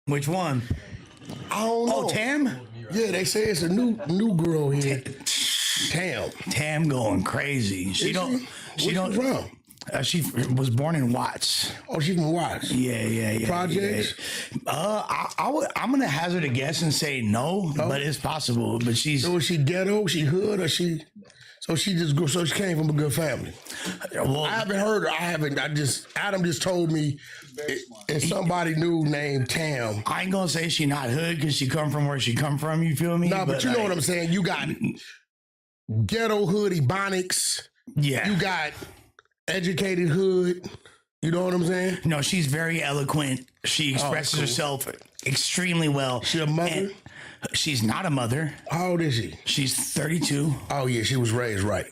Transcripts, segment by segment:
Which one? I don't know. Oh, Tam? Yeah, they say it's a new girl here. Tam. Tam going crazy. She don't. She don't. From? She was born in Watts. Oh, she's from Watts. Yeah. Projects? I'm gonna hazard a guess and say no, but it's possible. But she's. So is she ghetto? She hood? Or she? So she just so she came from a good family. Well, I haven't heard her. Adam just told me it's somebody new named Tam. I ain't gonna say she not hood because she come from where she come from. You feel me? No, but you know what I'm saying. You got ghetto hood ebonics. Yeah. You got educated hood. You know what I'm saying? No, she's very eloquent. She expresses herself extremely well. She a mother? And she's not a mother. How old is she? She's 32. Oh yeah, she was raised right.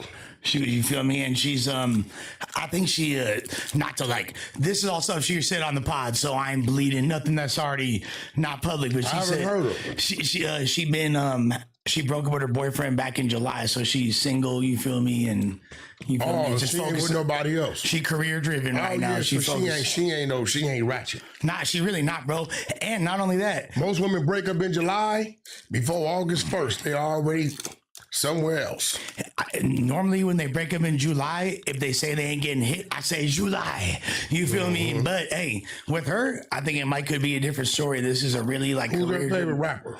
You feel me? And she's I think she not to like this is all stuff she said on the pod, so I'm bleeding nothing that's already not public. But she said heard her. she broke up with her boyfriend back in July, so she's single. You feel me? And you feel me? She ain't with nobody else. She career driven right now. Yeah, she ain't ratchet. Nah, she really not, bro. And not only that, most women break up in July before August 1st. They already somewhere else. Normally when they break up in July, if they say they ain't getting hit, I say July. You feel me? But hey, with her, I think it could be a different story. This is a really like. Who's her favorite rapper?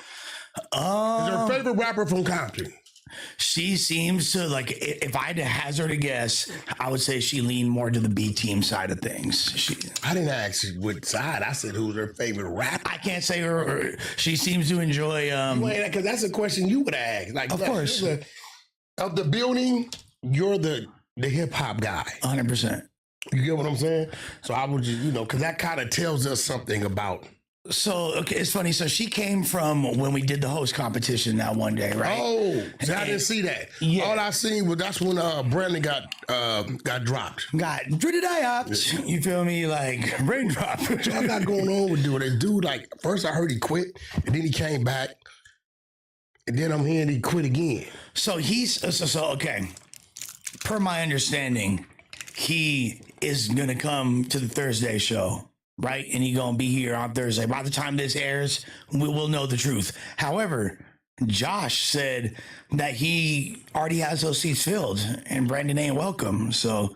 Is her favorite rapper from Compton? She seems to like. If I had to hazard a guess, I would say she leaned more to the B team side of things. I didn't ask you what side. I said who's her favorite rapper. I can't say her. She seems to enjoy. Because that's a question you would ask. Like, of course, of the building, you're the hip hop guy. 100%. You get what I'm saying? So I would just, because that kind of tells us something about. So, okay, it's funny. So she came from when we did the host competition that one day, right? Oh, so I didn't see that. Yeah. All I seen was that's when Brandon got dropped. Got dioped. You feel me? Like raindrop. What y'all got going on with dude? That dude, like, first I heard he quit, and then he came back, and then I'm hearing he quit again. So okay. Per my understanding, he is gonna come to the Thursday show. Right, and he gonna be here on Thursday. By the time this airs, we will know the truth. However, Josh said that he already has those seats filled, and Brandon ain't welcome. So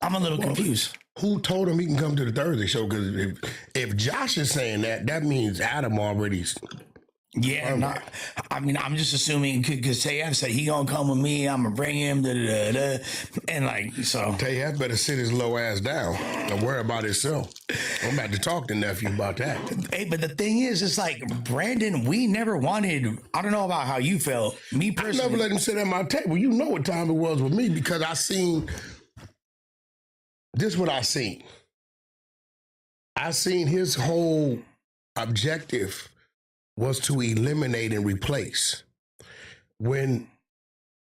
I'm a little confused. Who told him he can come to the Thursday show? Because if Josh is saying that, that means Adam already. Yeah, I'm just assuming because Tayef said he gonna come with me. I'm gonna bring him, and like so. Tayef better sit his low ass down and worry about himself. I'm about to talk to nephew about that. Hey, but the thing is, it's like Brandon. We never wanted. I don't know about how you felt. Me personally, I never let him sit at my table. You know what time it was with me because I seen. This is what I seen. I seen his whole objective was to eliminate and replace. When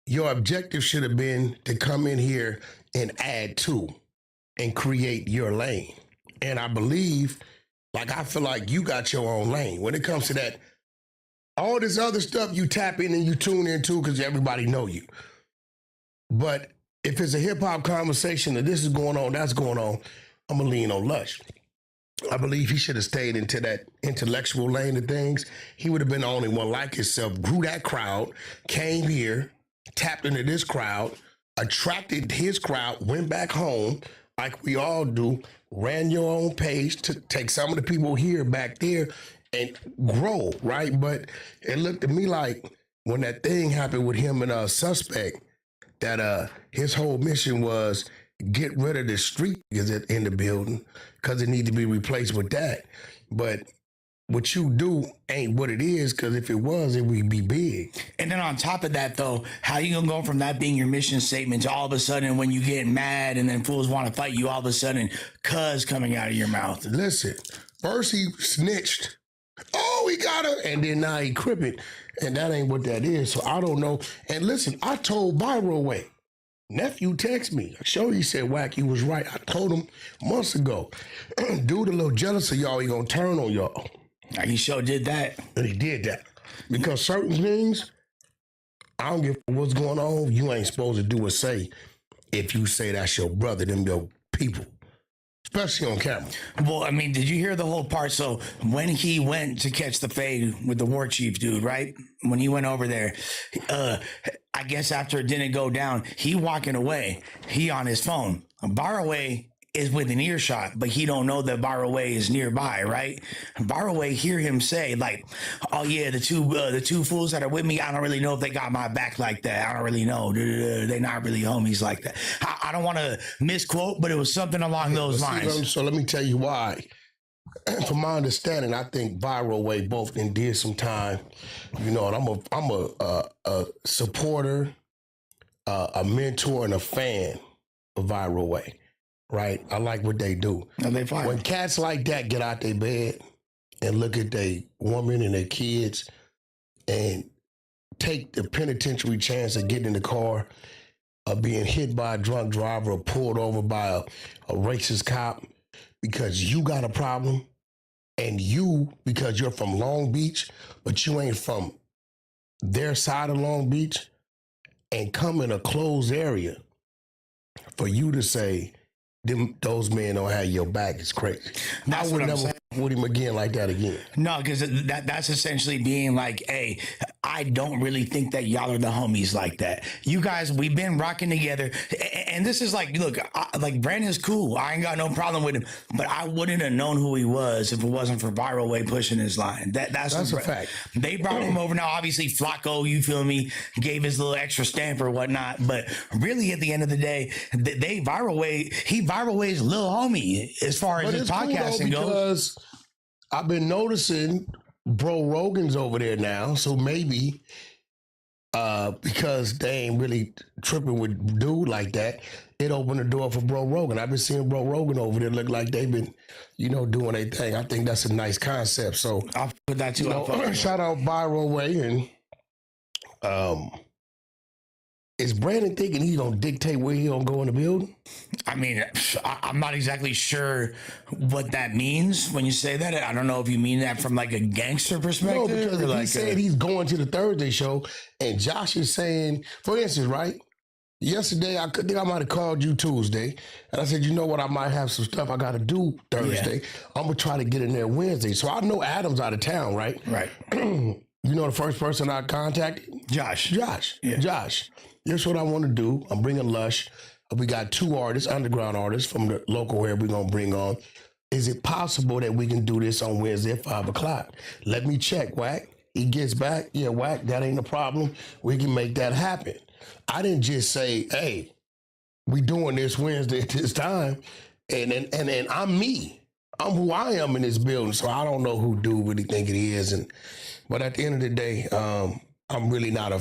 your objective should have been to come in here and add to and create your lane. And I believe, I feel like you got your own lane. When it comes to that, all this other stuff you tap in and you tune into because everybody know you. But if it's a hip hop conversation and this is going on, that's going on, I'm gonna lean on Lush. I believe he should have stayed into that intellectual lane of things. He would have been the only one like himself, grew that crowd, came here, tapped into this crowd, attracted his crowd, went back home like we all do, ran your own page to take some of the people here back there and grow, right? But it looked to me like when that thing happened with him and Suspect, that his whole mission was get rid of the street niggas in the building because it need to be replaced with that. But what you do ain't what it is, because if it was, it would be big. And then on top of that, though, how you gonna go from that being your mission statement to all of a sudden when you get mad and then fools want to fight you, all of a sudden, cuz coming out of your mouth? Listen, first he snitched. Oh, he got her. And then now he crippin'. And that ain't what that is. So I don't know. And listen, I told Byro way. Nephew text me. I sure he said, Wack, he was right. I told him months ago. Dude a little jealous of y'all. He gonna turn on y'all. He sure did that. And he did that. Because certain things, I don't give a what's going on. You ain't supposed to do or say if you say that's your brother, them your people. especially on camera. Well, I mean, did you hear the whole part? So when he went to catch the fade with the war chief dude, right? When he went over there, I guess after it didn't go down, he walking away. He on his phone. Barraway is within earshot, but he don't know that Barraway is nearby, right? Barraway hear him say like, "Oh yeah, the two fools that are with me, I don't really know if they got my back like that. I don't really know. They're not really homies like that." I don't want to misquote, but it was something along those lines. So let me tell you why. From my understanding, I think Barraway both did some time. You know, and I'm a supporter, a mentor, and a fan of Barraway. Right, I like what they do. No, they fine. When cats like that get out their bed and look at their woman and their kids and take the penitentiary chance of getting in the car, of being hit by a drunk driver or pulled over by a racist cop because you got a problem, and you, because you're from Long Beach, but you ain't from their side of Long Beach, and come in a closed area, for you to say, those men don't have your back is crazy. That's I would never with him again like that again. No, because that's essentially being like, hey, I don't really think that y'all are the homies like that. You guys, we've been rocking together. And this is like, look, like Brandon's cool. I ain't got no problem with him. But I wouldn't have known who he was if it wasn't for Barraway pushing his line. That's a fact. They brought him over. Now, obviously, Flacco, you feel me, gave his little extra stamp or whatnot. But really, at the end of the day, Barraway's little homie as far as his podcasting goes. I've been noticing Bro Rogan's over there now, so maybe because they ain't really tripping with dude like that, it opened the door for Bro Rogan. I've been seeing Bro Rogan over there look like they've been, doing their thing. I think that's a nice concept. So I'll put that too. Shout out Barraway and is Brandon thinking he's gonna dictate where he gonna go in the building? I mean, I'm not exactly sure what that means when you say that. I don't know if you mean that from like a gangster perspective. No, because if he said he's going to the Thursday show, and Josh is saying, for instance, right? Yesterday, I think I might have called you Tuesday, and I said, you know what, I might have some stuff I got to do Thursday. Yeah. I'm gonna try to get in there Wednesday. So I know Adam's out of town, right? Right. You know the first person I contacted? Josh. Yeah. Josh. Here's what I want to do. I'm bringing Lush. We got 2 artists, underground artists from the local area we're going to bring on. Is it possible that we can do this on Wednesday at 5 o'clock? Let me check, Wack. He gets back. Yeah, Wack, that ain't a problem. We can make that happen. I didn't just say, hey, we doing this Wednesday at this time. And I'm me. I'm who I am in this building. So I don't know who dude really think it is. But at the end of the day, I'm really not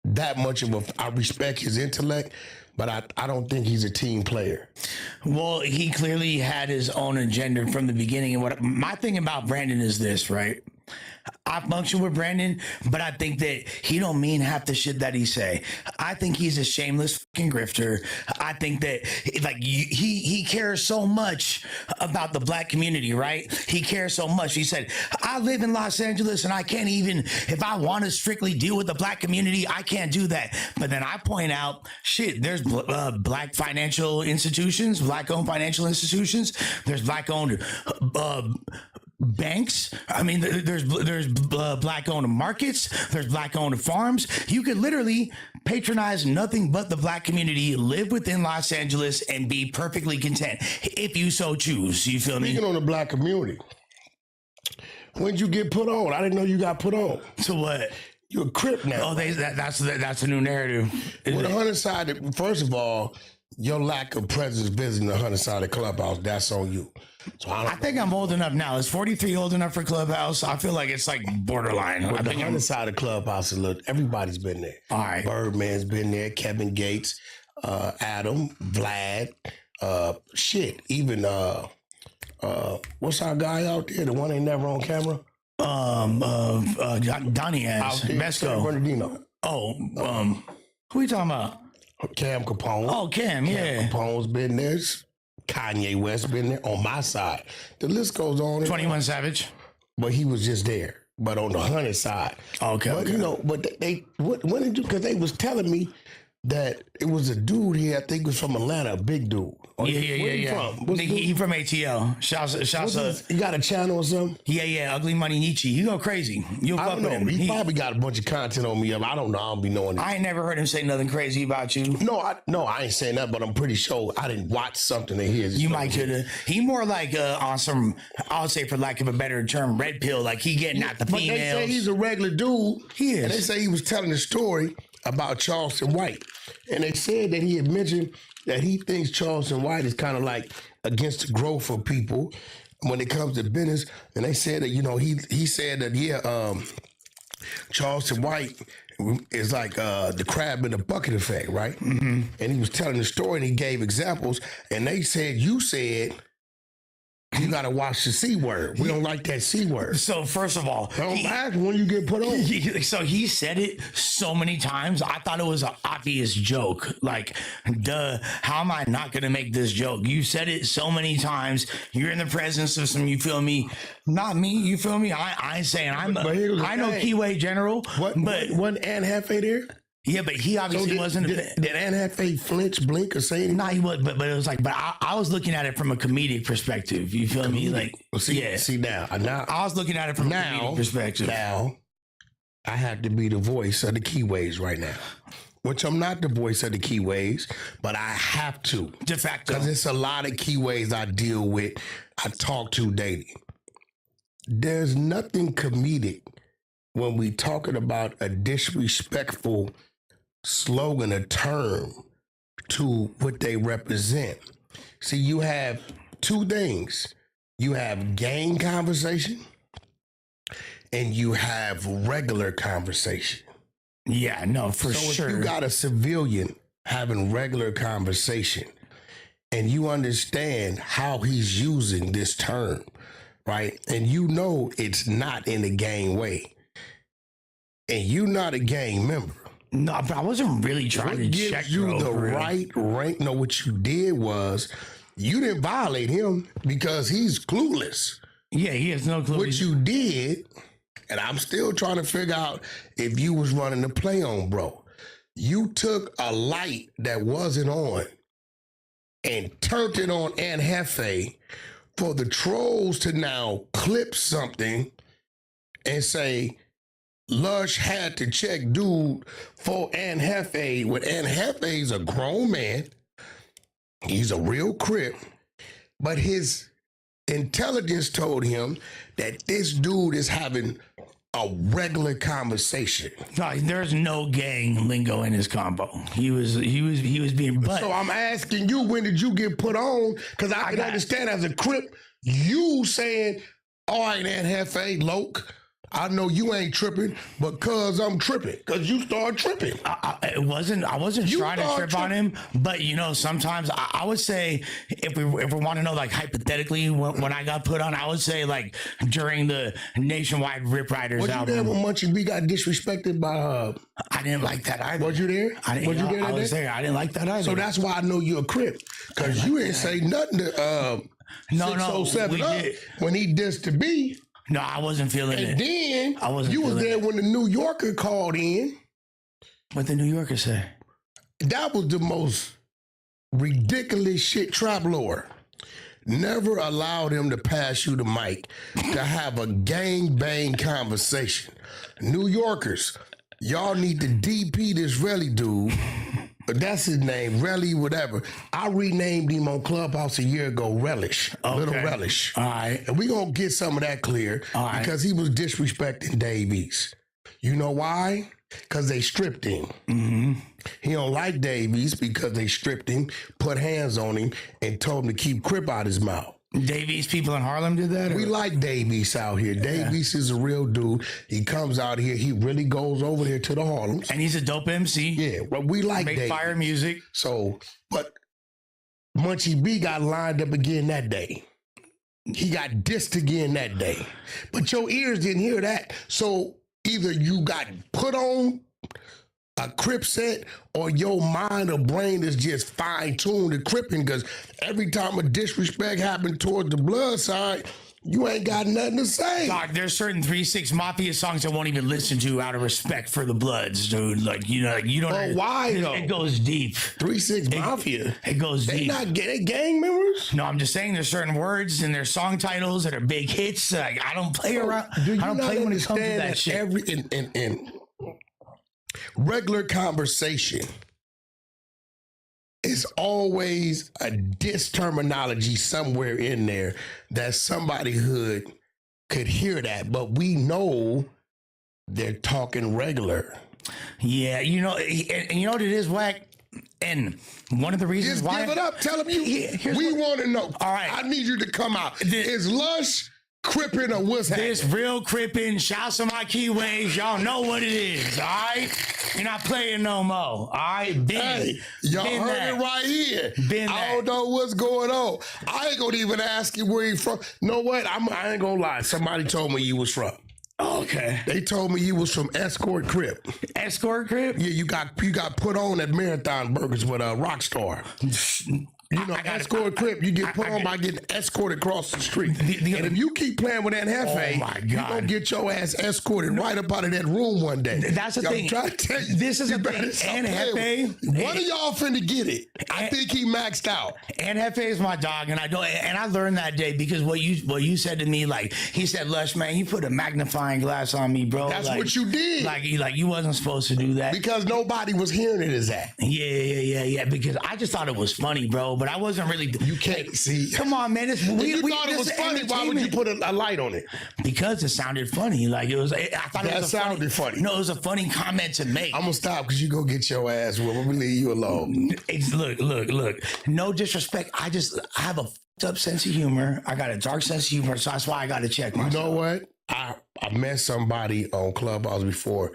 that much of I respect his intellect, but I don't think he's a team player. Well, he clearly had his own agenda from the beginning. And my thing about Brandon is this, right? I function with Brandon, but I think that he don't mean half the shit that he say. I think he's a shameless fucking grifter. I think that he cares so much about the black community, right? He cares so much. He said, I live in Los Angeles and I can't even, if I want to strictly deal with the black community, I can't do that. But then I point out, shit, there's black financial institutions, black-owned financial institutions. There's black-owned banks. I mean, there's black-owned markets. There's black-owned farms. You could literally patronize nothing but the black community, live within Los Angeles, and be perfectly content if you so choose. You feel me? Speaking on the black community, when'd you get put on? I didn't know you got put on. So what? You're a Crip now. Oh, that's a new narrative. Well, the 100 side, first of all, your lack of presence visiting the 100 side of Clubhouse, that's on you. So I think I'm old enough now. Is 43 old enough for Clubhouse? I feel like it's like borderline. I think on the side of Clubhouse, everybody's been there. All right. Birdman's been there, Kevin Gates, Adam, Vlad, even what's our guy out there? The one ain't never on camera? Donnie has Mesco. Bernardino. Oh, who you talking about? Cam Capone. Oh, Cam, yeah. Cam Capone's been there. Kanye West been there on my side. The list goes on. 21 Savage. But he was just there. But on the 100 side. Okay. But, but when did you, because they was telling me that it was a dude here, I think was from Atlanta, a big dude. Where he from? What's He from ATL. Shouts he got a channel or something? Yeah. Ugly Money Nietzsche. You go crazy. You'll I fuck don't with know. him. He probably got a bunch of content on me. I don't know. I don't be knowing it. I ain't never heard him say nothing crazy about you. No, I ain't saying that, but I'm pretty sure I didn't watch something of his. You might could have. He more like on some, I would say for lack of a better term, red pill. Like he getting at the But females. they say he's a regular dude. He is. And they say he was telling a story about Charleston White. And they said that he had mentioned that he thinks Charleston White is kind of like against the growth of people when it comes to business. And they said that, he said that, Charleston White is like the crab in the bucket effect, right? Mm-hmm. And he was telling the story and he gave examples. And they said, you said, you got to watch the C word. We don't like that C word. So first of all, Don't ask when you get put on. So he said it so many times. I thought it was an obvious joke. Like, duh, how am I not going to make this joke? You said it so many times. You're in the presence of some, you feel me? Not me, you feel me? I ain't saying I know Keyway General. But wasn't Anne Hefe there? Yeah, but he obviously wasn't. Did Anne Hefe flinch, blink, or say anything? No, he was, but it was like, but I was looking at it from a comedic perspective. You feel me? Like, see now, I was looking at it from a comedic perspective. Now, I have to be the voice of the Keyways right now, which I'm not the voice of the Keyways, but I have to. De facto. Because it's a lot of Keyways I deal with, I talk to daily. There's nothing comedic when we talking about a disrespectful slogan, a term to what they represent. See, you have two things. You have gang conversation and you have regular conversation. Yeah, no, for so sure. If you got a civilian having regular conversation and you understand how he's using this term, right? And you know it's not in a gang way. And you're not a gang member. No, but I wasn't really trying to check you the right rank. No, what you did was you didn't violate him because he's clueless. Yeah, he has no clue. What you did, and I'm still trying to figure out if you was running the play on, bro. You took a light that wasn't on and turned it on Anne Hefe for the trolls to now clip something and say, Lush had to check dude for Anne Hefe when Anne Hefe's a grown man. He's a real Crip. But his intelligence told him that this dude is having a regular conversation. No, there's no gang lingo in his combo. He was being butt. So I'm asking you, when did you get put on? Because I can understand as a Crip, you saying, all right, Anne Hefe, Loke, I know you ain't tripping, but cuz I'm tripping, cuz you start tripping. I wasn't trying to trip on him, but sometimes I would say if we want to know, like, hypothetically when I got put on, I would say like during the Nationwide Rip Riders album. Was you there when Munchie B got disrespected by I didn't like that either. Was you there? Was you there? I was there. I didn't like that either. So that's why I know you're a Crip, cuz you didn't say nothing to No, 607 up when he dissed the B. No, I wasn't feeling it. And then I wasn't. You was there when the New Yorker called in. What the New Yorker say? That was the most ridiculous shit. Trap Lord never allowed him to pass you the mic to have a gang bang conversation. New Yorkers, y'all need to DP this Relly dude. That's his name, Relly, whatever. I renamed him on Clubhouse a year ago, Relish. Okay. Little Relish. All right. And we're going to get some of that clear because he was disrespecting Dave East. You know why? Because they stripped him. Mm-hmm. He don't like Dave East because they stripped him, put hands on him, and told him to keep Crip out his mouth. Dave East people in Harlem did that? We like Dave East out here. Dave East is a real dude. He comes out here. He really goes over here to the Harlems. And he's a dope MC. Yeah, but we like Make fire music. So, but Munchie B got lined up again that day. He got dissed again that day. But your ears didn't hear that. So either you got put on a Crip set or your mind or brain is just fine-tuned to Cripping, because every time a disrespect happened towards the blood side, you ain't got nothing to say. Dog, there's certain 3-6 Mafia songs I won't even listen to out of respect for the Bloods, dude. Like, you know, like you don't. Oh, why though? It goes deep. 3-6 Mafia. It goes They deep. not they gang members. No, I'm just saying there's certain words and there's song titles that are big hits. Like, I don't play around. Do you I don't not play when it comes to understand that shit. every in regular conversation is always a diss terminology somewhere in there that somebody could hear that, but we know they're talking regular. Yeah, you know, and you know what it is, Wack? And one of the reasons Just why give it up. Tell them Here's we what- want to know. All right. I need you to come out. Is Lush crippin' or what's this happening? real crippin', shouts to my keyways. Y'all know what it is, all right? You're not playing no more, all right? Hey, y'all been heard that. it right here. Been I don't know what's going on. I ain't gonna even ask you where you from. Know what? I ain't gonna lie. Somebody told me you was from. Okay. They told me you was from Escort Crip. Escort crib? Yeah, you got put on at Marathon Burgers with a Rockstar. You know, I got it. Escort Crip, you get put on by getting escorted across the street. And if you keep playing with that Hefe, Oh, my you God. gonna get your ass escorted right up out of that room one day. That's the I'm thing. trying to tell you, This is you the better thing. stop And playing with Hefe- me. One of y'all finna get it. I think he maxed out. And Hefe is my dog, and I learned that day because what you said to me, like he said, Lush, man, you put a magnifying glass on me, bro. That's like, what you did. Like you wasn't supposed to do that. Because nobody was hearing it as that. Yeah. Because I just thought it was funny, bro. But I wasn't really. You can't see. Come on, man. If you thought it this was is funny, why would you entertainment. put a light on it? Because it sounded funny. Like it was. I thought That it was sounded funny. No, it was a funny comment to make. I'm gonna stop because you go get your ass whooped. I'm gonna leave you alone. Look. No disrespect. I have a fucked up sense of humor. I got a dark sense of humor, so that's why I got to check You myself. know what? I met somebody on Clubhouse before,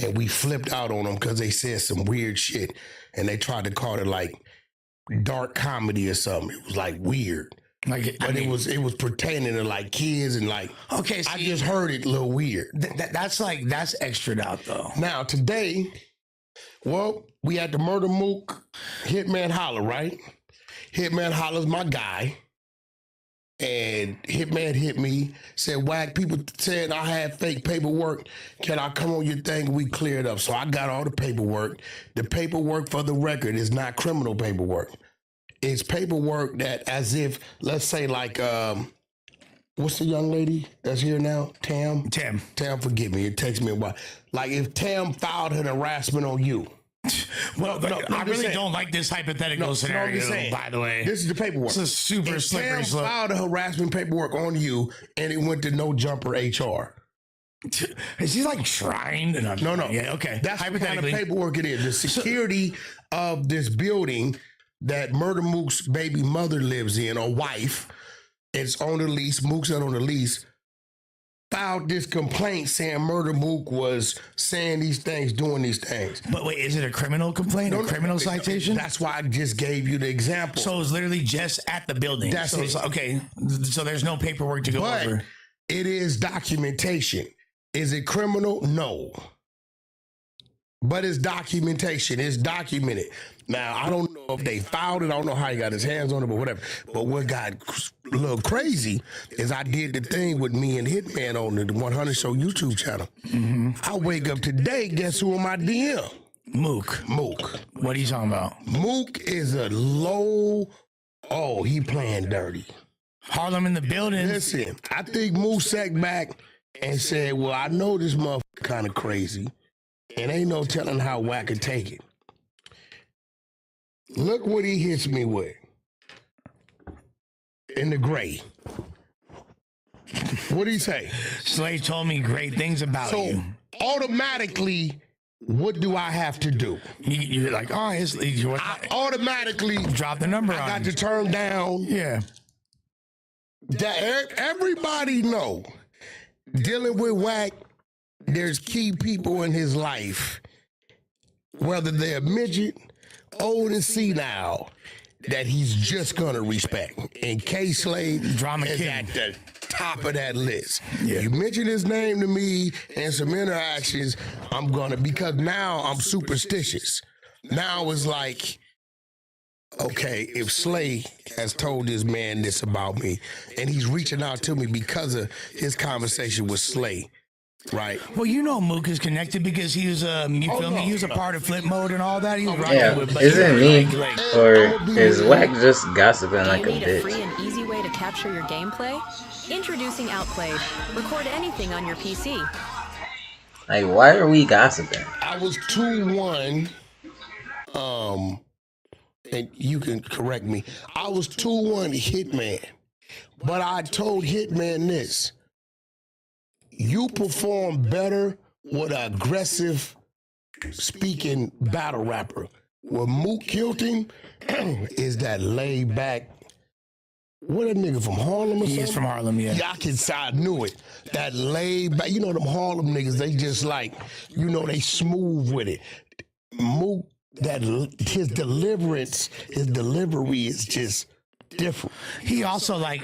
and we flipped out on them because they said some weird shit, and they tried to call it like dark comedy or something. It was like weird, Like, but it was pertaining to like kids and like. okay. I See, just heard it a little weird. that's extra out though. Now today, well, we had the Murder Mook Hitman Holler, right? Hitman Holler's my guy. And Hitman hit me, said, Wack, people said I had fake paperwork. Can I come on your thing? We cleared up. So I got all the paperwork. The paperwork, for the record, is not criminal paperwork. It's paperwork that, as if, let's say like, what's the young lady that's here now? Tam, forgive me. It takes me a while. Like if Tam filed an harassment on you. Well, No, I I'm just really saying. don't like this hypothetical I'm scenario. just saying. By the way, This is the paperwork. it's a super If slippery Tam slope. filed a harassment paperwork on you and it went to No Jumper HR. Is he like trying? No. Yeah, okay. That's what kind of hypothetically. paperwork it is. The security of this building that Murder Mook's baby mother lives in, or wife, it's on the lease. Mook's not on the lease. Filed this complaint saying Murder Mook was saying these things, doing these things. But wait, is it a criminal complaint? A criminal citation? That's why I just gave you the example. So it's literally just at the building. That's so it. it's okay. So there's no paperwork to go But over. it is documentation. Is it criminal? No. But it's documentation. It's documented. Now, I don't know if they filed it. I don't know how he got his hands on it, but whatever. But what got a little crazy is I did the thing with me and Hitman on the 100 Show YouTube channel. I wake up today, guess who in my DM? Mook. Mook. What are you talking about? Mook is a he playing dirty. Harlem in the building. Listen, I think Mook sat back and said, well, I know this motherfucker kind of crazy, and ain't no telling how Wack could take it. Look what he hits me with. In the gray. What'd he say? Slade told me great things about So you. automatically, what do I have to do? You're like, oh, I automatically drop the number on got you. to turn down. Yeah. That everybody know, dealing with Wack, there's key people in his life, whether they're midget, old and senile, that he's just gonna respect. And K Slade Drama is king. at the top of that list. Yeah. You mention his name to me and some interactions, I'm gonna, because now I'm superstitious. Now it's like, okay, if Slay has told this man this about me, and he's reaching out to me because of his conversation with Slay, right? Well, you know Mook is connected because he was you feel me? He was a part of Flip Mode and all that. He was rocking Yeah, with is it me like or is Wack just gossiping Do like you a need a bitch? free and easy way to capture your gameplay? Introducing Outplayed. Record anything on your PC. Like, why are we gossiping? I was 2-1, and you can correct me. I was 2-1 Hitman, but I told Hitman this: you perform better with an aggressive speaking battle rapper. Where Mook killed him is that laid back. What a nigga from Harlem or something? he is from Harlem, yeah. Yeah, I knew it. That laid back, you know, them Harlem niggas, they just like, you know, they smooth with it. Mook, his delivery is just different. He also I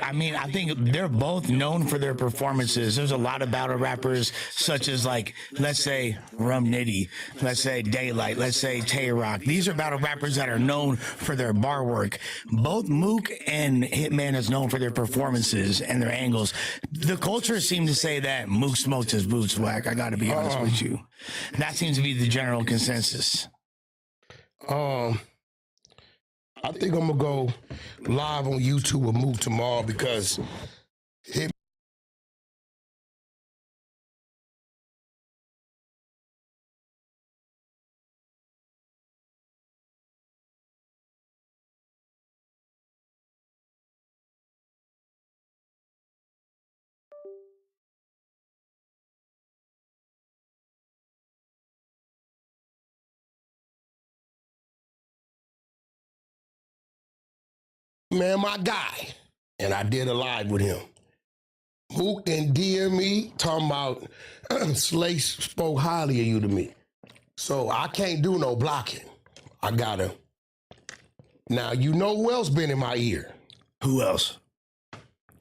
think they're both known for their performances. There's a lot of battle rappers such as let's say Rum Nitty, let's say Daylight, let's say Tay Rock. These are battle rappers that are known for their bar work. Both Mook and Hitman is known for their performances and their angles. The culture seems to say that Mook smoked his boots, Wack. I gotta be honest with you. That seems to be the general consensus. I think I'm gonna go live on YouTube with Mook tomorrow because man, my guy, and I did a live with him. Mook then DM me talking about Slay spoke highly of you to me. So I can't do no blocking. I gotta. Now, you know who else been in my ear? Who else?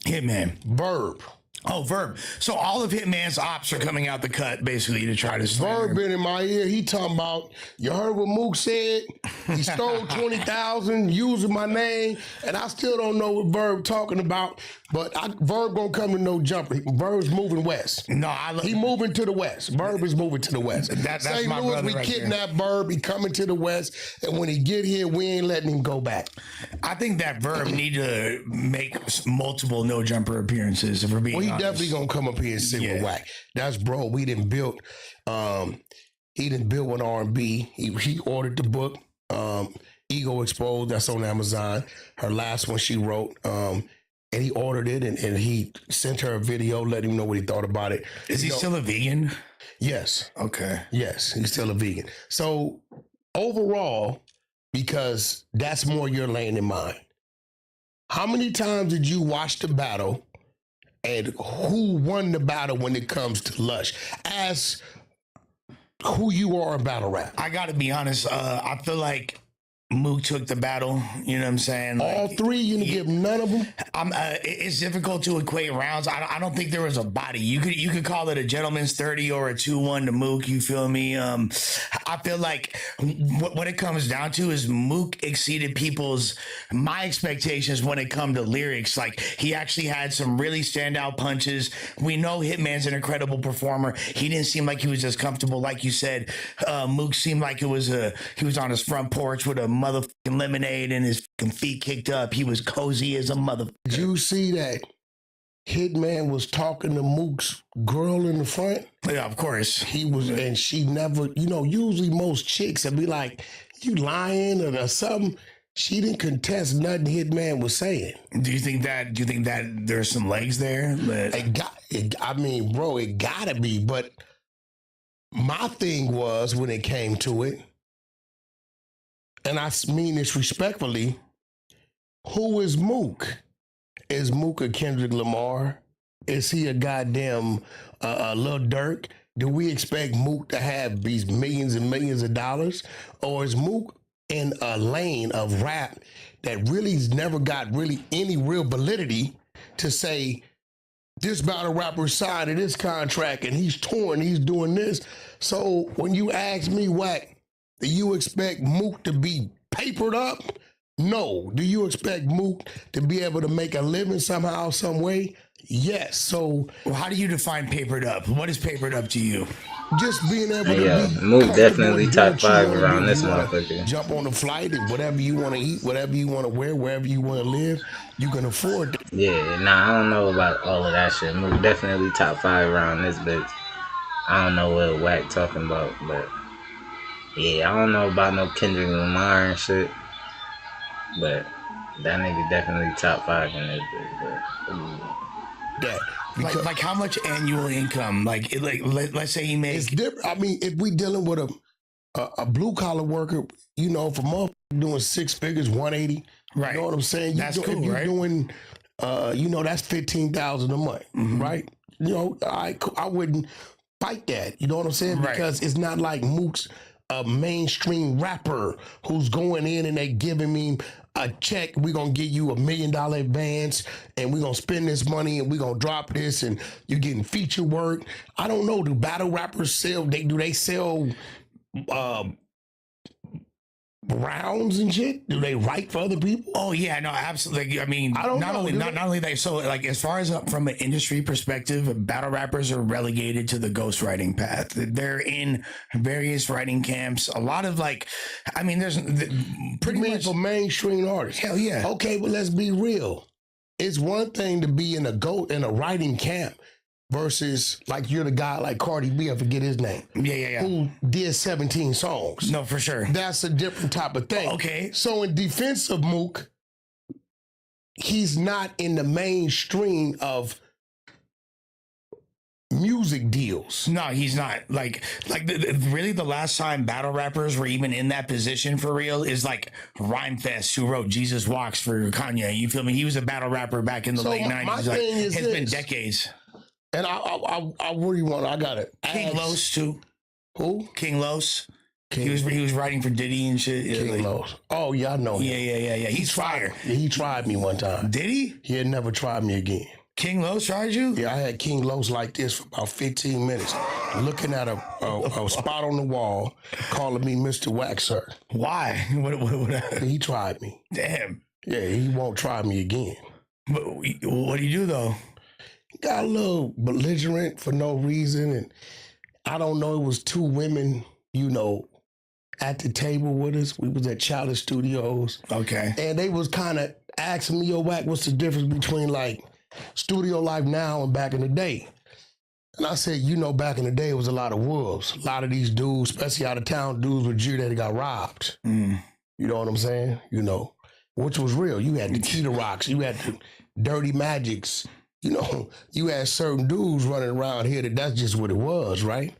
Hitman. Verb. Oh, Verb. So all of Hitman's ops are coming out the cut, basically, to try to slander Verb him. been in my ear. He talking about, you heard what Mook said? He stole 20,000 using my name, and I still don't know what Verb talking about, but Verb gonna come to No Jumper. Verb's moving west. No, He moving to the west. Verb is moving to the west. That's St. my Louis, brother we right there. kidnapped Verb. He coming to the west, and when he get here, we ain't letting him go back. I think that Verb need to make multiple no jumper appearances. If we're being Well, he honest. definitely gonna come up here and sit with Wack. That's bro. We didn't build. He didn't build one R&B. He ordered the book. Ego Exposed. That's on Amazon. Her last one she wrote. And he ordered it, and he sent her a video, letting him know what he thought about it. Is he still a vegan? Yes. Okay. Yes, he's still a vegan. So overall, because that's more your lane than mine. How many times did you watch the battle, and who won the battle when it comes to Lush? As who you are in battle rap. I got to be honest. I feel like Mook took the battle. You know what I'm saying? All three, you didn't give none of them? It's difficult to equate rounds. I don't think there was a body. You could call it a gentleman's 30 or a 2-1 to Mook. You feel me? I feel like what it comes down to is Mook exceeded my expectations when it come to lyrics. Like, he actually had some really standout punches. We know Hitman's an incredible performer. He didn't seem like he was as comfortable, like you said. Mook seemed like he was on his front porch with a motherfucking lemonade and his fucking feet kicked up. He was cozy as a motherfucker. Did you see that Hitman was talking to Mook's girl in the front? Yeah, of course. He was, and she never, usually most chicks would be like, you lying or something. She didn't contest nothing Hitman was saying. Do you think that there's some legs there? It gotta be. But my thing was, when it came to it, and I mean this respectfully, who is Mook? Is Mook a Kendrick Lamar? Is he a goddamn Lil Durk? Do we expect Mook to have these millions and millions of dollars? Or is Mook in a lane of rap that really's never got really any real validity to say, this battle rapper signed to this contract and he's torn, he's doing this. So when you ask me, Wack, do you expect Mook to be papered up? No. Do you expect Mook to be able to make a living somehow, some way? Yes. So Well, how do you define papered up? What is papered up to you? just being able to Yeah, be Mook comfortable definitely and do top what you 5 wanna around do. this You wanna motherfucker. jump on the flight and whatever you want to eat, whatever you want to wear, wherever you want to live, you can afford that. Yeah, nah, I don't know about all of that shit. Mook definitely top 5 around this bitch. I don't know what Wack talking about, but yeah, I don't know about no Kendrick Lamar and shit. But that nigga definitely top 5 in this bitch. But, Like how much annual income? Let's say he It's makes. different. I mean, if we dealing with a blue collar worker, you know, for motherfucker doing 6 figures, 180. Right. You know what I'm saying? That's cool, if you're right? doing, you know, that's 15,000 a month, right? You know, I wouldn't fight that. You know what I'm saying? Right. Because it's not like Mook's a mainstream rapper who's going in and they giving me a check. We're gonna give you $1 million advance and we're gonna spend this money and we're gonna drop this and you're getting feature work. I don't know. Do battle rappers sell? Do they sell rounds and shit? Do they write for other people? Oh yeah, no, absolutely. I mean, I don't not know, only do not only that. So like, as far as from an industry perspective, battle rappers are relegated to the ghostwriting path. They're in various writing camps. A lot of like, I mean, there's pretty You mean much. for mainstream artists? Hell yeah. Okay, but let's be real. It's one thing to be in a writing camp versus like you're the guy like Cardi B, I forget his name, Yeah. who did 17 songs. No, for sure. That's a different type of thing. Okay. So in defense of Mook, he's not in the mainstream of music deals. No, he's not. Really, the last time battle rappers were even in that position for real is like Rhymefest, who wrote Jesus Walks for Kanye. You feel me? He was a battle rapper back in the So late my 90s. thing is It's been this. decades. And I really want, I got it. King Los too. Who? King Los. King, He was writing for Diddy and shit. Yeah, King Los. Oh, yeah, I know him. yeah. He's fire. He tried me one time. Did he? He had never tried me again. King Los tried you? Yeah, I had King Los like this for about 15 minutes, looking at a spot on the wall, calling me Mr. Waxer. Why? What, He tried me. damn. Yeah, he won't try me again. What do you do though? Got a little belligerent for no reason, and I don't know. It was 2 women, you know, at the table with us. We was at Childish Studios, Okay. and they was kind of asking me, "Yo, Wack, what's the difference between like studio life now and back in the day?" And I said, you know, back in the day, it was a lot of wolves. A lot of these dudes, especially out of town dudes with you that got robbed. Mm. You know what I'm saying? You know, which was real. You had the Keita Rocks, you had the Dirty Magics. You know, you had certain dudes running around here that's just what it was, right?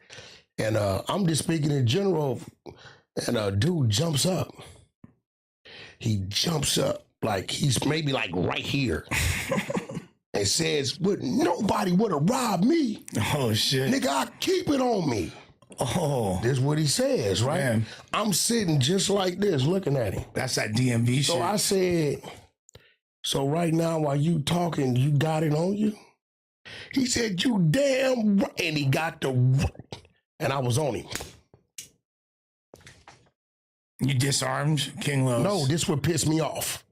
And I'm just speaking in general, and a dude jumps up. He jumps up like he's maybe like right here and says, nobody would have robbed me. Oh shit. Nigga, I keep it on me. Oh, That's what he says, right? Man. I'm sitting just like this looking at him. that's that DMV shit. So I said, so right now while you talking, you got it on you? He said, you damn right. And he got the right. And I was on him. You disarmed King Los. No, this would piss me off.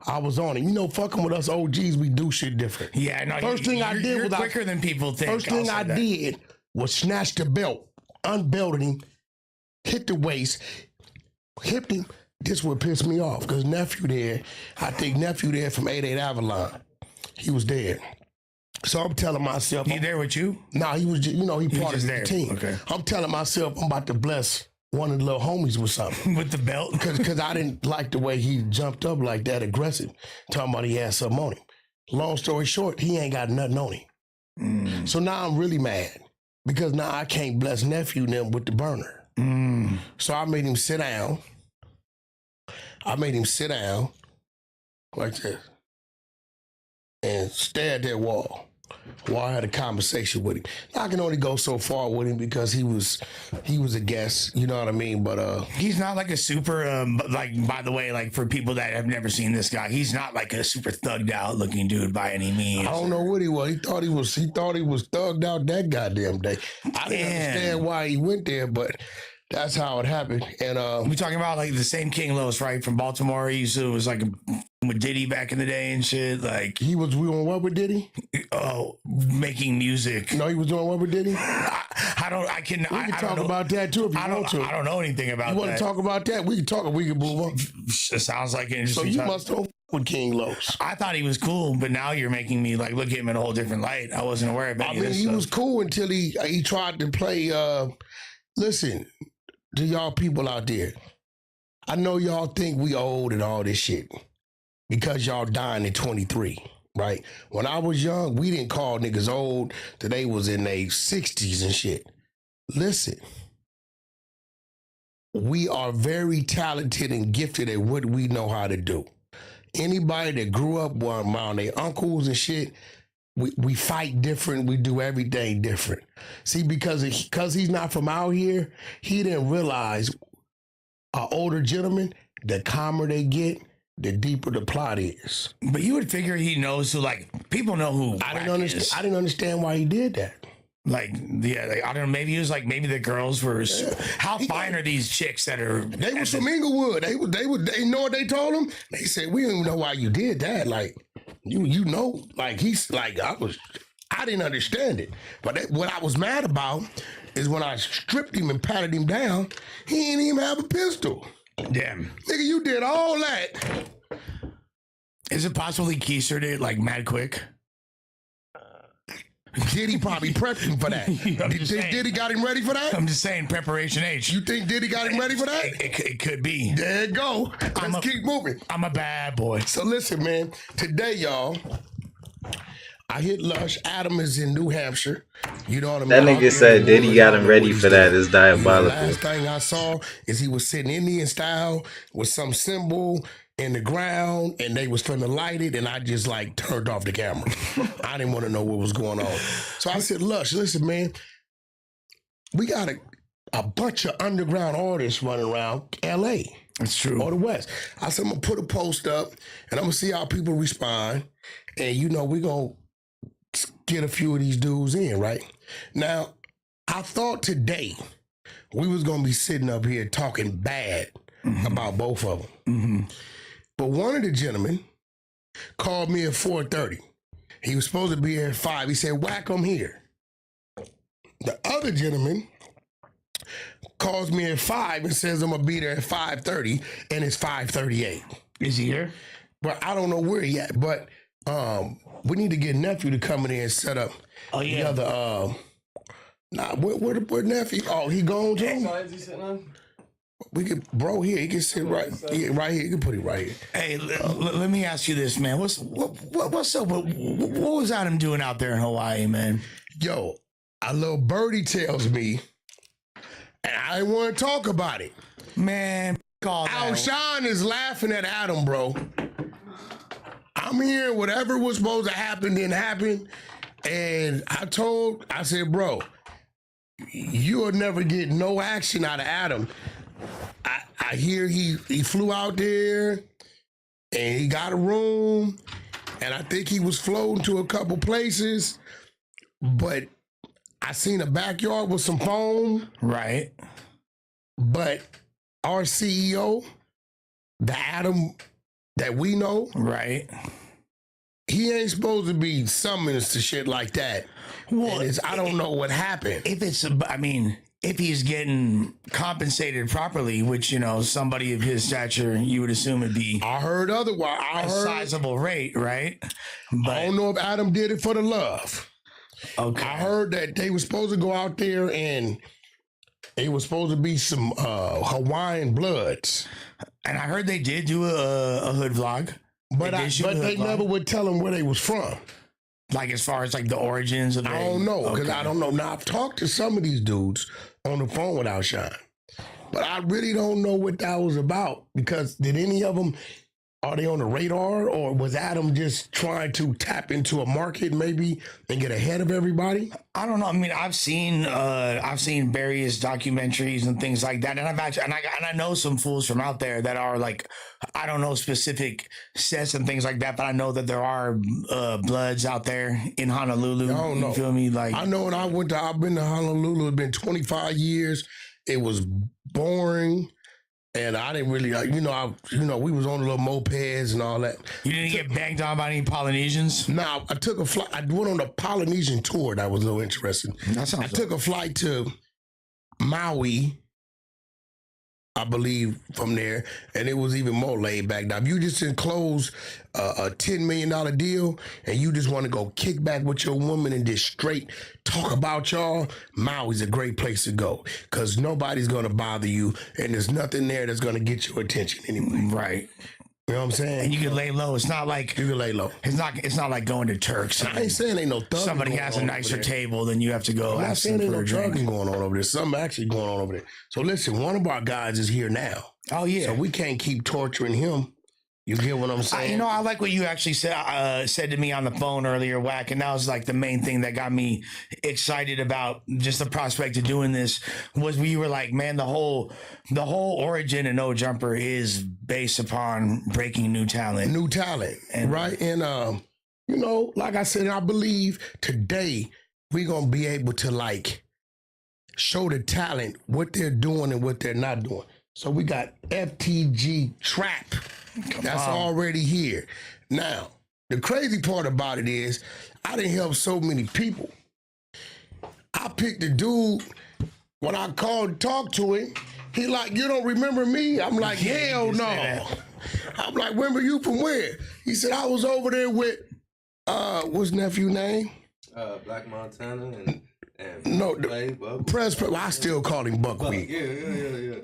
I was on him. You know, fucking with us OGs, we do shit different. Yeah, no. First thing I did you're was quicker than people think. First I'll thing say I that. did was snatch the belt, unbelted him, hit the waist, hit him. This would piss me off because nephew there, I think nephew there from 88 Avalon, he was dead. So I'm telling myself, He there with you? nah, he was just, you know, he part of just the there. team. Okay. I'm telling myself I'm about to bless one of the little homies with something. With the belt? Because I didn't like the way he jumped up like that, aggressive, talking about he had something on him. Long story short, he ain't got nothing on him. Mm. So now I'm really mad because now I can't bless nephew and them with the burner. Mm. So I made him sit down. I made him sit down like this and stare at that wall while I had a conversation with him. I can only go so far with him because he was a guest, you know what I mean? But He's not like a super, like, by the way, like for people that have never seen this guy, he's not like a super thugged out looking dude by any means. I don't know what he was. He thought he was thugged out that goddamn day. I didn't Damn. understand why he went there, but That's how it happened. And We talking about like the same King Los, right? From Baltimore. He used to was like with Diddy back in the day and shit. Like he was doing what with Diddy? Making music. No, he was doing what with Diddy? I don't. I can. We can I talk don't know. about that too if you want to. I don't know anything about You that. want to talk about that? We can talk. We can move on. It sounds like an So interesting. you topic. must have with King Los. I thought he was cool, but now you're making me like look at him in a whole different light. I wasn't aware of any I of mean, this he stuff. was cool until he tried to play. Listen to y'all people out there. I know y'all think we old and all this shit because y'all dying at 23, right? When I was young, we didn't call niggas old till they was in their 60s and shit. Listen, we are very talented and gifted at what we know how to do. Anybody that grew up around their uncles and shit, we fight different. We do everything different. See, because he's not from out here, he didn't realize an older gentleman, the calmer they get, the deeper the plot is. But you would figure he knows who. Like people know who. I didn't Wack understand. is. I didn't understand why he did that. Like yeah, like, I don't know. Maybe he was like maybe the girls were. How fine are these chicks that are? They was from Inglewood. They know what they told him. They said, we don't even know why you did that. Like you know, like he's like I didn't understand it. But what I was mad about is when I stripped him and patted him down, he didn't even have a pistol. Damn. Nigga, you did all that. Is it possible he keistered it like mad quick? Diddy probably prepped him for that. I'm just saying. Diddy got him ready for that? I'm just saying, preparation H. You think Diddy got him ready for that? It could be. There you go. Let's keep moving. I'm a bad boy. So listen, man. Today, y'all, I hit Lush. Adam is in New Hampshire. You know what I mean? That nigga said Diddy got him ready for that. It's The diabolical. last thing I saw is he was sitting Indian style with some symbol in the ground, and they was finna light it, and I just like turned off the camera. I didn't want to know what was going on. So I said, Lush, listen, man, we got a bunch of underground artists running around LA. It's true. Or the West. I said, I'm going to put a post up and I'm going to see how people respond. And, you know, we're going to get a few of these dudes in, right? Now, I thought today we was going to be sitting up here talking bad about both of them. Mm-hmm. But one of the gentlemen called me at 4:30. He was supposed to be here at 5. He said, Wack, I'm here. The other gentleman calls me at 5 and says I'm gonna be there at 5:30, and it's 5:38. Is he here? But I don't know where he at. But we need to get nephew to come in here and set up the other. Where nephew? Oh, he gone too. Sides he sitting on? We could, bro, here he can sit right here. You can put it right here. Hey, let me ask you this, man. What's up? What was Adam doing out there in Hawaii, man? Yo, a little birdie tells me, and I didn't want to talk about it. Man, all that. Alshon is laughing at Adam, bro. I'm here. Whatever was supposed to happen didn't happen. And I said, bro, you'll never get no action out of Adam. I hear he flew out there and he got a room. And I think he was floating to a couple places. But I seen a backyard with some foam. Right. But our CEO, the Adam that we know, Right. he ain't supposed to be summoned to shit like that. Well, I don't know what happened. If he's getting compensated properly, which, you know, somebody of his stature, you would assume would be I heard otherwise. a sizable rate, right? I But don't know if Adam did it for the love. okay. I heard that they were supposed to go out there and it was supposed to be some Hawaiian Bloods. And I heard they did do a hood vlog. But They did shoot a they hood vlog. never would tell him where they was from. Like as far as like the origins of the I don't know, because Okay. I don't know. Now, I've talked to some of these dudes on the phone with Alshon, but I really don't know what that was about, because did any of them, are they on the radar, or was Adam just trying to tap into a market maybe and get ahead of everybody? I don't know. I mean, I've seen various documentaries and things like that, and I know some fools from out there that are like, I don't know specific sets and things like that, but I know that there are Bloods out there in Honolulu. I don't know. You feel me? Like I know when I've been to Honolulu, it's been 25 years, It was boring. And I didn't really, we was on little mopeds and all that. You didn't get banged on by any Polynesians? Now, I took a flight. I went on a Polynesian tour that was a little interesting. That sounds I took a flight to Maui, I believe, from there, and it was even more laid back. Now, if you just enclose a $10 million deal and you just want to go kick back with your woman and just straight talk about y'all, Maui's a great place to go because nobody's going to bother you and there's nothing there that's going to get your attention anyway. Right. You know what I'm saying? And you can lay low. It's not like You can lay low. it's not like going to Turks. I ain't saying ain't no thugging. Somebody going has a on nicer over there. table than you have to go I'm not ask saying them ain't for no a drink. drugging going on over there. Something actually going on over there. So listen, one of our guys is here now. Oh yeah. So we can't keep torturing him. You get what I'm saying? I like what you actually said to me on the phone earlier, Wack, and that was like the main thing that got me excited about just the prospect of doing this was we were like, man, the whole origin of No Jumper is based upon breaking new talent. New talent, right? And like I said, I believe today we're gonna be able to like show the talent what they're doing and what they're not doing. So we got FTG Trap. That's already here. Now, the crazy part about it is I didn't help so many people. I picked the dude, when I called to talk to him, he like, you don't remember me? I'm like, hell you say no. that. I'm like, remember you from where? He said, I was over there with, what's nephew name? Black Montana and No, Play, Buck. Press, I still call him Buckwheat. Yeah.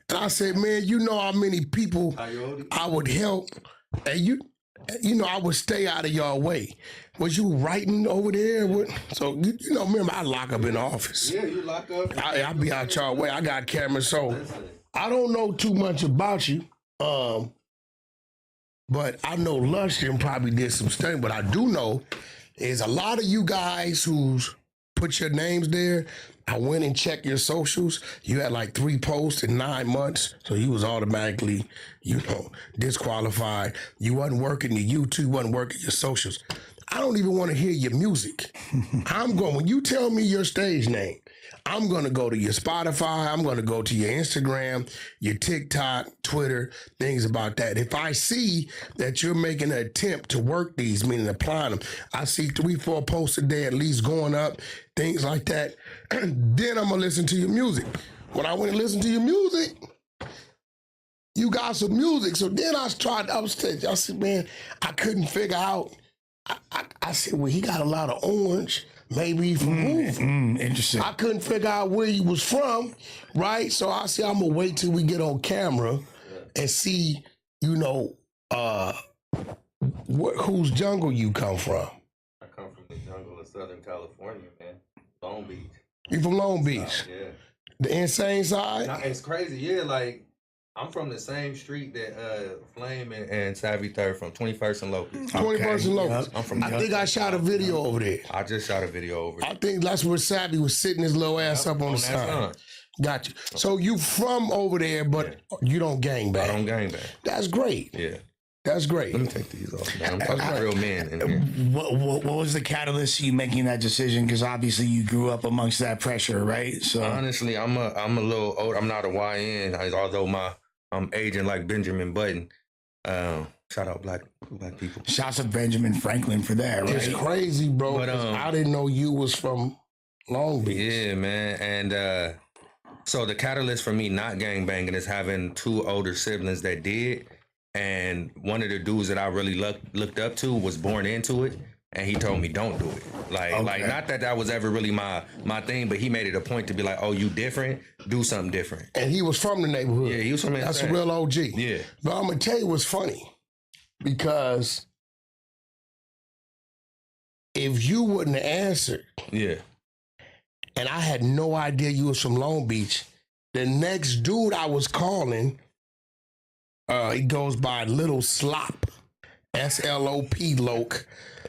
And I said, man, you know how many people Coyote. I would help, and I would stay out of y'all way. Was you writing over there? So, remember, I lock up in the office. Yeah, you lock up. I be out y'all way. I got cameras, so Listen, I don't know too much about you. But I know Lushton probably did some stuff. But I do know is a lot of you guys who's put your names there. I went and checked your socials. You had like 3 posts in 9 months. So you was automatically, disqualified. You wasn't working your YouTube, wasn't working your socials. I don't even want to hear your music. When you tell me your stage name, I'm going to go to your Spotify. I'm going to go to your Instagram, your TikTok, Twitter, things about that. If I see that you're making an attempt to work these, meaning applying them, I see 3-4 posts a day at least going up, things like that. Then I'm going to listen to your music. When I went and listened to your music, you got some music. So then I said, man, I couldn't figure out. I said, well, he got a lot of orange. Maybe he from Hoover. Interesting. I couldn't figure out where he was from, right? So I said, I'm going to wait till we get on camera and see, whose jungle you come from. I come from the jungle of Southern California, man. Long Beach. You from Long Beach? Yeah. The insane side? Nah, it's crazy. Yeah, like I'm from the same street that Flame and Savvy Third from 21st and Locust. 21st and Locust. I'm from. I think I shot a video over there. I just shot a video over. I think that's where Savvy was sitting his little ass up on the that side. sun. Got you. So you from over there, but you don't gang I bang. don't gang bang. That's great. Yeah. That's great. Let me take these off, man. I'm talking real men in here. What was the catalyst to you making that decision? Because obviously you grew up amongst that pressure, right? So Honestly, I'm a little old. I'm not a YN, although I'm aging like Benjamin Button. Shout out black people. shouts to Benjamin Franklin for that, right? It's crazy, bro. But, 'cause I didn't know you was from Long Beach. Yeah, man. And so the catalyst for me not gang banging is having 2 older siblings that did. And one of the dudes that I really looked up to was born into it. And he told me, don't do it. Like not that was ever really my thing, but he made it a point to be like, oh, you different? Do something different. And he was from the neighborhood. Yeah, he was from That's a insane. real OG. Yeah. But I'm going to tell you what's funny. Because if you wouldn't have answered, Yeah. and I had no idea you was from Long Beach, the next dude I was calling, he goes by Little Slop, S-L-O-P, Loke,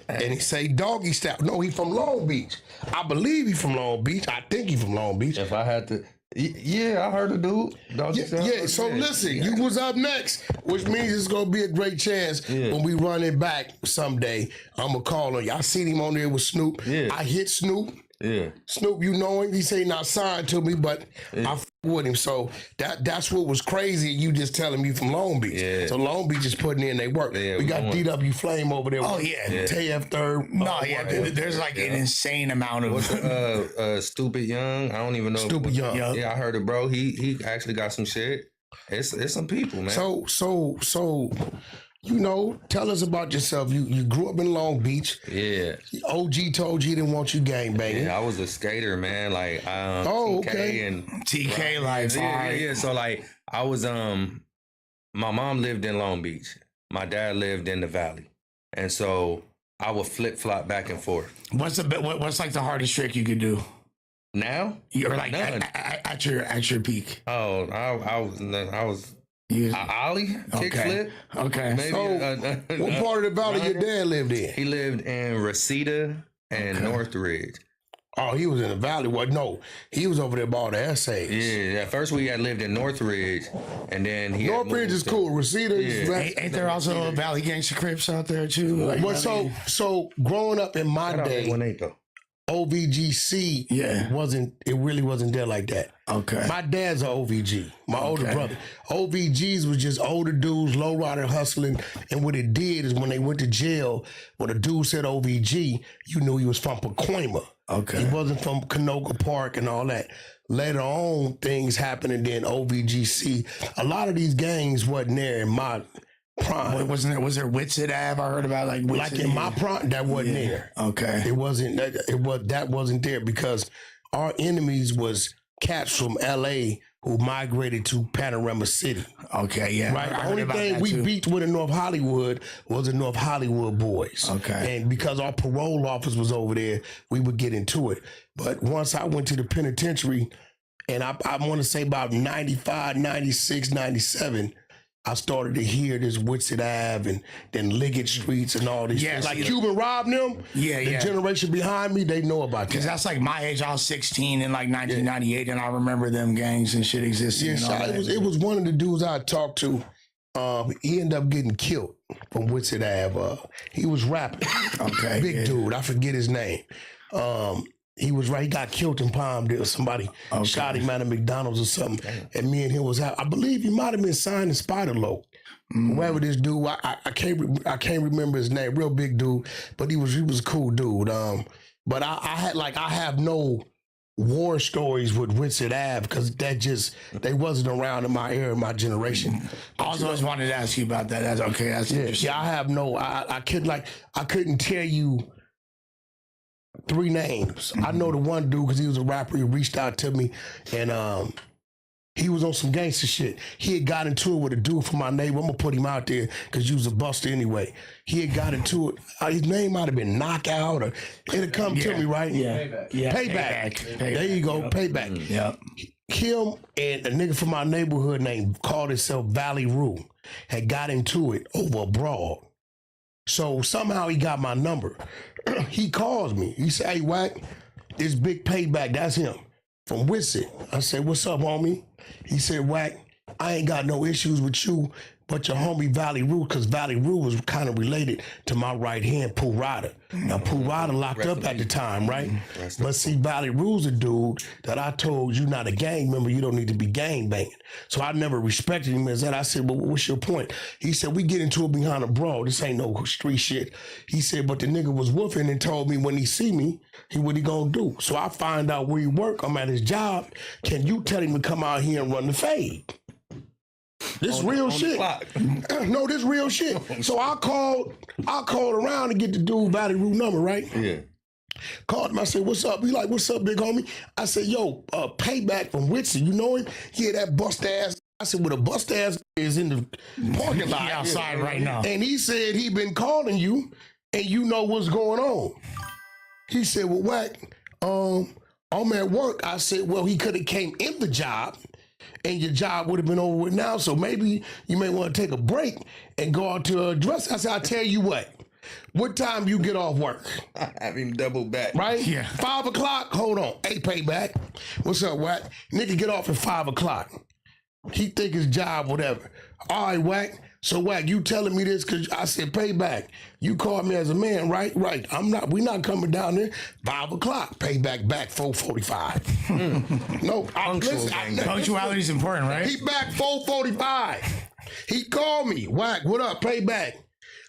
and he say Doggy Style. No, he from Long Beach. I believe he from Long Beach. I think he from Long Beach. If I had to, yeah, I heard a dude. Yeah, so listen, you was up next, which means it's gonna be a great chance when we run it back someday. I'm gonna call on you. I seen him on there with Snoop. Yeah. I hit Snoop. Yeah. Snoop, you know him. He say he not signed to me, but I f- with him. So that's what was crazy. You just telling me from Long Beach. Yeah. So Long Beach is putting in their work. Yeah, we got going. DW Flame over there. Oh, yeah. TF Third. No, yeah, there's like an insane amount of. What's Stupid Young? I don't even know. Stupid Young. Yeah. Yeah, I heard it, bro. He actually got some shit. It's some people, man. So you know, tell us about yourself. You grew up in Long Beach. yeah. OG told you he didn't want you gang banging. Yeah, I was a skater, man. Like Oh, TK okay. and TK life. yeah, all yeah, right. yeah. So like I was my mom lived in Long Beach. My dad lived in the Valley. And so I would flip flop back and forth. What's like the hardest trick you could do? Now? You're like None. at your peak. Oh, I was You, Ollie, kickflip. okay. Maybe So, what part of the valley your dad lived in? he lived in Reseda and Northridge. Oh, he was in the valley. Well, no, he was over there by all the essays. Yeah, at first we had lived in Northridge, and then he had Northridge moved is to- cool. Reseda is Yeah. Ain't there also a Valley Gangsta Crips out there too? Like, But so growing up in my Shout out to day, Juanito. OVGC it really wasn't there like that. Okay. My dad's an OVG, my older brother. OVGs was just older dudes, lowrider hustling. And what it did is when they went to jail, when a dude said OVG, you knew he was from Pacoima. Okay. He wasn't from Canoga Park and all that. Later on, things happened, and then OVGC. A lot of these gangs wasn't there in my prime. Was there Whitsett Ave? I heard about like Whitsett Like in my prime, that wasn't there. Okay. It wasn't. That wasn't there because our enemies was cats from L.A. who migrated to Panorama City. Okay. Yeah. Right. I The heard only about thing that, we too. beat with in North Hollywood was the North Hollywood boys. Okay. And because our parole office was over there, we would get into it. But once I went to the penitentiary, and I want to say about 95, 96, 97, I started to hear this Whitsett Ave and then Liggett Streets and all these Yes, things. Like yeah. Cuban Rob them, Yeah, the yeah. generation behind me, they know about Because that. that's like my age. I was 16 in like 1998, and I remember them gangs and shit existing. Yeah, and all so that. it was one of the dudes I talked to. He ended up getting killed from Whitsett Ave. He was rapping. Okay, Big yeah. dude. I forget his name. He was right. He got killed in Palmdale. Somebody shot him at a McDonald's or something. And me and him was out. I believe he might have been signed to Spider Low. Whoever this dude, I can't remember his name. Real big dude, but he was a cool dude. But I have no war stories with Whitsett Ave because they wasn't around in my era, my generation. I always wanted to ask you about that. That's okay. That's interesting. Yeah, I have no. I couldn't tell you 3 names. I know the one dude because he was a rapper. He reached out to me, and he was on some gangster shit. He had got into it with a dude from my neighbor. I'm gonna put him out there because you was a buster anyway. He had got into it. His name might have been Knockout, or it'll come to me, right? Yeah. Payback. There you go, Payback. Yep. Him and a nigga from my neighborhood named called himself Valley Rue had got into it over abroad. So somehow he got my number. He calls me. He said, "Hey, Wack, this Big Payback, that's him from Whitsett." I said, "What's up, homie?" He said, "Wack, I ain't got no issues with you, but your homie Valley Rue, because Valley Rue was kind of related to my right hand, Pooh Ryder. Now, Pooh Ryder locked up at the time, right? But see, Valley Rue's a dude that I told you not a gang member, you don't need to be gang banging. So I never respected him as that. I said, well, what's your point? He said, we get into it behind a brawl. This ain't no street shit. He said, but the nigga was woofing and told me when he see me, what he gonna do? So I find out where he work. I'm at his job. Can you tell him to come out here and run the fade? This real shit. No, this real shit. So I called around to get the dude Valley Rue number, right? Yeah. Called him. I said, what's up? He like, what's up, big homie? I said, yo, Payback from Whitsett. You know him? Yeah, that bust ass. I said, well, the bust ass is in the parking lot. He outside right now. And he said he been calling you and you know what's going on. He said, well, Wack, I'm at work. I said, well, he could have came in the job and your job would have been over with now. So maybe you may want to take a break and go out to a dress. I said, I'll tell you what time you get off work? I have him double back. Right? Yeah. 5 o'clock? Hold on. Hey, Payback. What's up, Wack? Nigga get off at 5 o'clock. He think his job, whatever. All right, Wack. So Wack, you telling me this because I said Payback. You called me as a man, right? Right. We not coming down there 5 o'clock. Payback back 4:45. No, Punctuality is important, right? he back 4:45. He called me. Wack, what up? Payback.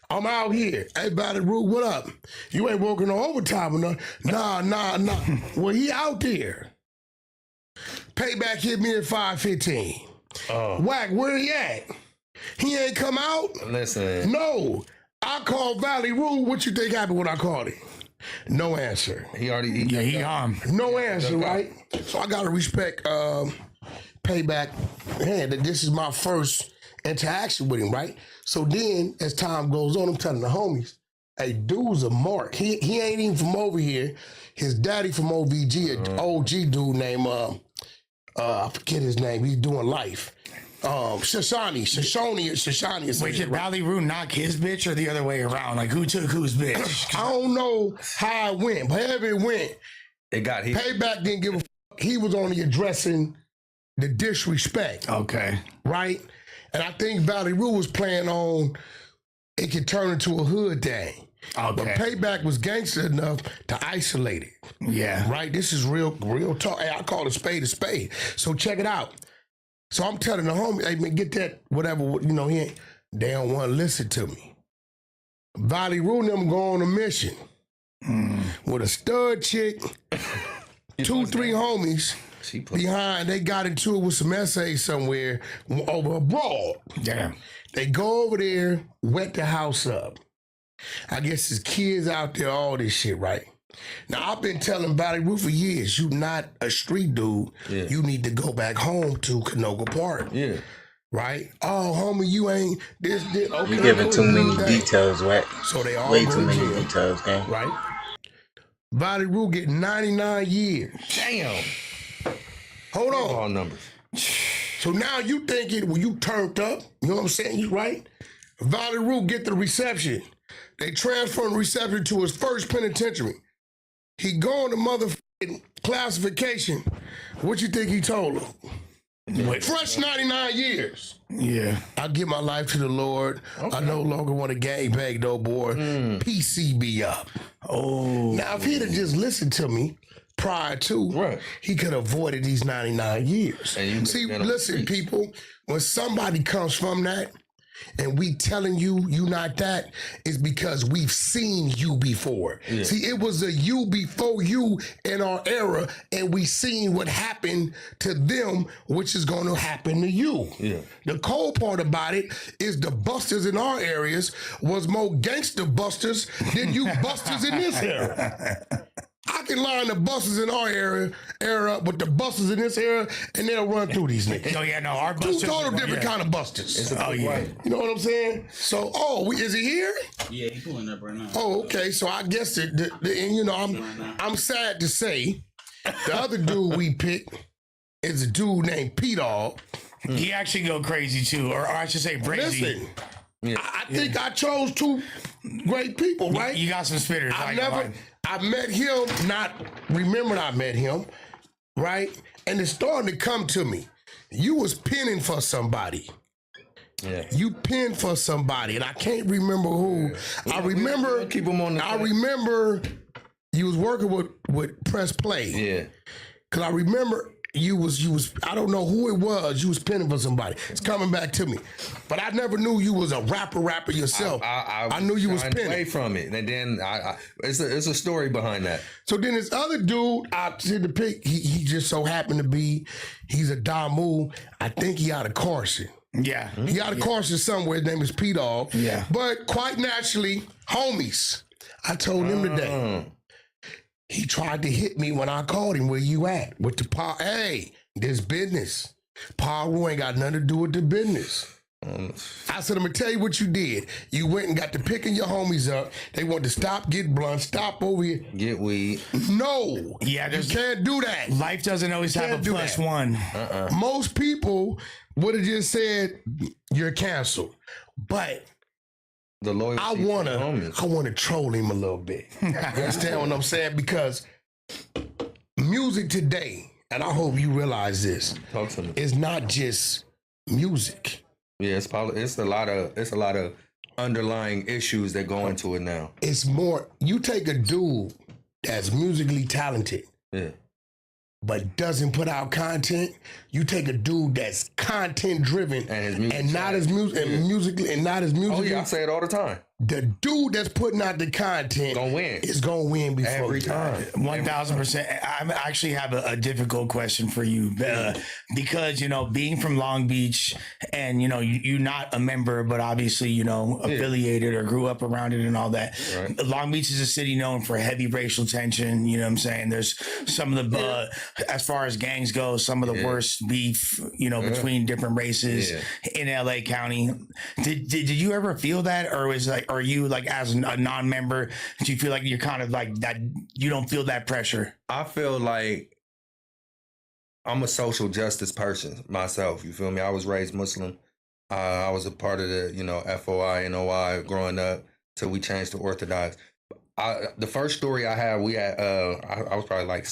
I'm out here. Hey, Valley Root, what up? You ain't working no overtime or nothing. Nah. Well, he out there. Payback hit me at 5:15. Wack, where he at? He ain't come out? Listen. No. I called Valley Root. What you think happened when I called him? No answer. He already. He gone. No answer, right? So I gotta respect Payback. Man, that this is my first interaction with him, right? So then, as time goes on, I'm telling the homies, hey, dude's a mark. He ain't even from over here. His daddy from OVG, an OG dude named I forget his name. He's doing life. Shoshani. Wait, did Valley Root knock his bitch or the other way around? Like, who took whose bitch? I don't know how it went, but however it went, It got hit. Payback didn't give a fuck. He was only addressing the disrespect, Okay. right? And I think Valley Root was playing on it could turn into a hood thing. But Okay. Payback was gangster enough to isolate it, Yeah. right? This is real talk. Hey, I call it spade a spade. So check it out. So I'm telling the homie, hey man, get that whatever, they don't want to listen to me. Valley Root and them go on a mission with a stud chick, 2-3 homies She put. behind. They got into it with some essays somewhere over abroad. Damn. They go over there, wet the house up. I guess there's kids out there, all this shit, right? Now, I've been telling Valley Root for years, you not a street dude. Yeah. You need to go back home to Canoga Park, Yeah. right? Oh, homie, you ain't this. Okay, You giving cool, too many that. details, Wack. So they all Way go too to many jail, details, gang. right? Valley Root get 99 years. Damn. Hold on. All numbers. So now you thinking, well, you turned up. You know what I'm saying? You right? Valley Root get the reception. They transfer the reception to his first penitentiary. He go on the motherfucking classification. What you think he told him? Fresh 99 years. Yeah. I give my life to the Lord. I no longer want to gangbang no more. PCB up. Oh. Now, if he'd have just listened to me prior to, Right. he could have avoided these 99 years. And you See, been on the listen, streets. people, when somebody comes from that and we telling you not that, is because we've seen you before. See, it was a you before you in our era, and we seen what happened to them, which is going to happen to you. Yeah. The cold part about it is the busters in our areas was more gangster busters than you busters in this era. I can line the busters in our era up with the busters in this era, and they'll run through these niggas. Oh yeah, no, our Two busters. total different yeah. kind of busters. Oh yeah. You know what I'm saying? So, is he here? Yeah, he pulling up right now. Oh, okay. So I guess and I'm sad to say, the other dude we picked is a dude named P-Dog. He actually go crazy too, or I should say brazy. Listen, Yeah. I think I chose two great people, right? You got some spitters. I met him, not remembered I met him, right? And it's starting to come to me. You was pinning for somebody. Yeah. You pinned for somebody, and I can't remember who. I remember. we'll keep 'em on the I track. remember you was working with Press Play. Yeah. Cause I remember you was. I don't know who it was. You was pinning for somebody. It's coming back to me, but I never knew you was a rapper yourself. I knew you was shying away pinning. from it, and then it's a story behind that. So then this other dude, I did the pick. He just so happened to be. He's a Damu. I think he out of Carson. Yeah. He out of Carson somewhere. His name is P-Dog. Yeah. But quite naturally, homies. I told him today. He tried to hit me when I called him. Where you at? With the power. Hey, this business. Power ain't got nothing to do with the business. I said, I'm gonna tell you what you did. You went and got to picking your homies up. They want to stop, get blunt, stop over here. Get weed. No. Yeah, You there's can't do that. life doesn't always have a Can't do plus that. one. Most people would have just said you're canceled. But The loyalty. I to the wanna homies. troll him a little bit. You understand what I'm saying? Because music today, and I hope you realize this, Talk to me. is not just music. Yeah, it's a lot of underlying issues that go into it now. It's more, you take a dude that's musically talented, Yeah. but doesn't put out content. You take a dude that's content driven And his music and not trash. as musically and not as musically. Oh yeah, I say it all the time. The dude that's putting out the content Gonna win. is gonna win before Every you. time. 1,000%. I actually have a difficult question for you because, you know, being from Long Beach and, you know, you're not a member, but obviously, you know, affiliated or grew up around it and all that. Right. Long Beach is a city known for heavy racial tension. You know what I'm saying? There's some of the, as far as gangs go, some of the worst beef, you know, between different races in LA County. Did you ever feel that? Or was like, are you like as a non-member, do you feel like you're kind of like that, you don't feel that pressure? I feel like I'm a social justice person myself. You feel me? I was raised Muslim. I was a part of the, you know, FOI, NOI growing up till we changed to Orthodox. The first story I had, we had, I was probably like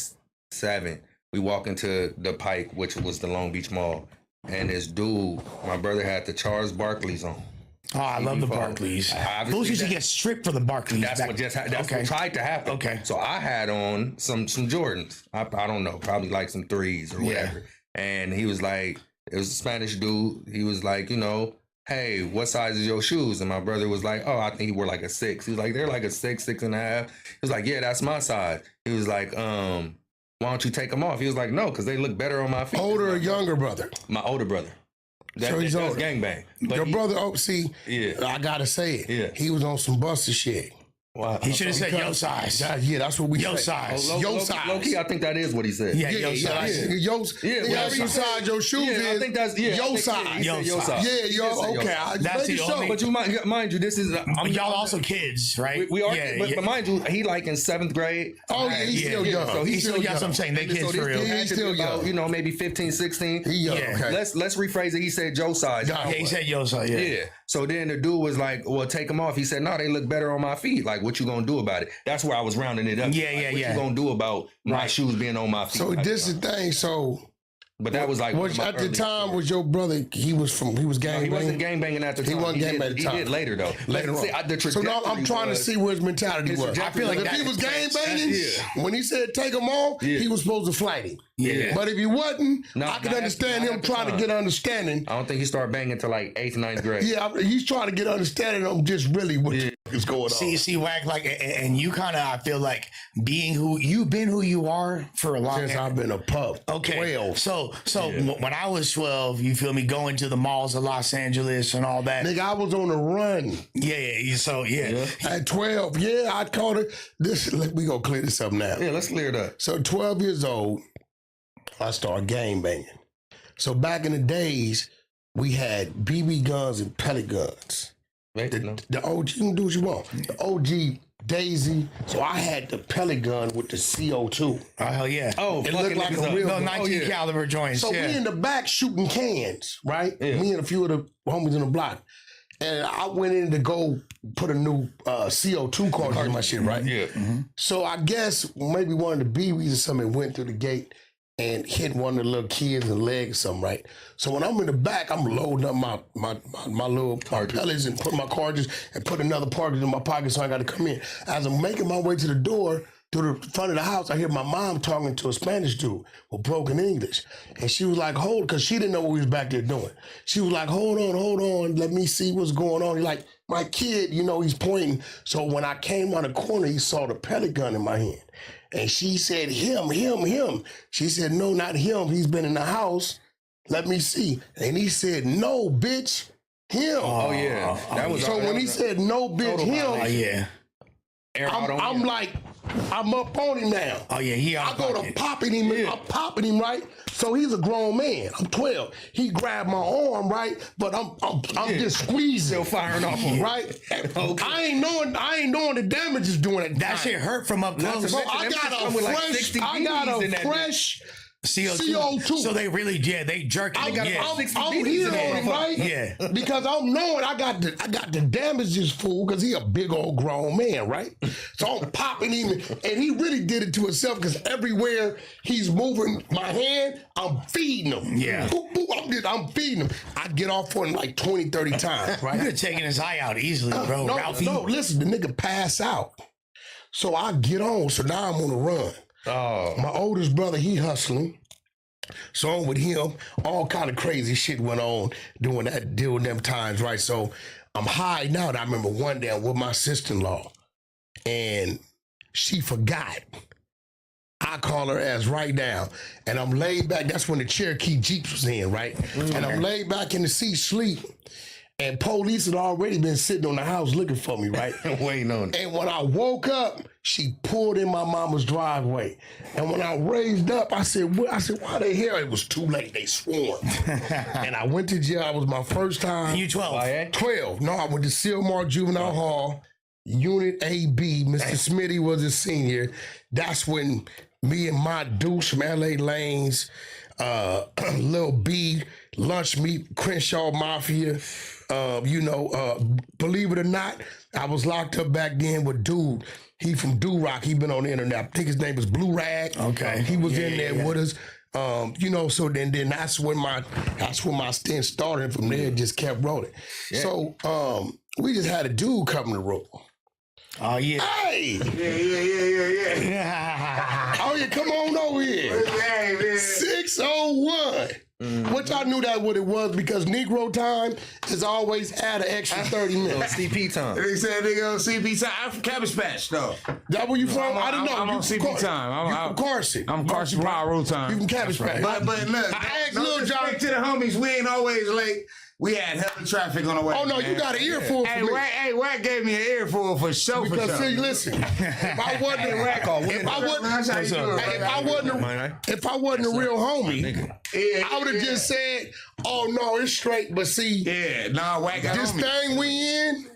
7. We walk into the Pike, which was the Long Beach Mall. And this dude, my brother had the Charles Barkley's on. Oh, I love the Barclays. Those used to get stripped for the Barclays. That's what just that's what tried to happen. Okay. So I had on some Jordans. I don't know, probably like some 3s or whatever. And he was like, it was a Spanish dude. He was like, you know, hey, what size is your shoes? And my brother was like, oh, I think he wore like a 6. He was like, they're like a 6, 6.5. He was like, yeah, that's my size. He was like, why don't you take them off? He was like, no, because they look better on my feet. Older or younger brother? My older brother. So he's that's older. gangbang. But Your brother, Yeah. I gotta say it. Yeah. He was on some busted shit. Wow. He should have said yo size. Yeah, that's what we Yo say. size. Yo size. Low key, I think that is what he said. Yeah, Yeah, yo size. Yo, Yeah, whatever you size your shoes Yeah, I is, think that's yo he size. said Yo size. Yeah, He yo, did say yo okay. size. That's Making the sure. only- But you mind you, this is But y'all also kids, right? we are, Yeah, but mind you, he like in 7th grade. Oh, yeah, he's still young. So He's still young. That's what I'm saying. They So kids this for real. kid Yeah, had he's to still be about, young. you know, maybe 15, 16. He young, Yeah. okay. Let's rephrase it. He said Joe size. Yeah, Yeah, he said yo size. Yeah. Yeah. So then the dude was like, well, take them off. He said, no, they look better on my feet. Like, what you gonna do about it? That's where I was rounding it up. Yeah, Like, yeah, what yeah. you gonna do about my Right. shoes being on my feet? So Like, this is the thing. So but that was like one of my at the early time stories. was your brother? He was gang. He wasn't gangbanging at the time. He wasn't gangbanging at the time. He did later though. Later See, on. the So now I'm trajectory trying to was- see where his mentality his was. I trajectory feel like was- if he was gang Yeah. banging, when he said take him off, he was supposed to flight him. Yeah. But if he wasn't, No, I could not understand at him the trying to time. get understanding. I don't think he started banging until like 8th, 9th grade. Yeah, he's trying to get understanding of just really what the fuck is going on. See, Wack, like, and you kind of, I feel like being who you've been, who you are for a long Since time. I've been a pup. Okay. 12. So when I was 12, you feel me, going to the malls of Los Angeles and all that. Nigga, I was on the run Yeah. So yeah. at 12. Yeah, I called it. We gonna clear this up now. Yeah, let's clear it up. So 12 years old, I started gang banging. So back in the days, we had BB guns and pellet guns. Right? The OG, you can do what you want. The OG Daisy. So I had the pellet gun with the CO2. Oh hell yeah. Oh, It fucking looked like niggas a up. real No, gun. 19 caliber joints. So yeah. we in the back shooting cans, right? Yeah. Me and a few of the homies in the block. And I went in to go put a new CO2 cartridge in my shit, right? Yeah. So I guess maybe one of the BBs or something went through the gate and hit one of the little kids in the leg or something, right? So when I'm in the back, I'm loading up my little pellets and put my cartridge and put another cartridge in my pocket so I got to come in. As I'm making my way to the door, to the front of the house, I hear my mom talking to a Spanish dude with broken English. And she was like, because she didn't know what we was back there doing. She was like, hold on, let me see what's going on. He's like, my kid, you know, he's pointing. So when I came around the corner, he saw the pellet gun in my hand. And she said, him. She said, no, not him. He's been in the house. Let me see. And he said, no, bitch, him. Oh yeah. That was So when he said, no, bitch, Total him, Oh yeah. I'm like, I'm up on him now. Oh yeah. He I out go of to pocket. popping him. Yeah. I'm popping him, right? So he's a grown man. I'm 12. He grabbed my arm, right? But I'm just squeezing. Still firing off him. Right? Okay. I ain't knowing the damage is doing it. That shit hurt from up close. Bro, Them I shits got come with like 60 I got BBs in a that fresh CO2. So they really did. They jerk it. I'm Yeah. here on him, right? Yeah. Because I'm knowing I got to damage this fool because he a big old grown man, right? So I'm popping him, and he really did it to himself because everywhere he's moving my hand, I'm feeding him. Yeah. Boop, boop, I'm feeding him. I get off on him like 20, 30 times, You right? could have taken his eye out easily, bro. Ralphie. No, listen, the nigga pass out. So I get on, so now I'm on the run. Oh, My oldest brother, he hustling. So I'm with him, all kind of crazy shit went on during them times, right? So I'm hiding out. I remember one day I'm with my sister-in-law, and she forgot. I call her ass right now, and I'm laid back. That's when the Cherokee Jeeps was in, right? And I'm laid back in the seat, sleep. And police had already been sitting on the house looking for me, right? waiting on it. And when I woke up, she pulled in my mama's driveway. And when I raised up, I said, why the hell? It was too late. They swarmed. And I went to jail. It was my first time. You 12. 12. No, I went to Silmar Juvenile Hall, Unit AB. Mr. Smitty was a senior. That's when me and my Deuce from LA Lanes, Lil B, Lunch Meat, Crenshaw Mafia, believe it or not, I was locked up back then with dude. He from Do Rock. He been on the internet. I think his name was Blue Rag. Okay. He was in there with us. So then that's when my stint started. And from there, it just kept rolling. Yeah. So we just had a dude come to the room. Oh, yeah. Hey! Yeah. Oh, yeah, come on over here. 601. Which I knew that what it was because Negro time is always add an extra 30 minutes. CP time. They said they go CP time. I'm from Cabbage Patch, though. That where you from? I didn't know. I'm You on from CP time. You from Carson. I'm Carson Power Road time. You from Cabbage Patch. But look, I asked no Lil John. respect to the homies. We ain't always late. We had hella traffic on the way. Oh, no, man. you got an earful for me. Wack gave me an earful for sure. Because see, listen, if I wasn't a real homie, I would have just said, "Oh no, it's straight." But see, Wack got this on me. thing we in,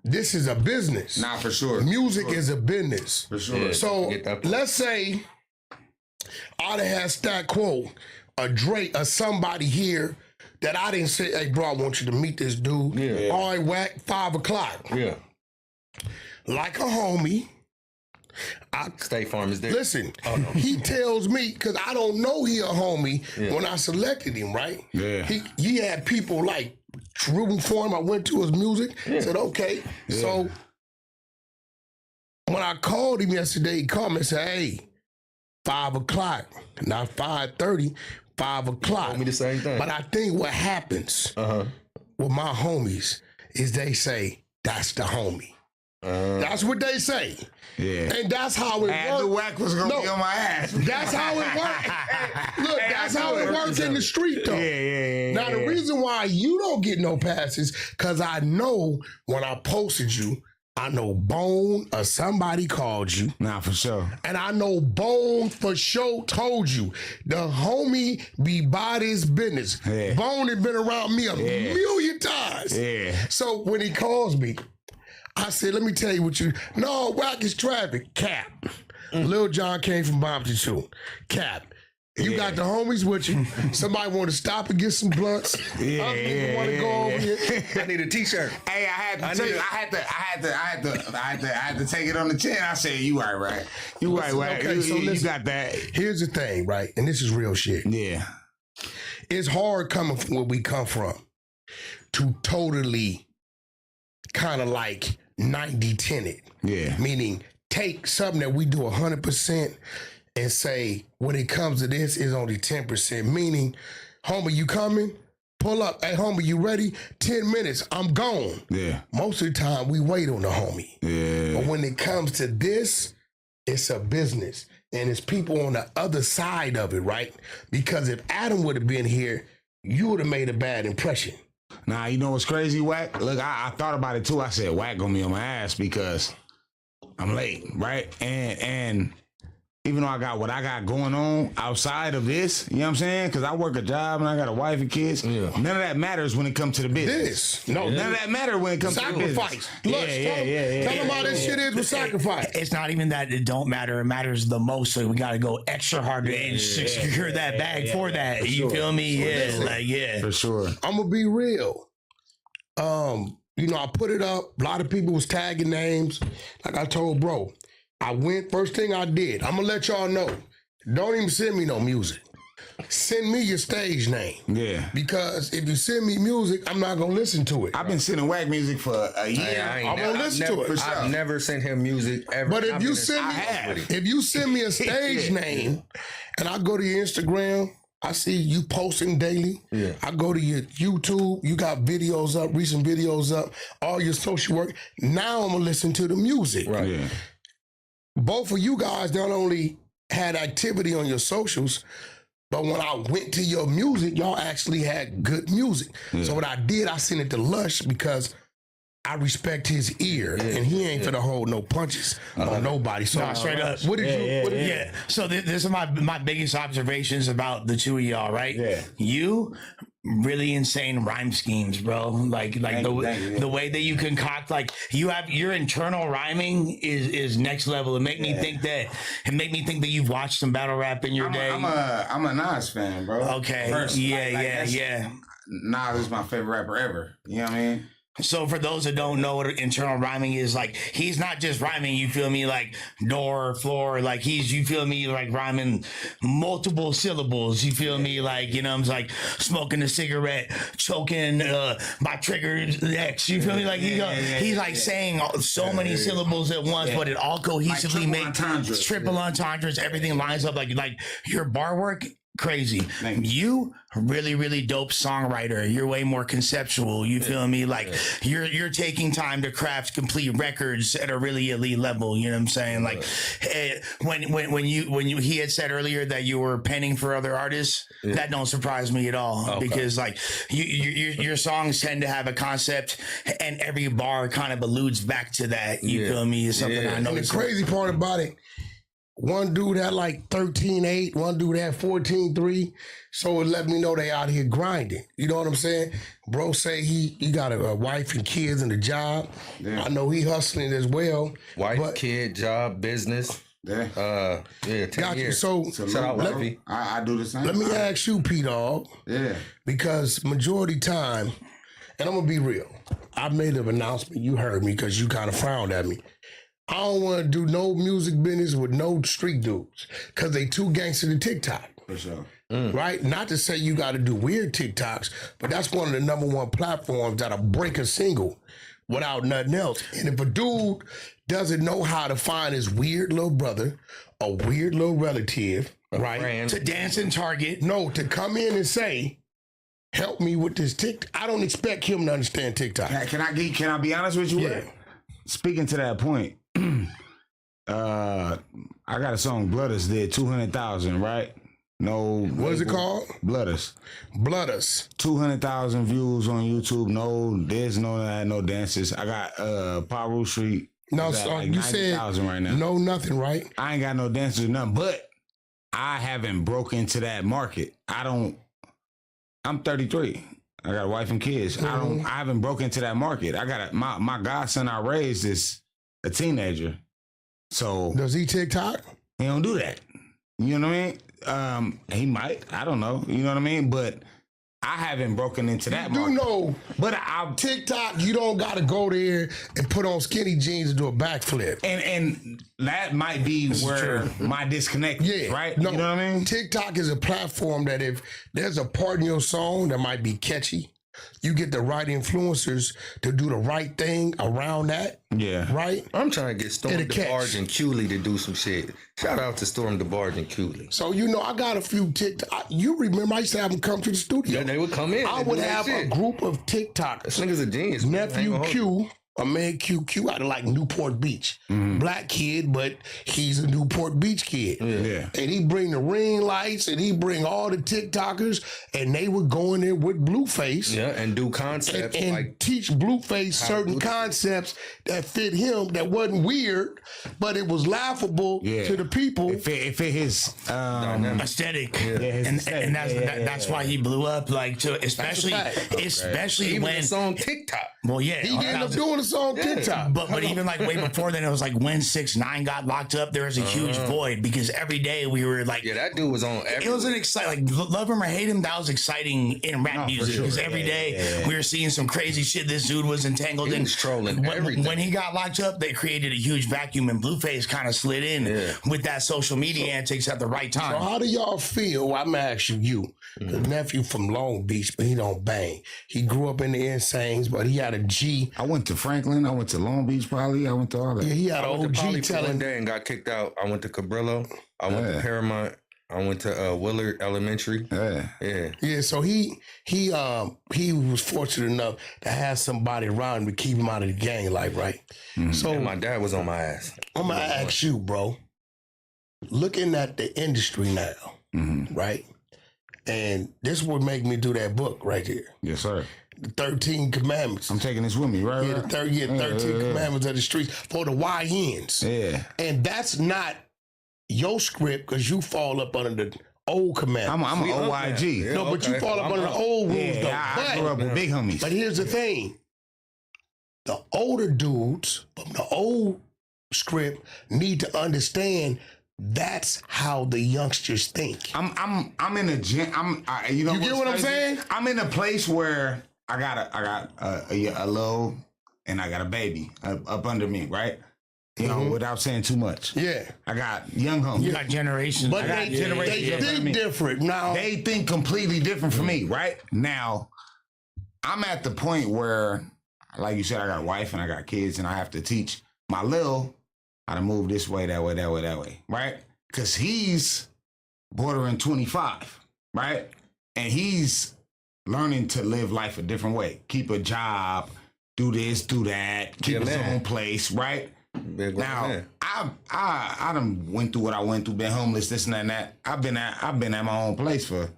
this is a business. Nah, for sure. Music is a business. For sure. Yeah. So Get that- let's say I'd have had Stat Quo, a Drake, or somebody here that I didn't say, "Hey, bro, I want you to meet this dude." Yeah. All right, Wack, 5 o'clock. Yeah. Like a homie. State Farm is there. Listen, he tells me, because I don't know he a homie when I selected him, right? Yeah. He had people like rooting for him. I went to his music, said, okay. So when I called him yesterday, he called me and said, hey, 5 o'clock, not 5:30, 5 o'clock. Told me the same thing. But I think what happens with my homies is they say, that's the homie. That's what they say. Yeah. And that's how it And the works. Wack was going to be on my ass. That's how it works. Look, that's how it works in the street, though. Yeah. Now, the reason why you don't get no passes, because I know when I posted you, I know Bone or somebody called you. Nah, for sure. And I know Bone for sure told you. The homie be by this business. Yeah. Bone has been around me a million times. Yeah. So when he calls me, I said, let me tell you what you... No, Wack is traffic. Cap. Lil John came from Bompton too. Cap. You got the homies with you. Somebody want to stop and get some blunts. Other people want to go over here. I need a T-shirt. Hey, I had to take it on the chin. I said, you right. You right, Wack. Okay, so you listen. got that. Here's the thing, right? And this is real shit. Yeah. It's hard coming from where we come from to totally kind of like 90-10 it. Yeah. Meaning take something that we do 100% and say, when it comes to this, it's only 10%. Meaning, homie, you coming? Pull up. Hey, homie, you ready? 10 minutes, I'm gone. Yeah. Most of the time, we wait on the homie. Yeah. But when it comes to this, it's a business. And it's people on the other side of it, right? Because if Adam would have been here, you would have made a bad impression. Nah, you know what's crazy, Wack? Look, I thought about it too. I said, Wack gonna be on my ass because I'm late, right? And even though I got what I got going on outside of this, you know what I'm saying? Because I work a job and I got a wife and kids. Yeah. None of that matters when it comes to the business. No, None of that matters when it comes to the sacrifice. business. Tell them how this shit is with sacrifice. It's not even that it don't matter. It matters the most. So we got to go extra hard to secure that bag for that. You feel me? Yeah, like For sure. I'm gonna be real. You know, I put it up. A lot of people was tagging names. Like I told bro, I went, first thing I did, I'm gonna let y'all know. Don't even send me no music. Send me your stage name. Yeah. Because if you send me music, I'm not gonna listen to it. I've been sending whack music for a year. Hey, I won't listen to it. I've never sent him music ever. But if I've you been send me, in touch with him. if you send me a stage name, and I go to your Instagram, I see you posting daily. Yeah. I go to your YouTube, you got videos up, recent videos up, all your social work. Now I'm gonna listen to the music. Right. Yeah. Both of you guys not only had activity on your socials, but when I went to your music, y'all actually had good music. So what I did, I sent it to Lush because I respect his ear, and he ain't finna hold no punches on nobody. So Nah, straight up. What did you? What did you? Yeah. So this is my biggest observations about the two of y'all, right? Yeah. You really insane rhyme schemes, bro. Like Thank you. the way that you concoct, like you have your internal rhyming is next level. It make me think that you've watched some battle rap in your day. I'm a Nas fan, bro. Okay. First, Yeah. Nas is my favorite rapper ever. You know what I mean? So for those that don't know what internal rhyming is, like he's not just rhyming, you feel me, like door, floor, like he's, you feel me, like rhyming multiple syllables, you feel me, like, you know, I'm like smoking a cigarette, choking my trigger X, you feel me, like he's like saying so many syllables at once, but it all cohesively makes triple entendres, everything lines up, like your bar work. Crazy. You really dope songwriter. You're way more conceptual. You feel me? Like you're taking time to craft complete records at a really elite level. You know what I'm saying? Like when you he had said earlier that you were penning for other artists, that don't surprise me at all because like your songs tend to have a concept and every bar kind of alludes back to that. You feel me? It's something I know. And the crazy part about it, one dude had like 13.8, one dude had 14.3. So it let me know they out here grinding. You know what I'm saying? Bro say he got a wife and kids and a job. I know he hustling as well. Wife, kid, job, business. Yeah. 10 Got you. years. So Shout out Wifey. I do the same. let me ask you, P-Dog, Yeah. because majority time, and I'm gonna be real, I made an announcement. You heard me because you kind of frowned at me. I don't want to do no music business with no street dudes because they too gangster to TikTok. For sure. Right? Not to say you got to do weird TikToks, but that's one of the number one platforms that'll break a single without nothing else. And if a dude doesn't know how to find his weird little brother, a weird little relative, right? friend. To dance and target. No, to come in and say, help me with this TikTok. I don't expect him to understand TikTok. Can I be honest with you? Yeah. Speaking to that point, I got a song Bloodus did 200,000, right? No. What is it called? Bloodus. Bloodus. 200,000 views on YouTube. No this, no that, no dances. I got Paru Street. No, is at so like you said 90,000 right now. no nothing, right? I ain't got no dancers, nothing. But I haven't broke into that market. I'm 33. I got a wife and kids. I haven't broke into that market. I got my godson I raised is a teenager. So Does he TikTok? he don't do that. You know what I mean? He might. I don't know. You know what I mean? But I haven't broken into that You market. know, But I TikTok, you don't got to go there and put on skinny jeans and do a backflip. and that might be where my disconnect is, Yeah, right? No, You know what I mean? TikTok is a platform that if there's a part in your song that might be catchy, you get the right influencers to do the right thing around that, Yeah. right? I'm trying to get Storm It'll catch. DeBarge and Cooley to do some shit. Shout out to Storm DeBarge and Cooley. So, you know, I got a few TikTok. You remember I used to have them come to the studio. Yeah, they would come in. I and would do their have a shit. group of TikToks. This nigga's a genius. man. I ain't Nephew gonna hold you. Q, My man QQ out of like Newport Beach. Black kid, but he's a Newport Beach kid. Yeah. And he bring the ring lights and he bring all the TikTokers and they would go in there with Blueface. Yeah, and do concepts And like teach Blueface certain concepts that fit him that wasn't weird, but it was laughable Yeah. to the people. If it his aesthetic, his and aesthetic. and that's Yeah, that's why he blew up. Like to especially even when it's on TikTok. well, yeah, He ended up doing a song TikTok. But even like way before then, it was like when 6ix9ine got locked up, there was a huge void because every day we were like, Yeah, that dude was on every. it was an exciting, like love him or hate him, that was exciting in rap music sure. because every day we were seeing some crazy shit. This dude was entangled He in. was trolling everything. When he got locked up, they created a huge vacuum, and Blueface kind of slid in with that social media antics at the right time. So how do y'all feel? I'm asking you. The nephew from Long Beach, but he don't bang. He grew up in the Insanes, but he had a G. I went to Franklin. I went to Long Beach. Probably. I went to all that. Yeah, he had I an went to Poly OG for one telling. day and got kicked out. I went to Cabrillo. I went to Paramount. I went to Willard Elementary. Yeah. Yeah. Yeah, so he was fortunate enough to have somebody around him to keep him out of the gang life, right? So And my dad was on my ass. I'm gonna ask you, bro. Looking at the industry now, right? And this would make me do that book right here, Yes, sir. the 13 Commandments. I'm taking this with me, right? Yeah, the right? 13 Commandments of the streets for the YNs. Yeah. And that's not your script because you fall up under the old commandments. I'm an OYG. Yeah, no, but you okay. fall up I'm under the up. old rules, Yeah, though. I grew up with big homies. But here's the thing. The older dudes from the old script need to understand that's how the youngsters think. I'm in a gym. You know. You get what's what I'm crazy? saying? I'm in a place where I got a little, and I got a baby up under me, right? You know, without saying too much. Yeah. I got young homies. You got generations. But I got they generations. think different. Now, They think completely different from me, right? Now, I'm at the point where, like you said, I got a wife and I got kids, and I have to teach my Lil how to move this way, that way, that way, that way, right? Because he's bordering 25, right? And he's learning to live life a different way. Keep a job, do this, do that, keep his man. own place, right? Big Now, man. I done went through what I went through, been homeless, this and that and that. I've been at my own place for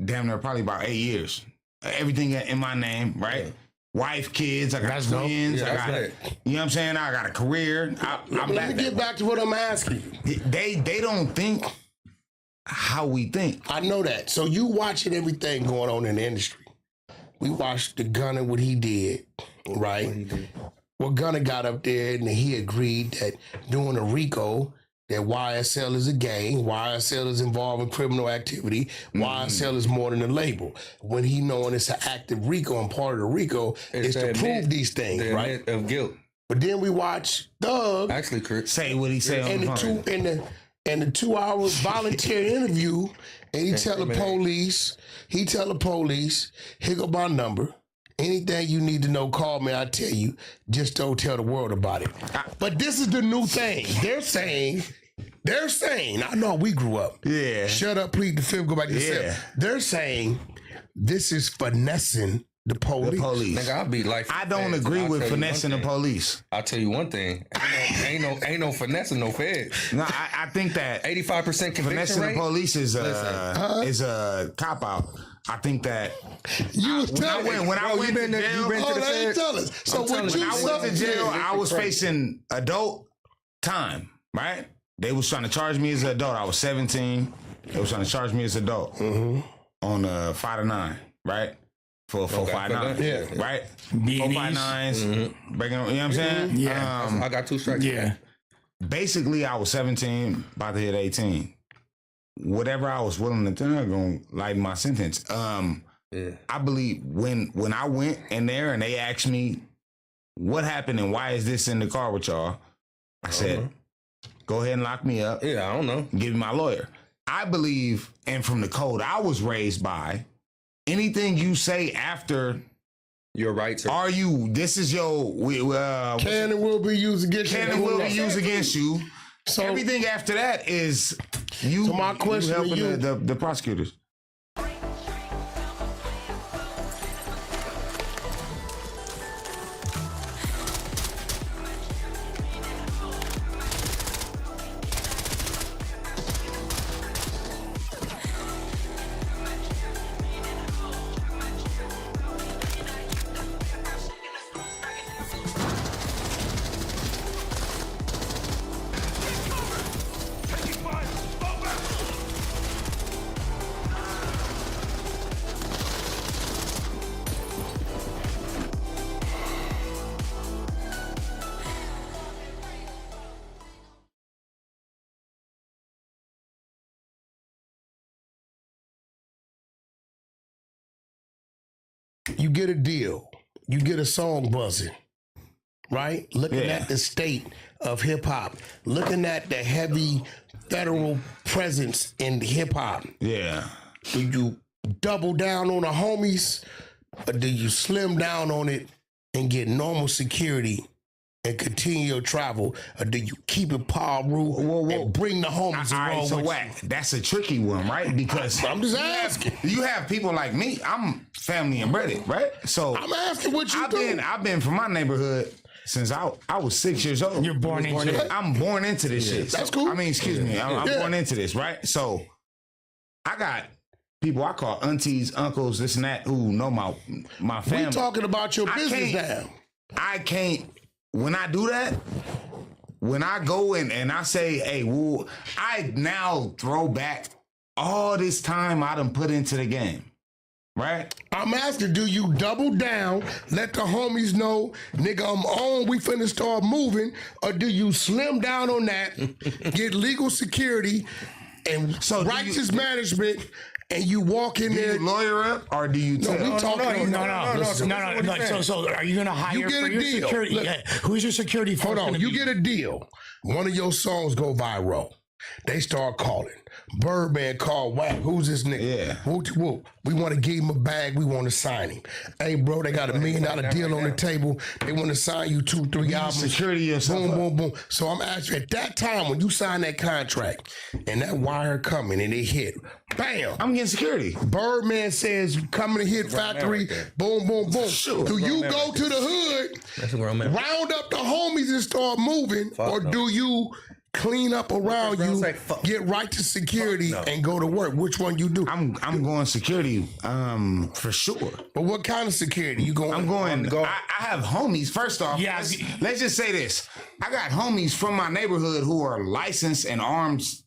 damn near probably about 8 years. Everything in my name, right? Wife, kids, I got That's dope. twins, Yeah, I that's got, lit. you know what I'm saying? I got a career. I'm let me back. get back to what I'm asking you. They don't think how we think. I know that. So you watching everything going on in the industry. We watched the Gunna, what he did, right? Well, Gunna got up there and he agreed that doing a RICO, that YSL is a gang, YSL is involved in criminal activity, YSL is more than a label. When he knowing it's an active RICO and part of the RICO is to prove these things, the right? admit of guilt. But then we watch Thug Actually, Chris. Say what he say on and the the phone. and the 2 hours voluntary interview, and he tell the police, here go my number. Anything you need to know, call me. I tell you. Just don't tell the world about it. But this is the new thing. They're saying. I know we grew up. Yeah. Shut up, plead the fifth. Go back to yourself. Yeah. They're saying this is finessing the police. The police. Nigga, I'll be like. I don't agree with finessing the police. I'll tell you one thing. Ain't no finessing no feds. No, I think that 85% conviction finessing rate. the police is a cop out. I think that You was when I telling went Bro, you to been to- jail, you been to Oh, the they ain't feds? tell us. So I'm telling what you, you when I went to suffered- jail, I was facing adult time, right? They was trying to charge me as an adult. I was 17. They was trying to charge me as an adult on 5 to 9, right? For 459, Yeah. right? B&Es. 459s, breaking, you know what I'm saying? Yeah. I got 2 strikes. Yeah. Basically, I was 17, about to hit 18. Whatever I was willing to do, I'm gonna lighten my sentence. I believe when I went in there and they asked me what happened and why is this in the car with y'all, I said, go ahead and lock me up. Yeah, I don't know. Give me my lawyer. I believe, and from the code I was raised by, anything you say after, Your rights are. are you, this is your, Can and will be used against you. can and will be used against you. So Everything after that is you, So my question you to helping you- the prosecutors. you get a deal, you get a song buzzing, right? Looking Yeah. at the state of hip hop, looking at the heavy federal presence in hip hop. Yeah. Do you double down on the homies, or do you slim down on it and get normal security and continue your travel, or do you keep it power rule and bring the homies All right, along so with Wack, that's a tricky one, right? Because I'm just asking. you have people like me. I'm family embedded, right? So I'm asking what you do. I've been from my neighborhood since I was 6 years old. You're born into it. I'm born into this shit. That's So, cool. I mean, excuse me. I'm Yeah. born into this, right? So I got people I call aunties, uncles, this and that, who know my family. We talking about your I business can't- now. I can't, when I do that, when I go in and I say, hey, well, I now throw back all this time I done put into the game, right? I'm asking, do you double down, let the homies know, nigga, I'm on, we finna start moving, or do you slim down on that, get legal security and So do righteous management, and you walk in Do there? you lawyer up or do you tell? we talking. No. Like, so are you gonna hire You get for a your deal. security? Look. Yeah. Who's your security force? Hold on, gonna you be? get a deal. One of your songs go viral. They start calling. Birdman called Wack. Who's this nigga? Yeah. Whoop, whoop. We want to give him a bag. We want to sign him. Hey, bro, they got $1 million deal on the table. They want to sign you 2-3 albums. security yourself Boom, up. boom, boom. So I'm asking, at that time when you sign that contract and that wire coming and it hit, bam. I'm getting security. Birdman says, coming to hit factory, boom, boom, boom. Do you go to the hood, That's a grown man. round up the homies and start moving, or no. do you clean up around Brown you, say fuck. get right to security, and go to work? Which one you do? I'm going security, for sure. But what kind of security? You going? I'm going. I have homies. First off, Yeah, let's just say this: I got homies from my neighborhood who are licensed and arms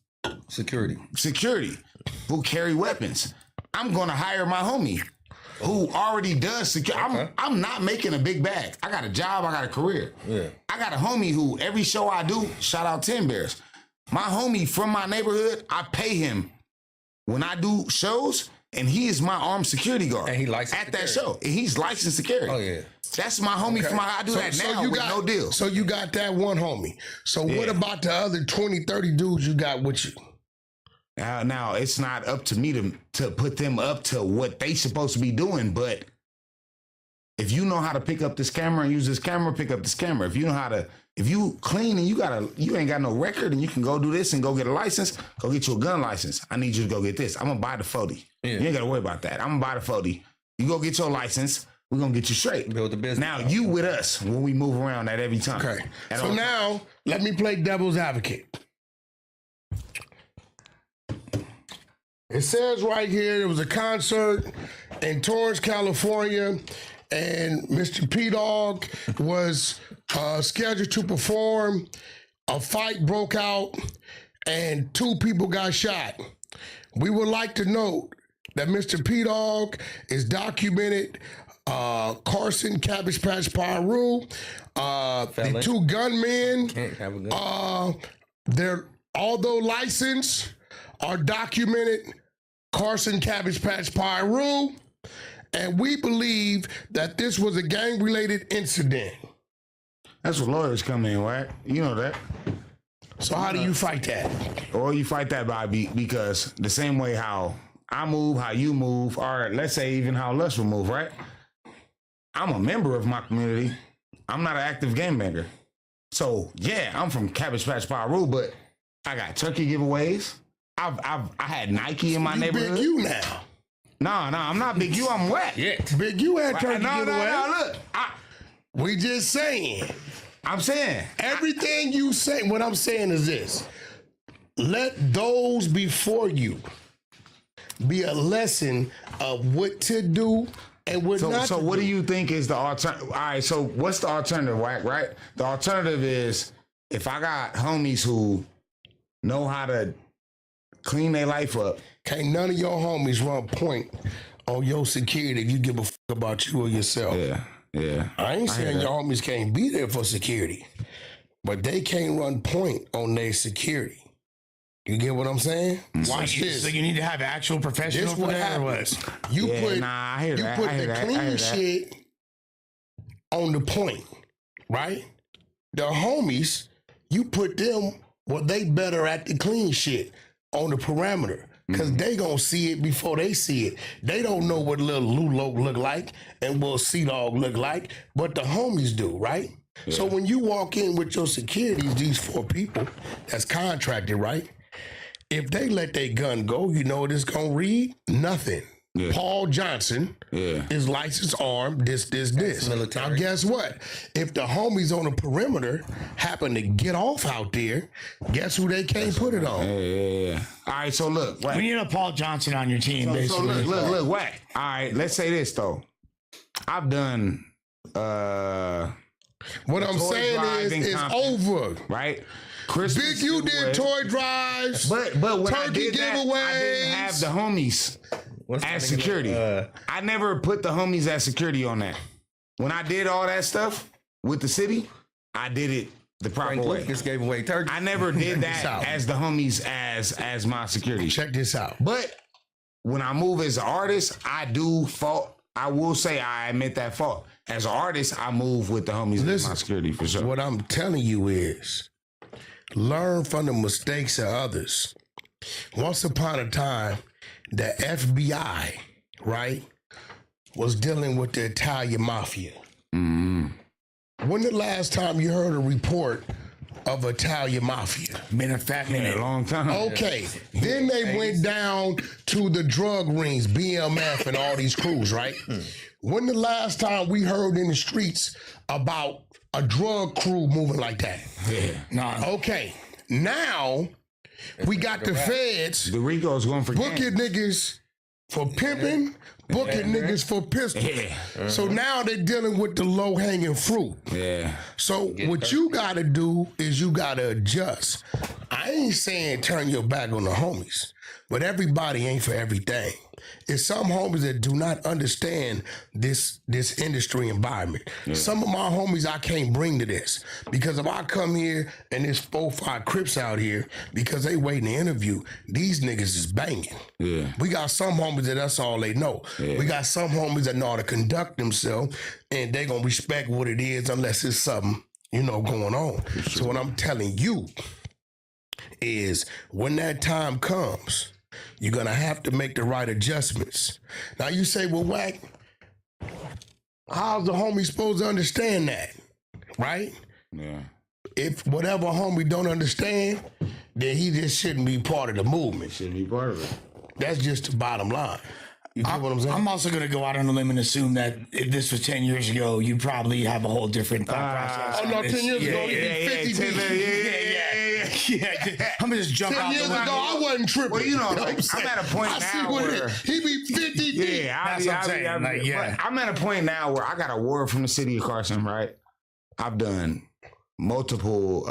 Security. security, who carry weapons. I'm going to hire my homie who already does security. I'm not making a big bag. I got a job. I got a career. Yeah. I got a homie who every show I do, shout out 10 Bears. My homie from my neighborhood, I pay him when I do shows, and he is my armed security guard. And he licensed at to that carry. show. And he's licensed to carry. Oh, yeah. That's my homie from my. I do that now with no deal. So you got that one homie. So what Yeah. about the other 20, 30 dudes you got with you? Now it's not up to me to put them up to what they supposed to be doing, but if you know how to pick up this camera and use this camera, pick up this camera. If you know how to, if you clean and you ain't got no record and you can go do this and go get a license, go get you a gun license. I need you to go get this. I'm gonna buy the 40. Yeah. You ain't gotta worry about that. I'm gonna buy the 40. You go get your license. We're gonna get you straight. Build the business. Now you with us when we move around at every time. Okay. At So all now let me play devil's advocate. It says right here there was a concert in Torrance, California, and Mr. P-Dog was scheduled to perform. A fight broke out, and 2 people got shot. We would like to note that Mr. P-Dog is documented. Carson, Cabbage Patch Pyru, the Felon. 2 gunmen, Can't have a gun. they're although licensed, are documented. Carson, Cabbage Patch Pyru, and we believe that this was a gang-related incident. That's what lawyers come in, right? You know that. So how do you fight that? Or you fight that by because the same way how I move, how you move, or let's say even how Lush will move, right? I'm a member of my community. I'm not an active game banger. So yeah, I'm from Cabbage Patch Pyru, but I got turkey giveaways. I had Nike in my You neighborhood. Big U now. No, I'm not Big U. I'm Wack. Yeah. Big U had turkey No, giveaway. look. We just saying. I'm saying. Everything you say, what I'm saying is this. Let those before you be a lesson of what to do and what not to So do. what do you think is the alternative? All right, so what's the alternative, Wack, right? The alternative is if I got homies who know how to clean their life up. Can't none of your homies run point on your security if you give a fuck about you or yourself. Yeah. I ain't saying hear your homies can't be there for security, but they can't run point on their security. You get what I'm saying? Watch So this. you need to have actual professional This for what that or what? happens. You Yeah, put nah, I hear you that. put I hear the that. I clean hear that. shit on the point, right? The homies, you put them, well, they better at the clean shit on the parameter. Cause they gonna see it before they see it. They don't know what little Lulo look like and what Sea Dog look like, but the homies do, right? So when you walk in with your securities, these 4 people that's contracted, right? If they let their gun go, you know what it's gonna read? Nothing. Yeah. Paul Johnson is licensed armed, this. military. Now guess what? If the homies on the perimeter happen to get off out there, guess who they can't put it on? Yeah. All right, so look. We need a Paul Johnson on your team, So basically. look, whack. All right, let's say this though. I've done What I'm toy saying drive is in it's Compton. over. right. Christmas Big, you did giveaway. toy drives, But when I turkey did that, I didn't have giveaways. the homies What's as that nigga security. name? I never put the homies as security on that. When I did all that stuff with the city, I did it the proper Frank way. Lucas gave away turkey. I never did this out. that as the homies as my security. Check this out. But when I move as an artist, I do fault. I will say I admit that fault. As an artist, I move with the homies as Listen, my security for sure. What I'm telling you is learn from the mistakes of others. Once upon a time, the FBI, right, was dealing with the Italian mafia. When the last time you heard a report of Italian mafia? Been a fat In a minute. long time. Okay, then they went down to the drug rings, BMF and all these crews, right? When the last time we heard in the streets about a drug crew moving like that? No. Okay, now we got the feds The Rico's going for booking niggas for pimping, booking niggas for pistols. Yeah. So now they're dealing with the low hanging fruit. Yeah. So what you gotta do is you gotta adjust. I ain't saying turn your back on the homies, but everybody ain't for everything. It's some homies that do not understand this industry environment. Some of my homies I can't bring to this because if I come here and there's 4-5 Crips out here because they waiting to interview, these niggas is banging. Yeah. We got some homies that that's all they know. We got some homies that know how to conduct themselves and they gonna respect what it is unless it's something, going on. So what I'm telling you is when that time comes, you're gonna have to make the right adjustments. Now you say, well, Wack, how's the homie supposed to understand that? Right? Yeah. If whatever homie don't understand, then he just shouldn't be part of the movement. Should be part of it. That's just the bottom line. You get what I'm saying? I'm also going to go out on a limb and assume that if this was 10 years ago, you'd probably have a whole different thought process. Oh no, 10 years ago, Yeah, he did 50 yeah. I'm going to just jump 10 out years the ago, window. I wasn't tripping. Well, you know, what like, I'm saying? at a point I see now what where- he be 50 deep. Yeah, That's what I'm saying. Like, yeah. but I'm at a point now where I got a award from the city of Carson, right? I've done multiple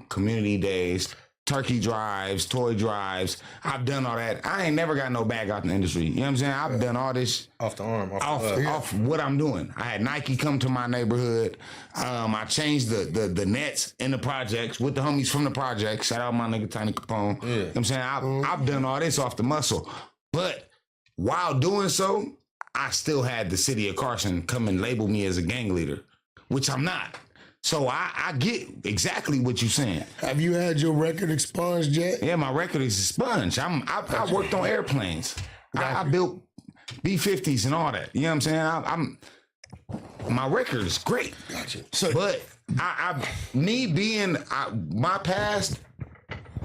community days, turkey drives, toy drives. I've done all that. I ain't never got no bag out the industry. You know what I'm saying? I've done all this Off the arm. off what I'm doing. I had Nike come to my neighborhood. I changed the nets in the projects with the homies from the projects. Shout out my nigga Tiny Capone. You know what I'm saying? I've done all this off the muscle. But while doing so, I still had the city of Carson come and label me as a gang leader, which I'm not. So I get exactly what you're saying. Have you had your record expunged yet? Yeah, my record is a sponge. I worked on airplanes. I built B-50s and all that. You know what I'm saying? My record is great. Gotcha. So, But my past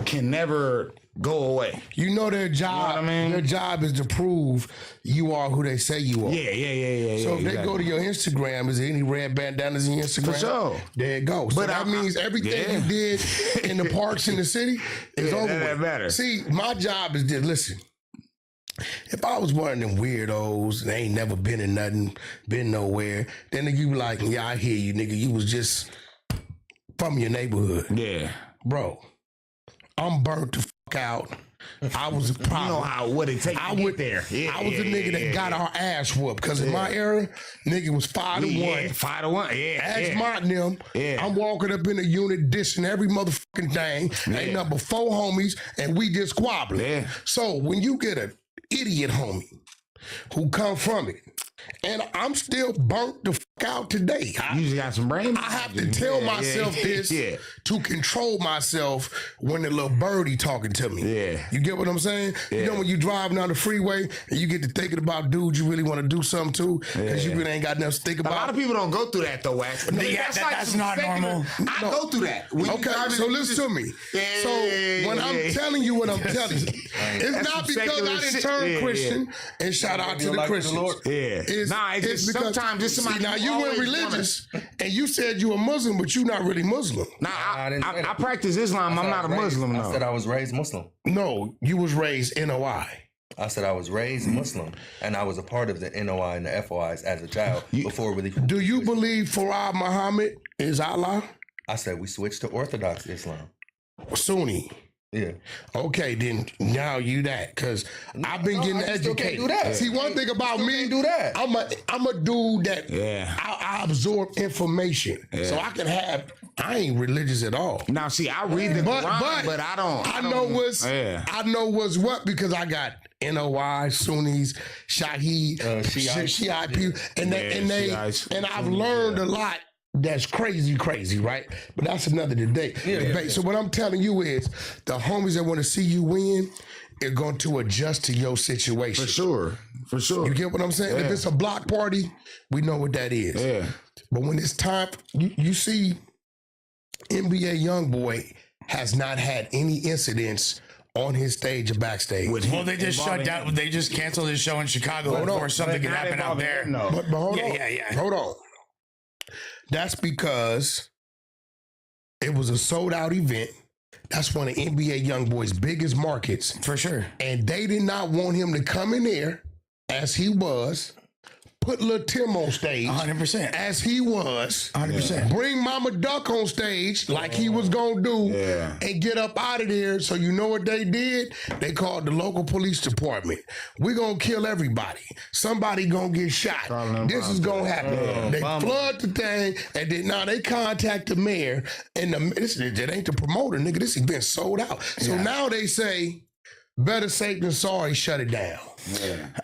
can never go away. You know their job. what I mean? Their job is to prove you are who they say you are. Yeah. So if they go to your Instagram, is there any red bandanas in your Instagram? For sure. There it goes. So But that means everything yeah. you did in the parks in the city is Yeah, over that with. matter. See, my job is this. Listen, if I was one of them weirdos and they ain't never been in nothing, been nowhere, then you be like, yeah, I hear you, nigga. You was just from your neighborhood. Yeah. Bro, I'm burnt the fuck out I was a You problem. know how what it take I to would get there. Yeah, I was yeah, a nigga yeah, that got yeah. our ass whooped because in my era, nigga was 5-1. Yeah, 5-1. Yeah, Ask yeah. Martin them. Yeah. I'm walking up in the unit dissing every motherfucking thing. Ain't nothing but 4 homies and we just squabbling. Yeah. So when you get an idiot homie who come from it, and I'm still burnt the fuck out today. You just got some brain. I have to tell myself this Yeah. to control myself when the little birdie talking to me. Yeah. You get what I'm saying? You know Yeah. when you drive down the freeway and you get to thinking about dudes you really want to do something to because you really ain't got nothing to think A about. lot of people don't go through that though, Wax. Yeah, that's some not secular- normal. I go through that. When you Okay, driving, so you listen just- to me. Yeah, So when I'm yeah. telling you what I'm telling you, it's That's not some because secular I didn't shit. turn Yeah, Christian and shout out to the like the Christians. Lord. Yeah. It's, Nah, it's just sometimes it's somebody see, now who you went always religious and you said you a Muslim, but you not really Muslim. Nah, I didn't say I that. practice Islam. I'm not a Muslim, I said no. I was raised Muslim. No, you was raised NOI. I said I was raised Muslim, and I was a part of the NOI and the FOIs as a child before really. Do you believe Farah Muhammad is Allah? I said we switched to Orthodox Islam. Sunni. Yeah. Okay, then now you that because I've been getting I still can't educated. do that. See, one thing about Still me, can't do that. I'm a dude that Yeah. I absorb information, so I can have. I ain't religious at all. Now, see, I read the Quran, but I don't. I know what's. Yeah. I know what's what because I got NOI, Sunnis, Shaheed, Shiites. Shiite people, and Shiites, and I've learned a lot. That's crazy, right? But that's another debate. So what I'm telling you is, the homies that want to see you win are going to adjust to your situation. For sure. You get what I'm saying? If it's a block party, we know what that is. Yeah. But when it's time, you see, NBA YoungBoy has not had any incidents on his stage or backstage. Well, they just shut down. They just canceled his show in Chicago Hold before on. something could Not happen out involving there. him, no. But hold on. Yeah. Hold on. That's because it was a sold out event. That's one of NBA YoungBoy's biggest markets. For sure. And they did not want him to come in there as he was, put Lil Tim on stage 100%. as he was, 100%. bring Mama Duck on stage like he was gonna do, and get up out of there. So you know what they did? They called the local police department. We're gonna kill everybody. Somebody gonna get shot. This is gonna happen. They flood the thing, and then now they contact the mayor, and it ain't the promoter, nigga. This event sold out. So now they say, better safe than sorry, shut it down.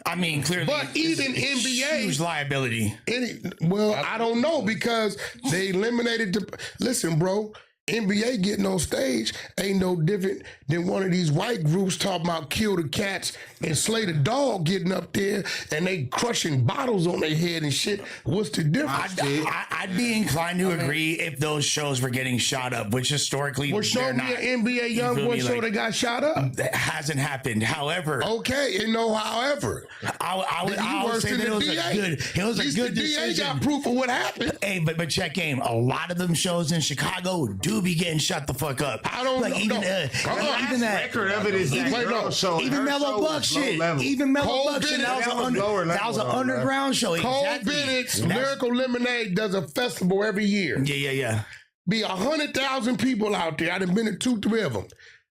I mean, clearly. But even it's NBA huge liability. I don't know because they eliminated the. Listen, bro, NBA getting on stage ain't no different than one of these white groups talking about kill the cats and slay the dog getting up there and they crushing bottles on their head and shit. What's the difference? I'd be inclined to agree if those shows were getting shot up, which historically Well, show they're me not. an NBA You feel YoungBoy me? show Like, that got shot up. that hasn't happened. However, Okay, and no, however, I would you worse say than that it the was DA. a good. It was At a least good the DA decision. got proof of what happened. Hey, but check game. A lot of them shows in Chicago do be getting shut the fuck up. I don't like know. even No. even that. record of it is that Wait, girl no. show. and Even her Mellow show Buck was low shit. level. Even Mellow Cole Buck shit. Bennett, That that was was lower that was an level, bro. underground show. Cole Exactly. Bennett's That's- Lyrical Lemonade does a festival every year. Yeah. Be 100,000 people out there. I done been to 2-3 of them.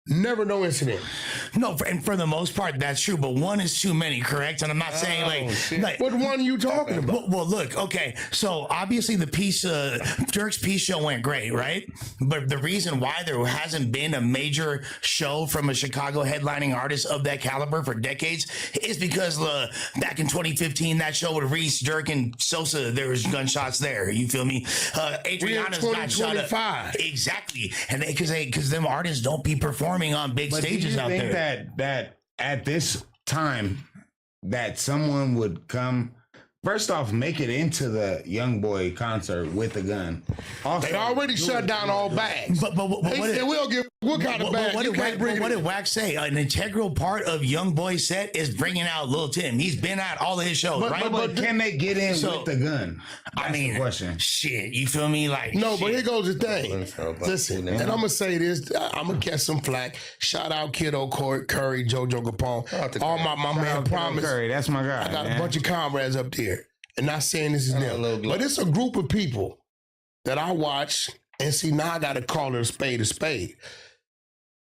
Never no incident. No, and for the most part, that's true. But one is too many, correct? And I'm not saying like What one are you talking about? Well, look, okay. So obviously the Dirk's Peace show went great, right? But the reason why there hasn't been a major show from a Chicago headlining artist of that caliber for decades is because back in 2015, that show with Reese, Dirk, and Sosa, there was gunshots there. You feel me? Adriana's got shot up. 2025. Exactly, and because them artists don't be performing on big But stages do you out think there. that at this time that someone would come first off make it into the YoungBoy concert with a gun? Also, They already shut down all bags. But what They did- said we'll give what kind of bag? what You did can't bring what it. did Wax say? An integral part of YoungBoy's set is bringing out Lil Tim. He's been at all of his shows, right? But can they get in So- with the gun? I That's mean, the question. shit. You feel me? Like No, but shit. here goes the thing. Listen, and I'm gonna say this. I'm gonna catch some flack. Shout out Kiddo Curry, JoJo Capone, all my man Promise. Curry, that's my guy. I got man. a bunch of comrades up there, and not saying this is them, Lil Glock. but it's a group of people that I watch and see. Now I got to call it a spade a spade.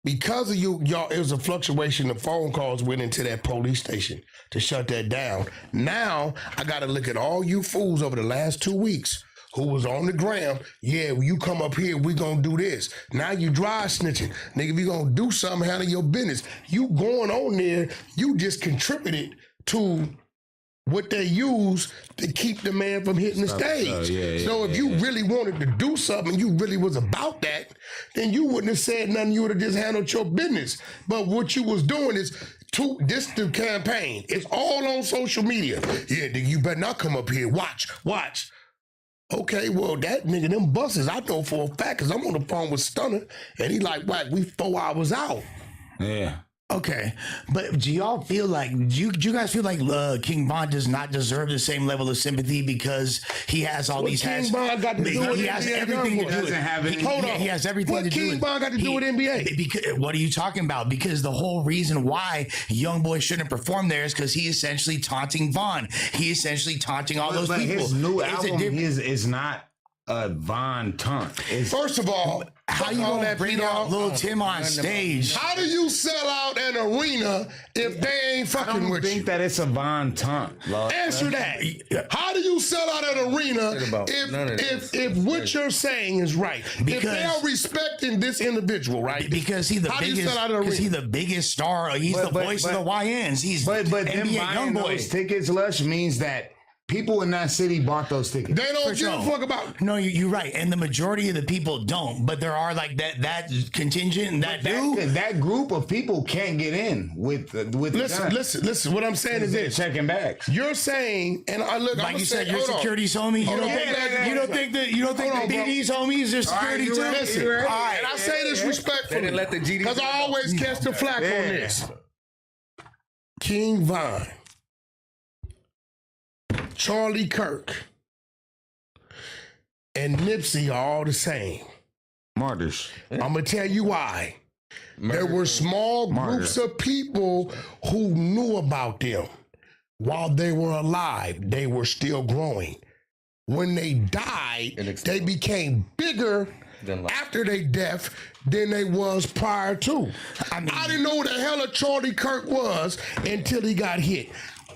because of y'all, it was a fluctuation of phone calls went into that police station to shut that down. Now I got to look at all you fools over the last 2 weeks who was on the ground. Yeah, you come up here, we gonna do this. Now you dry snitching. Nigga, if you gonna do something, handle your business. You going on there, you just contributed to what they use to keep the man from hitting the stage. So if you really wanted to do something, you really was about that, then you wouldn't have said nothing. You would have just handled your business. But what you was doing is this the campaign. It's all on social media. Yeah, nigga, you better not come up here. Watch. Okay, well, that nigga, them buses, I know for a fact, because I'm on the phone with Stunner, and he like, Wack, we 4 hours out. Yeah. Okay, but do y'all feel like do you guys feel like King Von does not deserve the same level of sympathy because he has all these King hats? Von got to do with He has NBA everything to do Doesn't with have any- Hold on. He has everything What to do King with Von got to do with NBA? Because, what are you talking about? Because the whole reason why YoungBoy shouldn't perform there is because he essentially taunting Von. He essentially taunting all those But people. his new It's a album diff- is not a Von taunt. It's First of all, how fuck you all gonna that bring Pete out Dog. Lil Tim on stage? How do you sell out an arena if they ain't I fucking don't with think you? that it's a Von taunt. Lord. Answer that. How do you sell out an arena about none of this. if what you're saying is right? If Because- they are respecting this individual, right? Because he's the How do you biggest. sell out an Because arena? he's the biggest star. He's But- the but- voice but- of the YNs. He's But them NBA buying those YoungBoy. tickets, Lush, means that people in that city bought those tickets. They don't For give sure. a fuck about. No, you're right, and the majority of the people don't. But there are like that contingent that do. That group of people can't get in with the gun. Listen. What I'm saying is They're this: checking bags. you're saying, and I look, Like I'm you said, say, your hold on. security's homies. You Hold don't on, think hold on, you don't think that Hold on, bro. BD's homies are security you're too? right, Listen, you're right. all right, and I say this respectfully. They didn't let the GD because I always catch the flack on this. King Von, Charlie Kirk, and Nipsey are all the same. Martyrs. I'm gonna tell you why. There were small groups of people who knew about them while they were alive. They were still growing. When they died, they became bigger after their death than they was prior to. I didn't know who the hell a Charlie Kirk was until he got hit.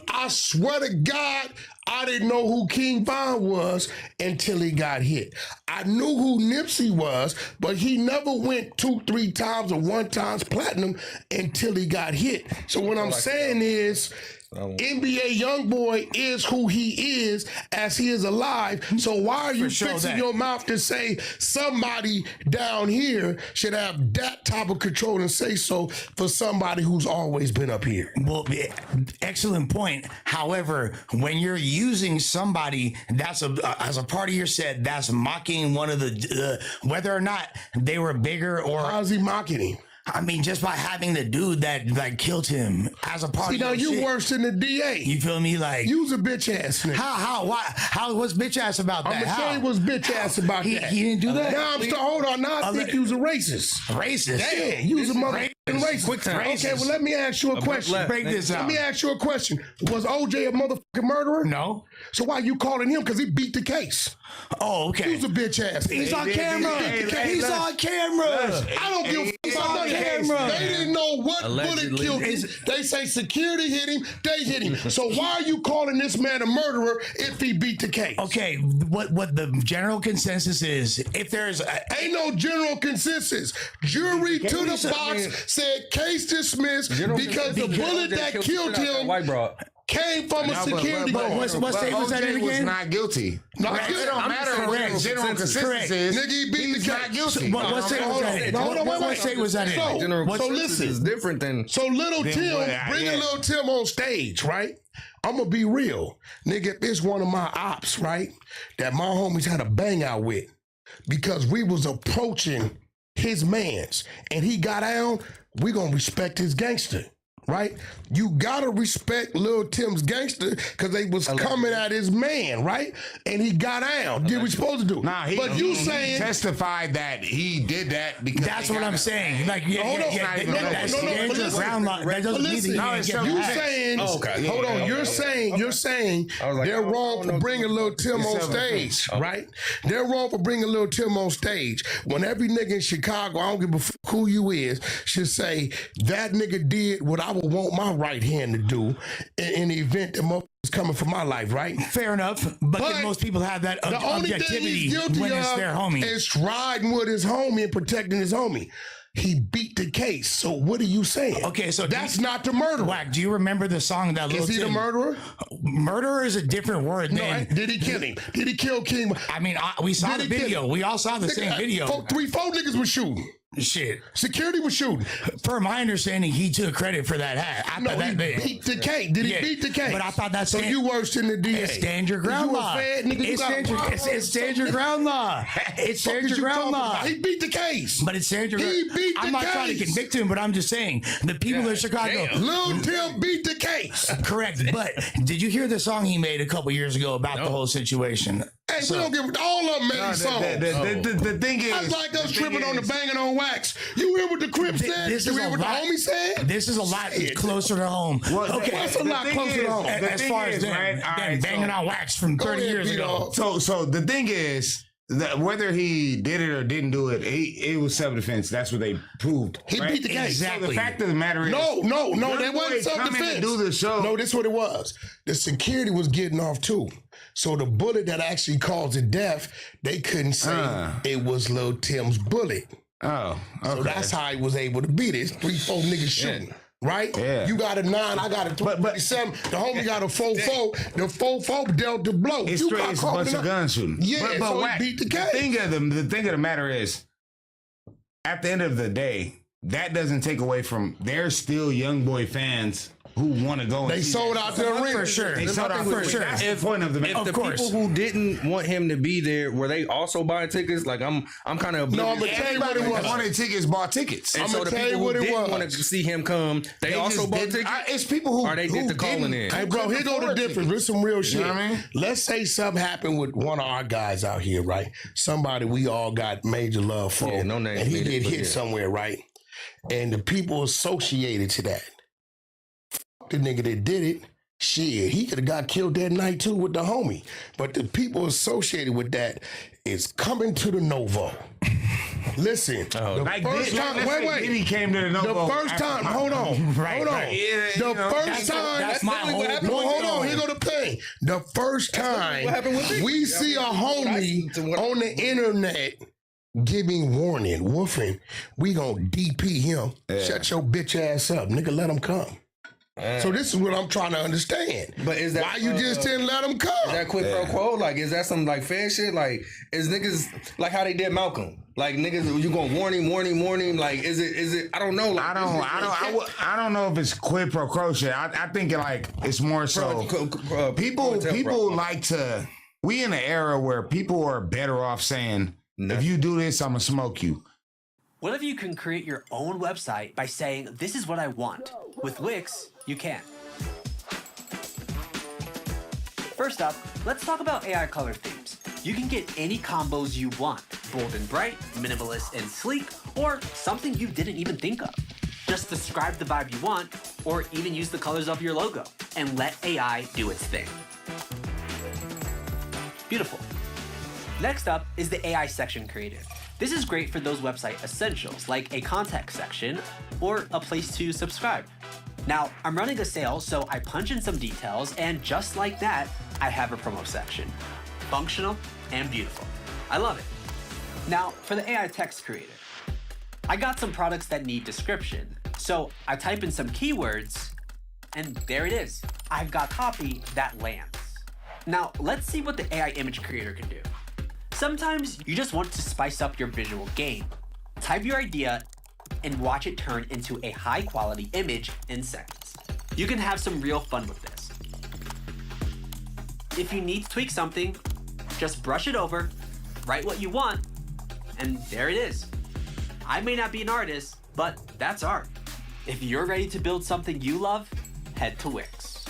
I swear to God, I didn't know who King Von was until he got hit. I knew who Nipsey was, but he never went 2-3 times or 1 times platinum until he got hit. So what I'm saying is, NBA YoungBoy is who he is as he is alive. So why are you sure fixing that. your mouth to say somebody down here should have that type of control and say so for somebody who's always been up here? Well, excellent point. However, when you're using somebody that's as a part of your set, that's mocking one of the whether or not they were bigger or How's he mocking him? I mean, just by having the dude that killed him as a part See, of now your you shit. worse than the DA. You feel me? Like You's a bitch ass nigga. how what's bitch ass about that? I'm gonna show How? you what's bitch ass about He- that. he didn't do that? Now hold on. Now I think you was a racist. Racist. Yeah, you was a motherfucking racist. Quick time. Okay, well let me ask you a question. left. Break this Let out. me ask you a question. Was OJ a motherfucking murderer? No. So why you calling him? Because he beat the case. Oh, okay. He was a bitch ass. He's on Hey, camera. hey, He's look. on camera. I don't give a He's fuck on about that. camera. They didn't know what Allegedly. bullet killed him. They say security hit him. They hit him. So why are you calling this man a murderer if he beat the case? Okay, what the general consensus is, if there's Ain't no general consensus. Jury to the said- box said case dismissed because the bullet that killed him White bro. came from a security but guard. what state was that in OJ was again? not guilty. Not It guilty. don't I'm matter just what correct. general consensus Correct. is. Nigga, he beat He's the not case. guilty. What state was that in? Hold on, What state was that in? So listen. is different than So little Tim, what? bringing Yeah. little Tim on stage, right? I'm gonna be real, nigga. If it's one of my ops, right, that my homies had a bang out with, because we was approaching his man's, and he got down, we gonna respect his gangster. right? You gotta respect Lil Tim's gangster because they was coming at his man, right? And he got down. Did we supposed to do? Nah, but he you saying testified that he did that because That's they what got I'm it. saying. Like, yeah, Hold on. that's No, stand but your listen. ground law. That doesn't mean that you No, can't it's get so- you back. saying, Okay. hold on, you're saying I was like, they're I don't wrong for know. bringing Lil Tim on stage, right? They're wrong for bringing Lil Tim on stage. When every nigga in Chicago, I don't give a fuck who you is, should say, that nigga did what I would want my right hand to do in the event that motherfuckers coming for my life, right? Fair enough, but then most people have that The only thing objectivity he's guilty when it's their of homie. is riding with his homie and protecting his homie. He beat the case. So what are you saying? Okay, so that's not the murderer. Whack, do you remember the song that Lil Is he the Tim- murderer? Murderer is a different word No, than. did he kill him? Did he kill King? I mean, we saw Did the he kill video. him? We all saw the same video. Four niggas was shooting. Shit. Security was shooting. Per my understanding, he took credit for that hat. I No, thought he that, beat the case. Did Yeah, he beat the case? but I thought that's so. You worse than the DA. It's stand your ground you law. A fed, nigga, you It's got stand your, it's stand your ground law. It's Fuck stand is your you ground talking law. about? He beat the case. But it's stand your He beat I'm the not trying to case. convict him, but I'm just saying the people of Chicago. Lil Tim beat the case. Correct. But did you hear the song he made a couple years ago about the whole situation? Hey, we don't give all of them made songs. The thing is, That's like us tripping on the banging on wax. You hear what the Crip said? This You is hear a what the lot. homie said? This is a lot Shit. closer to home. Okay, That's a lot thing closer is- to home. the as thing far as is, them, right, all them right, banging so- on wax from 30 ahead, years P-Dog. ago. So the thing is that whether he did it or didn't do it, it was self-defense. That's what they proved. He right? beat the case. So the fact of the matter is, No, Young that wasn't Boy coming self-defense. to do the show. No, this is what it was. The security was getting off too. So the bullet that actually caused the death, they couldn't say it was Lil Tim's bullet. Oh, okay. So that's how he was able to beat it. It's 3-4 niggas shooting. Right? Yeah. You got a 9, I got a 27. The homie got a 4-4. The 4-4 dealt the blow. It's You straight. got It's a caught bunch in of a- gun shooting. Yeah, so Wack, he beat the the case. thing of the matter is, at the end of the day, that doesn't take away from there's still Young Boy fans who want to go. And They see sold that out show. the arena. For sure. They sold out For sure. That's the point of the If the course. people who didn't want him to be there were they also buying tickets? Like I'm kind of No, I'm gonna tell you what it Everybody was. that wanted tickets bought tickets. And I'm so gonna the tell you people what who it didn't was. want to see him come, they also just bought didn't- tickets. It's people who Or they did who the calling didn't- in. Hey, bro, here go the afford difference. tickets. There's some real shit. know what I mean? Let's say something happened with one of our guys out here, right? Somebody we all got major love for. Yeah, no names and he needed, get but hit yeah. somewhere, right? And the people associated to that. Fuck the nigga that did it. Shit, he could have got killed that night too with the homie. But the people associated with that is coming to the Novo. Listen, the Like first Diddy- time, let's say wait. Diddy came to the Novo The first after time, Pop. hold on, Right, hold on. right. Yeah, The you know, first time, that's my literally what whole happened no, with hold on. Diddy. Here go the thing. The first time what happened with Diddy. we see a homie on the internet giving warning, woofing, we gonna DP him. Shut your bitch ass up, nigga. Let him come. So this is what I'm trying to understand. But is that Why you just didn't let him come? Is that quid pro quo? Like, is that some like fan shit? Like, is niggas like how they did Malcolm? Like niggas, you gonna warn him? Like, is it? I don't know. Like, I don't know if it's quid pro quo shit. I think it's more so people like to. We in an era where people are better off saying, if you do this, I'm gonna smoke you. What if you can create your own website by saying, this is what I want? With Wix, you can. First up, let's talk about AI color themes. You can get any combos you want, bold and bright, minimalist and sleek, or something you didn't even think of. Just describe the vibe you want, or even use the colors of your logo, and let AI do its thing. Beautiful. Next up is the AI section creator. This is great for those website essentials like a contact section or a place to subscribe. Now, I'm running a sale, so I punch in some details, and just like that, I have a promo section. Functional and beautiful. I love it. Now, for the AI text creator. I got some products that need description, so I type in some keywords, and there it is. I've got copy that lands. Now, let's see what the AI image creator can do. Sometimes you just want to spice up your visual game. Type your idea and watch it turn into a high quality image in seconds. You can have some real fun with this. If you need to tweak something, just brush it over, write what you want, and there it is. I may not be an artist, but that's art. If you're ready to build something you love, head to Wix.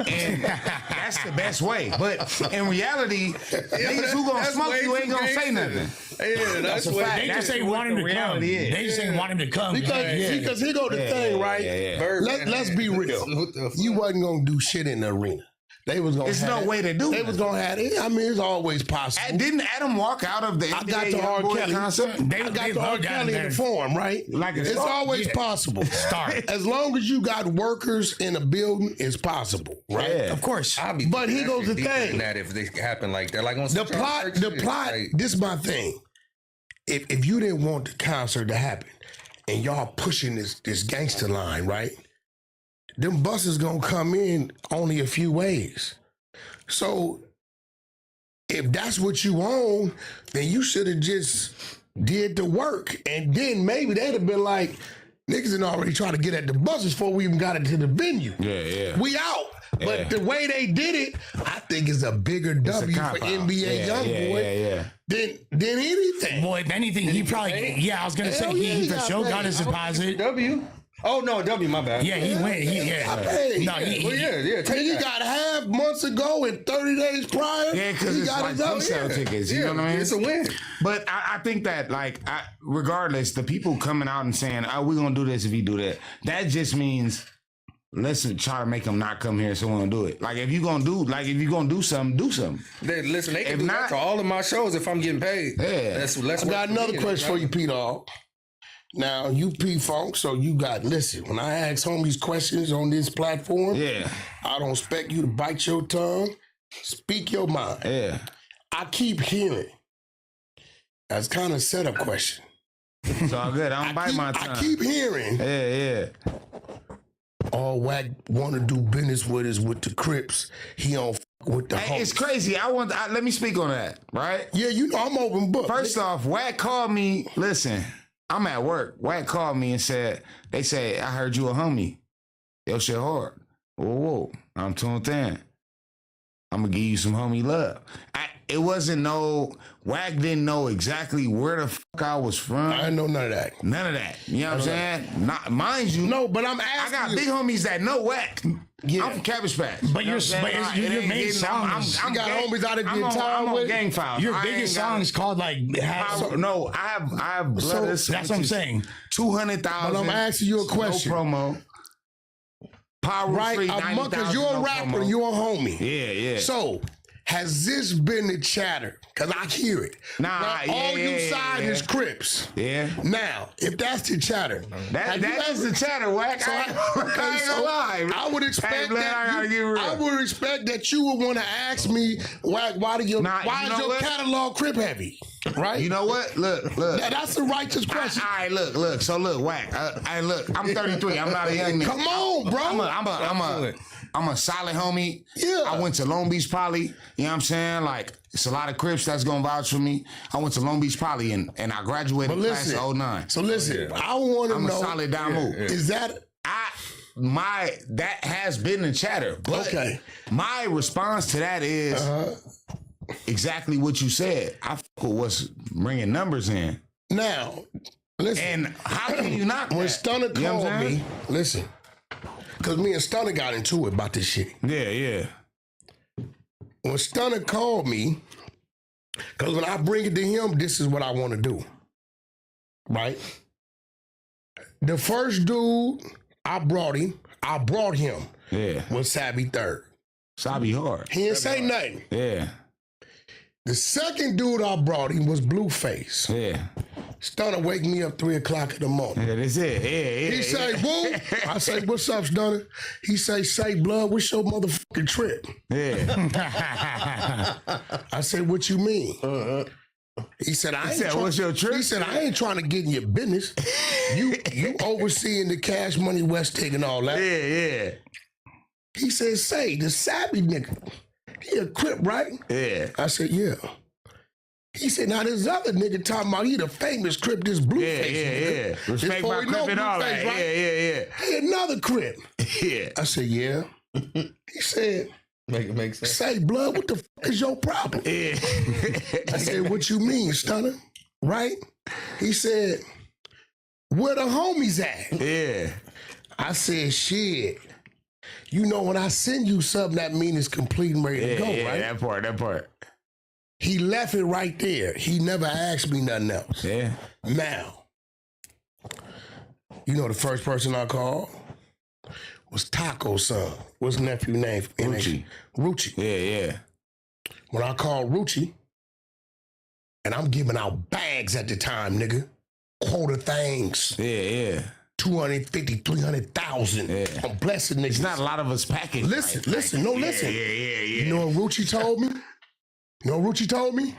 And that's the best way. But in reality, niggas who gonna That's smoke way you ain't too gonna say gangster. nothing. Yeah, that's a what fact. They That's just ain't what want him the to come. reality is. They just ain't want him to come. Because here go the thing, right? Let's be real. You wasn't gonna do shit in the arena. They was gonna. There's have no it. way to do They it. was gonna have it. I mean, it's always possible. Didn't Adam walk out of the I got NBA the R. Youngboy Kelly concert? I got the R. Kelly in the form, right? Like a it's star? always Yeah. possible. Start. As long as you got workers in a building, it's possible, right? Yeah. Of course. I'll be But thinking here that goes shit the deeper thing. than that if they happen like that, like on The some plot. church The shit, plot. like- This is my thing. If you didn't want the concert to happen, and y'all pushing this gangster line, right? Them buses gonna come in only a few ways. So if that's what you own, then you should have just did the work, and then maybe they'd have been like, niggas had already tried to get at the buses before we even got into the venue. Yeah. We out. Yeah. But the way they did it, I think is a bigger It's a W for cop-out. NBA Youngboy than anything. Boy, if anything, he probably. Yeah, I was gonna say Hell yeah, he he for got sure paid. got his deposit. W. Oh no, W. My bad. Yeah, he went. I paid. No, he. Well, yeah. Take Nigga that. got half months ago and 30 days prior. Yeah, because he it's got like his own. pre-sale tickets. You Yeah, know what I mean? it's a win. But I think that, like, regardless, the people coming out and saying, "Oh, we're gonna do this if you do that," that just means let's try to make them not come here, so we gonna do it. Like, if you gonna do something, do something. Listen, they can If do not- that to all of my shows if I'm getting paid. Yeah. Let's I got another question for you, P Dog. Now, you P-Funk, so you got, listen, when I ask homies questions on this platform, Yeah, I don't expect you to bite your tongue. Speak your mind. yeah. I keep hearing. That's kind of setup question. It's all good. I don't bite my tongue. I keep hearing. Yeah. All Wack want to do business with is with the Crips. He don't with the Hey, it's homies. crazy. Let me speak on that, right? Yeah, you know I'm open book. First off, Wack called me. Listen, I'm at work. Wack called me and said, they say, I heard you a homie. Your shit hard. Whoa. I'm tuned in. I'm going to give you some homie love. It wasn't no, Wack didn't know exactly where the fuck I was from. I didn't know none of that. None of that. You know what I'm saying? Not, mind you, No, but I'm I asking got you. big homies that know Wack. Yeah. I'm from Cabbage Patch. But your- You know what I'm but saying? your It ain't main getting- songs- You got homies out of I'm your on- time I'm on with- gang files. Your I biggest ain't got- songs called like. No, I have blood. So, that's what I'm saying. 200,000. But I'm asking you a question. No promo. Power Right? free, Because you're a rapper and you're a homie. Yeah. So, has this been the chatter? Because I hear it. Nah, Now, yeah, all you yeah, side yeah. is Crips. Yeah. Now, if that's the chatter, That have you is ever- the chatter, Wack. So I ain't gonna lie. I would Hey, expect Blaine, I gotta get real. I would expect that you would want to ask me why Nah, is you know your what? catalog Crip heavy, right? You know what? Look. Now, that's a righteous question. All right, look. So look, Wack. Look, I'm 33. I'm not a young nigga. Come on, bro. I'm a solid homie. Yeah. I went to Long Beach Poly. You know what I'm saying? Like, it's a lot of Crips that's gonna vouch for me. I went to Long Beach Poly and I graduated But class listen, of 09. so listen, I want to I'm a know. solid Damu. Is that That has been the chatter. But Okay. my response to that is exactly what you said. I fuck with what's bringing numbers in. now? Listen, And how can you not? when Stunner You know what called I'm saying? me, listen, because me and Stunner got into it about this shit. Yeah. When Stunner called me, because when I bring it to him, this is what I want to do. Right? The first dude I brought him Yeah. was Savvy Third. Sabi hard. He didn't say nothing. Yeah. The second dude I brought him was Blueface. Yeah. Stunner wake me up 3 o'clock in the morning. Yeah, that's it. Yeah. He say, "Woo." I say, "What's up, Stunner?" He say, "Blood, what's your motherfucking trip?" Yeah. I said, "What you mean?" He said, "I ain't said, try- "What's your trip?" He said, "I ain't trying to get in your business. You overseeing the Cash Money West Tig and all that." Yeah. He said, "Say the savvy nigga." he a Crip, right? Yeah. I said, yeah. He said, now this other nigga talking about he the famous Crip, this Blueface. Yeah. This Respect boy my Crip and all that. Blueface, Yeah. He another Crip. Yeah. I said, yeah. He said, Make it make sense. say, blood, what the fuck is your problem? Yeah. I said, what you mean, Stunner? Right? He said, where the homies at? Yeah. I said, shit. You know, when I send you something, that means it's complete and ready to go, right? That part. He left it right there. He never asked me nothing else. Yeah. Now, you know the first person I called was Taco's son. What's his nephew's name? Rucci. Yeah. When I called Rucci, and I'm giving out bags at the time, nigga. Quarter things. Yeah. 250, 300,000. Yeah. I'm blessing niggas. It's not a lot of us packaged. Listen. Yeah. You know what Rucci told me?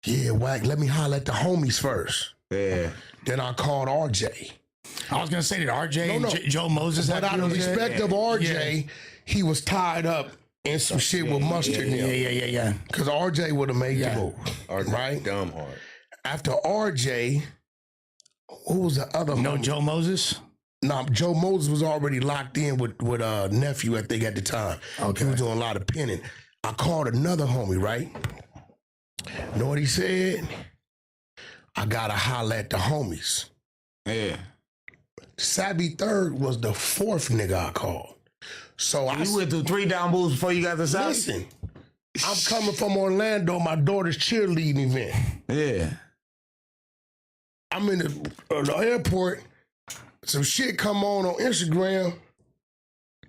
Yeah, Wack, let me holler at the homies first. Yeah. Then I called RJ. I was gonna say that RJ and No. Joe Moses. But out of respect of RJ, he was tied up in some shit with Mustard. Yeah. Because RJ would have made the move. RJ, Right? dumb hard. After RJ, who was the other No homie? Joe Moses. No, Joe Moses was already locked in with nephew, I think, at the time. Okay. He was doing a lot of pinning. I called another homie, right? Know what he said? I gotta holler at the homies. Yeah. Savvy Third was the fourth nigga I called. So I You went through 3 down moves before you got to South? listen. I'm coming from Orlando, my daughter's cheerleading event. Yeah. I'm in the airport. Some shit come on Instagram.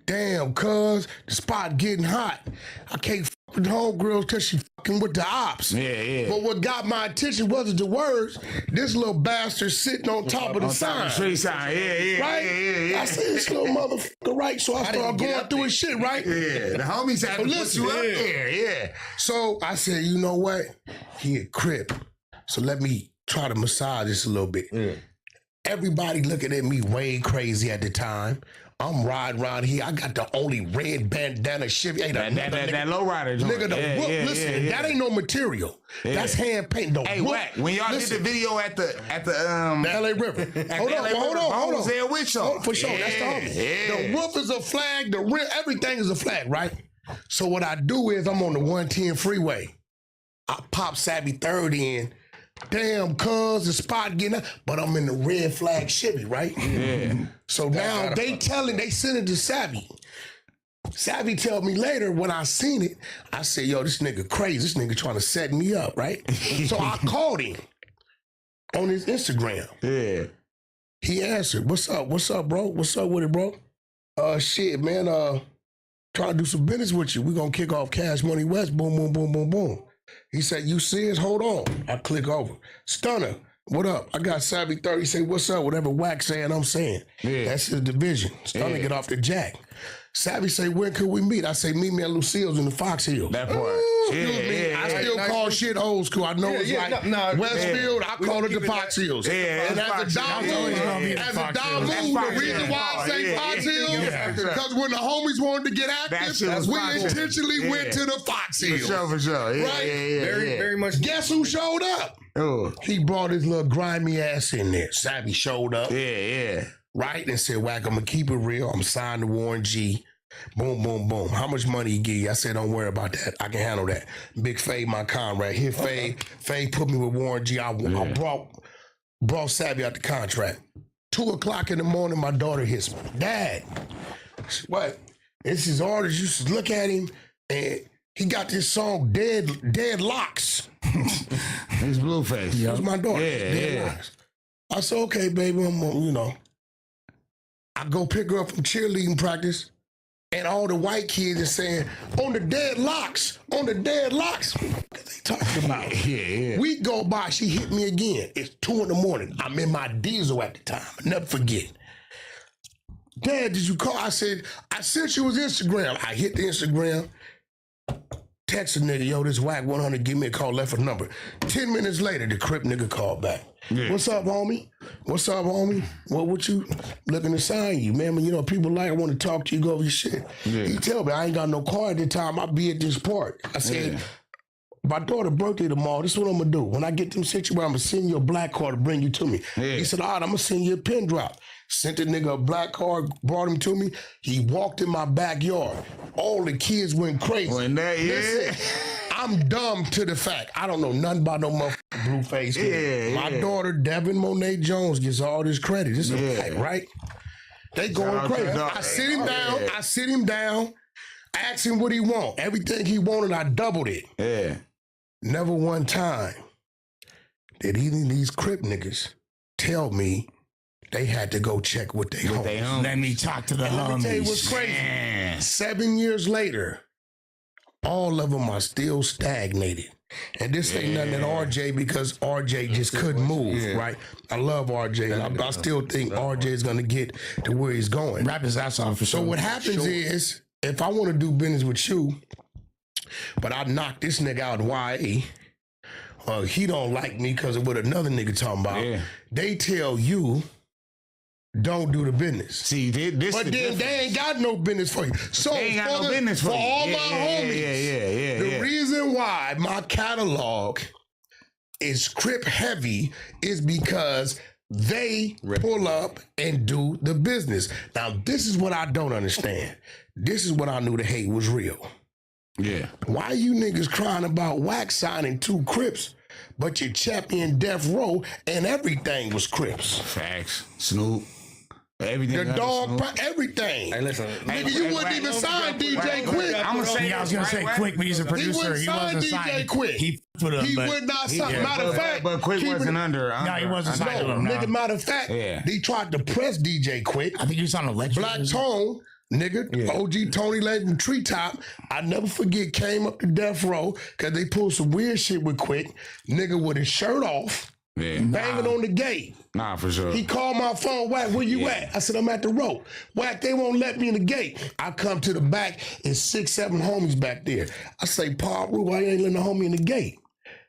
Damn, cuz the spot getting hot. I can't fuck with the homegirls because she fucking with the ops. Yeah. But what got my attention wasn't the words. This little bastard sitting on top of the sign. Street sign. Yeah. Right? Yeah. I said, this little motherfucker, right? So I started going through his shit, right? Yeah. The homies had to put Listen, you up yeah. there. Yeah. So I said, you know what? He a Crip. So let me try to massage this a little bit. Yeah. Everybody looking at me way crazy at the time. I'm riding around here. I got the only red bandana Chevy. Hey, That low rider joint. Nigga, the whoop, listen, that ain't no material. That's hand paint. The Hey, whoop, Wack, when y'all listen, did the video at the the LA River. Hold on. Was there with y'all? For sure, that's the homie. Yeah. The roof is a flag, the rim, everything is a flag, right? So what I do is I'm on the 110 freeway. I pop Savvy Third in. Damn, cuz the spot getting up, but I'm in the red flag Chevy, right? Yeah. So now they send it to Savvy. Savvy tell me later when I seen it, I said, yo, this nigga crazy. This nigga trying to set me up, right? So I called him on his Instagram. Yeah. He answered, what's up? What's up, bro? What's up with it, bro? Shit, man, trying to do some business with you. We gonna kick off Cash Money West, boom, boom, boom, boom, boom. He said, you serious? Hold on. I click over. Stunner, what up? I got Savvy 30. He say, what's up? Whatever Wack saying, I'm saying. Yeah. That's his division. Stunner get off the jack. Savvy say, when could we meet? I say, meet me at Lucille's in the Fox Hills. That part. Excuse me. I still call shit old school. I know it's like Westfield. I call it the Fox Hills. Yeah, And that's as a Fox dog Hills. move, Always gonna be the as a Fox dog Hills. move, That's the Fox reason Hills. why I say Yeah, Fox yeah, Hills, yeah. because when the homies wanted to get That active, shit was we Fox Hills. intentionally went Yeah. to the Fox For Hills. sure. Yeah, Right? Very much. Guess who showed up? Oh. He brought his little grimy ass in there. Savvy showed up, Yeah. right? And said, Wack, I'm going to keep it real. I'm signed to Warren G. Boom, boom, boom. How much money he give you? I said, don't worry about that. I can handle that. Big Fade, my comrade. Here, Fade. Fade put me with Warren G. I brought Savvy out the contract. 2:00 in the morning, my daughter hits me. Dad, what? It's his artist. You should look at him, and he got this song, Dead Locks. It's Blueface. That's my daughter. Yeah, Dead yeah. Locks. I said, okay, baby, I go pick her up from cheerleading practice, and all the white kids are saying, on the Dead Locks. What are they talking about? Yeah. We go by, she hit me again. It's 2 in. I'm in my diesel at the time. I never forget. Dad, did you call? I said, I sent you his Instagram. I hit the Instagram. Text a nigga, yo, this Wack 100, give me a call, left a number. 10 minutes later, the Crip nigga called back. Yeah. What's up, homie? What's up, homie? What you looking to sign you, man? You know, people like, I want to talk to you, go over your shit. Yeah. He tell me, I ain't got no car at the time. I'll be at this park. I said, Yeah. my daughter's birthday tomorrow. This is what I'm going to do. When I get them situated, I'm going to send you a black car to bring you to me. Yeah. He said, all right, I'm going to send you a pin drop. Sent the nigga a black car, brought him to me. He walked in my backyard. All the kids went crazy. When that, yeah. Listen, I'm dumb to the fact. I don't know nothing about no motherfucking blue face. Yeah, My yeah. daughter, Devin Monet Jones, gets all this credit. This is a fact, right? They going out to crazy. the dog. I sit him down. Yeah. I sit him down. Ask him what he want. Everything he wanted, I doubled it. Yeah. Never one time did either of these Crip niggas tell me they had to go check with their homies. They home. Let me talk to the And let me tell you homies. what's crazy. Man. 7 years later, all of them are still stagnated. And this ain't nothing at RJ because RJ just couldn't move, right? I love RJ. And I still think RJ is going to get to where he's going. Rap his ass off for So sure. what happens is, if I want to do business with you, but I knock this nigga out in YA, he don't like me because of what another nigga talking about, Yeah. they tell you, don't do the business. See, this But the then difference. they ain't got no business for you. So They ain't got no business for you. all Yeah, my yeah, homies, yeah. the reason why my catalog is Crip heavy is because they pull up and do the business. Now, this is what I don't understand. This is what I knew the hate was real. Yeah. Why you niggas crying about Wax signing 2 Crips, but your champion Death Row and everything was Crips? Facts. Snoop. Everything. The under dog, Snoop. everything. Hey, listen. Nigga, you wouldn't even sign DJ Quick. I'm gonna say. Yeah, I was gonna say Quick, but he's a producer. wouldn't He sign wasn't DJ signed. Quick. He put him. He but would not sign. yeah, Matter of fact, But Quick keep it- wasn't under. No, he wasn't under- signed. No, No. nigga, matter of fact, Yeah. they tried to press DJ Quick. I think he was on Electric. Black Tone, nigga, OG Tony Lane from Treetop. I never forget, came up to Death Row because they pulled some weird shit with Quick. Nigga with his shirt off, Yeah. banging on the gate. Nah, for sure. He called my phone, Wack, where you at? I said, I'm at the rope. Wack, they won't let me in the gate. I come to the back, it's 6, 7 homies back there. I say, Paul, why you ain't letting the homie in the gate?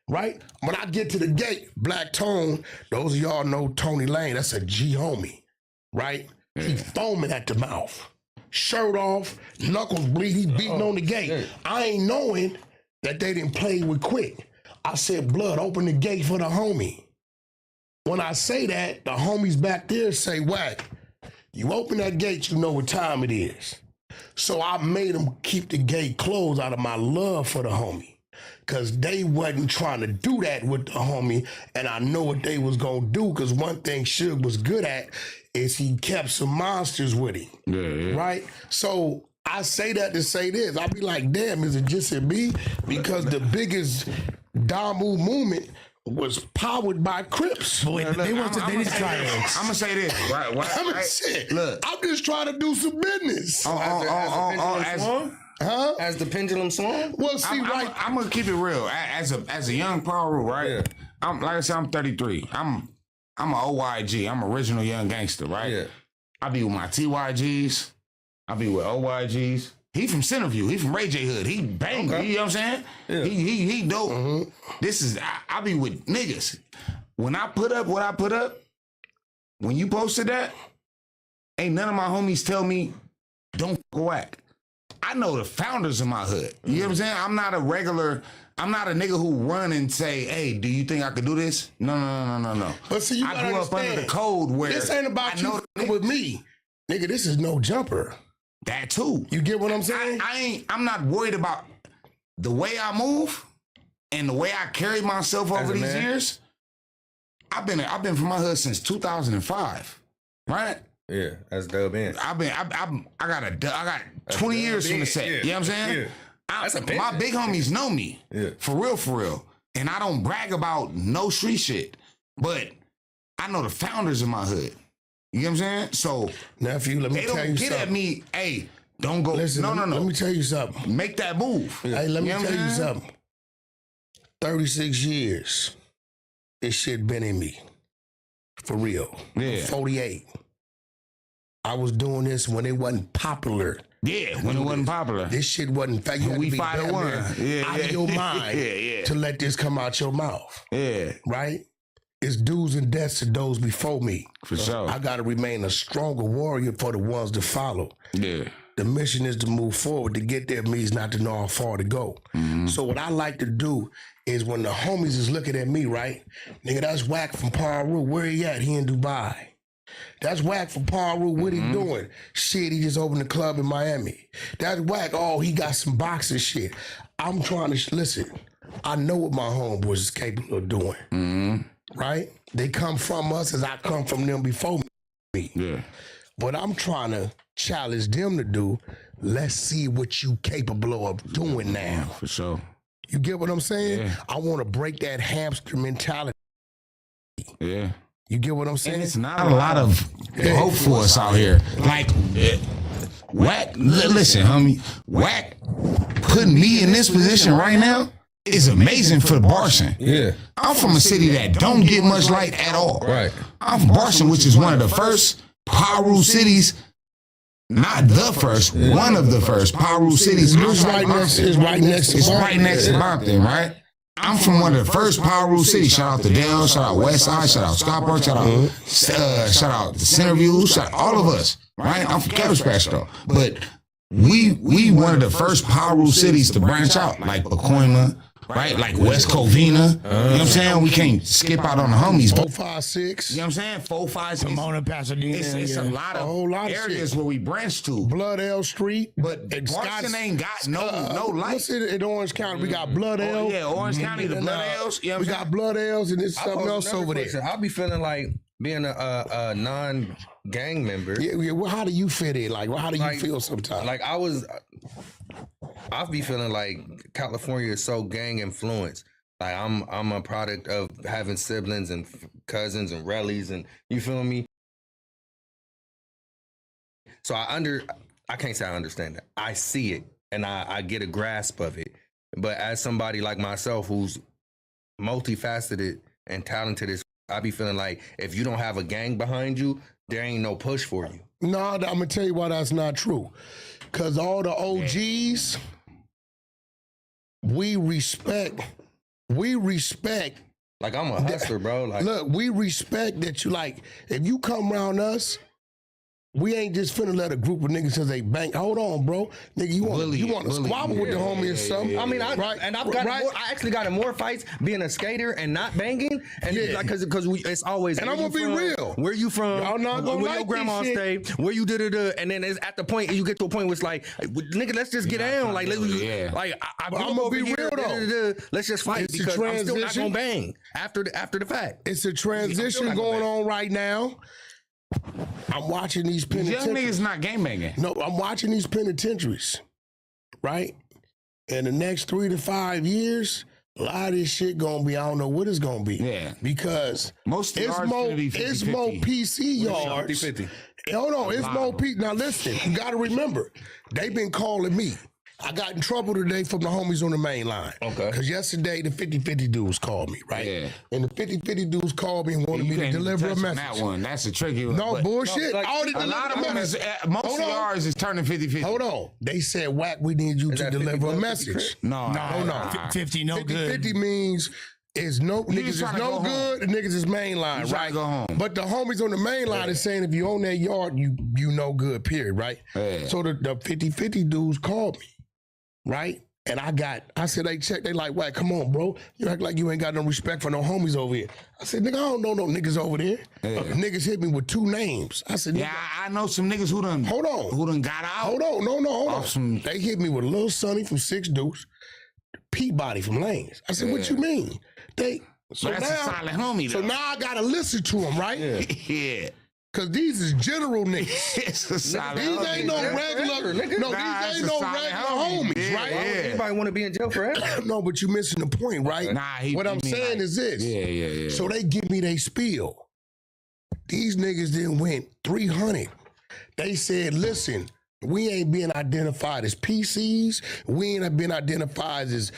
Right? When I get to the gate, Black Tone, those of y'all know Tony Lane, that's a G homie, right? He foaming at the mouth. Shirt off, knuckles bleed, he beating on the gate. I ain't knowing that they didn't play with Quick. I said, Blood, open the gate for the homie. When I say that, the homies back there say, Wack, you open that gate, you know what time it is. So I made them keep the gate closed out of my love for the homie. Cause they wasn't trying to do that with the homie, and I know what they was gonna do, cause one thing Suge was good at is he kept some monsters with him. Yeah. Right? So I say that to say this. I be like, damn, is it just at me? Because the biggest Damu movement was powered by Crips. But wait, they didn't try it. I'm gonna say this. Right. I'm shit. Look. I'm just trying to do some business. Huh? As the pendulum swung? Well, see, right. I'm gonna keep it real. As a young Paul, right? Yeah. I'm like I said, I'm 33. I'm an OYG. I'm original young gangster, right? Yeah. I be with my TYGs. I be with OYGs. He from Centerview. He from Ray J Hood. He bang. Okay. You know what I'm saying? Yeah. He dope. This is I be with niggas. When I put up what I put up, when you posted that, ain't none of my homies tell me don't whack. I know the founders of my hood. You know what I'm saying? I'm not a nigga who run and say, hey, do you think I could do this? No. But see, you I gotta grew up under understand, the code where this ain't about I know you fucking with me. Nigga, this is no jumper. that too. You get what I'm saying? I'm not worried about the way I move and the way I carry myself over a these man? years. I've been from my hood since 2005, right? Yeah, that's Dub in. I got 20 years from the set. Yeah. You know what I'm saying? Yeah. That's a big my big homies know me. Yeah. For real. And I don't brag about no street shit. But I know the founders of my hood. You know what I'm saying? So Nephew, let me they tell don't you get something. at me, hey, don't go. Listen, no. Let me tell you something. Make that move. Hey, let me You know what tell I'm you saying? something. 36 years, this shit been in me. For real. Yeah. 48. I was doing this when it wasn't popular. Yeah, when it wasn't popular. This shit wasn't fact. You had We to be fight damn one. near Yeah, out yeah. of your mind Yeah. to let this come out your mouth. Yeah. Right? it's do's and deaths to those before me. For sure. I got to remain a stronger warrior for the ones to follow. Yeah. The mission is to move forward. To get there means not to know how far to go. So what I like to do is when the homies is looking at me, right? Nigga, that's Wack from Paru. Where he at? He in Dubai. That's Wack from Paru. What he doing? Shit, he just opened a club in Miami. That's Wack. Oh, he got some boxing shit. I'm trying to, listen, I know what my homeboys is capable of doing. Right? They come from us as I come from them before me. Yeah. What I'm trying to challenge them to do, let's see what you capable of doing now. For sure. You get what I'm saying? Yeah. I want to break that hamster mentality. Yeah. You get what I'm saying? And it's not a lot of hope for us out here. Like, Wack, listen, homie, Wack putting me in this position right now is amazing for Barson. Yeah. I'm from a city that don't get much light at all. Right. I'm from Barson, which is one of the first Paru cities, not the first, one of the first Paru cities. It's right next to It's right next to Compton, right? I'm from one of the first Paru cities. Shout out to Dale, shout out Westside, shout out Scott Park, shout out the Centerview, shout out all of us, right? I'm from Kettle Scratch though, but we one of the first Paru cities to branch out, like Pacoima, right? Like West Covina. You know what I'm saying? We can't skip out on the homies. 4, 5, 6. You know what I'm saying? 4, 5, 6. Pomona, Pasadena. It's a lot of whole lot of areas shit. where we branch to. Blood L Street. But and Barson ain't got no light. What's it in Orange County? We got Blood L. Yeah, Orange County, the And, Blood L's. You know we what I'm got Blood L's and there's something else over there. I'll be feeling like being a non-gang member. Yeah, well, how do you fit in? Like, how do you Like- feel sometimes? Like I'll be feeling like California is so gang influenced. Like I'm a product of having siblings and cousins and rellies, and you feel me. So I can't say I understand that. I see it and I get a grasp of it. But as somebody like myself who's multifaceted and talented, I be feeling like if you don't have a gang behind you, there ain't no push for you. No, I'm gonna tell you why that's not true. Cause all the OGs, we respect. Like I'm a hustler, bro. Like Look, we respect that you like. If you come around us, we ain't just finna let a group of niggas say they bank. Hold on, bro, nigga, you want to squabble with the homie or something? I mean, I actually got in more fights being a skater and not banging, and like because it's always. And I'm gonna be real. Where you from? Y'all not gonna where like your grandma this stay? Where you did it? And then it's at the point you get to a point where it's like, nigga, let's just get down. Like, I'm gonna be real though. Let's just fight It's a because I'm still not transition. gonna bang after the fact. It's a transition going on right now. I'm watching these Young penitentiaries. niggas not game banging. No, I'm watching these penitentiaries, right? In the next 3 to 5 years, a lot of this shit gonna be, I don't know what it's gonna be. Yeah. Because Most of the it's yards more, gonna be it's 50-50. more PC yards. 50-50. Hold on, it's more PC. Now listen, you gotta remember, they been calling me. I got in trouble today from the homies on the main line. Okay. Because yesterday the 50-50 dudes called me, right? Yeah. And the 50-50 dudes called me and wanted You me to can't deliver a touch on message. that one. That's a tricky one. No But bullshit. like, I already a lot of delivered them the is message. most Hold of on. ours is turning 50-50. Hold on. They said, Wack, we need you to that deliver 50 a close, message. No, no. 50, no 50 good. 50 means is no You niggas just is tryna no go good, and niggas is main line, You tryna right? go home. But the homies on the main line is saying if you own that yard, you no good, period, right? Yeah. So the 50-50 dudes called me, right? And I said, they checked, they like, Wack, come on, bro. You act like you ain't got no respect for no homies over here. I said, nigga, I don't know no niggas over there. Niggas hit me with 2 names. I said, Yeah, I know some niggas who done. Hold on. Who done got out? hold on, hold on. Awesome. They hit me with Lil Sonny from 6 Deuce, Peabody from Lanes. I said, what you mean? So But that's a solid homie, So though. now I gotta listen to them, right? Yeah. Cause these is general niggas. It's a solid These homie. ain't no regular, no, Nah, these it's ain't a no solid regular homie. homies, Yeah, right? yeah. Anybody want to be in jail forever? No, but you missing the point, right? Nah, what I'm you mean saying like- is this. Yeah. So they give me they spiel. These niggas then went 300. They said, listen, we ain't being identified as PCs. We ain't been identified as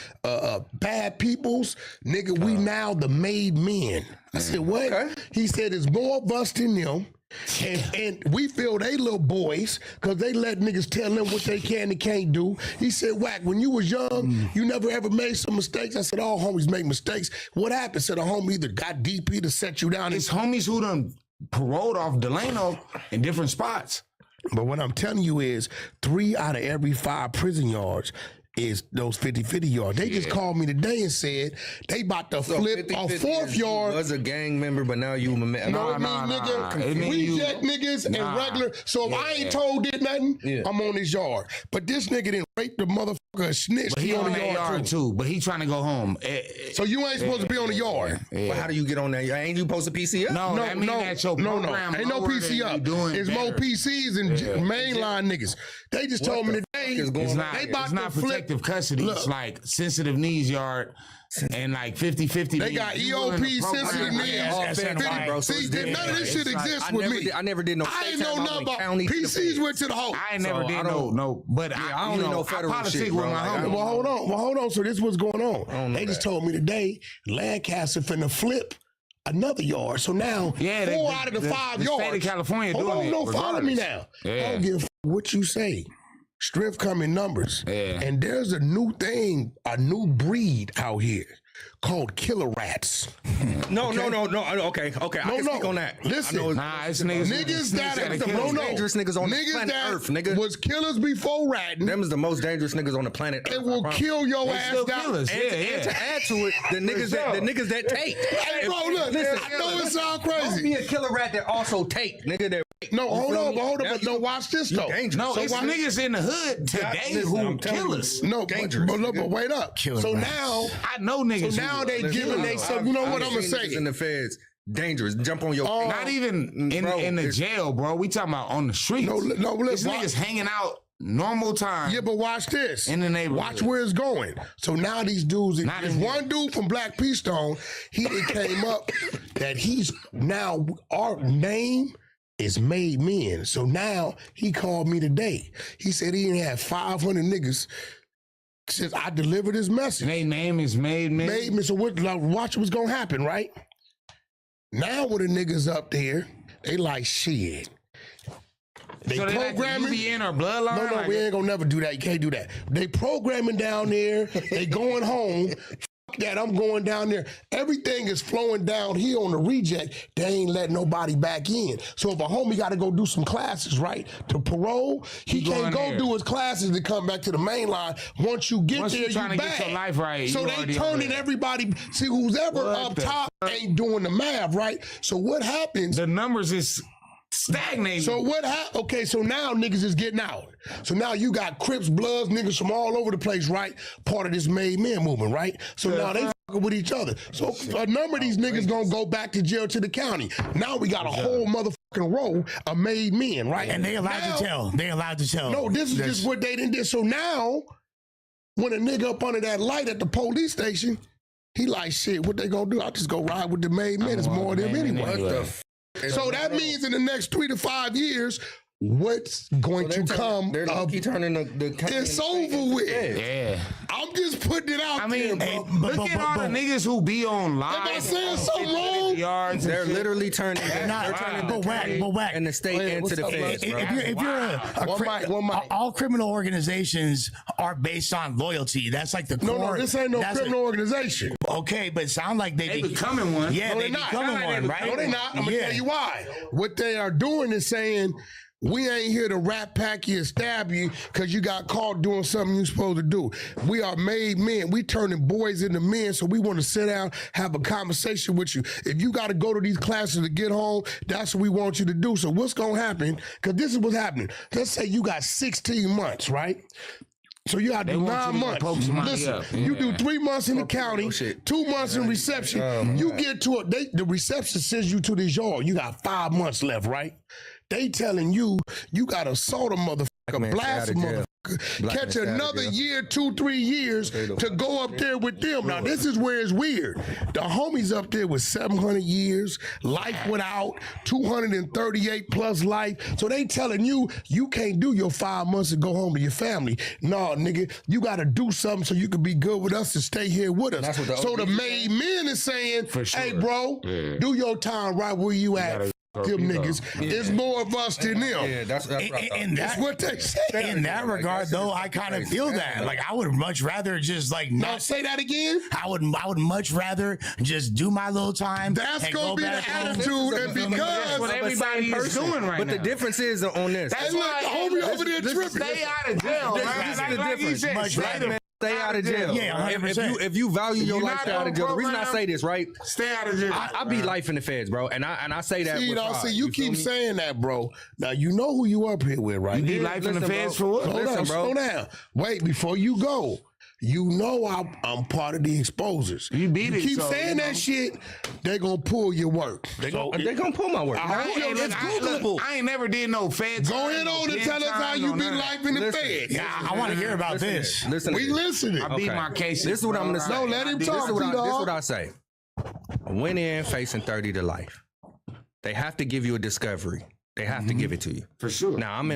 bad peoples. Nigga, we now the made men. I said, what? Okay. He said, it's more of us than them. And we feel they little boys because they let niggas tell them what they can and can't do. He said, Wack, when you was young, you never ever made some mistakes. I said, all homies make mistakes. What happened? Said a homie either got DP to set you down. It's homies who done paroled off Delano in different spots. But what I'm telling you is 3 out of every 5 prison yards is those 50-50 yards. They just called me today and said they about to flip a 4th yard. You was a gang member, but now you... No, it mean nigga, reject niggas and regular. So if I ain't told did nothing, I'm on this yard. But this nigga didn't rape the motherfucker and snitch. But he on the yard too. But he trying to go home. So you ain't supposed to be on the yard. Well, how do you get on there? Ain't you supposed to PC up? No, that mean that your program ain't no PC up. It's more PCs and mainline niggas. They just told me today it's not protective custody. It's like sensitive needs yard and like 50-50. They got EOP, sensitive needs. See, none of this shit exists with me. I never did no. I ain't know nothing about PCs went to the hole. I ain't never did no. But I only know federal shit, bro. Well, hold on. So this is what's going on. They just told me today Lancaster finna flip another yard. So now 4 out of the 5 yards. State of California doing it. Follow me now. I don't give a what you say. Strength come in numbers. Yeah. And there's a new thing, a new breed out here called killer rats. No. Okay. I can speak on that. Listen, it's niggas that are the most dangerous niggas on the planet Earth, nigga. Was killers before ratting. Them is the most dangerous niggas on the planet Earth. It will kill your ass down. And to add to it, the niggas that take. Hey, bro, look, I know it sound crazy. Don't be a killer rat that also take, nigga. That no, hold on, but no, watch this though. No, it's niggas in the hood today who kill us. No, but wait up. So now I know niggas. So now they giving they say, you know what I'm gonna say? In the feds, dangerous. Jump on your. Not even in the jail, bro. We talking about on the streets. No, this niggas hanging out normal time. Yeah, but watch this. In the neighborhood. Watch where it's going. So now these dudes, there's one dude from Black P Stone, he came up that he's now our name is Made Men. So now he called me today. He said he didn't have 500 niggas since I delivered his message. Their name is Made Men. Made Men. So watch what's gonna happen, right? Now with the niggas up there, they like shit. They so programming. Like UBN or Bloodline? No, we ain't gonna never do that. You can't do that. They programming down there. They going home. That I'm going down there. Everything is flowing down here on the reject. They ain't letting nobody back in. So if a homie got to go do some classes, right, to parole, he can't go do his classes to come back to the main line. Once you get there, you back. Get your life right, so they turning everybody. See, who's ever up top ain't doing the math, right? So what happens? The numbers is stagnating. So what happened? Okay, so now niggas is getting out. So now you got Crips, Bloods, niggas from all over the place, right? Part of this Made Men movement, right? So now they fucking with each other. So a number of these niggas gonna go back to jail to the county. Now we got a whole motherfucking row of Made Men, right? And they allowed to tell. They allowed to tell. No, this is just what they didn't do. So now, when a nigga up under that light at the police station, he like, shit, what they gonna do? I'll just go ride with the Made Men. It's more of them anyway. So that means in the next 3 to 5 years, what's going to come? They're turning the it's over with. Yeah. I'm just putting it out there, bro. Look at all the niggas who be on live. Am I saying something wrong? They're literally turning. They're turning the whack and the state into the feds. If you're all criminal organizations are based on loyalty. That's like the core. No, this ain't no criminal organization. Okay, but it sounds like they becoming one. Yeah, they becoming one, right? No, they not. I'm gonna tell you why. What they are doing is saying, we ain't here to rat pack you and stab you because you got caught doing something you're supposed to do. We are Made Men. We turning boys into men, so we want to sit down, have a conversation with you. If you got to go to these classes to get home, that's what we want you to do. So what's going to happen, because this is what's happening. Let's say you got 16 months, right? So you got to do 9 months. Listen, you do 3 months in the county, 2 months in reception. You get to the reception sends you to this yard. You got 5 months left, right? They telling you, you got to assault a motherfucker, blast a motherfucker, catch another year, 2, 3 years to go up there with them. Now, this is where it's weird. The homies up there with 700 years, life without, 238 plus life. So they telling you, you can't do your 5 months and go home to your family. No, nigga, you got to do something so you can be good with us and stay here with us. So the Made Men is saying, hey, bro, do your time right where you at. them niggas. It's more of us than them. Yeah, that's what I thought. That's what they say. In that regard, though, I kind of feel that. Like, I would much rather just like Now not. say that again. I would much rather just do my little time. That's and gonna go be the back home. attitude, and because what everybody is doing right But now. the difference is on this. Hey, look, the homie over there tripping. Stay out of jail, This man. is Like, the like he difference. said, Much stay rather. the Stay out of jail. Yeah, if 100%. if you value your You're not lifestyle out of on jail, the reason I program. say this, right? Stay out of jail. I beat life in the feds, bro, and I say that. See, with pride, see, you feel keep me? saying that, bro. Now you know who you up here with, right? You beat life in the Listen, feds bro. for what? Hold Listen, on, bro. slow down. Wait, before you go. You know I'm part of the exposers. You beat it, Keep so, saying you know. that shit, they gonna pull your work. They gonna pull my work. I hope Hey, it's look, Googleable. I ain't never did no feds. Go ahead on and tell us how you beat life in the Listen. fed. Yeah, I want to hear about Listen, this. listen. We listening. I beat my case. This is what I'm gonna say. No, let him talk, This is what I T-Dog. say. I went in facing 30 to life. They have to give you a discovery. They have to give it to you. For sure. Now I'm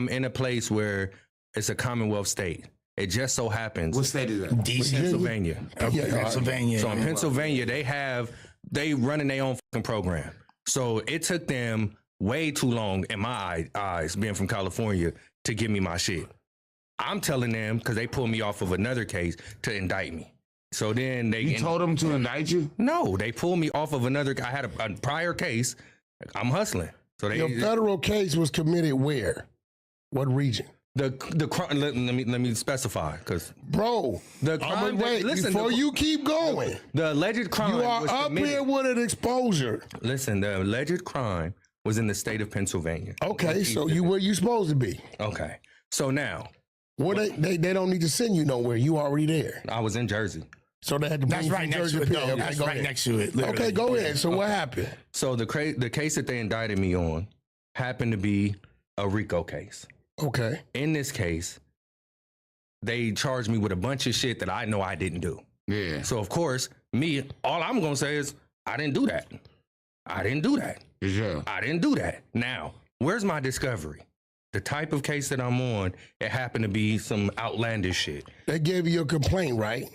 in a place where it's a Commonwealth state. It just so happens What state is that? DC, Pennsylvania. Pennsylvania. So in Pennsylvania, they running their own fucking program. So it took them way too long in my eyes, being from California, to give me my shit. I'm telling them, because they pulled me off of another case, to indict me. So then they You told them to indict you? no, they pulled me off of another. I had a prior case. I'm hustling. So they Your federal case was committed where? What region? the crime. Let me specify, because Bro, the crime. wait, before you keep going, the alleged crime. you are was up committed. here with an exposure. Listen, the alleged crime was in the state of Pennsylvania. Okay, so you where you supposed to be. Okay. So now Well, they don't need to send you nowhere. You already there. I was in Jersey. So they had to bring That's you right from next Jersey to it, PA. though. Okay, That's go right ahead. next to it. Literally. Okay, go ahead. So what happened? So the case that they indicted me on happened to be a RICO case. Okay. In this case, they charged me with a bunch of shit that I know I didn't do. Yeah. So of course, all I'm gonna say is I didn't do that. I didn't do that. Yeah. I didn't do that. Now, where's my discovery? The type of case that I'm on, it happened to be some outlandish shit. They gave you a complaint, right?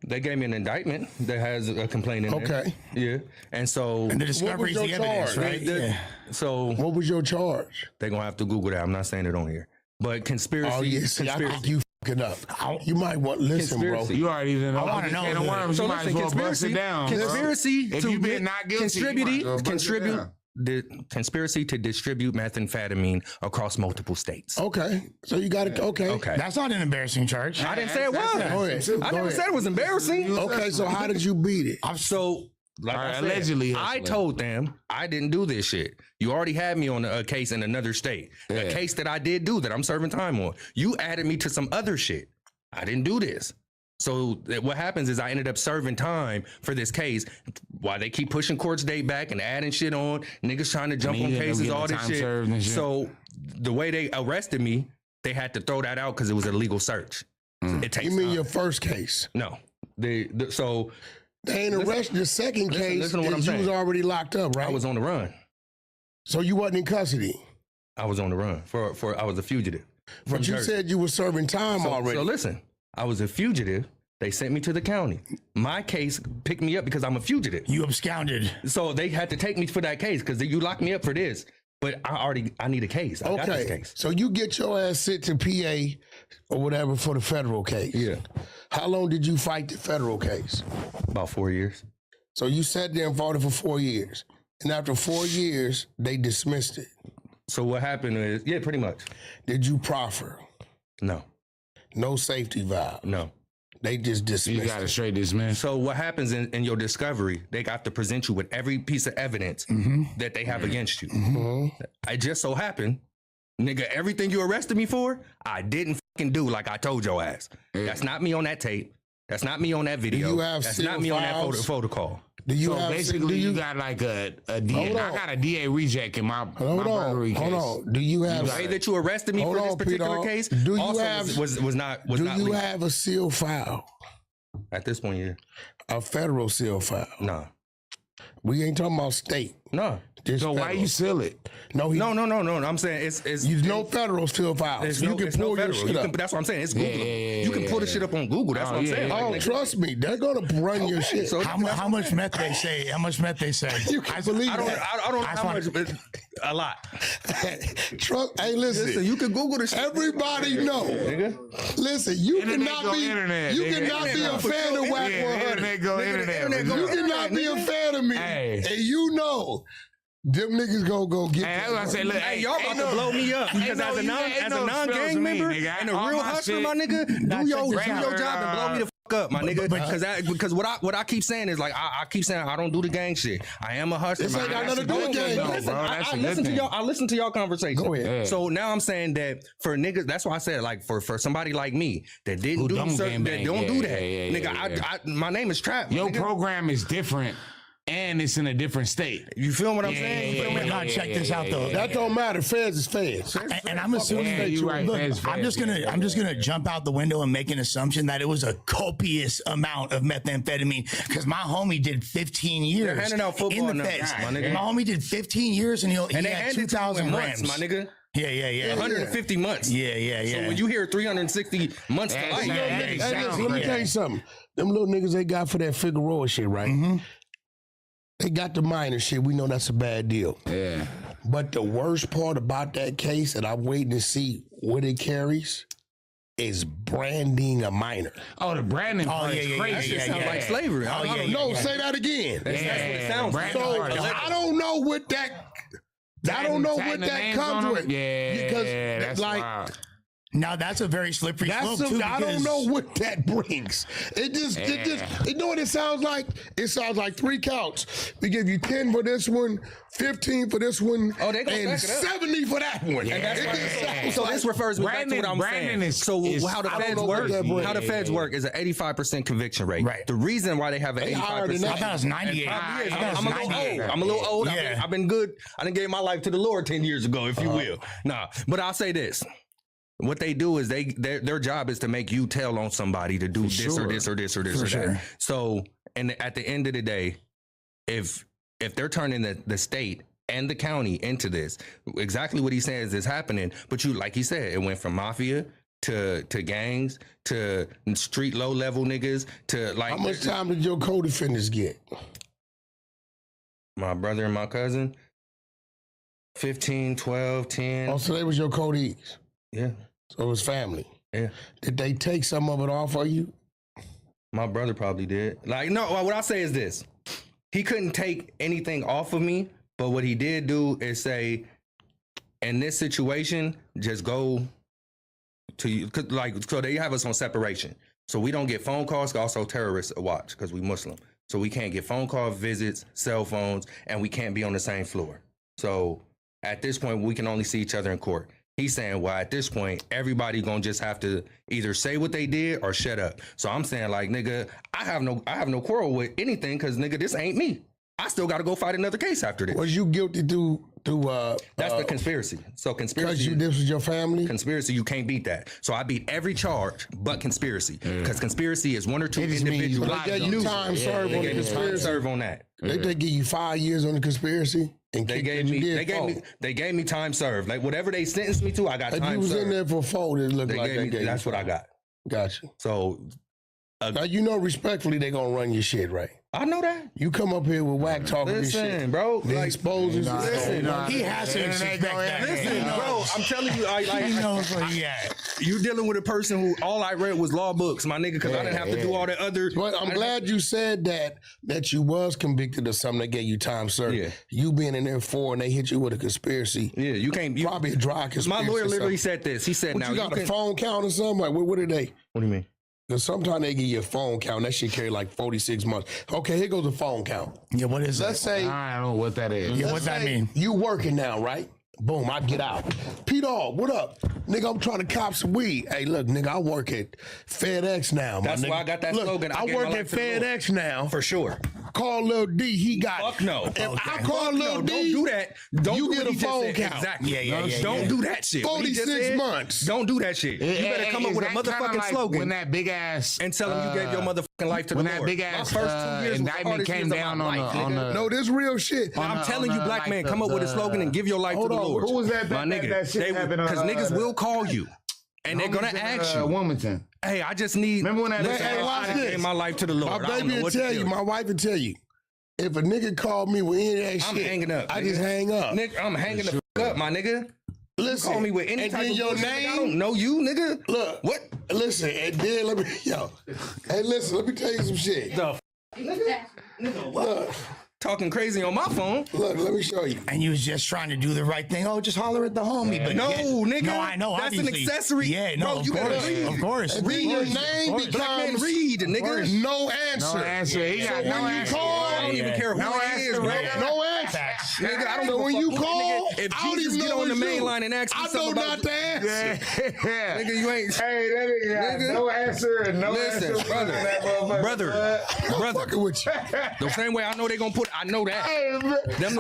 They gave me an indictment that has a complaint in there. Okay. Yeah. And so And the discovery is your the evidence, charge? right? Yeah. so What was your charge? they're gonna have to Google that. I'm not saying it on here. But conspiracy. Oh, yeah. See, I conspiracy. think you fucking up. You might want listen, Conspiracy. You already know. I wanna know Can of that. worms, So you might as listen, well bust it down. bro. conspiracy If to you been not guilty, you might as well bust it down. conspiracy to distribute methamphetamine across multiple states. Okay. So you got to, okay. Okay. That's not an embarrassing charge. I didn't say it was. Go ahead. I Go never ahead. said it was embarrassing. Okay, so how did you beat it? So, like All right, I said, allegedly I hustling. told them I didn't do this shit. You already had me on a case in another state. A Yeah. case that I did do that I'm serving time on. You added me to some other shit. I didn't do this. So what happens is I ended up serving time for this case while they keep pushing court's date back and adding shit on. Niggas trying to jump you on end up cases, getting all this time served and shit. shit. So the way they arrested me, they had to throw that out because it was a legal search. It takes You mean time. your first case? No. So They ain't arrested the second case listen to what I'm is you was saying. already locked up, right? I was on the run. So you wasn't in custody. I was on the run for I was a fugitive. from But you Jersey. said you were serving time so, already. So listen, I was a fugitive. They sent me to the county. My case picked me up because I'm a fugitive. You absconded. So they had to take me for that case because you locked me up for this. But I need a case. I got this Okay, case. so you get your ass sent to PA or whatever for the federal case. Yeah. How long did you fight the federal case? About 4 years. So you sat there and fought it for 4 years. And after 4 years, they dismissed it. So what happened is, yeah, pretty much. Did you proffer? No, No safety valve. no. They just dismissed You got to it. straight dismiss. So what happens in your discovery, they got to present you with every piece of evidence that they have against you. I just so happened, nigga, everything you arrested me for, I didn't fucking do like I told your ass. That's not me on that tape. That's not me on that video. you have That's seal not me on that files? photo call. Do you So have basically, do you got like a DA. Hold I on. got a DA reject in my Hold burglary on, case. hold on. Do you have The way that you arrested me Hold for this on, particular P-Dog. case Do you also have- was not do you legal. have a seal file? At this point, yeah. A federal seal file? No. We ain't talking about state. No. This So why federal. you seal it? No, No. I'm saying it's You know federal still files. You can pull your shit up. That's what I'm saying. It's Google. You can pull the shit up on Google. That's what I'm saying. Oh, Like, trust me, they're gonna run your shit. So How much meth they say? How much meth they say? You can believe I don't that. know how much, but a lot. Trust, hey, listen, You can Google the shit. everybody know. Listen, you Internet cannot go be internet, you nigga. cannot be a Internet fan go of Whack Yeah, 100. internet go internet. internet go You cannot be a fan of me, Hey. and you know them niggas gonna go get. Hey, that's what I say. Look, Hey, y'all about to blow me up because as a non-gang member and a real hustler, my nigga, do your job and blow me the fuck up, my nigga. Because what I keep saying is like I keep saying I don't do the gang shit. I am a hustler. This ain't got nothing to do with Listen, gang, listen, bro. That's I a good listen to thing. y'all. I listen to y'all conversation. Go ahead. Yeah. So now I'm saying that for niggas, that's why I said like for somebody like me that didn't Who do don't certain, that gangbang. don't Yeah, do that, yeah, nigga. yeah. My name is Trap. Your nigga. program is different, and it's in a different state. You feel what I'm Yeah, saying? You feel me? Nah, check this out though. That don't matter. Feds is feds. And I'm assuming Yeah, that you right. Look, Feds, I'm just gonna jump out the window and make an assumption that it was a copious amount of methamphetamine because my homie did 15 years. They're handing out football in the numbers, feds. my nigga. My homie did 15 years and he And they had handed it to 2,000 you in grams. months, my nigga. Yeah. 150 months. Yeah. So when you hear 360 months to Yeah, life, yeah, Hey, exactly. listen, let me tell you something. Them little niggas they got for that Figueroa shit, right? They got the minor shit. We know that's a bad deal. Yeah. But the worst part about that case, and I'm waiting to see what it carries, is branding a minor. Oh, the branding part is yeah, crazy. that shit sound like slavery. I don't know. No, say that again. That's what it sounds like. branding So part is- I don't know what that. I don't know Tagging what the that names on comes them? with. Yeah, because that's like wild. Now that's a very slippery that's slope too. I don't because- know what that brings. It just you know what it sounds like? It sounds like 3 counts. We give you 10 for this one, 15 for this one, Oh, they gonna and stack it up. 70 for that one. And that's It why, just sounds so like- this refers me back to what I'm Brandon saying. is- So is- how the I don't feds know work? what that brings. How the feds work is an 85% conviction rate. Right. The reason why they have an They higher than 85%. that. I thought it was 98. Probably is. I thought it was I'm a little 98. old. I'm a little old. Yeah. I've been good. I done gave my life to the Lord 10 years ago, if you will. Nah, but I'll say this. What they do is their job is to make you tell on somebody to do this or sure. this or this or this For or sure. that. So, and at the end of the day, if they're turning the state and the county into this, exactly what he says is happening. But you, like he said, it went from mafia to gangs to street low level niggas to like How much time did your co-defendants get? my brother and my cousin. 15, 12, 10. Oh, so they was your co-dees. Yeah. So it was family. Yeah. Did they take some of it off of you? My brother probably did. Like, no, what I say is this. He couldn't take anything off of me, but what he did do is say, in this situation, just go to you. Like, so they have us on separation. So we don't get phone calls, also terrorists watch because we Muslim. So we can't get phone calls, visits, cell phones, and we can't be on the same floor. So at this point, we can only see each other in court. He's saying, well, at this point, everybody gonna just have to either say what they did or shut up. So I'm saying, like, nigga, I have no quarrel with anything because, nigga, this ain't me. I still got to go fight another case after this. Was you guilty through That's the conspiracy. So because conspiracy. this was your family? Conspiracy, you can't beat that. So I beat every charge but conspiracy. Because conspiracy is one or two It just means individuals. lies They gave you time served They on the gave me time conspiracy. serve on that. They give you 5 years on the conspiracy and They kicked gave what you me did they gave me time served. Like whatever they sentenced me to, I got If time you was served. in there for 4, it looked They like gave they me, gave that's you what I 5. got. Gotcha. So Now you know respectfully they gonna run your shit, right? I know that. You come up here with whack talking this shit. Listen, bro. They Like, exposes you. listen, He has to expect that. listen, bro. I'm telling you, He knows where he at. you dealing with a person who all I read was law books, my nigga, because I didn't have to do all the other. But I'm glad you said that you was convicted of something that gave you time served. Yeah. You being in there for and they hit you with a conspiracy. Yeah, you can't. You, Probably a dry conspiracy. my lawyer or literally something. said this. He said, What, "Now you got a can, phone count or something? Like what did they? What do you mean? Because sometimes they give you a phone count. That shit carry like 46 months. Okay, here goes a phone count. Yeah, what is Let's that? say I don't know what that is. Yeah, let's what that say mean? You working now, right? Boom, I get out. P-Dog, what up? Nigga, I'm trying to cop some weed. Hey, look, nigga, I work at FedEx now. That's my nigga. why I got that Look, slogan. I I gave my work life at to the Lord. FedEx now. For sure. call Lil D, he got Fuck no. If I Fuck call no. Lil D, Don't do that. Don't you do get what a he just phone said. count. Exactly. Yeah. Don't do that shit. What he just 46 said, months. Don't do that shit. You better come up with a motherfucking slogan When that big ass and tell him you gave your motherfucking life to the when that Lord. big My ass first 2 years was the indictment hardest came years of down my on life, the nigga. No, this real shit. I'm telling you, black man, come up with a slogan and give your life Hold to the on, Lord. who was that- My that- nigga. that shit happened on, Because niggas will call you. And they're gonna ask you, Wilmington. hey, I just need. Remember when that- listen, Hey, watch I this. gave my life to the Lord. My I don't baby know will what to tell you, my wife will tell you. If a nigga called me with any of that I'm shit, hanging up. I nigga. just hang up. Nigga, I'm hanging the fuck up, my nigga. Listen, Call me with any and type then of your bullshit, nigga. I name. don't know you, nigga. Look, What? Listen, and then let me, hey, listen, let me tell you some shit. The nigga, what? Look, Talking crazy on my phone. look, let me show you. And you was just trying to do the right thing. Oh, just holler at the homie. But No, yeah. nigga. No, I know. That's an obviously. accessory. Yeah, no, Bro, of you better course. read. Of course. And then your Of name course. Black man, becomes read, nigga. no answer. No answer. He So got when no you answer. call, I don't even care who No it answer, is, bro. nigga. no answer. Facts. Nigga, I don't So give a when fuck you who- call, nigga, if I don't Jesus even get know on the it's main you. line and ask me I know something not about the answer. Yeah. nigga, you ain't. Hey, that nigga got Nigga. no answer and no Listen, answer. brother, brother, I'm fucking with you. the same way I know they gonna put. I know that. Them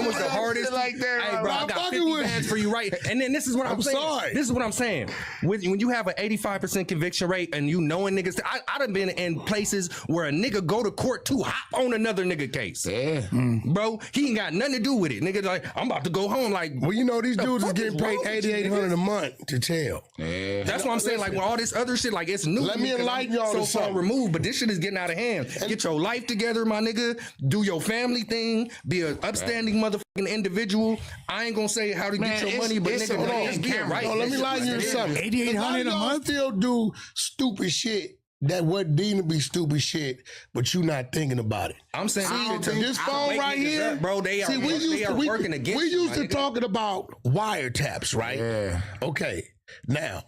was the hardest. like that. Hey, bro, I I'm got fucking 50 with bands you. for you, right? And then this is what I'm saying. sorry. This is what I'm saying. When you have an 85% conviction rate and you knowing niggas, I done been in places where a nigga go to court to hop on another nigga case. Yeah. Bro, he ain't got nothing to do with it. Nigga, like, I'm about to go home. Like, Well, you know, these dudes is fuck getting is paid wrong with you, $8,800 a month to tell. Yeah. that's what I'm saying. Like, with all this other shit, like, it's new. Let to me 'cause enlighten I'm y'all so to far something. removed, but this shit is getting out of hand. Get your life together, my nigga. Do your family thing. Be an upstanding motherfucking individual. I ain't gonna say how to Man, get your it's- money, but it's nigga, a- just be it camera. right. No, let me lie to you something. $8,800 a y'all month? still do stupid shit that what deemed to be stupid shit, but you not thinking about it. I'm saying This phone wake right niggas here, up, bro. They are, see, they are working against we you, used my to nigga. talking about wiretaps, right? Yeah. Okay, now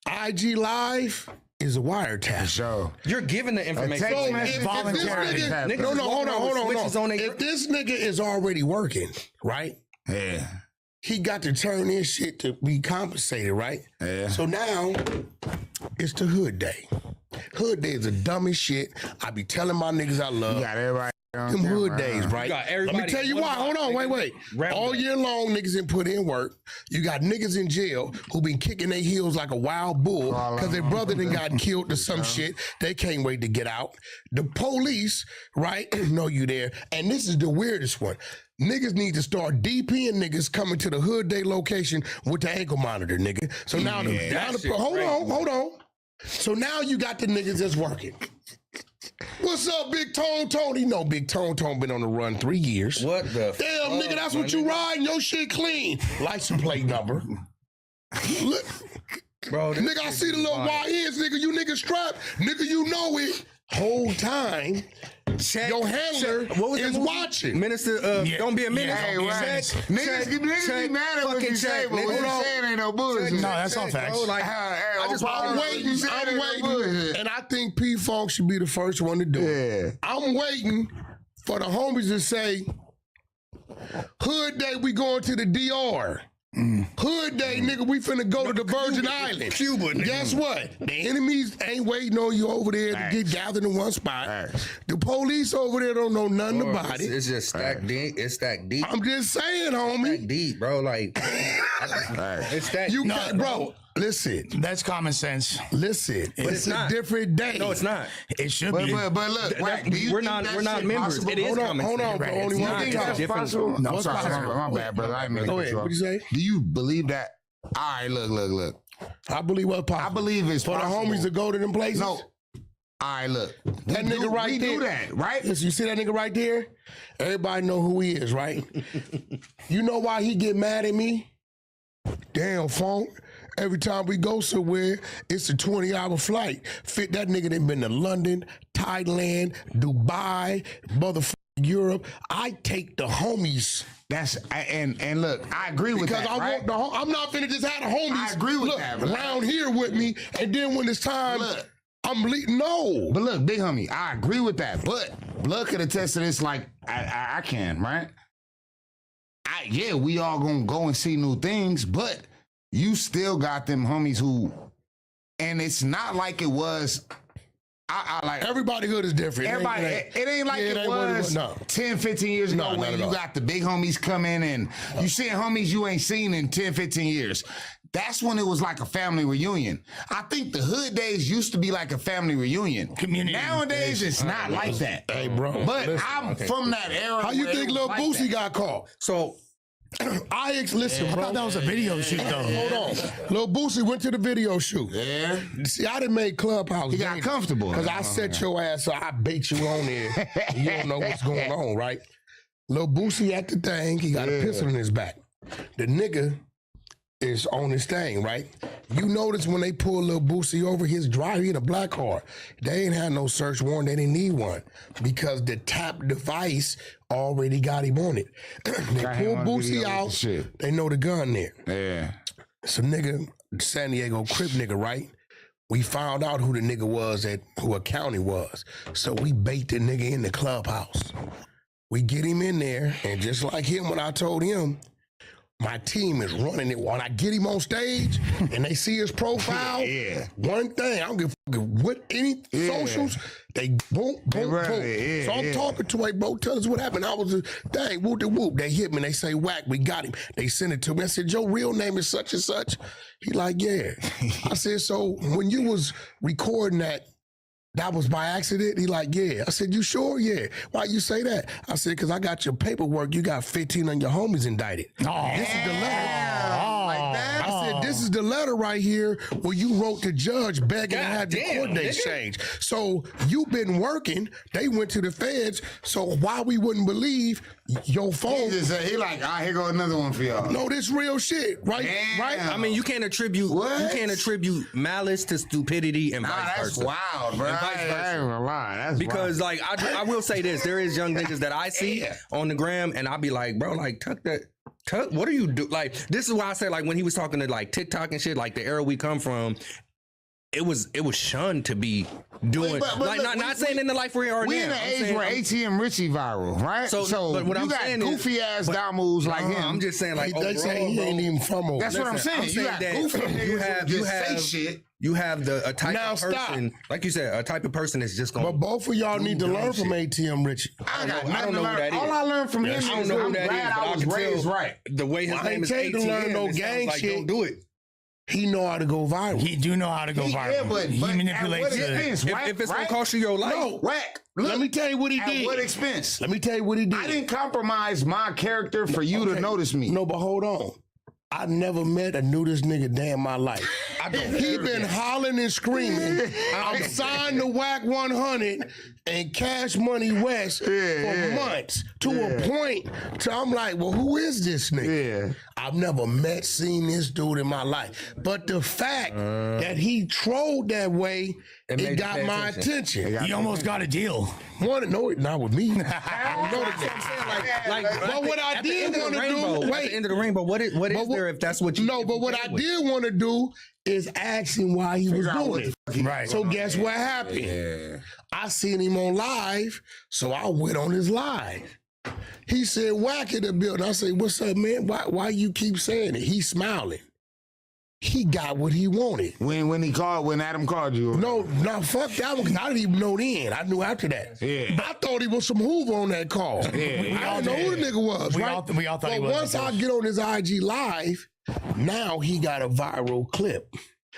IG Live is a wiretap. So, You're giving the information. text So message if voluntary. this nigga, Niggas no, is hold walking on, around with hold switches on on. they- If this nigga is already working, right? yeah. He got to turn in shit to be compensated, right? Yeah. So now it's the hood day. Hood day is the dumbest shit. I be telling my niggas I love. You got everybody on Them camera, hood days, right? got Let everybody- me tell you what why. about- Hold on, wait. Wrap it All up. year long, niggas didn't put in work. You got niggas in jail who been kicking their heels like a wild bull because their brother done got killed or some shit. They can't wait to get out. The police, right, know you there. And this is the weirdest one. Niggas need to start DPing niggas coming to the hood day location with the ankle monitor, nigga. So now, that shit hold crazy. on. So now you got the niggas that's working. What's up, Big Tone Tony? No, Big Tone been on the run 3 years. What the Damn, nigga, that's what you riding. Your shit clean. License plate number. Look, bro? this nigga, I shit see the is little wild. YNs, nigga. You nigga strapped. Nigga, you know it. Whole time, Check, your handler check. What was that is movie? watching. Minister, don't be a minister. Hey, Check, right. check, Niggas check, be mad at what fucking you say, check, but what nigga. you saying ain't no bullshit. No, that's all Check, facts. bro, like, Hey, I just I'm waiting, and I think P Funk should be the first one to do it. Yeah. I'm waiting for the homies to say, Hood Day, we going to the DR. Hood Day, nigga, we finna go to the Virgin Islands. Cuba, nigga. Guess what? The enemies ain't waiting on you over there to get gathered in one spot. Facts. The police over there don't know nothing Bro, about it. It's just stacked deep. It's stacked deep. I'm just saying, homie. Stacked deep, bro. Like, it's that. You can't, bro. Listen, That's common sense. listen. it's It's a not. different day. No, it's not. It should But be. look, Wack, do you We're think not. that We're not shit members. possible? It is Hold on, common hold sense. on, bro. Right. Only It's one not. thing It's possible. different. Possible? No, I'm What's sorry, possible? my bad, brother. I didn't mean to Go cut ahead. you What off. you say? Do you believe that? All right, look. I believe what possible. I believe it's for possible. the homies to go to them places. No. All right, look. That nigga right we there. do that, right? Listen, you see that nigga right there? Everybody know who he is, right? You know why he get mad at me? Damn, Funk. Every time we go somewhere, it's a 20-hour flight. Fit that nigga done been to London, Thailand, Dubai, motherfucking Europe. I take the homies. That's and look, I agree with Because that. I right? want I'm not finna just have the homies I agree with look, that, but- around here with me, and then when it's time, Look. I'm leaving. No. But look, big homie, I agree with that. But Blood could attest to this like I can, right? Yeah, we all gonna go and see new things, but you still got them homies who, and it's not like it was I like Everybody hood is different. everybody. It ain't like it ain't what was no. 10, 15 years ago No, not when at you all. got the big homies come in and you seeing homies you ain't seen in 10, 15 years. That's when it was like a family reunion. I think the hood days used to be like a family reunion. Community Nowadays, it's not like that. Hey, bro. But listen. I'm from that era. How you where think it was Lil like Boosie that. got caught? So Listen, I bro. thought that was a video shoot though. Hold on. Lil Boosie went to the video shoot. Yeah. See, I done made Clubhouse. He got comfortable. Because I set your ass so I bait you on there. You don't know what's going on, right? Lil Boosie at the thing, he got a pistol in his back. The nigga is on his thing, right? You notice when they pull Lil Boosie over his drive, he in a black car. They ain't had no search warrant, they didn't need one. Because the tap device already got him on it. They Got him pull on Boosie video with the out, shit. they know the gun there. Yeah. So nigga, San Diego Crip nigga, right? We found out who the nigga was who a county was. So we bait the nigga in the clubhouse. We get him in there, and just like him, when I told him, my team is running it. When I get him on stage and they see his profile, one thing, I don't give a fuck what any socials, they boom, boom, run boom. it, So I'm talking to a bro, tell us what happened. I was dang, whoop de whoop. They hit me, they say whack, we got him. They sent it to me. I said, your real name is such and such. He like, yeah. I said, so when you was recording that was by accident? He like, yeah. I said, you sure? Yeah. Why you say that? I said, because I got your paperwork. You got 15 of your homies indicted. Oh, This is the letter. Like that? I said, this is the letter right here where you wrote the judge begging to have the damn, court date nigga. changed. So you been working. They went to the feds. So why we wouldn't believe your phone? He like, all right, here go another one for y'all. No, this real shit, right? Damn. Right? I mean, you can't attribute malice to stupidity and Nah, vice that's versa. wild, bro. And vice I ain't versa. gonna lie. That's Because wild. like I will say this, there is young niggas that I see on the gram, and I'll be like, bro, like tuck, what are you do? Like this is why I say like when he was talking to like TikTok and shit, like the era we come from. It was shunned to be doing But like look, not saying in the life we are we now. in an I'm age saying, where ATM Richie viral, right? So, but what you I'm got saying goofy is, ass down moves like him. I'm just saying like They say he overall, ain't bro, even from over. That's what I'm saying. You got that goofy niggas you who have just say shit. You have a type Now of stop. person, like you said, a type of person that's just gonna. But both of y'all need to dumb learn from shit. ATM Richie. I got I nothing don't know to who learn. that is. All I learned from him I is don't know who I'm that glad is, but I I was can raised tell right. the way his I name ain't is tell you to learn ATM. no it sounds gang like, shit. Don't do it. He know how to go viral. He do know how to go viral. Yeah, but he at manipulates what the. expense? If it's gonna cost you your life, No. Whack. Let me tell you what he At did. what expense? Let me tell you what he did. I didn't compromise my character for you to Okay. notice me. No, but hold on. I never met or knew this nigga day in my life. He been hollering and screaming. I'm signed to Whack 100 and Cash Money West for months to a point to I'm like, well, who is this nigga? Yeah. I've never seen this dude in my life. But the fact that he trolled that way, It made it you got pay my attention. He almost got a deal. No, not with me. I don't know the nigga. But what I did want to do, at the wait. end of the rainbow, what is But there if that's what you? No, but what I did want to do is ask him why he was out what doing the it. Right. So guess what happened? Yeah. I seen him on live, so I went on his live. He said, "Whack in the building." I said, "What's up, man? Why you keep saying it?" He's smiling. He got what he wanted. When Adam called you. No, fuck that one, 'cause I didn't even know then. I knew after that. Yeah. I thought he was some Hoover on that call. I didn't know who the nigga was. We right? all thought he But was. once I get on his IG live, now he got a viral clip.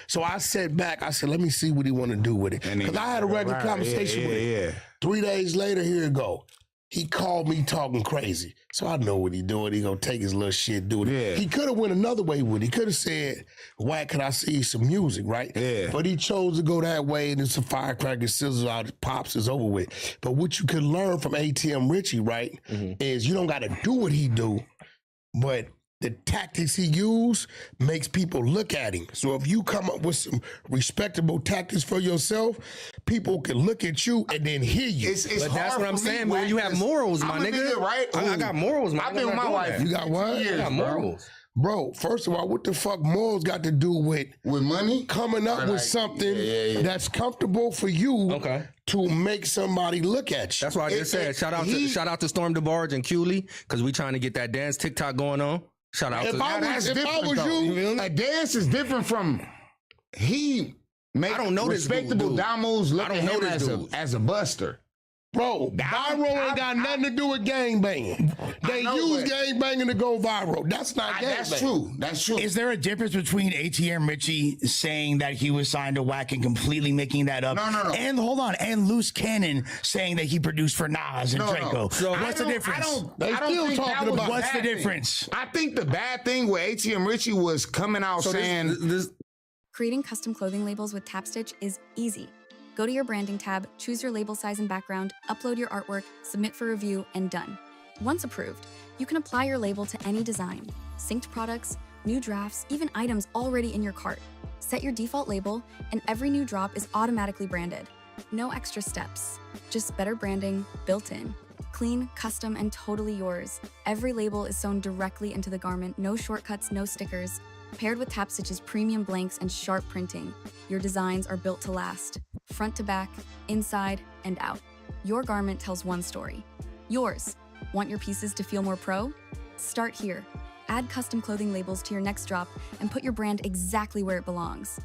So I sat back. I said, let me see what he want to do with it. Because I had a regular conversation with him. 3 days later, here it go. He called me talking crazy. So I know what he doing. He gonna take his little shit, do it. Yeah. He could have went another way with it. He could have said, why can I see some music, right? Yeah. But he chose to go that way, and it's a firecracker, sizzles out, pops is over with. But what you could learn from ATM Richie, right, is you don't got to do what he do, but the tactics he use makes people look at him. So if you come up with some respectable tactics for yourself, people can look at you and then hear you. It's But that's hard what I'm for me, saying, man. Whack, You have 'cause morals, my I'm a nigga. right? I got morals, man. I've been with my wife. You got what? I years, got bro. morals. Bro, first of all, what the fuck morals got to do with With money? coming up with something that's comfortable for you Okay. to make somebody look at you? That's what I just said. Shout out to Storm DeBarge and Cooley because we trying to get that dance TikTok going on. Shout out If to I was- That's if I different, was though. you- a dance is different from he make I don't know this respectable dude. Damos look I don't at know him this as a, dude. as a buster. Bro, viral ain't got nothing to do with gang banging. They know, use but- gang banging to go viral. That's not gang That's banging. true. That's true. Is there a difference between ATM Richie saying that he was signed to Whack and completely making that up? No. And hold on, and Loose Cannon saying that he produced for Nas and Draco. So what's the difference? They still think that talking was about- a What's the bad thing. difference? I think the bad thing with ATM Richie was coming out So saying this Creating custom clothing labels with TapStitch is easy. Go to your branding tab, choose your label size and background, upload your artwork, submit for review, and done. Once approved, you can apply your label to any design, synced products, new drafts, even items already in your cart. Set your default label, and every new drop is automatically branded. No extra steps, just better branding built in. Clean, custom, and totally yours. Every label is sewn directly into the garment, no shortcuts, no stickers. Paired with TapStitch's premium blanks and sharp printing, your designs are built to last. Front to back, inside, and out. Your garment tells one story. Yours. Want your pieces to feel more pro? Start here. Add custom clothing labels to your next drop and put your brand exactly where it belongs.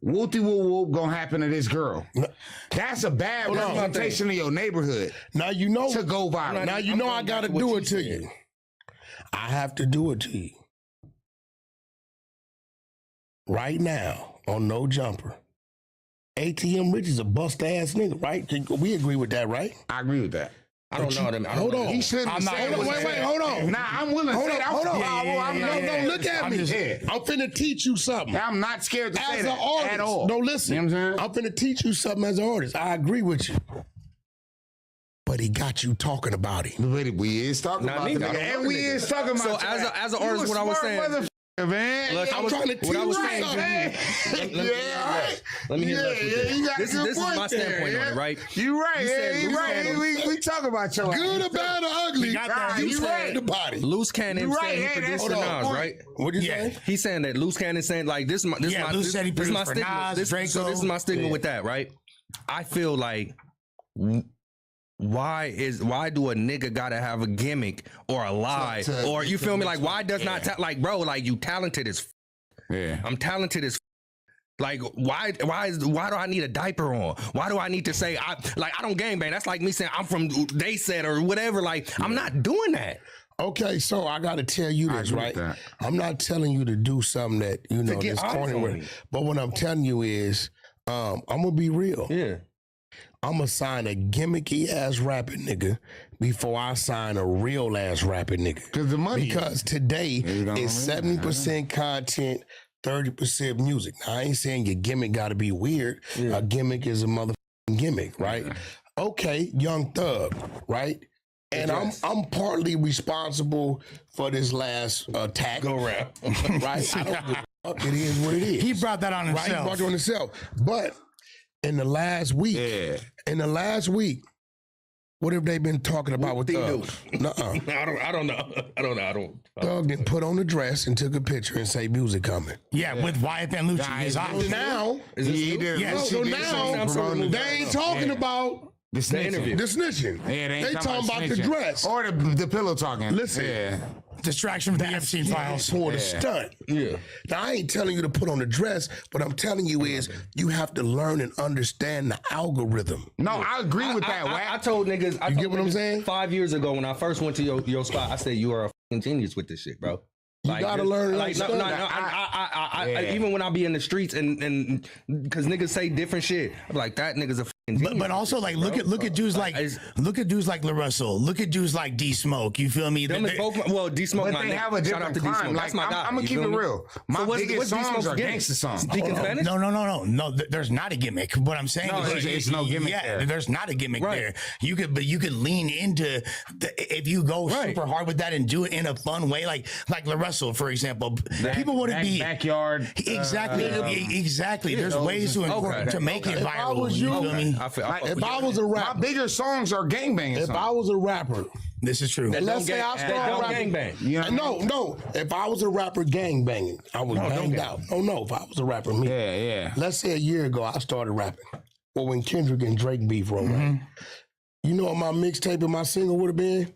whoopty whoop whoop gonna happen to this girl. That's a bad Hold on. representation of your neighborhood Now you know to go viral. Now you know I gotta do it to you. I have to do it to you. Right now, on No Jumper. ATM Rich is a bust ass nigga, right? We agree with that, right? I agree with that. I don't know them. Hold on. He shouldn't I'm have not. said Hold on, what he wait, said. hold on. Nah, I'm willing to Hold say on, that. hold on. I'm not- No, look at me. I'm finna teach you something. I'm not scared to say As that an artist, at all. no, listen. You know what I'm saying? I'm finna teach you something as an artist. I agree with you. But he got you talking about him. But we is talking Not about me. the I nigga. don't know And the we nigga. is talking about So your as ass. an artist, You what I was smart saying- motherfucker, man. Look, I'm trying to teach what I was you saying something. Let me Yeah, hear yeah, left with this. you got This a good is my point there, standpoint on yeah. it, right? You right. You said Yeah, you Loose right. Cannon. We talk about your Good ass. or bad or ugly, got that. you You said right. the body. Loose Cannon You right, saying he hey, produced that's for the Nas, point. right? What you Yeah. say? He's saying that Loose Cannon saying like this. This Yeah, my Loose said he this is my produced for stigma. Nas, This, so Draco. this is my stigma with that, right? I feel like why do a nigga gotta have a gimmick or a lie or you feel me? Like why does not like bro? Like you talented as Yeah. I'm talented as like why do I need a diaper on? Why do I need to say I don't gangbang? That's like me saying I'm from they said or whatever. Like I'm not doing that. Okay, so I got to tell you this, agree right? with that. I'm not telling you to do something that, you know, get that's eyes corny. on with- me. But what I'm telling you is, I'm going to be real. Yeah. I'm going to sign a gimmicky ass rapping nigga before I sign a real ass rapping nigga. Because the money. Because today you go. is 70% content, 30% music. Now, I ain't saying your gimmick got to be weird. A gimmick is a motherfucking gimmick, right? Okay, Young Thug, right? And I'm partly responsible for this last attack. Go rap. Right? I don't give a fuck. It is what it is. He brought that on Right? He himself. brought it on himself. But in the last week, what have they been talking about with Thug? Nuh-uh. I don't know. Thug didn't put on the dress and took a picture and say music coming. Yeah, with Wyatt and Lucci. His So eyes. now, He did. Yes, so he did now something they ain't talking about the snitching. interview. the snitching. Yeah, they talking about the snitching. dress. Or the pillow talking. Listen. Yeah. Distraction from the Epstein files. For the stunt. Yeah. Now, I ain't telling you to put on the dress. What I'm telling you is you have to learn and understand the algorithm. No, I agree with that, I Wack. told niggas. I You told get what I'm niggas saying? 5 years ago when I first went to your spot, I said you are a fucking genius with this shit, bro. You gotta learn and Like no, understand. I even when I be in the streets and because niggas say different shit, I'm like that nigga's a fucking genius. But also like look at dudes like La Russell. Look at dudes like D Smoke. You feel me? Them is both well, D Smoke. But my they nigga. have a Shout out different to D climb. Smoke. Like, That's my guy. I'm gonna you keep feel it me? real. My biggest D songs Smoke's are gimmick? gangster songs. Speaking Spanish? No. There's not a gimmick. What I'm saying No, is it's no gimmick Yeah, there. there's not a gimmick Right. there. You could lean into if you go Right. super hard with that and do it in a fun way, like La Russell, for example. People wouldn't be Back backyard. Exactly. Exactly. There's ways to incorporate to make it If I viral. was You you- feel me? If I was a My rapper, bigger songs are gangbanging if songs. I was a rapper, This is true. let's say I started rapping. gangbang. You know what I mean? No. If I was a rapper gang banging, I was banged out. No. If I was a rapper, me. Yeah. Let's say a year ago I started rapping. Well, when Kendrick and Drake beef rolled out. You know what my mixtape and my single would have been?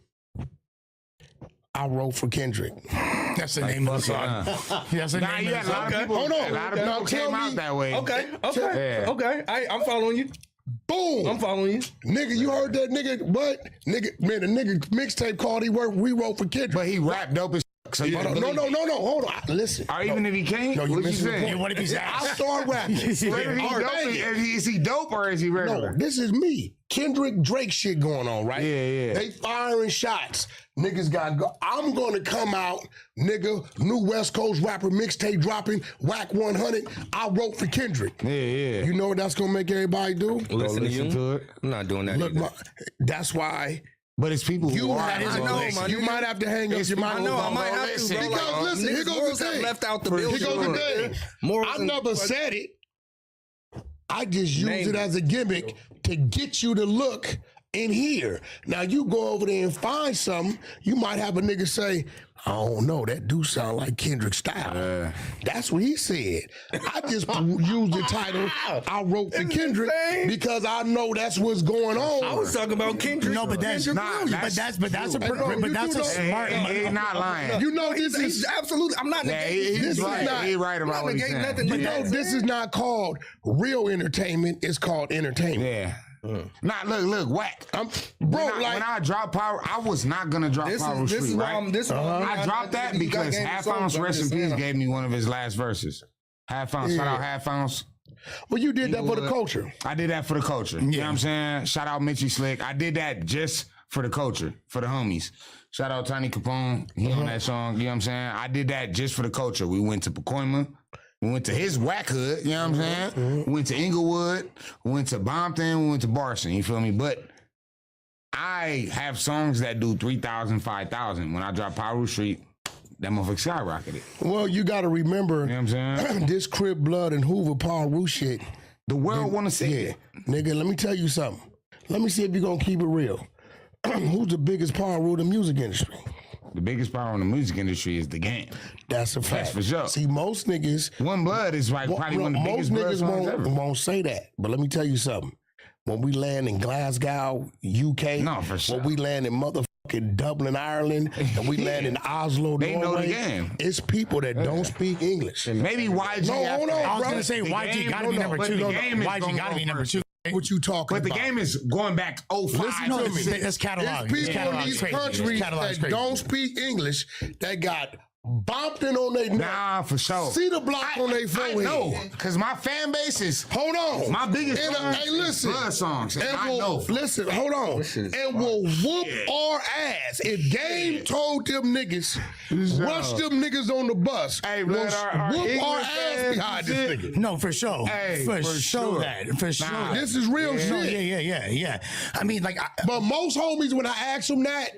I wrote for Kendrick. That's the name of the song. That's the Nah, name you of had the a lot song. of people. Hold on. A lot of Now people tell came me- out that way. Yeah. I'm following you. Boom. I'm following you. Nigga, you heard that nigga? What? Nigga, man, the nigga mixtape called we wrote for Kendrick. But he rapped dope as so you Hold on. believe it. No, hold on. Listen. Or even if he can't, No, you what you missing the saying? point. What if he's I ass? start rapping. Whether he Or dope, banging. is he dope or is he regular? No, this is me. Kendrick Drake shit going on, right? Yeah. They firing shots. Niggas got go. I'm gonna come out, nigga, new West Coast rapper mixtape dropping, whack 100. I wrote for Kendrick. Yeah. You know what that's gonna make everybody do? Listen to you. to it. I'm not doing that. Look, either. that's why But it's people you who are. have I know, to, my you nigga. might have to hang up your mic. I know I might have to. Listen, Bro, because like, listen, here niggas goes morals the have thing. left out the Here building. goes the thing. Morals I and- never said it. I just use Name it it. as a gimmick to get you to look in here. Now you go over there and find something, you might have a nigga say, I don't know, that do sound like Kendrick style. That's what he said. I just used the title I wrote for Kendrick because I know that's what's going on. I was talking about Kendrick. No, but that's Kendrick not. Williams. But that's a No, you but that's do a know- smart. He's not lying. You know this He's is absolutely. I'm not Yeah, negating. he's This is right. not- He's right about what he's negating saying. nothing. you know this is not called real entertainment. It's called entertainment. Yeah. Nah, look, whack. Bro, when I dropped Power, I was not gonna drop Power This is Street, why right? I'm. This is why I dropped that because Half Ounce Rest in Peace gave me one of his last verses. Half Ounce, shout out Half Ounce. well, you did that for the culture. I did that for the culture. You know what I'm saying? Shout out Mitchie Slick. I did that just for the culture, for the homies. Shout out Tiny Capone. He on that song. You know what I'm saying? I did that just for the culture. We went to Pacoima. We went to his whack hood. You know what I'm saying? We went to Inglewood. We went to Bompton. We went to Barson. You feel me? But I have songs that do 3,000, 5,000. When I drop Power Street, that motherfucker skyrocketed. Well, you got to remember You know what I'm saying? this Crip Blood and Hoover Paul Roo shit. The world want to see Yeah, it. nigga, let me tell you something. Let me see if you're gonna keep it real. Who's the biggest Paul Roo in the music industry? The biggest power in the music industry is the game. That's a fact. for sure. See, most niggas, One Blood is like probably one of the most biggest blood niggas songs ever. won't say that. But let me tell you something. When we land in Glasgow, UK, No, for sure. when we land in motherfucking Dublin, Ireland, and we land in Oslo, They know the Norway, game. it's people that don't speak English. Maybe YG. No, after hold that. on, I was bro. gonna say The YG game- got to be no, number but two. the game is YG gonna got to go be number first. two. What you talking But the about? game is going back 05. Listen to me. That's catalog. It's It's people in catalog's these crazy. countries Catalog's that crazy. don't speak English that got bumped in on their neck. Nah, for sure. See the block on their I forehead. know, because my fan base is Hold on. my biggest And, songs hey, is listen. blood songs. And And I will, know. listen, hold on. And will whoop our ass. If Game told them niggas, rush them niggas on the bus, Hey, will blood, our whoop our English ass fans behind and this shit. nigga. No, for sure. Hey, for for sure sure. that. For sure. Nah. This is real shit. No, yeah. I mean, like, But most homies, when I ask them that,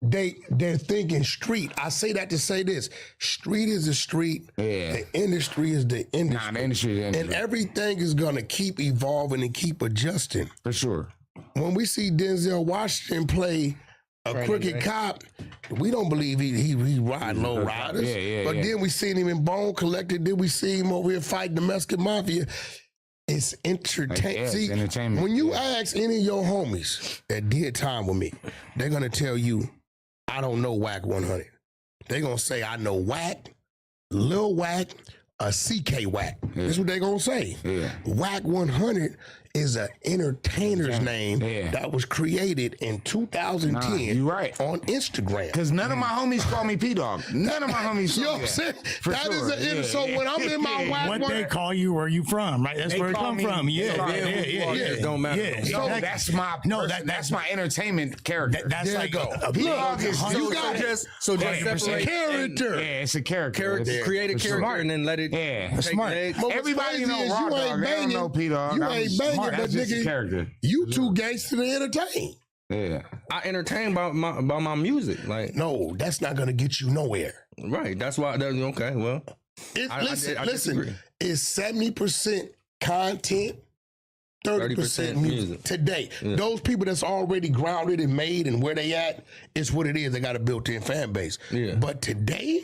they're thinking street. I say that to say this: street is the street. Yeah. The industry is the industry. Nah, the industry is the industry. And everything is gonna keep evolving and keep adjusting. For sure. When we see Denzel Washington play a crooked cop, we don't believe he ride low riders. Yeah, but yeah. then we seen him in Bone Collector. Then we see him over here fighting the Mexican mafia. It's entertainment. Like, yeah, it's entertainment. When you ask any of your homies that did time with me, they're gonna tell you, I don't know Whack 100. They're gonna say, I know Whack, Lil Whack, a CK Whack. That's what they're gonna say. Yeah. Whack 100 is an entertainer's name Yeah. that was created in 2010 Nah, you right. on Instagram. Because none of my homies call me P-Dog. None of my homies You know call what me I'm saying? that. For That is sure. an Yeah, so when I'm in my yeah. Whack what one, they call you, where you from, right? That's They where it call come me- from. Yeah, Yeah, yeah. It don't matter. Yeah, No, exactly. that's my No, that's my entertainment character. That's There like you go. a P-Dog is you got it. just separate character. yeah, it's a character. create a It's character smart. and then let it Yeah. take Smart. legs. But what's Everybody crazy know is Raw you Dog. ain't They don't banging. know P-Dog. You I'm ain't smart. banging, but That's just a nigga, character. you too gangster to entertain. Yeah. I entertain by my music. Like No, that's not gonna get you nowhere. right. That's why. Okay. Well, Listen, I disagree. it's 70% content, 30% music today. Yeah. Those people that's already grounded and made and where they at, it's what it is. They got a built-in fan base. Yeah. But today,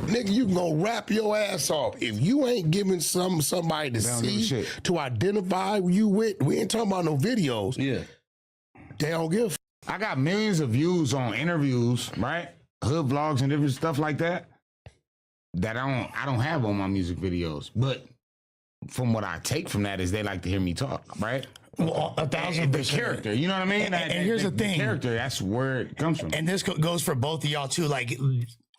nigga, you can go rap your ass off. If you ain't giving somebody to don't give a see, shit. to identify you with, we ain't talking about no videos. Yeah. They don't give a f- I got millions of views on interviews, right? Hood vlogs and different stuff like that. That I don't have on my music videos. But from what I take from that is they like to hear me talk, right? Well, The 1,000%. character, you know what I mean? And here's the thing. character, that's where it comes from. And this goes for both of y'all too. Like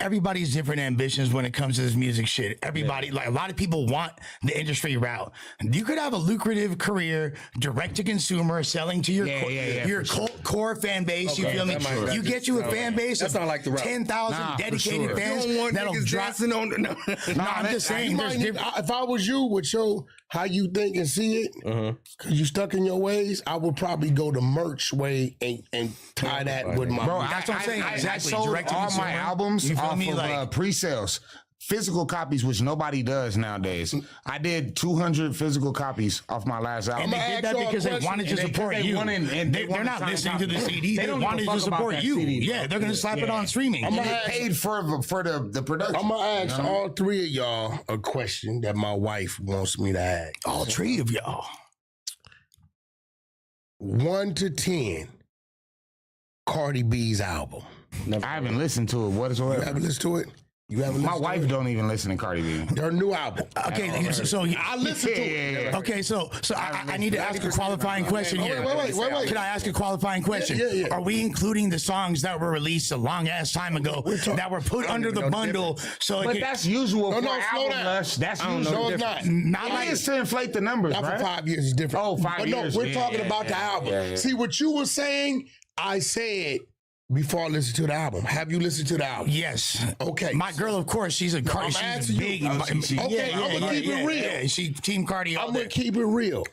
everybody's different ambitions when it comes to this music shit. Everybody, like a lot of people want the industry route. You could have a lucrative career, direct to consumer, selling to your your core fan base. You feel me? You get you a fan base. That's not like the route. 10,000 Nah, for dedicated sure. fans You don't want that'll niggas drop. dancing on the no. No, I'm just saying. There's different. If I was you with your how you think and see it, because you stuck in your ways, I would probably go the merch way and tie that with my. Bro, That's what I'm saying. Exactly. I sold Direct to all consumer. my albums You feel off me? of Like- pre-sales. Physical copies, which nobody does nowadays. I did 200 physical copies off my last album. And they did that because they wanted to support you. They're not listening to the CD. They wanted to support you. Yeah, they're going to slap it on streaming. And they paid for the production. I'm gonna ask all three of y'all a question that my wife wants me to ask. All three of y'all. 1 to 10, Cardi B's album. I haven't listened to it. What is You what? haven't listened to it? You haven't listened My wife to it? don't even listen to Cardi B. Their new album. Okay, so I listened to it. Okay, so I need to ask a qualifying question here. Wait. Can I ask a qualifying question? Yeah. Are we including the songs that were released a long ass time ago that were put under the bundle? So But that's usual for No, slow album down. rush. That's usual. No, it's not. not It like is to inflate the numbers, Not right? for 5 years, it's different. Oh, 5 but years. No, we're Yeah, talking yeah, about the yeah, album. yeah. See, what you were saying, I said before I listened to the album. Have you listened to the album? yes. Okay. My girl, of course, she's a I'm Cardi. She's asking you. big. Okay, I'm gonna keep it real. Yeah, she team Cardi. all I'm gonna day. keep it real.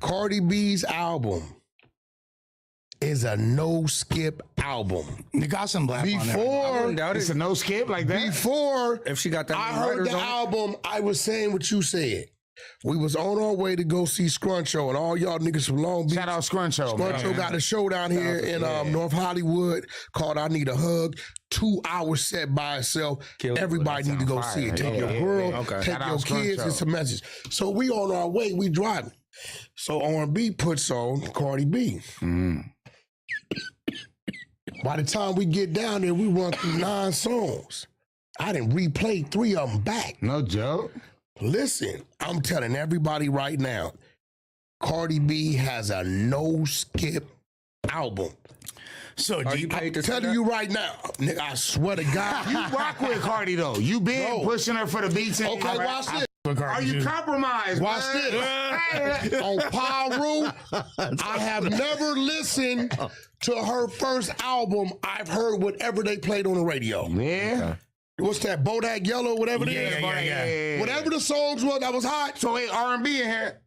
Cardi B's album is a no skip album. You got some black on there. Before, Doubt It's it. a no skip like that. before If she got that I many heard writers the on it. album, I was saying what you said. We was on our way to go see Scruncho, and all y'all niggas from Long Beach. Shout out Scruncho. man. Scruncho got a show down here in North Hollywood called I Need a Hug. 2 hours set by itself. Kill it. Everybody need to go fire. see it. Take Yeah, your yeah, girl, yeah. Okay. take Shout your out kids, Scruncho. it's a message. So we on our way, we driving. So R&B puts on Cardi B. By the time we get down there, we run through 9 songs. I didn't replay 3 of them back. No joke. Listen, I'm telling everybody right now, Cardi B has a no skip album. So Are do you you, paid to say Telling that? you right now, nigga, I swear to God. You rock with Cardi though. You been No. pushing her for the beats. And Okay, watch this. Are you compromised? Watch this. On Paru, I have never listened to her first album. I've heard whatever they played on the radio. Yeah. What's that, Bodak Yellow, whatever it is? Yeah. Whatever the songs was that was hot. So wait, R&B in here.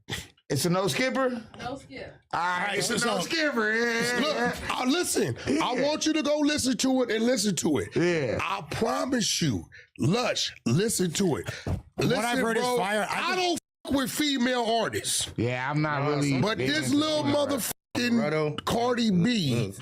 It's a no skipper. No skip. All right, it's a so- no skipper. Yeah. Look, listen. I want you to go listen to it and listen to it. Yeah. I promise you, Lush, listen to it. Listen, I've heard is bro, fire. I don't f- with female artists, Yeah, I'm not really. but big this into little female motherfucking Cardi B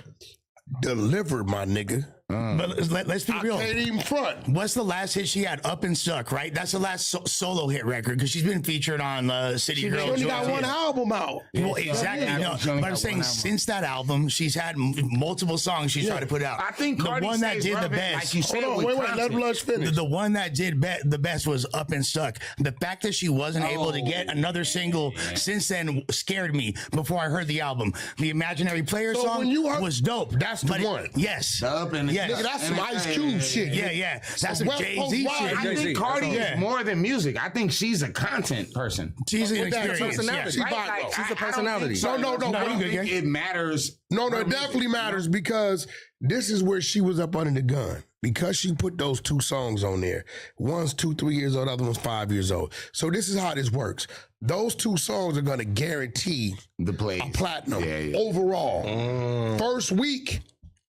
delivered, my nigga. but let's be I real. can't even front. What's the last hit she had? Up and Stuck, right? That's the last solo hit record because she's been featured on City She Girls. only got one album out. Well, exactly. Yeah, No, she only but I'm got saying one album. since that album, she's had multiple songs she's tried to put out. I think the Cardi one that stays did the relevant, best. like you said, Hold on, with wait, let content. Lush finish. The one that did the best was Up and Stuck. The fact that she wasn't able to get another single since then scared me before I heard the album. The Imaginary Player So song when you heard- was dope. That's the but one. Yes. The Up and the yes. Nigga, that's some Ice Cube shit. Yeah. That's some West Jay-Z Coast shit. Wild. I Jay-Z, think Cardi that's all. is more than music. I think she's a content person. She's an With that experience. personality. Yes. She Right? vibe, Like, though. She's a I don't personality. think so. No, I you don't good, think gang. it matters. No, her it music, definitely you know? matters because this is where she was up under the gun. Because she put those 2 songs on there. One's 2, 3 years old, the other one's 5 years old. So this is how this works. Those 2 songs are gonna guarantee The plays. a platinum Yeah. overall. First week,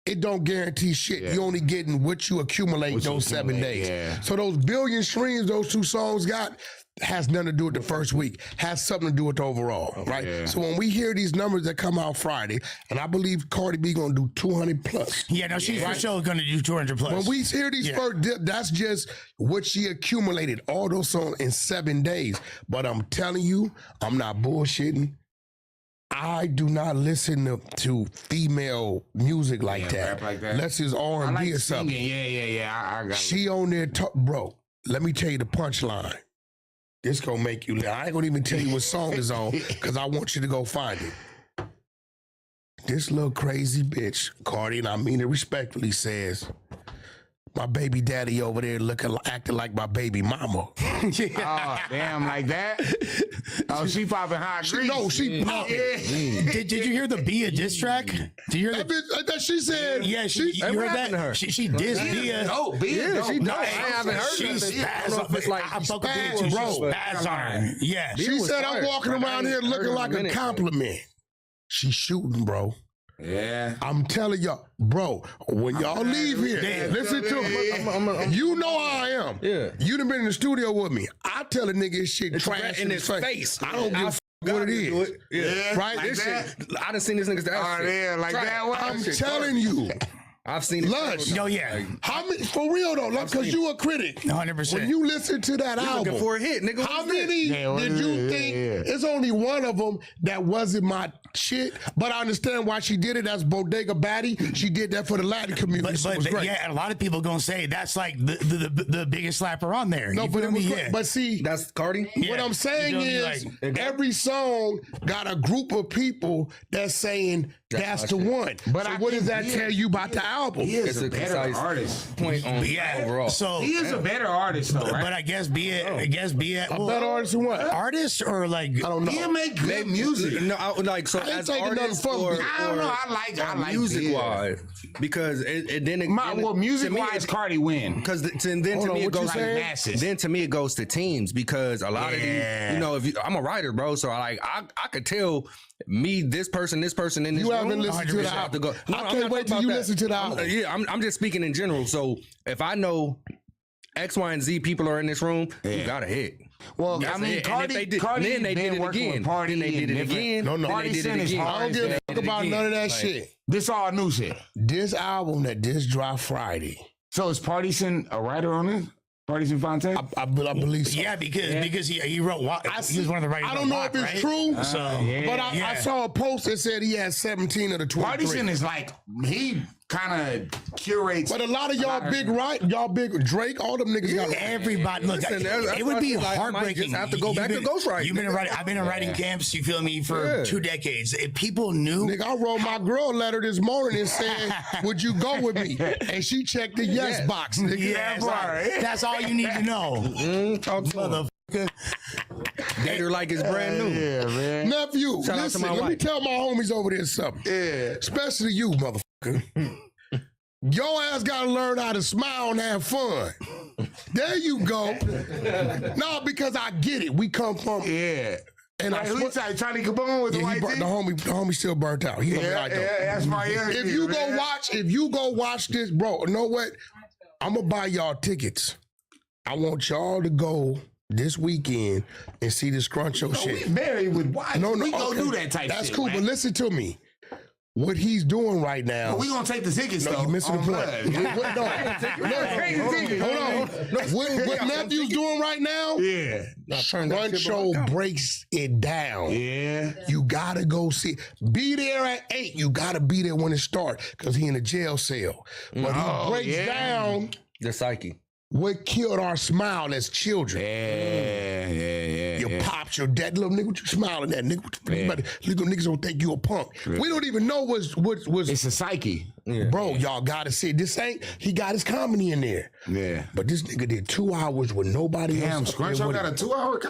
it don't guarantee shit. You only getting what you accumulate those 7 days. yeah. So those billion streams those 2 songs got has nothing to do with the first week. Has something to do with the overall, right? Yeah. So when we hear these numbers that come out Friday, and I believe Cardi B gonna do 200 plus. Yeah, no, she's for sure going to do 200 plus. When we hear these first dip, that's just what she accumulated, all those songs in 7 days. But I'm telling you, I'm not bullshitting. I do not listen to female music like that. rap like that. Unless it's R&B I like or something. singing. Yeah. I got She on there, bro. Let me tell you the punchline. This gonna make you. I ain't gonna even tell you what song is on because I want you to go find it. This little crazy bitch, Cardi, and I mean it respectfully, says, "My baby daddy over there acting like my baby mama." Oh, damn, like that? Oh, she popping hot grease. No, she popping. Did you hear the Bia diss track? Did you hear That she said. Yeah, you heard happened to her? that? She dissed Bia. No, Yeah, she No, I haven't heard she's nothing. spaz on It's like I fuck with spaz, Bia too. bro. She's spaz on her. Yeah. She was said, fired. "I'm walking Like, I around ain't here heard looking in a like a minute. compliment." She's shooting, bro. Yeah. I'm telling y'all, bro, when y'all leave here, listen to me. You know how I am. Yeah. You done been in the studio with me. I tell a nigga his shit trash in his face. I don't give a f- what it is. Yeah. Right? Like This that? shit, I done seen this nigga's ass. Oh, yeah, like that one? I'm telling you. I've seen it. Lush. No, yeah. How many, for real though, because you a critic. 100%. When you listen to that album, looking for a hit, nigga. how What's this? many Yeah, did you think? It's only one of them that wasn't my shit, but I understand why she did it. That's Bodega Baddie. She did that for the Latin community. So it was great. yeah, and a lot of people gonna say that's like the biggest slapper on there. No, You but feel it was me? great. Yeah. But see, That's Cardi. what Yeah. I'm saying You know, is like- every song got a group of people that's saying that's the one. But so I what does think that tell you about the album? He is It's a a better concise artist. point on yeah. overall. So He is a better artist, though, right? but I guess Bia, A better artist than what? artist or like I don't know. He'll make good music. No, like so I ain't as taking nothing artists from or, Bia. I don't know. I like music Bia. wise because it then Music wise, Cardi win. because then Hold to on, me it what you goes saying? to Masses. then to me it goes to teams because a lot of these if I'm a writer, bro, so I could tell me this person in this You haven't room, listened to the 100% have to go. album. No, I I'm can't not wait talking till you about listen to the I'm- album. Yeah, I'm just speaking in general. So if I know X, Y, and Z people are in this room, you got to hit. Well, That's I mean, it. And if they did- Cardi then they did been it working again. with Party Then they did and it different- again. No, Then Party they did it Sin is again. I don't give a hard. fuck about none of that Like- shit. This all new shit. This album that just dropped Friday, So is Partisan a writer on it? Partisan Fonte? I believe so. yeah because he wrote he was one of the writers. I don't know if it's true, So but I yeah. saw a post that said he had 17 of the 23. Partisan is like, he kind of curates. But a lot of y'all big Drake, all them niggas got Everybody, look, Listen, that's it would why be I feel like I might heartbreaking. just have to go back to Ghostwriting. You've been in writing. I've been in writing camps. You feel me for 2 decades. If people knew, Nigga, I wrote my girl a letter this morning and said, "Would you go with me?" And she checked the yes box. Nigga. yeah, that's all you need to know, Talk to him. motherfucker. Date her like it's brand new. Yeah, man. Nephew, Shout out to listen, my let me wife. tell my homies over there something. Yeah. Especially you, motherfucker. Your ass gotta learn how to smile and have fun. There you go. No, because I get it. We come from Yeah. and Like, I who swear, you Charlie Capone with the yeah, white the tee? homie still burnt out. He Yeah, alright, though. that's my If you go watch this, bro, you know what? I'm gonna buy y'all tickets. I want y'all to go this weekend and see this Cruncho shit. We married with wives. No, we go okay. do that type That's shit. cool, man. but listen to me. What he's doing right now. We gonna take the tickets No, though. you missing the on point. blood. What, no, hold on. What Nephew's doing right now? Yeah. Cruncho breaks it down. Yeah. You gotta go see. Be there at 8. You gotta be there when it starts because he in a jail cell. But he breaks down The psyche. what killed our smile as children. Yeah. Your pops, your dad, little nigga, what you smiling at, nigga? Little niggas don't think you a punk. We don't even know what's It's a psyche. bro. Y'all gotta see. This ain't. He got his comedy in there. Yeah. But this nigga did 2 hours with nobody Damn, else. up there Scruncho with got him. a 2-hour.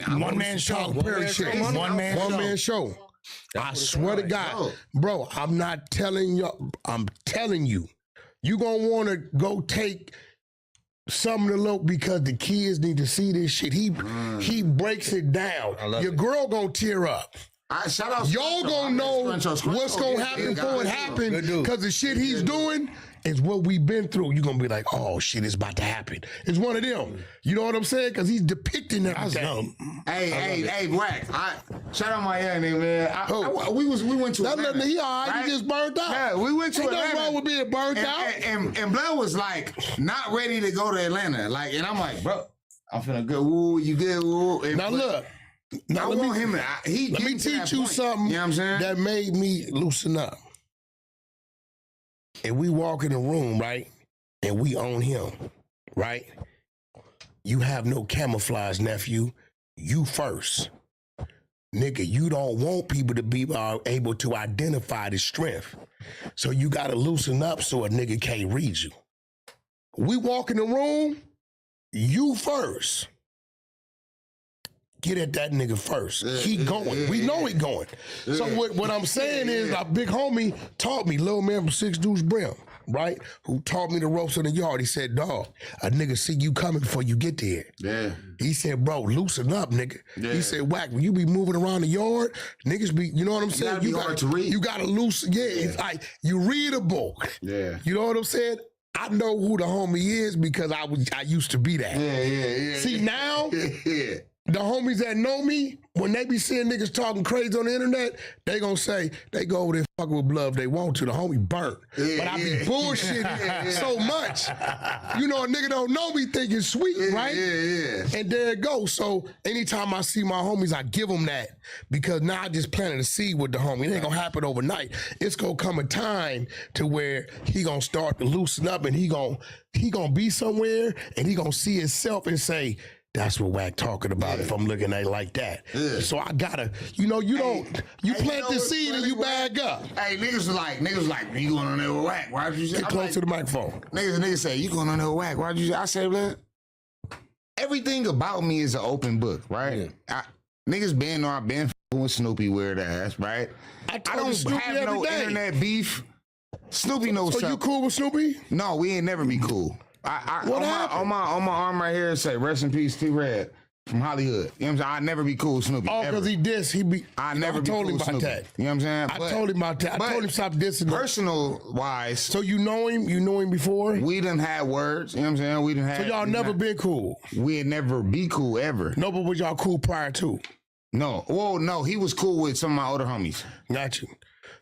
I'm One man show. Tyler Perry shit. One man show. I swear to God, bro. I'm not telling you. I'm telling you. You gonna want to go take some of the low because the kids need to see this shit. He breaks it down. love Your it. girl gonna tear up. Shout out. Y'all gonna know what's gonna happen before it happen, because the shit he's doing is what we've been through. You're gonna be like, oh shit, it's about to happen. It's one of them. You know what I'm saying? Because he's depicting everything. Hey, Wack. Shout out my young nigga, man. We went to Atlanta. He all right. Right? He just burnt out. Yeah, we went to Ain't Atlanta. nothing wrong with being burnt out. And Blood was like not ready to go to Atlanta. Like, and I'm like, bro, I'm feeling good. Ooh, you good? Ooh. And Now look. Now I want him. Let me teach you something, you know what I'm saying? that made me loosen up. And we walk in the room, right? And we own him, right? You have no camouflage, nephew. You first. Nigga, you don't want people to be able to identify the strength. So you got to loosen up so a nigga can't read you. We walk in the room, you first. Get at that nigga first. He going. We know he going. So what I'm saying is, our big homie taught me, little man from Six Deuce Brim, right? Who taught me the ropes in the yard. He said, dog, a nigga see you coming before you get there. Yeah. He said, bro, loosen up, nigga. Yeah. He said, Wack, when you be moving around the yard, niggas be, you know what I'm saying? You gotta be hard to read. You gotta loosen, it's like, you readable. Yeah. You know what I'm saying? I know who the homie is because I used to be that. Yeah. See, now, Yeah. the homies that know me, when they be seeing niggas talking crazy on the internet, they gonna say, they go over there fucking with Blood if they want to. The homie burnt. But I be bullshitting so much. You know, a nigga don't know me thinking sweet, right? Yeah. And there it goes. So anytime I see my homies, I give them that, because now I just planted a seed with the homie. It ain't gonna happen overnight. It's gonna come a time to where he gonna start to loosen up, and he gonna be somewhere, and he gonna see himself and say, that's what Wack talking about if I'm looking at it like that. Yeah. So I gotta, you plant the seed and you bag up. Hey, niggas like, you going on there with Wack? Why'd you say? Get close to the microphone. Niggas say, you going on there with Wack? Why'd you say? I said, man, everything about me is an open book, right? Yeah. Niggas been with Snoopy weird ass, right? I don't have no internet beef. Snoopy knows something. So you cool with Snoopy? No, we ain't never be cool. What happened? On my arm right here, say rest in peace, T-Red from Hollywood. You know what I'm saying? I'd never be cool with Snoopy. Oh, because he dissed. I never be cool with Snoopy. That. You know what I'm saying? I told him about that. I told him stop dissing. Personal wise. So you know him? You knew him before? We done had words. You know what I'm saying? We done had. So y'all never been cool? We'd never be cool ever. No, but was y'all cool prior to? No. Well, no, he was cool with some of my older homies. Got you.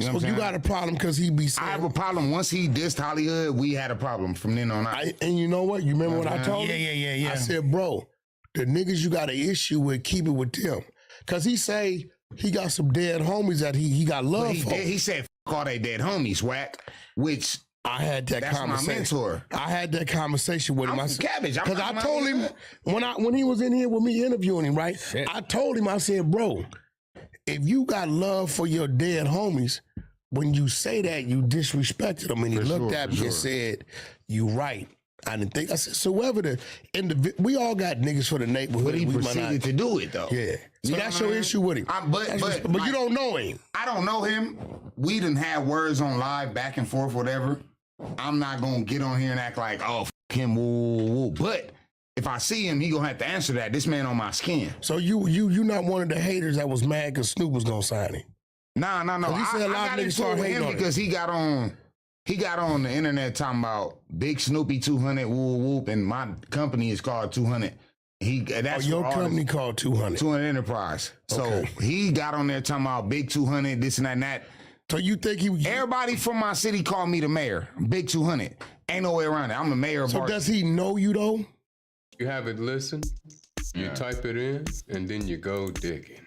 You know so you got a problem because he be saying... I have a problem. Once he dissed Hollywood, we had a problem from then on out. And you know what? You remember what I told him? Yeah. I said, bro, the niggas you got an issue with, keep it with them. Because he say he got some dead homies that he got love for. He said, fuck all they dead homies, Wack, which... I had that conversation. That's my mentor. I had that conversation with him. I'm Cabbage. Because I told him, when he was in here with me interviewing him, right? Shit. I told him, I said, bro, if you got love for your dead homies... When you say that, you disrespected him, and he looked at me and said, "You right." I didn't think. I said, "So whether the we all got niggas for the neighborhood." But he proceeded to do it though. Yeah. So that's your issue with him. But like, you don't know him. I don't know him. We done had words on live, back and forth, whatever. I'm not gonna get on here and act like, oh, f him, woo. But if I see him, he gonna have to answer that. This man on my skin. So you not one of the haters that was mad because Snoop was gonna sign him. No. He said a lot of niggas started hating on him because he got on the internet talking about Big Snoopy 200 whoop, and my company is called 200. That's your company called 200. 200 Enterprise. So he got on there talking about Big 200, this and that and that. So you think everybody from my city called me the mayor, Big 200. Ain't no way around it. I'm the mayor of Barton. So does he know you though? You have it listen, you type it in, and then you go digging.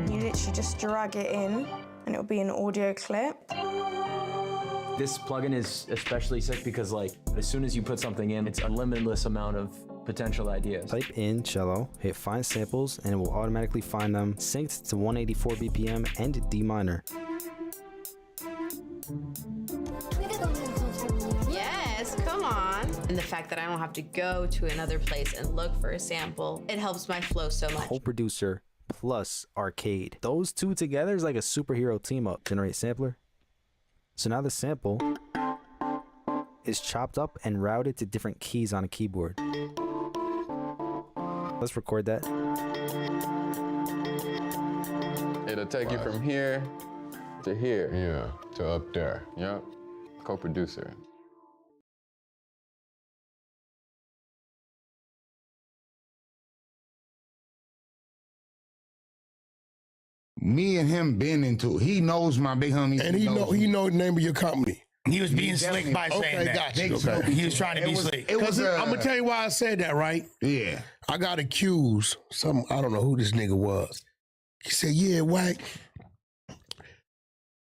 You literally just drag it in and it'll be an audio clip. This plugin is especially sick because like as soon as you put something in, it's a limitless amount of potential ideas. Type in cello, hit find samples, and it will automatically find them synced to 184 BPM and D minor. Yes, come on. And the fact that I don't have to go to another place and look for a sample, it helps my flow so much. Whole producer plus arcade. Those two together is like a superhero team up. Generate sampler. So now the sample is chopped up and routed to different keys on a keyboard. Let's record that. It'll take you from here to here. Yeah, to up there. Yep. Co-producer. Me and him been into it. He knows my big homie. And he know the name of your company. He was being slick by saying that. Got you. Okay. He was trying to be slick. I'm gonna tell you why I said that, right? Yeah. I got accused. I don't know who this nigga was. He said, "Yeah, Wack,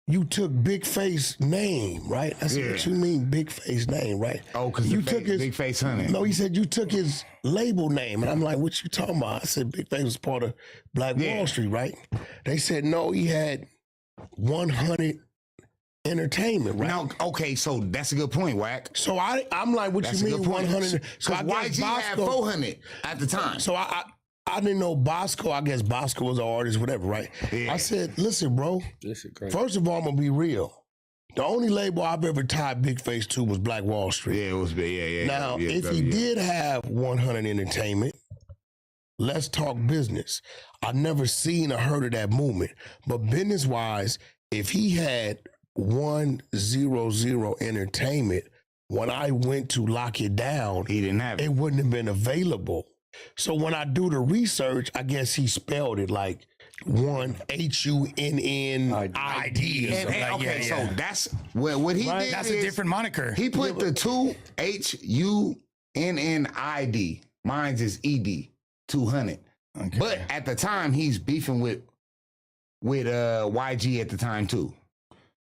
you took Big Face name, right?" I said, "What you mean Big Face name, right?" Oh, because you took his Big Face Honey. No, he said you took his label name, and I'm like, "What you talking about?" I said, "Big Face was part of Black Wall Street, right?" They said, "No, he had 100 Entertainment, right?" Now, okay, so that's a good point, Wack. So I'm like, "What That's you a mean good point. 100?" So I Because guess YG had 400 at the time. So I didn't know Bosco. I guess Bosco was an artist, whatever, right? Yeah. I said, "Listen, bro. This is great. First of all, I'm gonna be real. The only label I've ever tied Big Face to was Black Wall Street. Yeah, it was big. Yeah. Now, if he did have 100 Entertainment, let's talk business. I never seen or heard of that movement, but business-wise, if he had 100 Entertainment, when I went to lock it down, he didn't have it. It wouldn't have been available. So when I do the research, I guess he spelled it like HUNNID or something. Okay, so that's what he did. That's a different moniker. He put the two HUNNID. Mine's is ED 200. Okay. But at the time, he's beefing with YG at the time too.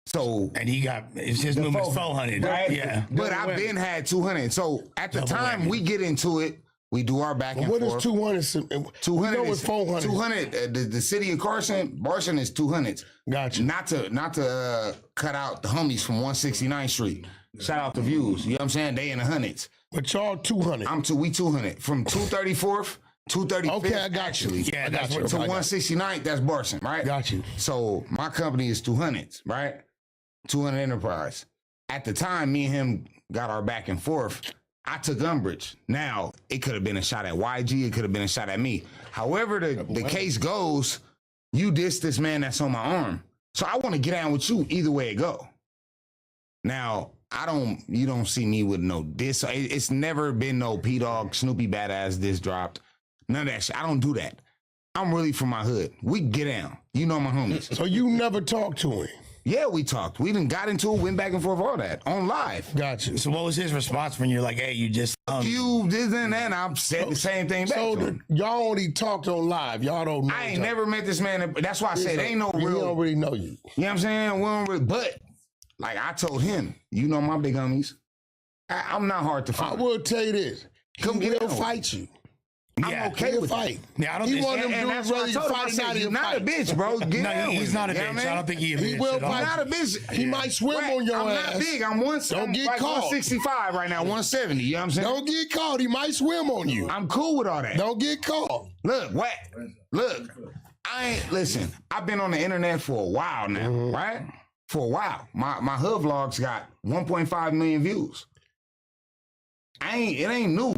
So and he got his movement's 400, right? Yeah. But I've been had 200. So at the time we get into it, we do our back and what forth. is 200? 200 is 400. 200. The city of Barson is 200. Gotcha. Not to cut out the homies from 169th Street. Shout out the views. You know what I'm saying? They in the hundreds. But y'all 200. We 200 from 234th. 235th. Okay, I got you. Yeah, that's what. To 169th, that's Barson, right? Got you. So my company is 200s, right? 200 Enterprise. At the time, me and him got our back and forth. I took umbrage. Now, it could have been a shot at YG. It could have been a shot at me. However the case goes, you diss this man that's on my arm. So I want to get down with you either way it go. Now, you don't see me with no diss. It's never been no P-Dog, Snoopy Badass diss dropped. None of that shit. I don't do that. I'm really from my hood. We get down. You know my homies. So you never talked to him? Yeah, we talked. We done got into it, went back and forth, all that on live. Gotcha. So what was his response when you're like, "Hey, you just you this and that"? I've said the same thing back. So y'all only talked on live. Y'all don't know. I ain't never met this man. That's why I said ain't no real. We don't really know you. You know what I'm saying? We don't really, but like I told him, you know my big homies. I'm not hard to find. I will tell you this. He will fight you. I'm okay with fight. Yeah, I don't he think want them and dudes that's what I ready to told him. I fight said, out you're and not a fight. bitch, bro. Get No, down he's with not it. a You know bitch. what I I don't think he a bitch. He will at all. fight. I'm not a bitch. He might swim on your I'm ass. not big. I'm Don't get like caught. 165 right now, 170. You know what I'm saying? Don't get caught. He might swim on you. I'm cool with all that. Don't get caught. Look, I ain't listen. I've been on the internet for a while now, right? For a while. My hood vlogs got 1.5 million views. It ain't new.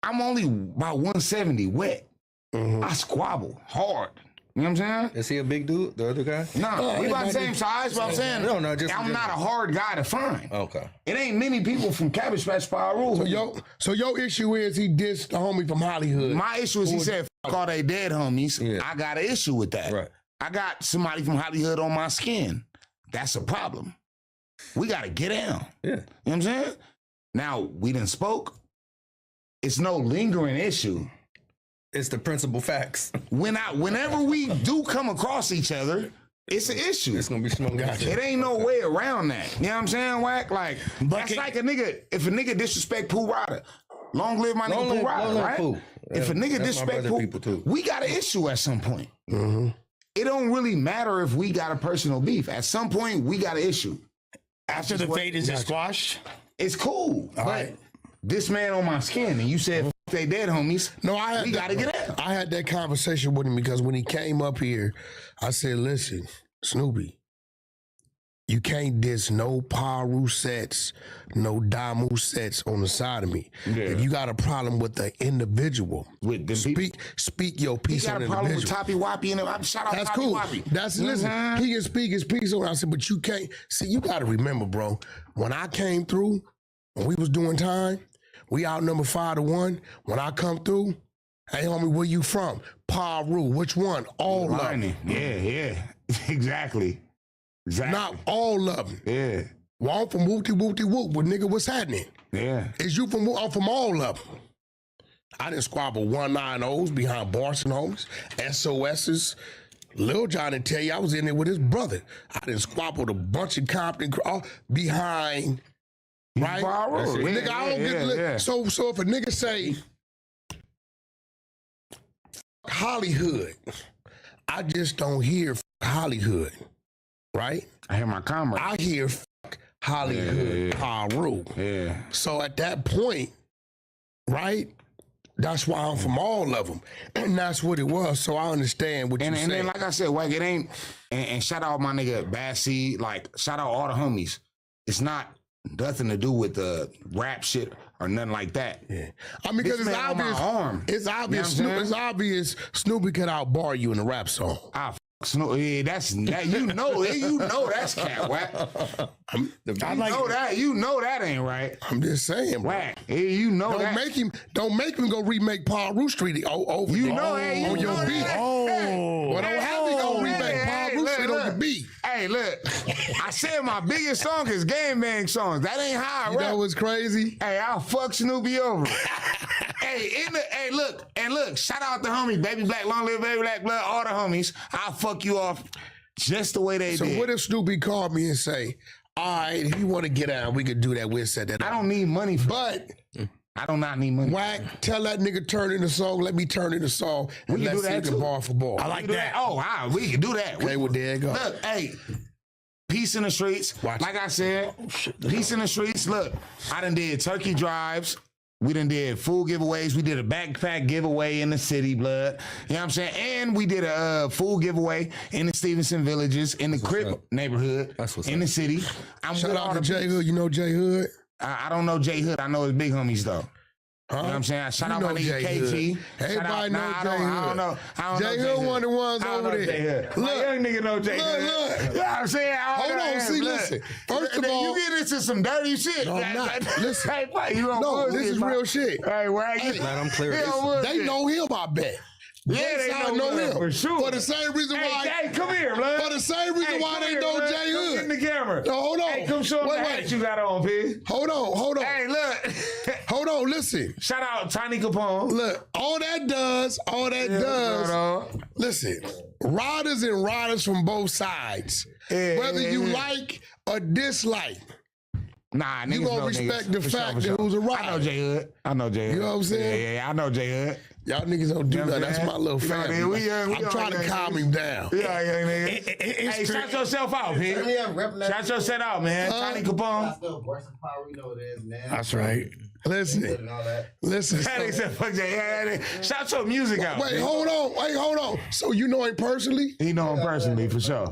I'm only about 170 wet. I squabble hard. You know what I'm saying? Is he a big dude, the other guy? No, we about the same size, but I'm saying No, just I'm not a hard guy to find. Okay. It ain't many people from Cabbage Patch Pyro. So your issue is he dissed the homie from Hollywood. My issue is he said, "Fuck all they dead homies." Yeah. I got an issue with that. Right. I got somebody from Hollywood on my skin. That's a problem. We got to get down. Yeah. You know what I'm saying? Now, we done spoke. It's no lingering issue. It's the principal facts. Whenever we do come across each other, it's an issue. It's gonna be smoking. It ain't no way around that. You know what I'm saying, Wack? Like, that's like a nigga, if a nigga disrespect Pooh Rider, long live my nigga Pooh Rider, right? Pooh. If a nigga That's my disrespect brother people Pooh, too. we got an issue at some point. It don't really matter if we got a personal beef. At some point, we got an issue. After the fade is squashed, it's cool. All but right. this man on my skin, and you said, "F they dead homies." No, we got to get out. I had that conversation with him because when he came up here, I said, "Listen, Snoopy, You can't diss no Paru sets, no Damu sets on the side of me. Yeah. If you got a problem with the individual, with the speak your piece he got on a the problem with individual. Toppy Wappy, and shout out That's Toppy cool. Wappy. That's listen. He can speak his piece on. I said, but you can't. See, you got to remember, bro. When I came through, when we was doing time, we outnumbered 5-1. When I come through, hey homie, where you from? Paru. Which one? All of them. Yeah, exactly. Not all of them. Yeah. Well, I'm from Whoopty Whoopty Whoop, but nigga, what's happening? Yeah. Is you from? I'm from all of them. I didn't squabble 190s behind Bars and homies, SOSs. Lil John didn't tell you I was in there with his brother. I didn't squabble a bunch of Compton behind. Right? Nigga, I don't get So if a nigga say Hollywood, I just don't hear Hollywood. Right? I hear my comrade. I hear Hollywood, Paru. Yeah. So at that point, right? That's why I'm from all of them. And that's what it was. So I understand what you're saying. And then, like I said, Wack, it ain't, and shout out my nigga Bad Seed, like, shout out all the homies. It's not nothing to do with the rap shit or nothing like that. Yeah. I mean, because it's obvious. It's obvious. You know it's obvious Snoopy could outbar you in a rap song. Snoop, yeah, that's that. You know that's cat Wack. You know that ain't right. I'm just saying, bro. Wack. You know don't that. Don't make him go remake Paru Street over you there. Know, on your know beat. That. Well, don't have him go remake Paru Street on your beat. Hey, look, I said my biggest song is Gang Bang songs. That ain't how I rap. That was crazy. Hey, I'll fuck Snoopy over. Look, shout out the homie, Baby Black, Long Live Baby Black Blood, all the homies. I'll fuck you off just the way they did. So what if Snoopy called me and say, all right, if you want to get out, we could do that. We'll set that up. I don't need money for I do not need money. Wack, tell that nigga turn in the song. Let me turn in the song. And We can let's do that see too. the bar for bar. I like that. Oh, wow, we can do that. Okay, well, there you go. Look, hey, peace in the streets. Like I said, peace in the streets. Look, I done did turkey drives. We done did food giveaways. We did a backpack giveaway in the city, blood. You know what I'm saying? And we did a food giveaway in the Stevenson Villages, in the Crip neighborhood, in the city. Shout out to J Hood. You know J Hood? I don't know J Hood. I know his big homies, though. You know what I'm saying? Shout out my nigga KG. Everybody know J Hood. I don't know J Hood one of the ones over there. Look, my young nigga know J Hood. Look. You know what I'm saying? Hold on, see, listen. First of all, you get into some dirty shit. No, I'm not. Listen. No, this is real shit. Hey, where I'm clear. They know him, I bet. Yeah, they know him for sure. For the same reason why. Hey, come here, blood. For the same reason why they know J Hood. Get in the camera. No, hold on. Hey, come show them the hat you got on, P. Hold on. Hey, look. Hold on, listen. Shout out Tiny Capone. Look, all that does. Listen, riders from both sides. Whether you like or dislike. Nah, niggas you gonna know respect niggas, the for fact sure. that who's a rider. I know J Hood. You know what I'm saying? Yeah, I know J Hood. Y'all niggas don't do You know that. what I'm That's saying? my little You know, family. we I'm trying to calm him down. Yeah, young nigga. Hey, shout yourself out, P. Shout yourself out, man. Tiny Capone. That's right. Listen. They said, fuck that. Shout your music out. Wait, hold on. So you know him personally? He know him personally, for sure.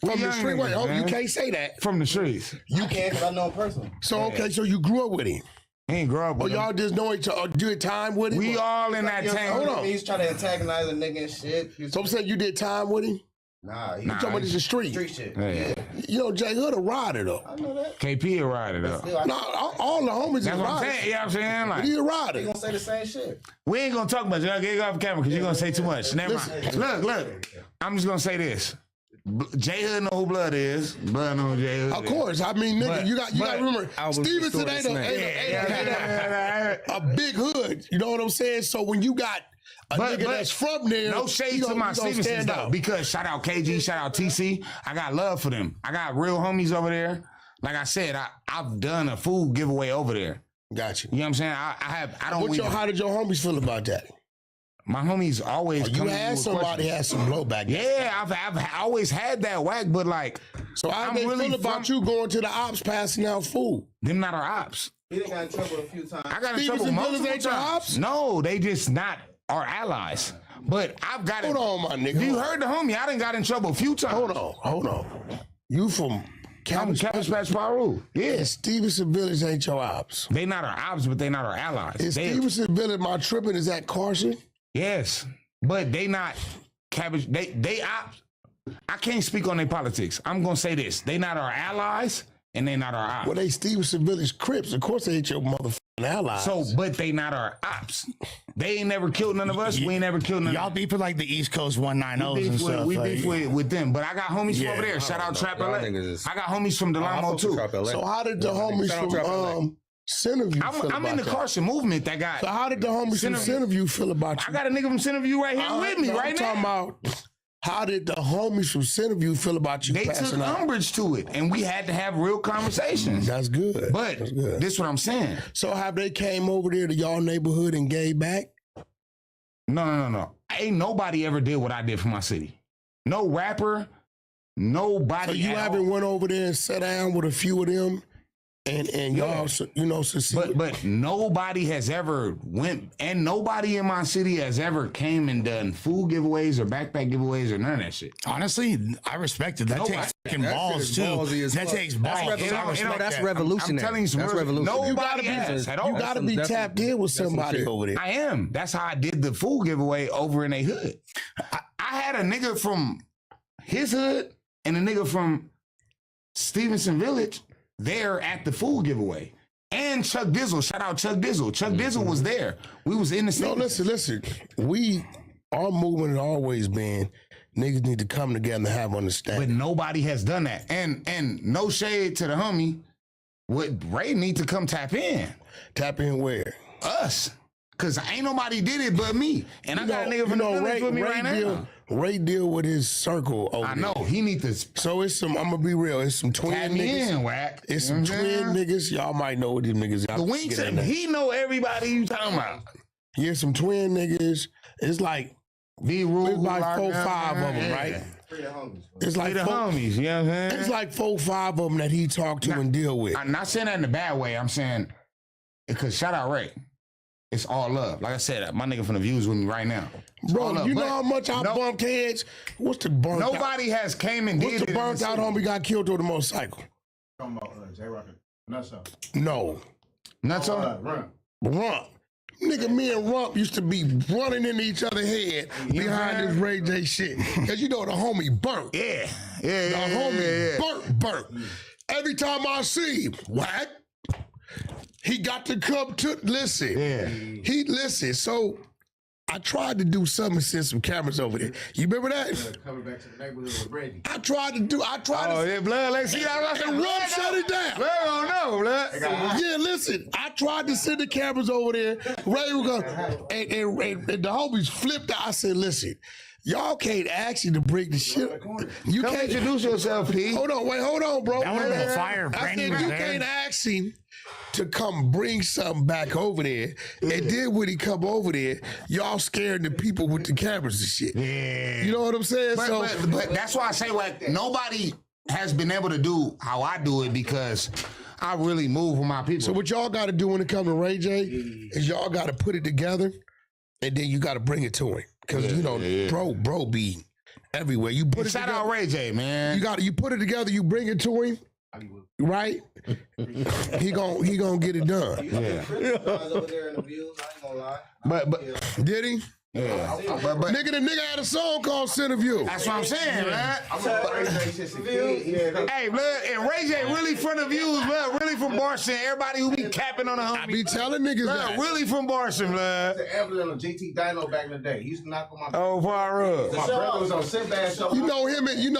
From the street? Wait, you can't say that. From the streets. You can't, because I know him personally. So, okay, so you grew up with him. He ain't grow up with him. Y'all just know each other, did time with him? We all in that time. Hold on. He's trying to antagonize a nigga and shit. So I'm saying you did time with him? Nah, you talking about the street? Street shit. Yeah. You know, J Hood a rider, though. I know that. KP a rider, though. No, all the homies That's is what I'm riders. saying. You know what I'm saying? Like, He a rider. He gonna say the same shit. we ain't gonna talk much. Y'all get off camera because you're gonna say too much. Never mind. Look. I'm just gonna say this. J Hood know who Blood is. Blood know who J Hood is. Of course. I mean, nigga, you got to remember, Stevenson ain't a big hood. You know what I'm saying? So when you got a nigga that's from there, no shade to my Stevensons though, because shout out KG, shout out TC. I got love for them. I got real homies over there. Like I said, I've done a food giveaway over there. Got you. You know what I'm saying? I don't. How did your homies feel about that? My homies always. You had somebody had some blowback. Yeah, I've always had that whack, but like, so how they feel about you going to the ops passing out food? Them not our ops. He done got in trouble a few times. I got in trouble multiple ain't your times. ops? No, they just not our allies. But I've got it. Hold on, my nigga. You heard the homie. I done got in trouble a few times. Hold on. You from Cabbage Patch Paru. Yeah. Stevenson Village ain't your ops. They not our ops, but they not our allies. Is Stevenson Village my tripping? Is that Carson? Yes, but they not Cabbage. They ops. I can't speak on their politics. I'm gonna say this: they not our allies, and they not our ops. Well, they Stevenson Village Crips. Of course, they ain't your motherfucking allies. So, but they not our ops. They ain't never killed none of us. We ain't never killed none. Y'all beef with like the East Coast 190s and stuff. We like, beef with them, but I got homies from over there. Shout out Trap LA. I got homies from Delamo too. So how did the homies from Centerview feel about I'm in the that? Carson movement that got. So how did the homies from Centerview feel about you? I got a nigga from Centerview right here with me right now. I'm talking about how did the homies from Centerview feel about you They took passing out? umbrage to it, and we had to have real conversations. That's good. But this what I'm saying. So have they came over there to y'all neighborhood and gave back? No. Ain't nobody ever did what I did for my city. No rapper, nobody. So you haven't went over there and sat down with a few of them and y'all, succeed? But nobody has ever went, and nobody in my city has ever came and done food giveaways or backpack giveaways or none of that shit. Honestly, I respect it. That takes fucking balls too. That takes balls. That's revolutionary. I'm telling you some That's real- revolutionary. Nobody has at all. You gotta be tapped in with somebody over there. I am. That's how I did the food giveaway over in a hood. I had a nigga from his hood and a nigga from Stevenson Village there at the food giveaway. And Chuck Dizzle. Shout out Chuck Dizzle. Chuck Dizzle was there. We was in the No, listen. Our movement has always been niggas need to come together and have understanding. But nobody has done that. And no shade to the homie. What Ray need to come tap in. Tap in where? Us. Cause ain't nobody did it but me. And I got a nigga from the village with me right now. Ray deal with his circle over I know. He need to. So it's some, I'm gonna be real, it's some twin Tap me niggas. in, Wack. It's some You know what twin I'm saying? niggas. Y'all might know what these niggas The Wington, he know everybody you talking about. Yeah, some twin niggas. It's like it's like 4, 5 of them, right? It's like the homies, you know what I'm saying? It's like 4, 5 of them that he talked to and deal with. I'm not saying that in a bad way. I'm saying, because shout out Ray. It's all love. Like I said, my nigga from the Views with me right now. It's all Bro, love. you But know how much I bumped heads? What's the burnt out? Nobody has came and What's did the it. burnt out homie got killed on the motorcycle? Talking about J-Rock and Nutso. No. Nutso? Rump. Nigga, me and Rump used to be running into each other's head behind this Ray J shit. Cause you know the homie burnt. Yeah. The homie burnt. Every time I see him, Wack, he got to come to listen. Yeah. He listen. So I tried to do something and send some cameras over there. You remember that? Coming back to the neighborhood with Brady. I tried to. Oh, yeah, blood. Let's see that. And Rump shut it down. Blood don't know, blood. Yeah, listen. I tried to send the cameras over there. Ray was going, and the homies flipped out. I said, listen. Y'all can't ask you to bring the shit. You Come can't introduce yourself, P. Hold on, bro. That would've been fire. I Brandy said was you there. can't ask him to come bring something back over there. And then when he come over there, y'all scared the people with the cameras and shit. Yeah. You know what I'm saying? But that's why I say, like, nobody has been able to do how I do it because I really move with my people. So what y'all got to do when it comes to Ray J is y'all got to put it together, and then you got to bring it to him. Because, bro be everywhere. You put it Shout together. out Ray J, man. You put it together, you bring it to him, right? he gonna get it done. Yeah. But did he? Yeah. But nigga, the nigga had a song called Centerview. That's what I'm saying, man. Hey, blood, and Ray J really from the Views, blood. Really from Barson. Everybody who be capping on the homie. I be telling niggas blood, that. really from Barson, blood. The emblem of GT Dino back in the day. He used to knock on my. Oh, Farrell. My brother was on Sinbad show. You know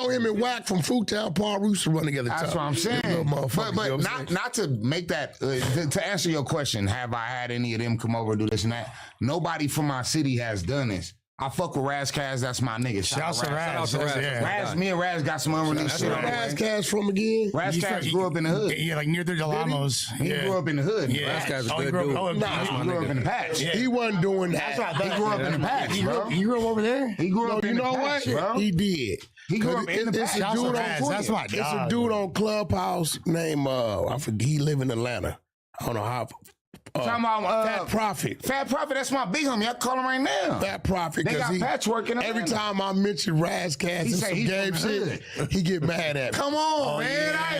him and Wack from Foodtown, Paul Roos run together. That's what I'm saying. Little motherfuckers, But you know what I'm saying? not to make that to answer your question. Have I had any of them come over do this and that? Nobody from my city has done this. I fuck with Razkaz. That's my nigga. Shouts to Raz. Raz, me and Raz got some unreleased shit. Where Razkaz from again? Razkaz grew up in the hood. Yeah, like near the Delamos. He grew up in the hood. Yeah. Razkaz is Oh, a he good grew dude. up- He grew up in the patch. He wasn't doing that. He grew up in the patch, bro. You grew up over there? He grew up You in the know patch, what? bro. He did. He grew up in the It's a patch. dude on Raz, that's my It's a dog. dude on Clubhouse named I forget. He live in Atlanta. I don't know how. Talking about Fat Profit. Fat Profit, that's my big homie. I call him right now. Fat Profit. They got Patchwork in every Atlanta. time I mention Razzcast and some game shit, he get mad at me. Come on, man. I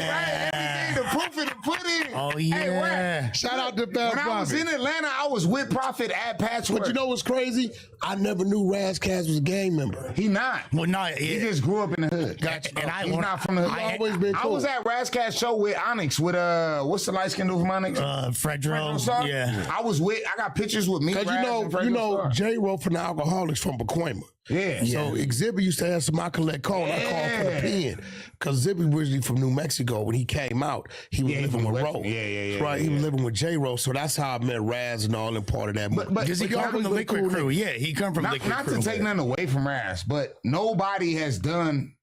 everything to proof it to put in. Oh, yeah. Hey, Shout out to Fat when Profit. I was in Atlanta, I was with Profit at Patchwork. But you know what's crazy? I never knew Razzcast was a gang member. He not. Well, no, He just grew up in the hood. Gotcha. And He's not from the hood. He's always been cool. I was at Razzcast show with Onyx with what's the light skinned dude from Onyx? Fredro. Star? Yeah. I got pictures with me. Because you know, J-Ro from the Alcoholics from Pacoima. Yeah. So Exhibit used to answer my collect call. And I called for the pen. Because Exhibit originally from New Mexico. When he came out, he was living with Ro. Right, he was living with J-Ro. So that's how I met Raz and all and part of that movie. Because he come from the Liquid Crew. Yeah, he come from Liquid Crew. Not to take nothing away from Raz, but nobody has done,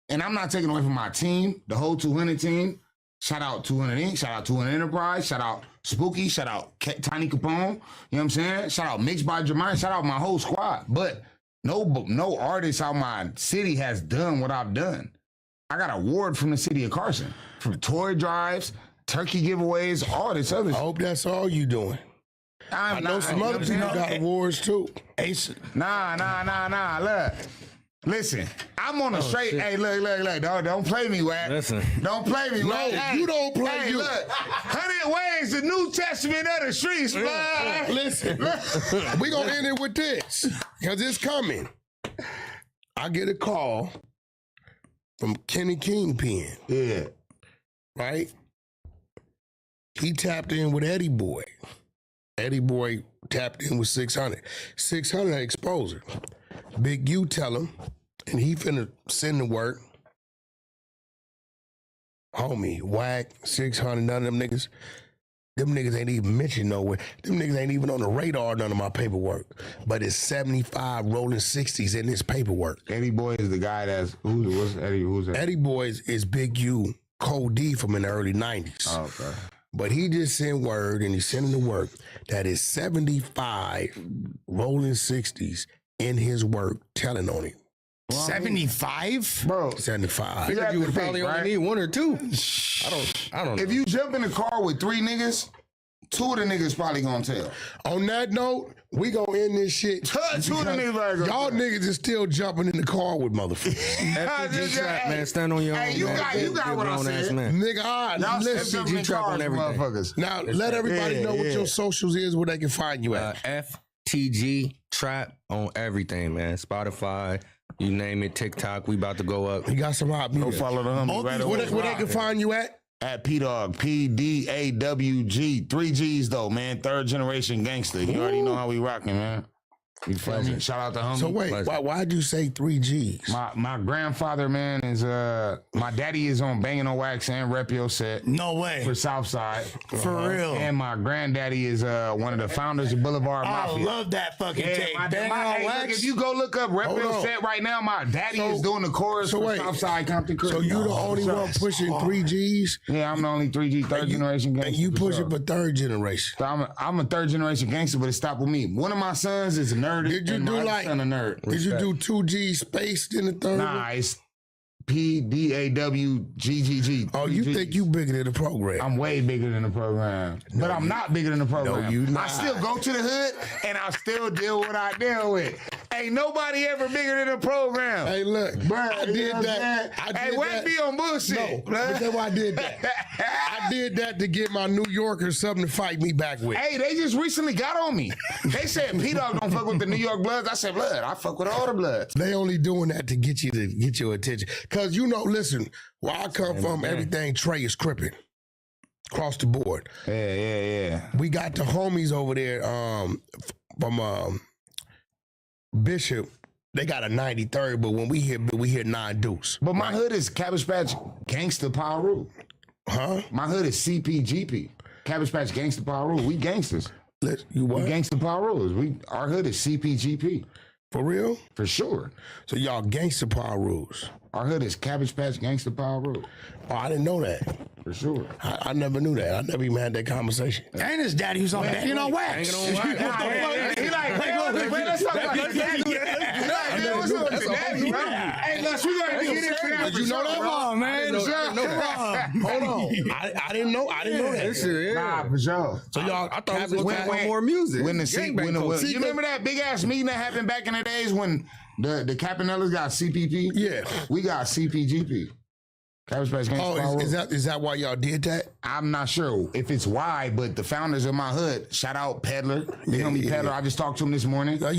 and I'm not taking away from my team, the whole 200 team. Shout out 200 Inc., shout out 200 Enterprise, shout out Spooky, shout out Tiny Capone, you know what I'm saying? Shout out Mixed by Jermaine, shout out my whole squad. But no artist out my city has done what I've done. I got an award from the city of Carson, from toy drives, turkey giveaways, all this other I hope that's all you doing. I know some other people got awards too. Ace. Nah. Look. Listen, I'm on a straight. Hey, look. Don't play me, Wack. Listen. Don't play me, Wack. No, you don't play Hey, you. look. 100 Ways, the New Testament of the streets, man. Listen, we gonna end it with this because it's coming. I get a call from Kenny Kingpin. Yeah. Right? He tapped in with Eddie Boy. Eddie Boy tapped in with 600. 600 exposure. Big U tell him, and he finna send the work. Homie, Wack, 600, none of them niggas. Them niggas ain't even mentioned nowhere. Them niggas ain't even on the radar, none of my paperwork. But it's 75 rolling 60s in this paperwork. Eddie Boy is the guy that's, who's Eddie? Who's that? Eddie Boy is Big U, Cole D from in the early 90s. Oh, okay. But he just sent word, and he's sending the work, that is 75 rolling 60s in his work telling on him. 75? Bro. 75. Figured you would probably only need one or two. I don't know. If you jump in the car with 3 niggas, 2 of the niggas probably gonna tell. On that note, we gonna end this shit. 2 of the niggas probably gonna Y'all tell. niggas is still jumping in the car with motherfuckers. FTG trap, man. Stand on your own. Hey, you man. got what I Grown ass said. man. Nigga, Y'all listen. jumping in trap cars, on everything. motherfuckers. Now, let everybody know what your socials is, where they can find you at. FTG trap on everything, man. Spotify, you name it, TikTok. We about to go up. You got some hot Go music. follow the homie right Where over. they can find you at? At P-Dog, PDAWG. 3 G's though, man. 3rd generation gangster. You already know how we rocking, man. You feel me? Shout out to homie. So wait, why'd you say 3 G's? My grandfather, man, is my daddy is on Banging on Wax and Rep Your Set. No way. For Southside. For real. And my granddaddy is one of the founders of Boulevard I Mafia. love that fucking tape. Banging on hey, look, Wax. if you go look up Rep Hold Your on. Set right now, my daddy is doing the chorus for wait. Southside Compton Crew. So you the only one pushing 3 G's? Yeah, I'm the only 3G, 3rd generation gangster. And you for pushing sure. for 3rd generation. So I'm a 3rd generation gangster, but it stopped with me. One of my sons is a nerd. Did you and do my like- son a nerd. Did you do 2 G spaced in the 3rd? Nah, it's PDAWGGG. Oh, you think you bigger than the program? I'm way bigger than the program. But I'm not bigger than the program. No, you not. I still go to the hood and I still deal with what I deal with. Ain't nobody ever bigger than the program. Hey, look, Bruh, I did that. Hey, Wack be on bullshit. No, but that's why I did that. I did that to get my New Yorkers something to fight me back with. Hey, they just recently got on me. They said P-Dog don't fuck with the New York Bloods. I said, Blood, I fuck with all the Bloods. They only doing that to get your attention. Cause you know, listen, where I come from, everything Trey is crippin'. Across the board. Yeah. We got the homies over there from Bishop. They got a 93rd, but when we hear 9 Deuce. But my hood is Cabbage Patch Gangsta Power Rule. Huh? My hood is CPGP. Cabbage Patch Gangsta Power Rule. We gangsters. You what? We Gangsta Power Rules. Our hood is CPGP. For real? For sure. So y'all gangster power rules. Our hood is Cabbage Patch Gangsta Power Rule. Oh, I didn't know that. For sure. I never knew that. I never even had that conversation. And his daddy was on banging on wax. He like, man, let's talk about his daddy. Man, what's up with your daddy, bro? Hey, look, we gonna get into that. But you know that? Come on, man. Hold on. I didn't know that. Nah, for sure. So y'all, I thought we was going for more music. When the you remember that big ass meeting that happened back in the days when the Campanellas got CPP? Yeah. We got CPGP. Is that why y'all did that? I'm not sure if it's why, but the founders of my hood, shout out Peddler, big homie Peddler. I just talked to him this morning. I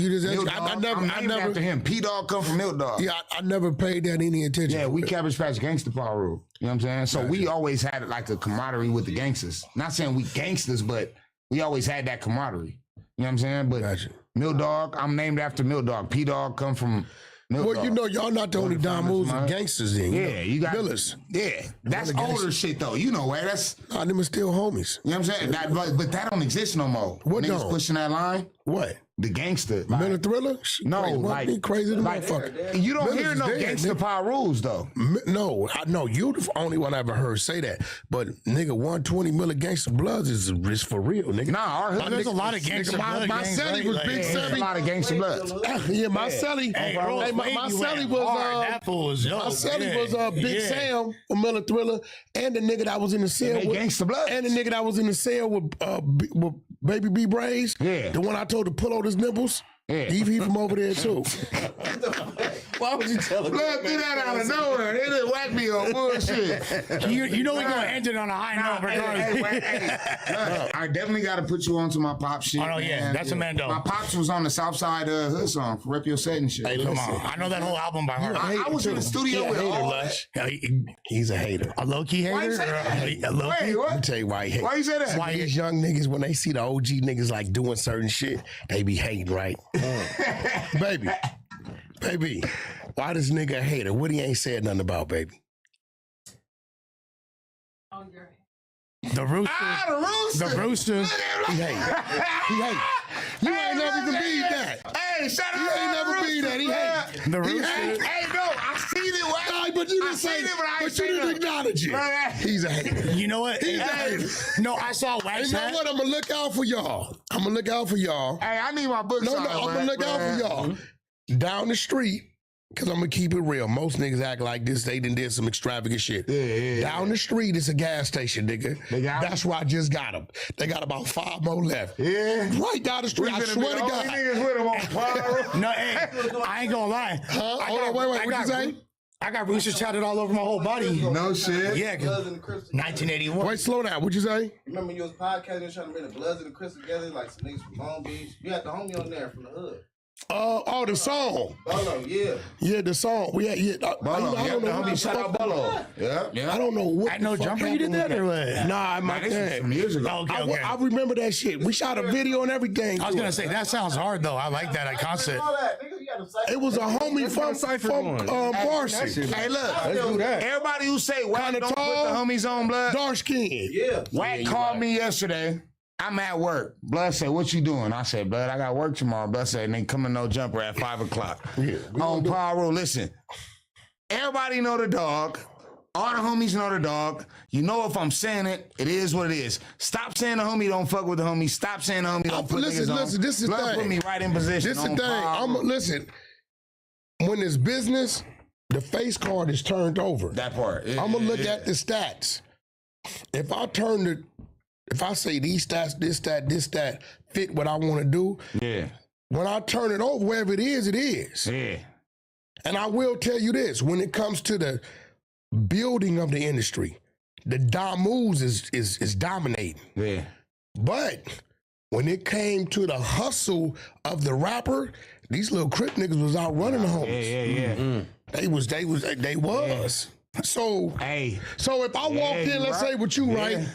never after him. P-Dog come from Milk Dog. Yeah, I never paid that any attention. Yeah, we Cabbage Patch Gangsta Power Rule. You know what I'm saying? So we always had like a camaraderie with the gangsters. Not saying we gangsters, but we always had that camaraderie. You know what I'm saying? But Milk Dog, I'm named after Milk Dog. P-Dog come from Milk Dog. You know, y'all not the only Don Moves and gangsters in. You got Millers. Yeah, that's older shit though. You know, right? That's them are still homies. You know what I'm saying? But that don't exist no more. What Niggas don't? pushing that line? What? The gangster. Miller Thriller? No, crazy, crazy motherfucker. You don't hear Miller's no dead, gangsta nigga. power rules though. No, you the only one I ever heard say that. But nigga, 120 Miller Gangsta Bloods is for real, nigga. Nah, our hood, There's a lot of gangster blood. My gangs, celly right? was Like, Big There's a Sebby. lot of gangsta bloods. Yeah, my celly. Hey, my celly was that fool was my celly was Big Sam from Miller Thriller, and the nigga that was in the cell with gangsta bloods. and the nigga that was in the cell with Baby B Braves. Yeah. The one I told to pull out his nipples. Yeah. He from over there too. Why would you tell him? Look, threw that out of nowhere. They just whacked me on bullshit. You know we're gonna end it on a high note, regardless. Look, I definitely got to put you onto my pop shit. Oh, no, yeah, man. that's a Mando. My pops was on the South Side Hood song for Rep Your Set and shit. Hey, Come listen. on, I know that whole album by heart. I was in the studio with all that. He's a hater. A low key Why you hater. say that? A low key. Wait, what? Let me tell you why he hates. Why you say that? Why these young niggas, when they see the OG niggas like doing certain shit, they be hating, right? Baby, why this nigga a hater? What he ain't said nothing about, baby? The Roosters. The Roosters. He hate. He hate. You ain't never even be that. Hey, shout out You to ain't never be that. He hate. The He Roosters. hate. Hey, no, I seen it. Nah, but you didn't say. But you didn't acknowledge it. He's a hater. You know what? He's a hater. No, I saw Wax You know Hat. what? I'm gonna look out for y'all. Hey, I need my books. No, I'm gonna look out for y'all. Down the street, because I'm gonna keep it real. Most niggas act like this. They done did some extravagant shit. Down the street, it's a gas station, nigga. That's where I just got them. They got about 5 more left. Yeah. Right down the street. I swear to God. Niggas with him on fire. No, hey, I ain't gonna lie. Huh? Hold on, wait. What'd you say? I got Roosters tatted all over my whole body. No shit. Yeah, 1981. Wait, slow down. What'd you say? Remember you was podcasting trying to bring the Bloods and the Crips together, like some niggas from Long Beach. You had the homie on there from the hood. The song. Bolo, yeah. Yeah, the song. We had, Bolo, I don't know homie, shout out Bolo. Yeah. I don't know what. At No the fuck Jumper, you did happened that or with what? Nah, my This was thing. some years ago. Okay. I remember that shit. We shot a video and everything. I was gonna say that sounds hard though. I like that concept. It was a homie from Marcy. Hey, look. Let's do that. Everybody who say Wack Kinda don't tall, put the homies on blood. Dark skin. Yeah. Wack called me yesterday. I'm at work. Blood said, "What you doing?" I said, "Blood, I got work tomorrow." Blood said, "And they coming No Jumper at 5 o'clock." On Power Rule. Listen, everybody know the dog. All the homies know the dog. You know if I'm saying it, it is what it is. Stop saying the homie don't fuck with the homie. Stop saying the homie don't put niggas on. Listen, this is the Blood thing. put me right in position. This is the on thing. Power Rule. Listen, when it's business, the face card is turned over. That part. Yeah, I'm gonna look yeah. at the stats. If I say these stats, this stat fit what I want to do. Yeah. When I turn it over, wherever it is, it is. Yeah. And I will tell you this: when it comes to the building of the industry, the Dom Moves is dominating. Yeah. But when it came to the hustle of the rapper, these little Crip niggas was out running the homies. Yeah. They was. So Hey. So if I walked in, let's say with you, right, Yeah.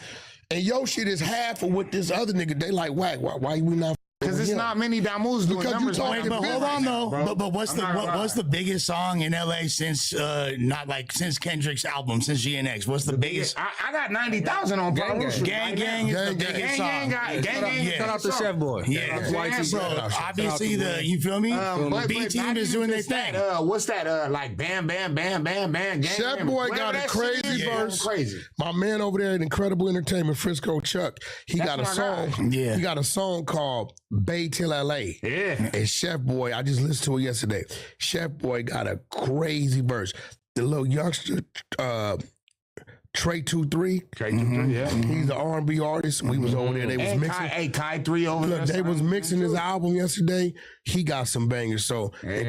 and your shit is half of what this other nigga, they like, why we not Because it's not many Damus doing Because you numbers. talking like Wait, but that hold on though. bro. But what's I'm not gonna lie. what's the biggest song in LA since since Kendrick's album, since GNX? What's the biggest? I got 90,000 on Gang Power. Gang. Gang Gang is the Gang Gang. biggest Gang song. Gang. Shout out to Chef Boy. Yeah, Yeah, so bro. obviously you feel me? B Team not is even doing their just that, thing. what's that? Like Bam Bam Bam Bam Bam. Gang Chef Gang, Boy whatever got a that crazy shit is, verse. Crazy. My man over there at Incredible Entertainment, Frisco Chuck, he That's got a my guy. song. Yeah. He got a song called Bay Till LA. Yeah. And Chef Boy, I just listened to it yesterday. Chef Boy got a crazy verse. The little youngster, Trey 23. Trey 23, yeah. He's the R&B artist. We was over there. They was And mixing. Kai 3 over there. Look, they was mixing his album yesterday. He got some bangers. So the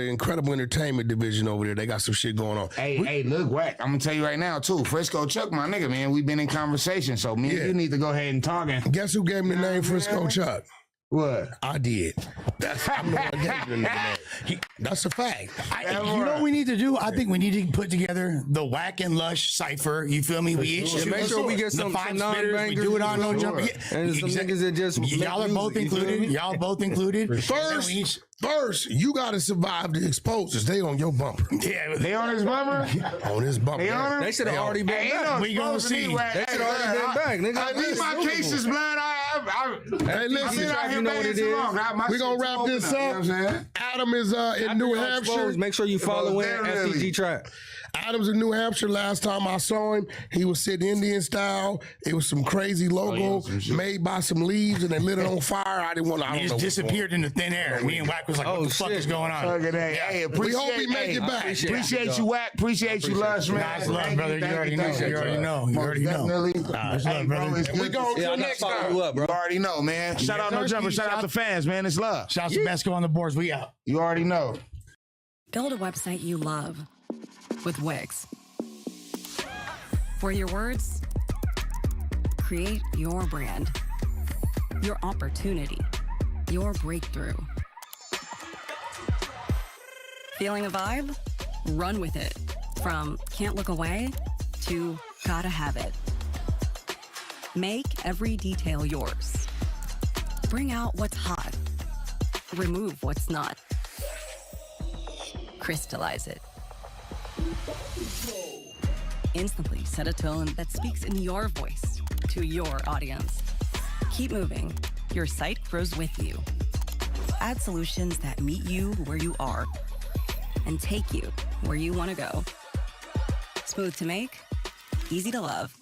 Incredible Entertainment division over there, they got some shit going on. Hey, look, Wack. I'm gonna tell you right now too. Frisco Chuck, my nigga, man. We've been in conversation, so me and you need to go ahead and talk. Guess who gave him the name Frisco Chuck? What? I did. I'm the one that gave him the name. That's a fact. You know what we need to do? I think we need to put together the Whack and Lush cipher. You feel me? We each Yeah, make sure we get the some five non-bangers. spitters. We do it on No Jumper. And some niggas that just y'all are make both music, you feel included. me? Y'all both included. First, you gotta survive the exposures. They on your bumper. Yeah, they on his bumper. On his bumper. They on him? They should have already been back. We gonna see. They should have already been back. Nigga, Leave my cases, blood. Hey, listen, you know what it is. We're gonna wrap this up. Adam is in New Hampshire. Make sure you follow in FTG Trap. Adam's in New Hampshire. Last time I saw him, he was sitting Indian style. It was some crazy logo made by some leaves, and they lit it on fire. I didn't want to. He just disappeared into thin air. Me and Whack was like, "What the fuck is going on?" Look at that. Hey, We hope we make it back. Appreciate you, Wack. Appreciate you, Lush, man. Nice love, brother. You already know. You already know. You already know. Nice love, brother. We go to the next time. You already know, man. Shout out No Jumper. Shout out to fans, man. It's love. Shout out to Besco on the boards. We out. You already know. Build a website you love with Wix. For your words, create your brand, your opportunity, your breakthrough. Feeling a vibe? Run with it. From can't look away to gotta have it. Make every detail yours. Bring out what's hot. Remove what's not. Crystallize it. Instantly set a tone that speaks in your voice to your audience. Keep moving. Your site grows with you. Add solutions that meet you where you are and take you where you want to go. Smooth to make, easy to love.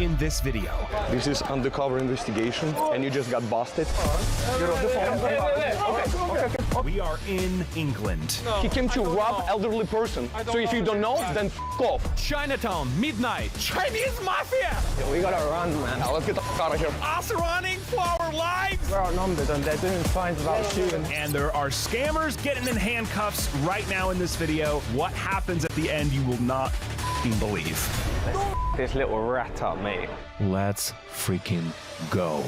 In this video. This is undercover investigation and you just got busted. Get off the phone. Okay. We are in England. He came to rob elderly person. So if you don't know, then f off. Chinatown, midnight. Chinese mafia! Yo, we gotta run, man. Now let's get the f out of here. Us running for our lives! We're outnumbered and they're doing fine without shooting. And there are scammers getting in handcuffs right now in this video. What happens at the end, you will not believe. This little rat up, mate. Let's freaking go.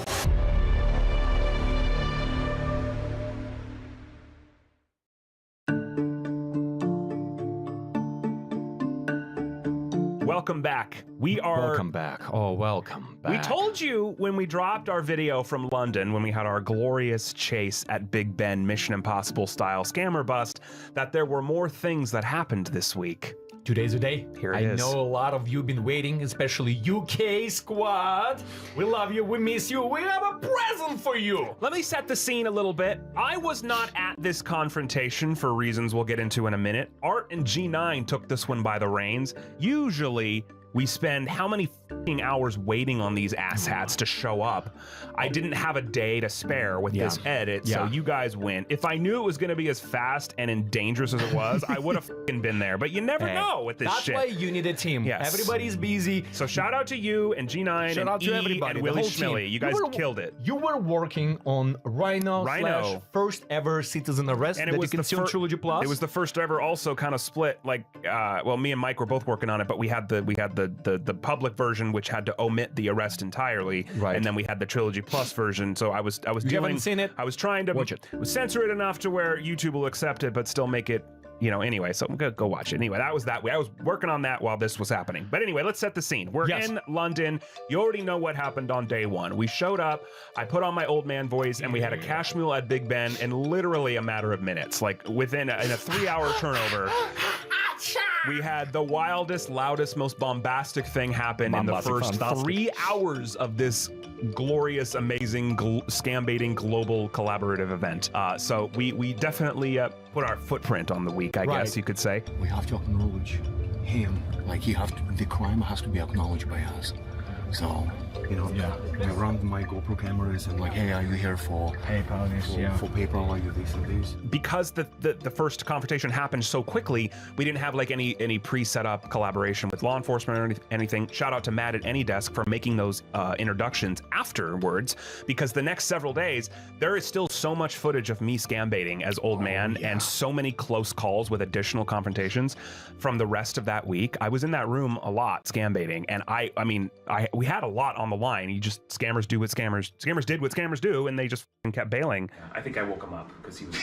Welcome back. Welcome back. Oh, welcome back. We told you when we dropped our video from London, when we had our glorious chase at Big Ben Mission Impossible style scammer bust, that there were more things that happened this week. Today's the day. Here it I is. know a lot of you been waiting, especially UK squad. We love you, we miss you, we have a present for you. Let me set the scene a little bit. I was not at this confrontation for reasons we'll get into in a minute. Art and G9 took this one by the reins. Usually, we spend how many f***ing hours waiting on these asshats to show up? I didn't have a day to spare with this edit, so you guys win. If I knew it was going to be as fast and dangerous as it was, I would have f***ing been there. But you never know with this shit. That's why you need a team. Yes. Everybody's busy. So shout out to you and G9 Shout and out to E everybody, and the Willie whole team. Schmilly. You guys killed it. You were working on Rhino / first ever citizen arrest And that it was you can see on Trilogy Plus. It was the first ever also kind of split, like, well, me and Mike were both working on it, but we had the public version, which had to omit the arrest entirely, and then we had the Trilogy Plus version. So I was you haven't seen it? I was trying to Watch it. censor it enough to where YouTube will accept it, but still make it anyway, so go watch it. Anyway, that was that way. I was working on that while this was happening. But anyway, let's set the scene. We're in London. You already know what happened on day one. We showed up, I put on my old man voice, and we had a cash mule at Big Ben in literally a matter of minutes. Like within in a 3-hour turnover. We had the wildest, loudest, most bombastic thing happen in the first 3 hours of this glorious, amazing, scam-baiting global collaborative event. So we definitely put our footprint on the week, I guess you could say. We have to acknowledge him. Like the crime has to be acknowledged by us. So, we run my GoPro cameras and like, hey, are you here for PayPal, for PayPal, like this and this? Because the first confrontation happened so quickly, we didn't have like any pre-set up collaboration with law enforcement or anything. Shout out to Matt at AnyDesk for making those introductions afterwards, because the next several days, there is still so much footage of me scam baiting as old man and so many close calls with additional confrontations from the rest of that week. I was in that room a lot scam baiting, and we had a lot on the line. Scammers do what scammers did what scammers do, and they just kept bailing. I think I woke him up because he was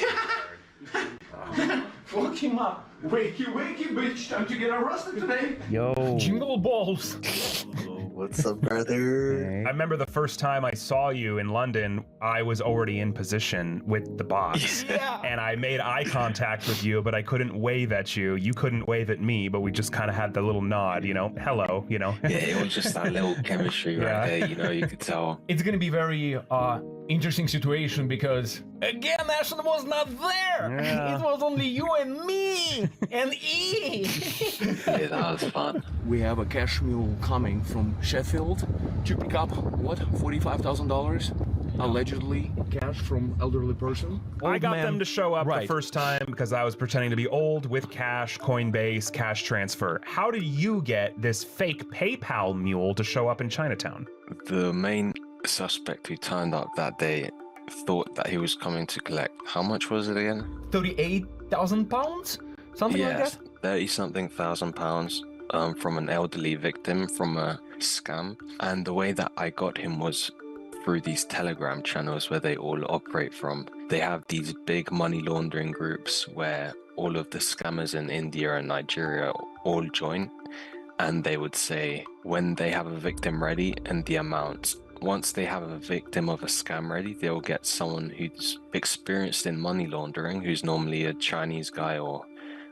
Woke him up. Wakey, bitch. Time to get arrested today. Yo. Jingle balls. What's up, brother? I remember the first time I saw you in London, I was already in position with the box. And I made eye contact with you, but I couldn't wave at you. You couldn't wave at me, but we just kind of had the little nod, hello, Yeah, it was just that little chemistry right there, you could tell. It's gonna be very interesting situation because again, Ashton was not there. Yeah. It was only you and me and E. Yeah, that was fun. We have a cash mule coming from Sheffield to pick up $45,000 allegedly cash from elderly person. I got them to show up the first time because I was pretending to be old with cash, Coinbase, cash transfer. How did you get this fake PayPal mule to show up in Chinatown? The main suspect who turned up that day thought that he was coming to collect. How much was it again? £38,000? Something like that? 30-something thousand pounds from an elderly victim from a scam. And the way that I got him was through these Telegram channels where they all operate from. They have these big money laundering groups where all of the scammers in India and Nigeria all join. And they would say when they have a victim ready and the amount. Once they have a victim of a scam ready, they'll get someone who's experienced in money laundering, who's normally a Chinese guy or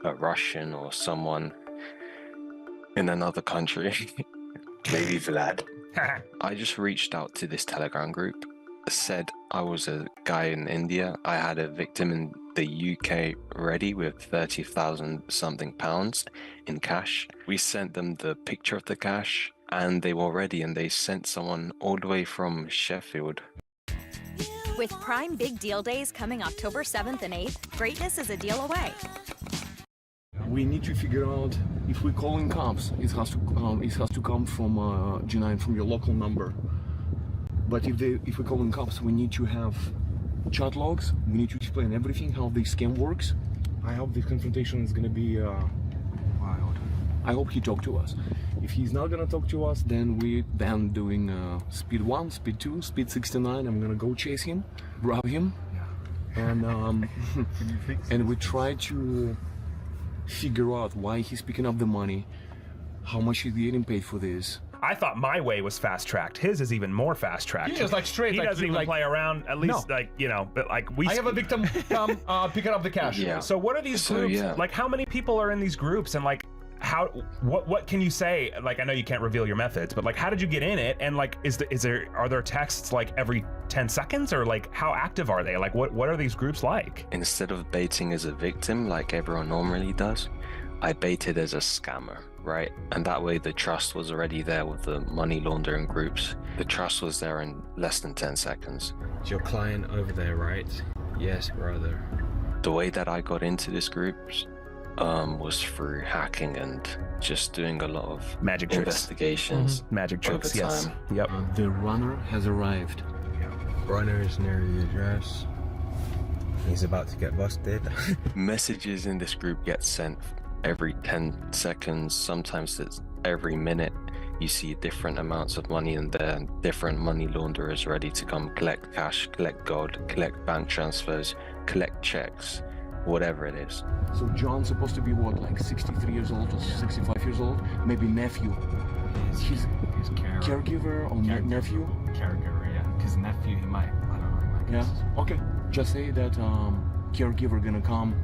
a Russian or someone in another country. Maybe Vlad. I just reached out to this Telegram group, said I was a guy in India. I had a victim in the UK ready with 30,000 something pounds in cash. We sent them the picture of the cash and they were ready, and they sent someone all the way from Sheffield. With Prime Big Deal Days coming October 7th and 8th, greatness is a deal away. We need to figure out if we're calling cops, it has to come from G9, from your local number. But if we're calling cops, we need to have chat logs. We need to explain everything, how the scam works. I hope this confrontation is gonna be wild. I hope he talked to us. If he's not gonna talk to us, then we're doing speed 1, speed 2, speed 69. I'm gonna go chase him, grab him, and and we try to figure out why he's picking up the money, how much he's getting paid for this. I thought my way was fast tracked. His is even more fast tracked. He just straight. He doesn't even play around. At least but we. I have a victim come picking up the cash. Yeah. So what are these groups? Like, how many people are in these groups, and like, what can you say? Like, I know you can't reveal your methods, but like, how did you get in it? And like, are there texts like every 10 seconds, or like, how active are they? Like, what are these groups like? Instead of baiting as a victim like everyone normally does, I baited as a scammer, right? And that way the trust was already there with the money laundering groups. The trust was there in less than 10 seconds. Is your client over there, right? Yes, brother. The way that I got into this group was through hacking and just doing a lot of magic tricks, investigations, magic tricks. Yes. Yep. The runner has arrived. Runner is near the address. He's about to get busted. Messages in this group get sent every 10 seconds. Sometimes it's every minute. You see different amounts of money in there, and different money launderers ready to come collect cash, collect gold, collect bank transfers, collect checks. whatever it is. So John's supposed to be what, like 63 years old or 65 years old? Maybe nephew. He's caregiver or nephew? Caregiver, yeah. Because nephew, he might, I don't know, he might Yeah, okay. Just say that caregiver gonna come.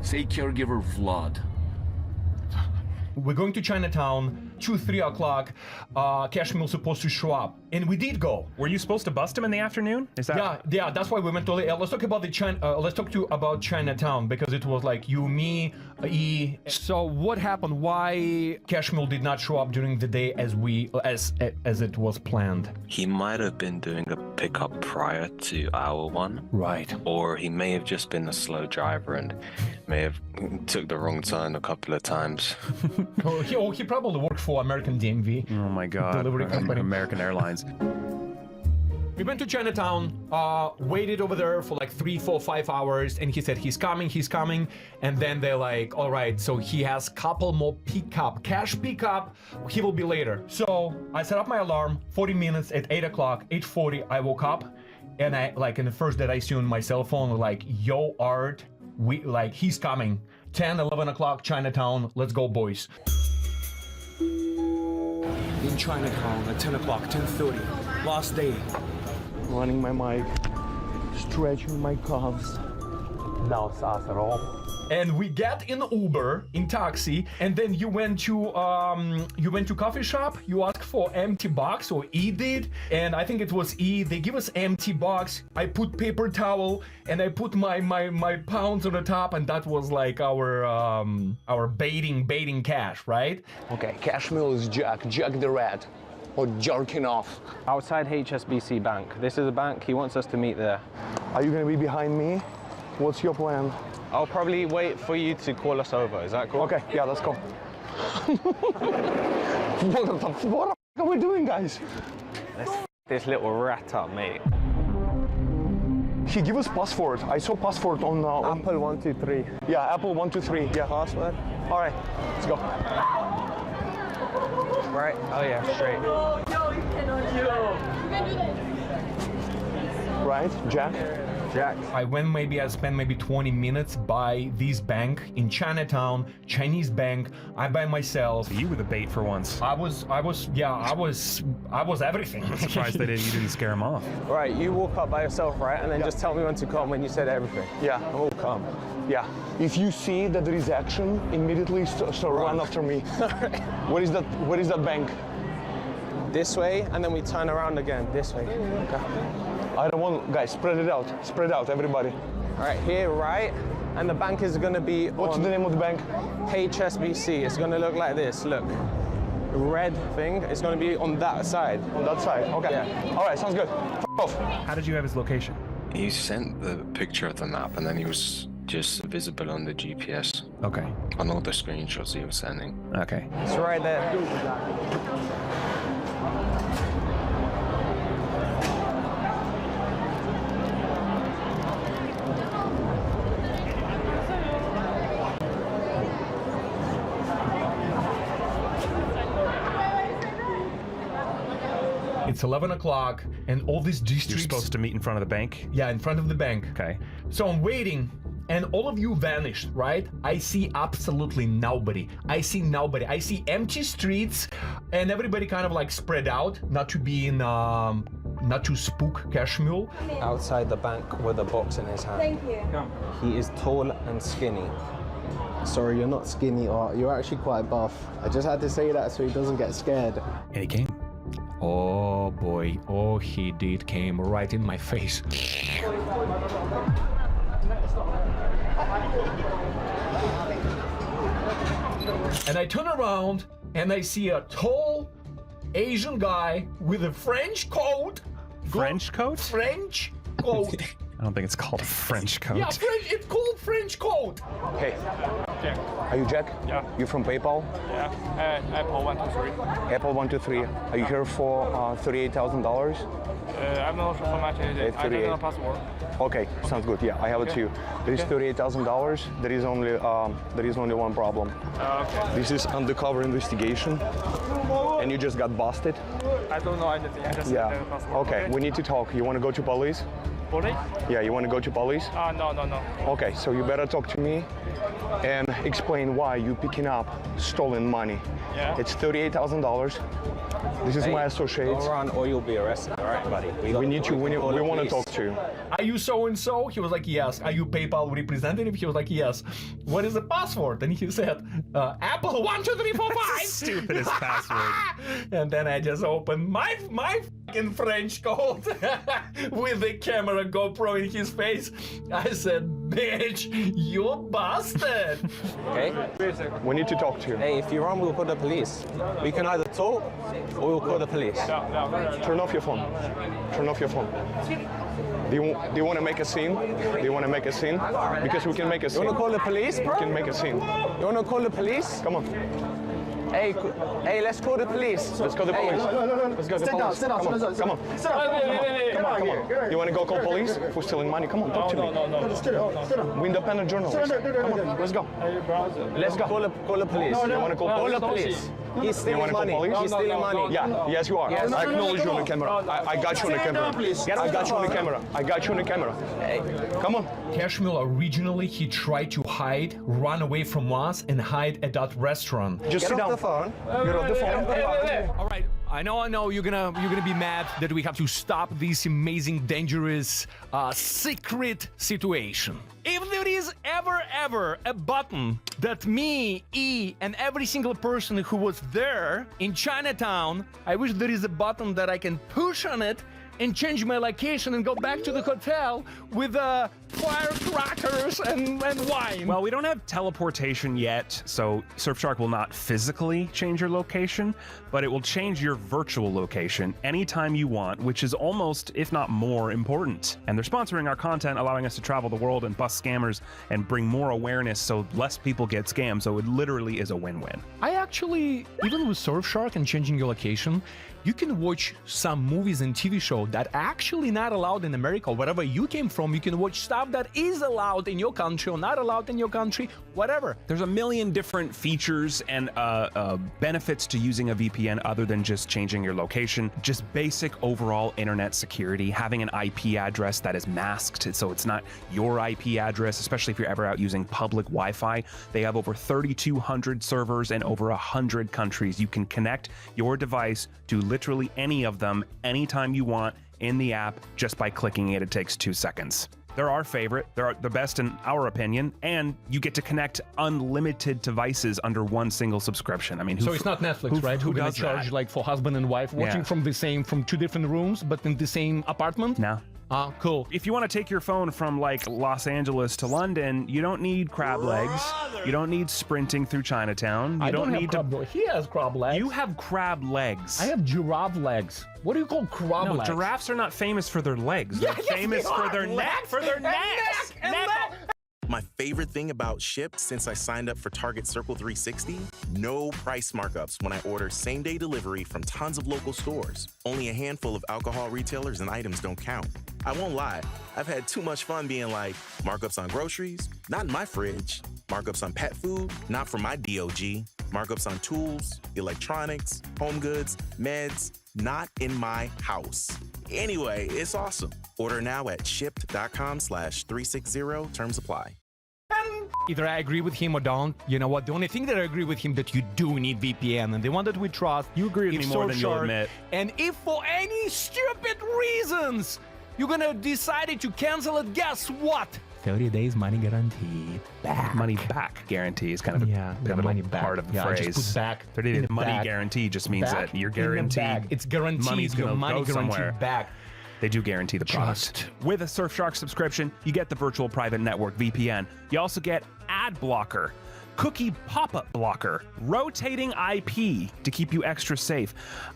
Say caregiver Vlad. We're going to Chinatown, 3 o'clock. Cashmere supposed to show up, and we did go. Were you supposed to bust him in the afternoon? Is that? Yeah. That's why we went to. Let's talk about about Chinatown because it was like you, me, E. So what happened? Why Cashmere did not show up during the day as it was planned? He might have been doing a pickup prior to our one. Right. Or he may have just been a slow driver and may have took the wrong turn a couple of times. He probably worked for American DMV. Oh my God. Delivery company. American Airlines. We went to Chinatown, waited over there for like 3, 4, 5 hours, and he said he's coming, and then they're like, all right, so he has couple more cash pickup, he will be later. So I set up my alarm, 40 minutes at 8 o'clock, 8:40, I woke up, and I, like, in the first that I see on my cell phone, like, yo, Art, he's coming. 10, 11 o'clock, Chinatown, let's go, boys. In Chinatown at 10 o'clock, 10:30, last day. Running my mic, stretching my calves. No sauce at all. And we get in Uber, in taxi, and then you went to coffee shop, you asked for empty box, or E did, and I think it was E, they give us empty box, I put paper towel, and I put my pounds on the top, and that was like our baiting cash, right? Okay, Cashmere is Jack the Rat, or jerking off. Outside HSBC Bank. This is a bank. He wants us to meet there. Are you gonna be behind me? What's your plan? I'll probably wait for you to call us over. Is that cool? Okay, yeah, let's go. What the f are we doing, guys? Let's this little rat up, mate. He gave us password. I saw password on Apple 123. Yeah, Apple 123. Yeah. Password. All right, let's go. Right. Oh yeah, straight. Right, Jack. I spent maybe 20 minutes by this bank in Chinatown, Chinese bank. I by myself. You were the bait for once. I was everything. I'm surprised you didn't scare him off. Right, you walk up by yourself, right, and then just tell me when to come when you said everything. Yeah, we'll come. Yeah. If you see that there is action, immediately run after me. Where is that bank? This way, and then we turn around again. This way. Okay. I don't want, guys, spread it out. Spread out, everybody. All right, here, right? And the bank is gonna be What's the name of the bank? HSBC. It's gonna look like this, look. The red thing is gonna be on that side. On that side, okay. Yeah. All right, sounds good. F off. How did you have his location? He sent the picture of the map and then he was just visible on the GPS. Okay. On all the screenshots he was sending. Okay. It's right there. It's 11 o'clock, and all these districts... You're supposed to meet in front of the bank? Yeah, in front of the bank. Okay. So I'm waiting, and all of you vanished, right? I see absolutely nobody. I see empty streets, and everybody kind of like spread out, not to be in, not to spook Cashmere. Outside the bank with a box in his hand. Thank you. He is tall and skinny. Sorry, you're not skinny, Art. You're actually quite buff. I just had to say that so he doesn't get scared. And he came. Oh boy, oh he did came right in my face. And I turn around and I see a tall Asian guy with a French coat. French coat? French coat. I don't think it's called a French coat. Yeah, it's called French coat. Hey, Jack. Are you Jack? Yeah. You from PayPal? Yeah. Apple 123. Apple 123. Are you here for $38,000? I'm not sure how much it is. I don't know password. Okay, sounds good. Yeah, I have it too. There is $38,000. There is only one problem. Okay. This is undercover investigation, and you just got busted. I don't know anything. I just Yeah. the password. Okay, we need to talk. You want to go to police? Police? Yeah, you want to go to police? No. Okay, so you better talk to me and explain why you picking up stolen money. Yeah. It's $38,000. This is my associate. Go around or you'll be arrested. All right, buddy. We need you. We want to talk to you. Are you so and so? He was like, yes. Are you PayPal representative? He was like, yes. What is the password? And he said, Apple 12345. Stupidest password. And then I just opened my fucking French code with the camera GoPro in his face. I said, bitch, you bastard. Okay? We need to talk to you. Hey, if you're wrong, we'll call the police. We can either talk or we'll call the police. Turn off your phone. Turn off your phone. Do you want to make a scene? Do you want to make a scene? Because we can make a scene. You want to call the police, bro? We can make a scene. You want to call the police? Come on. Hey, let's call the police. Let's call the police. Let's go to the police. Come on. Come on. You want to go call police for stealing money? Come on, talk to me. No. We're independent journalists. Come on, let's go. Let's go. Call the police. You want to call the police? He's stealing money. He's stealing money. Yeah, yes you are. Yes. I acknowledge you on the camera. I got you on the camera. I got you on the camera. I got you on the camera. Hey. Come on. Cashmere, originally he tried to hide, run away from us and hide at that restaurant. Just sit down. Get off the phone. All right, I know you're gonna be mad that we have to stop this amazing, dangerous, secret situation. If there is ever a button that me, E, and every single person who was there in Chinatown, I wish there is a button that I can push on it and change my location and go back to the hotel with firecrackers and wine. Well, we don't have teleportation yet, so Surfshark will not physically change your location, but it will change your virtual location anytime you want, which is almost, if not more, important. And they're sponsoring our content, allowing us to travel the world and bust scammers and bring more awareness so less people get scammed, so it literally is a win-win. I actually, even with Surfshark and changing your location, you can watch some movies and TV shows that are actually not allowed in America. Wherever you came from, you can watch stuff that is allowed in your country or not allowed in your country, whatever. There's a million different features and benefits to using a VPN other than just changing your location. Just basic overall internet security, having an IP address that is masked so it's not your IP address, especially if you're ever out using public Wi-Fi. They have over 3,200 servers in over 100 countries. You can connect your device to literally any of them anytime you want in the app just by clicking it. It takes 2 seconds. They're our favorite. They're the best in our opinion, and you get to connect unlimited devices under one single subscription. I mean, so it's not Netflix, right? Who gonna does charge that? like for husband and wife watching Yeah. from two different rooms, but in the same apartment? No. Cool. If you want to take your phone from like Los Angeles to London, you don't need crab legs. You don't need sprinting through Chinatown. You I don't need have crab. He has crab legs. You have crab legs. I have giraffe legs. What do you call crab No, legs? giraffes are not famous for their legs. Yeah, They're yes, famous they for are. their neck, for their necks. My favorite thing about Shipt since I signed up for Target Circle 360, no price markups when I order same-day delivery from tons of local stores. Only a handful of alcohol retailers and items don't count. I won't lie, I've had too much fun being like, markups on groceries? Not in my fridge. Markups on pet food? Not for my DOG. Markups on tools, electronics, home goods, meds? Not in my house. Anyway, it's awesome. Order now at shipt.com/360. Terms apply. Either I agree with him or don't. You know what? The only thing that I agree with him that you do need VPN, and the one that we trust. You agree with is me more than you'll Surfshark. admit. And if for any stupid reasons you're gonna decide to cancel it, guess what? 30 days money guaranteed. Back. Money back guarantee is kind of a pivotal money back. part of the Yeah, I phrase. just put back 30 in days the money bag. guarantee just means Back that you're in the guaranteed. bag. It's guaranteed. Money's Your gonna money go guaranteed somewhere. back. They do guarantee the product. With a Surfshark subscription, you get the virtual private network VPN. You also get ad blocker. Cookie pop-up blocker, rotating IP to keep you extra safe.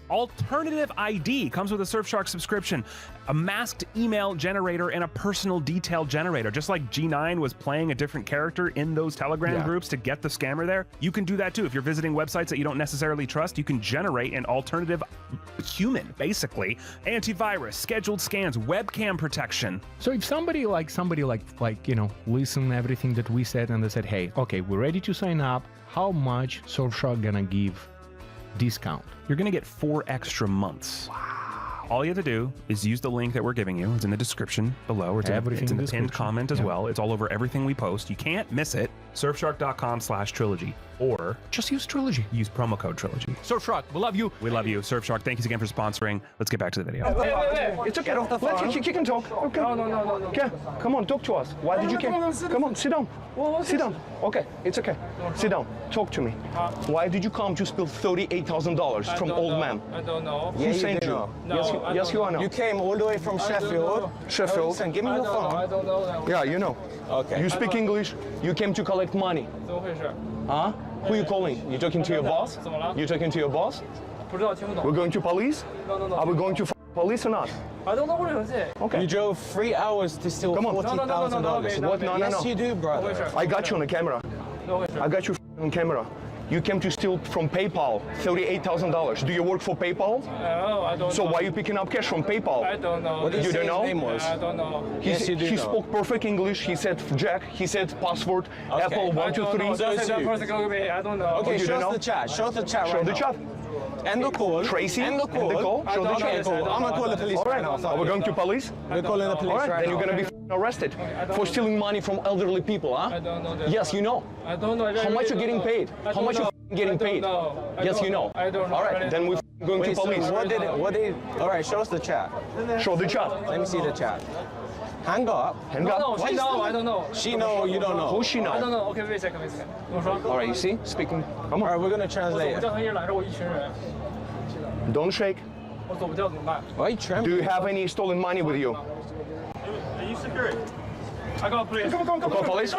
Alternative ID comes with a Surfshark subscription, a masked email generator, and a personal detail generator. Just like G9 was playing a different character in those Telegram groups to get the scammer there, you can do that too. If you're visiting websites that you don't necessarily trust, you can generate an alternative human, basically. Antivirus, scheduled scans, webcam protection. So if somebody like listen everything that we said and they said, hey, okay, we're ready to sign up, how much Surfshark gonna give discount? You're gonna get 4 extra months. Wow. All you have to do is use the link that we're giving you. It's in the description below. Or it's in the pinned comment as well. It's all over everything we post. You can't miss it. Surfshark.com/trilogy. Or just use Trilogy. Use promo code Trilogy. Surfshark, we love you. We love you. Surfshark, thank you again for sponsoring. Let's get back to the video. It's okay. Let you can talk. Okay. No. Okay. Come on, talk to us. Why did you come? Come on, sit down. Sit down. Okay, it's okay. Sit down. Talk to me. Why did you come to spill $38,000 from old man? I don't know. Who sent you? Yes, you are now. You came all the way from Sheffield. Sheffield. Listen, give me your phone. I don't know. Yeah, you know. Okay. You speak English. You came to collect money. Huh? Who are you calling? You talking to your boss? You talking to your boss? We're going to police? No. Are we going to police or not? I don't know what it is. Okay. You drove 3 hours to steal $40,000. What? No. Yes, you do, brother. I got you on the camera. I got you on camera. You came to steal from PayPal $38,000. Do you work for PayPal? No, I don't know. So why are you picking up cash from PayPal? I don't know. What did you you say don't know? his name was? I don't know. He spoke perfect English. He said Jack. He said password. Apple 1 2 3. I don't know. Okay, you show don't us know? the chat. Show us the chat Show right the now. chat. End the call. Tracy. End the call. End the call. Show the Okay, chat. cool. I'm gonna call the police All right. right now. Are we going to police? We're calling the police All right. right Then now. you're gonna be arrested for stealing money from elderly people, huh? I don't know. Yes, you know. I don't know. How much you getting paid? How much you getting paid? Yes, you know. I don't know. All right. Then we're going to police. So what did? All right, show us the chat. Show the chat. Let me see the chat. Hang up. Hang up. No, she know. I don't know. She know. You don't know. Who she know? I don't know. Okay, wait a second. 跟我说。 All right. You see, speaking. Come on. All right, we're gonna translate 我 it. 叫他一人拦着我一群人， Don't shake. 我走不掉怎么办？ Why are you trembling? Do you have any stolen money with you? Are you security? I got police. Call police?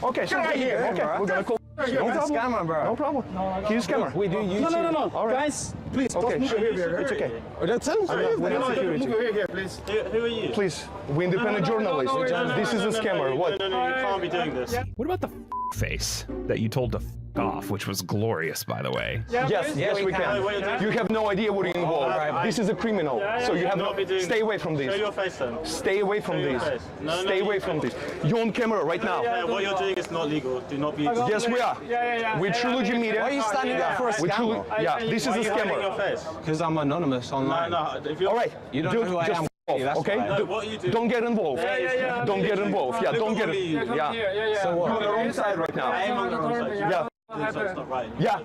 Okay. So out of here, okay. bro. We're gonna call. You're a scammer, bro. No problem. He's a scammer. We do YouTube. No. All right. Guys, please. Okay. It's okay. That's it. We're not security. Here, please. Who are you? Please, we're independent journalists. This is a scammer. What? No, you can't be doing this. What about the face that you told to off, which was glorious, by the way? Yes, we can. You have no idea what you're involved. This is a criminal, so you have no. Stay away from this. Show your face then. Stay away from this. Stay away from this. You're on camera right now. What you're doing is not legal. Do not be. Yes, we are. With Trilogy Media. Why are you standing there for a scammer? Yeah, this is a scammer. Because I'm anonymous online. No. All right. You don't know who I am. That's Okay? fine. Don't get involved. Don't get involved. Yeah, don't get it. Yeah. So what? You're on the wrong side right now. I am on the wrong side. Yeah. That's not right. Yeah,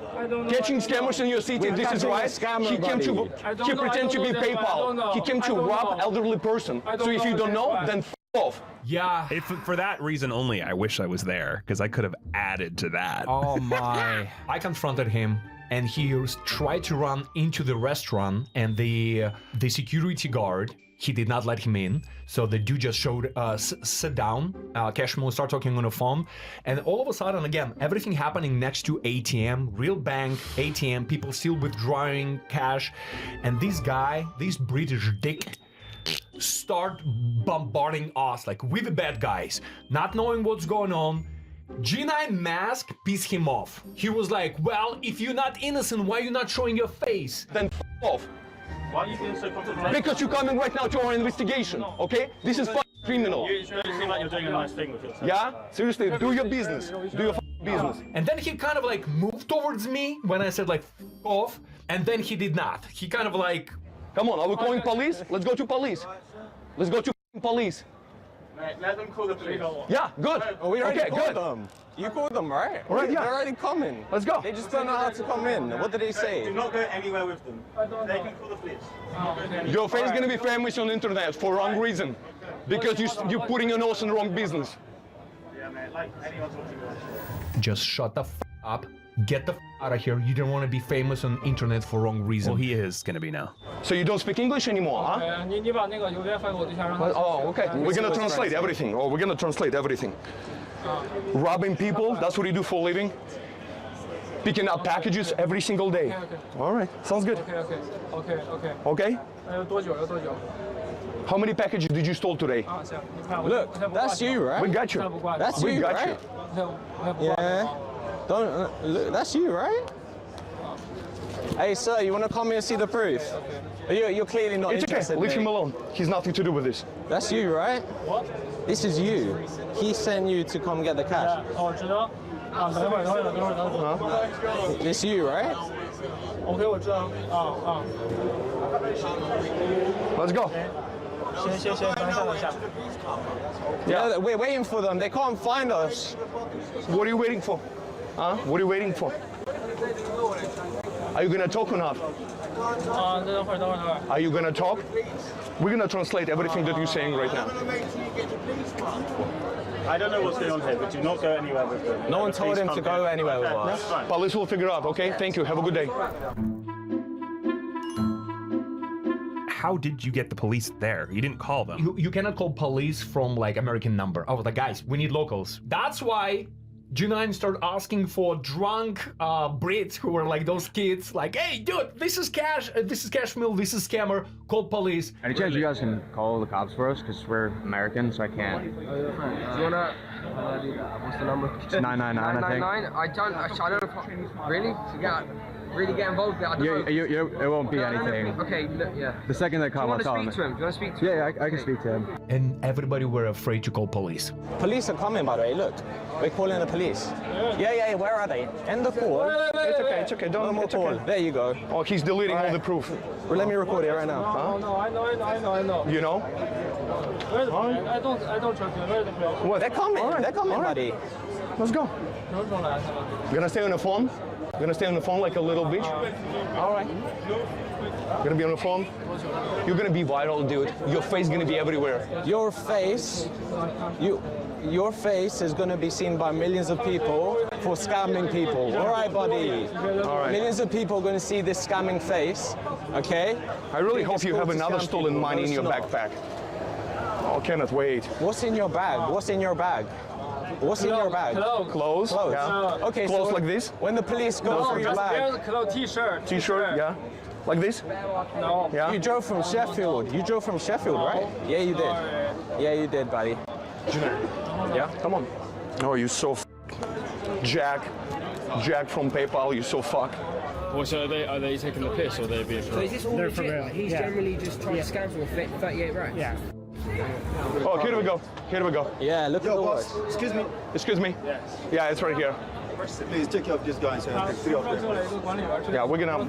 catching scammers in your city, this is right. He came to, he pretend to be PayPal. He came to rob elderly person. So if you don't know, then f off. Yeah. For that reason only, I wish I was there, because I could have added to that. Oh my. I confronted him and he tried to run into the restaurant, and the security guard, he did not let him in. So the dude just showed sit down. Cashmo start talking on the phone, and all of a sudden, again, everything happening next to ATM, real bank, ATM, people still withdrawing cash, and this guy, this British dick, start bombarding us like with the bad guys, not knowing what's going on. G9 mask pissed him off. He was like, well, if you're not innocent, why are you not showing your face? Then f off. Why are you being so confident? Because you're coming right now to our investigation, okay? This is criminal. You really seem like you're doing a nice thing with yourself. Yeah? Seriously, do your business. Do your business. And then he kind of like moved towards me when I said like f off, and then he did not. He kind of like, come on, are we calling police? Let's go to police. Let's go to police. Mate, let them call the police. Yeah, good. Oh, we already called good. them. You called them, right? All right, yeah. They're already coming. Let's go. They just don't know how to come in. What did they say? Do not go anywhere with them. They can call the police. Your face is gonna be famous on the internet for wrong reason. Because you're putting your nose in the wrong business. Yeah, man, like anyone talking about it. just shut the f up get the out of here. You don't want to be famous on internet for wrong reason. Well, he is going to be now. So you don't speak English anymore, huh? Oh, okay. We're gonna translate everything. Oh, we're gonna translate everything. Robbing people, that's what you do for a living? Picking up packages every single day. All right, sounds good. Okay? How many packages did you steal today? Look, that's you, right? We got you. That's we you, got right? you. Yeah. Don't look. That's you, right? Hey, sir, you want to come here and see the proof? You're clearly not It's interested. okay. Leave mate. him alone. He's nothing to do with this. That's you, right? What? This is you. He sent you to come get the cash. It's you, right? Let's go. Yeah, we're waiting for them. They can't find us. What are you waiting for? Huh? What are you waiting for? Are you gonna talk or not? Are you gonna talk? We're gonna translate everything that you're saying right now. I don't know what's going on here, but do not go anywhere with them. No one told him to go anywhere with us. That's fine. Police will figure out, okay? Thank you. Have a good day. How did you get the police there? You didn't call them. You cannot call police from like American number. Oh, like guys, we need locals. That's why G9 started asking for drunk Brits who were like those kids, like, hey, dude, this is cash mill, this is scammer, call police. Any chance you guys can call the cops for us? Because we're American, so I can't. Do you wanna, what's the number? It's 999, I think. 999? I don't, really? So yeah, really get involved with it? I don't know. It won't be anything. Okay, look, yeah. The second they come, I'll tell them. Do you want to speak to him? Yeah, I can speak to him. And everybody were afraid to call police. Police are coming, by the way. Look, we're calling the police. Yeah. Where are they? End the call. It's okay. Don't. No more It's call. okay. There you go. Oh, he's deleting all the proof. Well, let me record it right now. No, no, I know. You know? Where's the police? I don't trust you. Where's the police? What? They're coming. They're coming, buddy. Let's go. Gonna stay on the phone? Gonna stay on the phone like a little bitch? All right. Gonna be on the phone? You're gonna be viral, dude. Your face gonna be everywhere. Your face is going to be seen by millions of people for scamming people. All right, buddy. All right. Millions of people are going to see this scamming face, okay? I really hope you have another stolen money in your backpack. Oh, cannot wait. What's in your bag? What's in your bag? What's in your bag? Clothes. Yeah. Okay, Clothes so like this? When the police go through your bag. T-shirt. T-shirt, yeah. Like this? No. Yeah. You drove from Sheffield. You drove from Sheffield, right? Yeah, you did. Yeah, you did, buddy. Yeah, come on. Oh, you so Jack from PayPal, you so fuck. Well, so are they taking the piss or are they being So is this all legit? He's generally just trying to scam for 38 racks? Yeah. Oh, here we go. Yeah, look at the watch. Excuse me. Excuse me? Yeah, it's right here. Please take care of this guy and take 3 of them. Yeah, we're gonna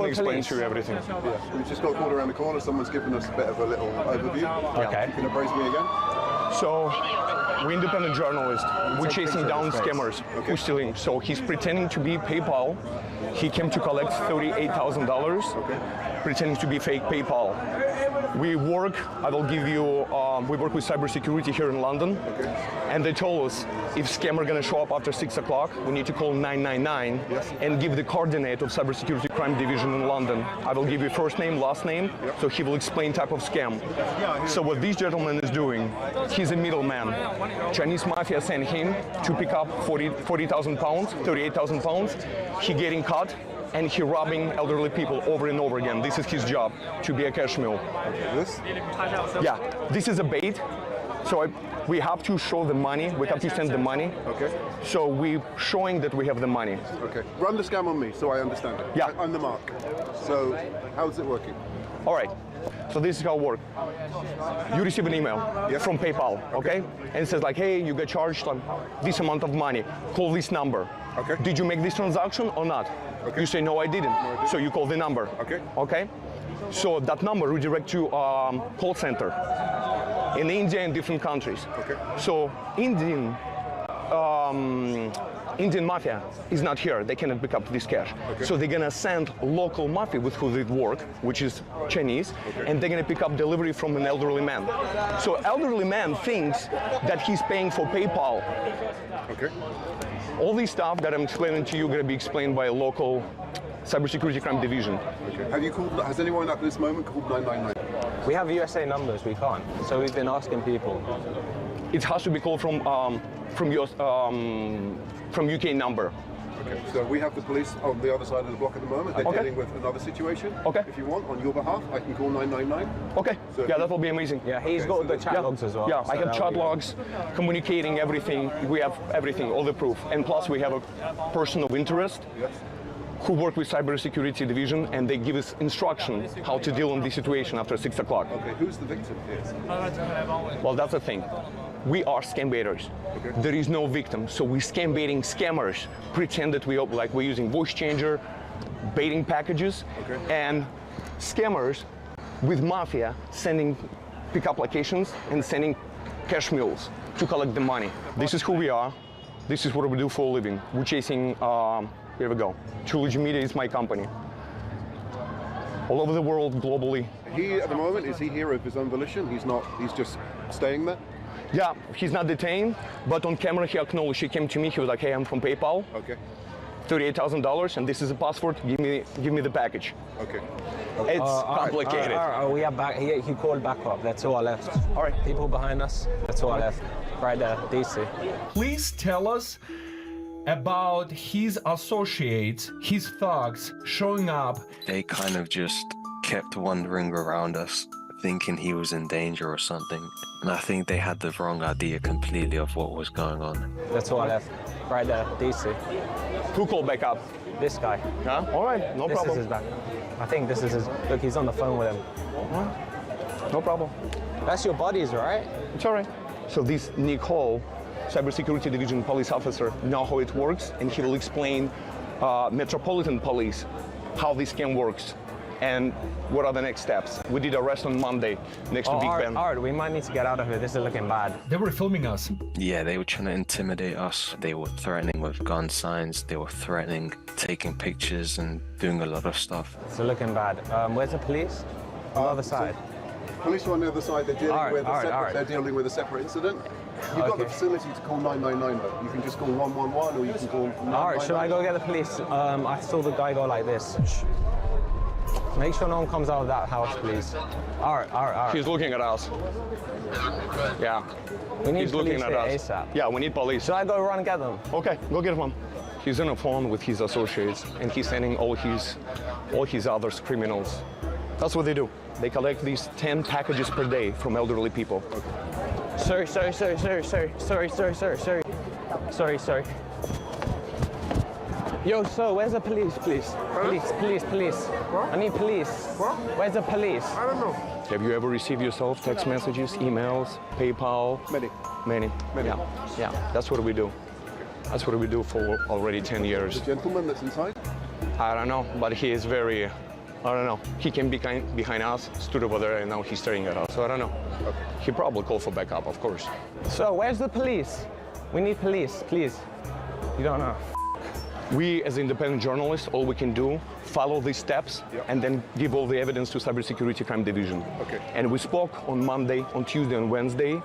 explain to you everything. Yeah, we just got called around the corner. Someone's giving us a bit of a little overview. Okay. You can appraise me again? So, we're independent journalists. We're chasing down scammers who's stealing. So he's pretending to be PayPal. He came to collect $38,000, pretending to be fake PayPal. We work, I will give you, we work with cybersecurity here in London, and they told us if scammer gonna show up after 6 o'clock, we need to call 999 and give the coordinate of cybersecurity crime division in London. I will give you first name, last name, so he will explain type of scam. So what this gentleman is doing, he's a middleman. Chinese mafia sent him to pick up 40,000 pounds, 38,000 pounds. He getting caught, and he robbing elderly people over and over again. This is his job, to be a cash mule. This? Yeah, this is a bait. So we have to show the money, we have to send the money. Okay. So we're showing that we have the money. Okay. Run the scam on me so I understand it. Yeah. I'm the mark. So how's it working? All right. So this is how it works. You receive an email from PayPal, okay? And it says like, hey, you get charged this amount of money. Call this number. Okay. Did you make this transaction or not? Okay. You say, no, I didn't. So you call the number. Okay. Okay? So that number redirect to call center in India and different countries. Okay. So Indian mafia is not here. They cannot pick up this cash. Okay. So they're gonna send local mafia with who they work, which is Chinese, and they're gonna pick up delivery from an elderly man. So elderly man thinks that he's paying for PayPal. Okay. All this stuff that I'm explaining to you are going to be explained by a local cybersecurity crime division. Okay. Have you called? Has anyone at this moment called 999? We have USA numbers. We can't. So we've been asking people. It has to be called from UK number. Okay, so we have the police on the other side of the block at the moment. They're dealing with another situation. Okay. If you want, on your behalf, I can call 999. Okay. So yeah, that will be amazing. Yeah, he's got the chat logs as well. Yeah, so I have chat logs, communicating everything. We have everything, all the proof. And plus we have a person of interest who work with cybersecurity division, and they give us instruction how to deal in this situation after 6 o'clock. Okay, who's the victim here? Well, that's the thing. We are scam baiters. Okay. There is no victim, so we scam baiting scammers, pretend that we're using voice changer, baiting packages, and scammers with mafia sending pickup locations and sending cash mules to collect the money. This is who we are. This is what we do for a living. We're chasing, here we go. Trilogy Media is my company. All over the world, globally. He, at the moment, is he here of his own volition? He's not, he's just staying there? Yeah, he's not detained, but on camera he acknowledged. He came to me, he was like, hey, I'm from PayPal. Okay. $38,000, and this is a password. Give me the package. Okay. It's complicated. We are back. He called back up. That's all left. All right. People behind us. That's all left. Right there, DC. Please tell us about his associates, his thugs showing up. They kind of just kept wandering around us, thinking he was in danger or something. And I think they had the wrong idea completely of what was going on. That's all left. Right there, DC. Who called back up? This guy. Huh? All right, no problem. This is his back. I think this is his. Look, he's on the phone with him. No problem. That's your buddies, right? It's all right. So this Nick Hall, Cybersecurity Division police officer, know how it works, and he will explain Metropolitan Police how this scam works and what are the next steps. We did arrest on Monday next to Big Ben. Art, we might need to get out of here. This is looking bad. They were filming us. Yeah, they were trying to intimidate us. They were threatening with gun signs. They were threatening, taking pictures and doing a lot of stuff. It's looking bad. Where's the police? On the other side. Police are on the other side. They're dealing with a separate incident. You've got the facility to call 999, but you can just call 111 or you can call 999. Alright, should I go get the police? I saw the guy go like this. Make sure no one comes out of that house, please. Alright. He's looking at us. Yeah. We need He's looking at us. ASAP. Yeah, we need police. Should I go run and get them? Okay, go get him. He's on the phone with his associates, and he's sending all his other criminals. That's what they do. They collect these 10 packages per day from elderly people. Sorry. Yo, so where's the police, please? Police. What? I need police. What? Where's the police? I don't know. Have you ever received yourself text messages, emails, PayPal? Many. Yeah, that's what we do. That's what we do for already 10 years. The gentleman that's inside? I don't know, but he is very, I don't know. He came behind us, stood over there, and now he's staring at us, so I don't know. Okay. He probably called for backup, of course. So where's the police? We need police, please. You don't know. We, as independent journalists, all we can do, follow these steps, and then give all the evidence to Cybersecurity Crime Division. Okay. And we spoke on Monday, on Tuesday, and Wednesday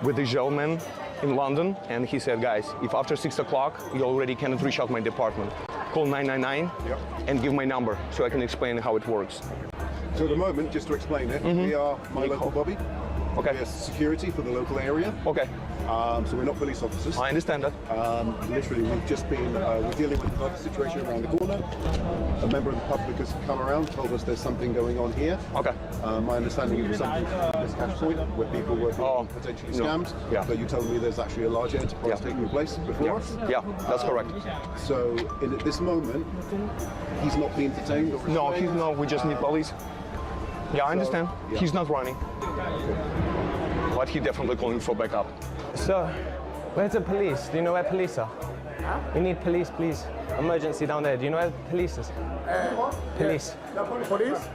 with the gentleman in London, and he said, guys, if after 6 o'clock you already cannot reach out my department, call 999 and give my number so I can explain how it works. So at the moment, just to explain it, we are my local Bobby. Okay. We are security for the local area. Okay. So we're not police officers. I understand that. Literally, we've just been we're dealing with another situation around the corner. A member of the public has come around, told us there's something going on here. Okay. My understanding it was something this cash point where people were being potentially scammed. No. Yeah. But you told me there's actually a large enterprise taking place before us. Yeah, that's correct. So at this moment, he's not being detained or restrained? No, we just need police. Yeah, I understand. Yeah. He's not running. But he definitely calling for backup. So, where's the police? Do you know where police are? Huh? We need police, please. Emergency down there. Do you know where the police is? Police. Police?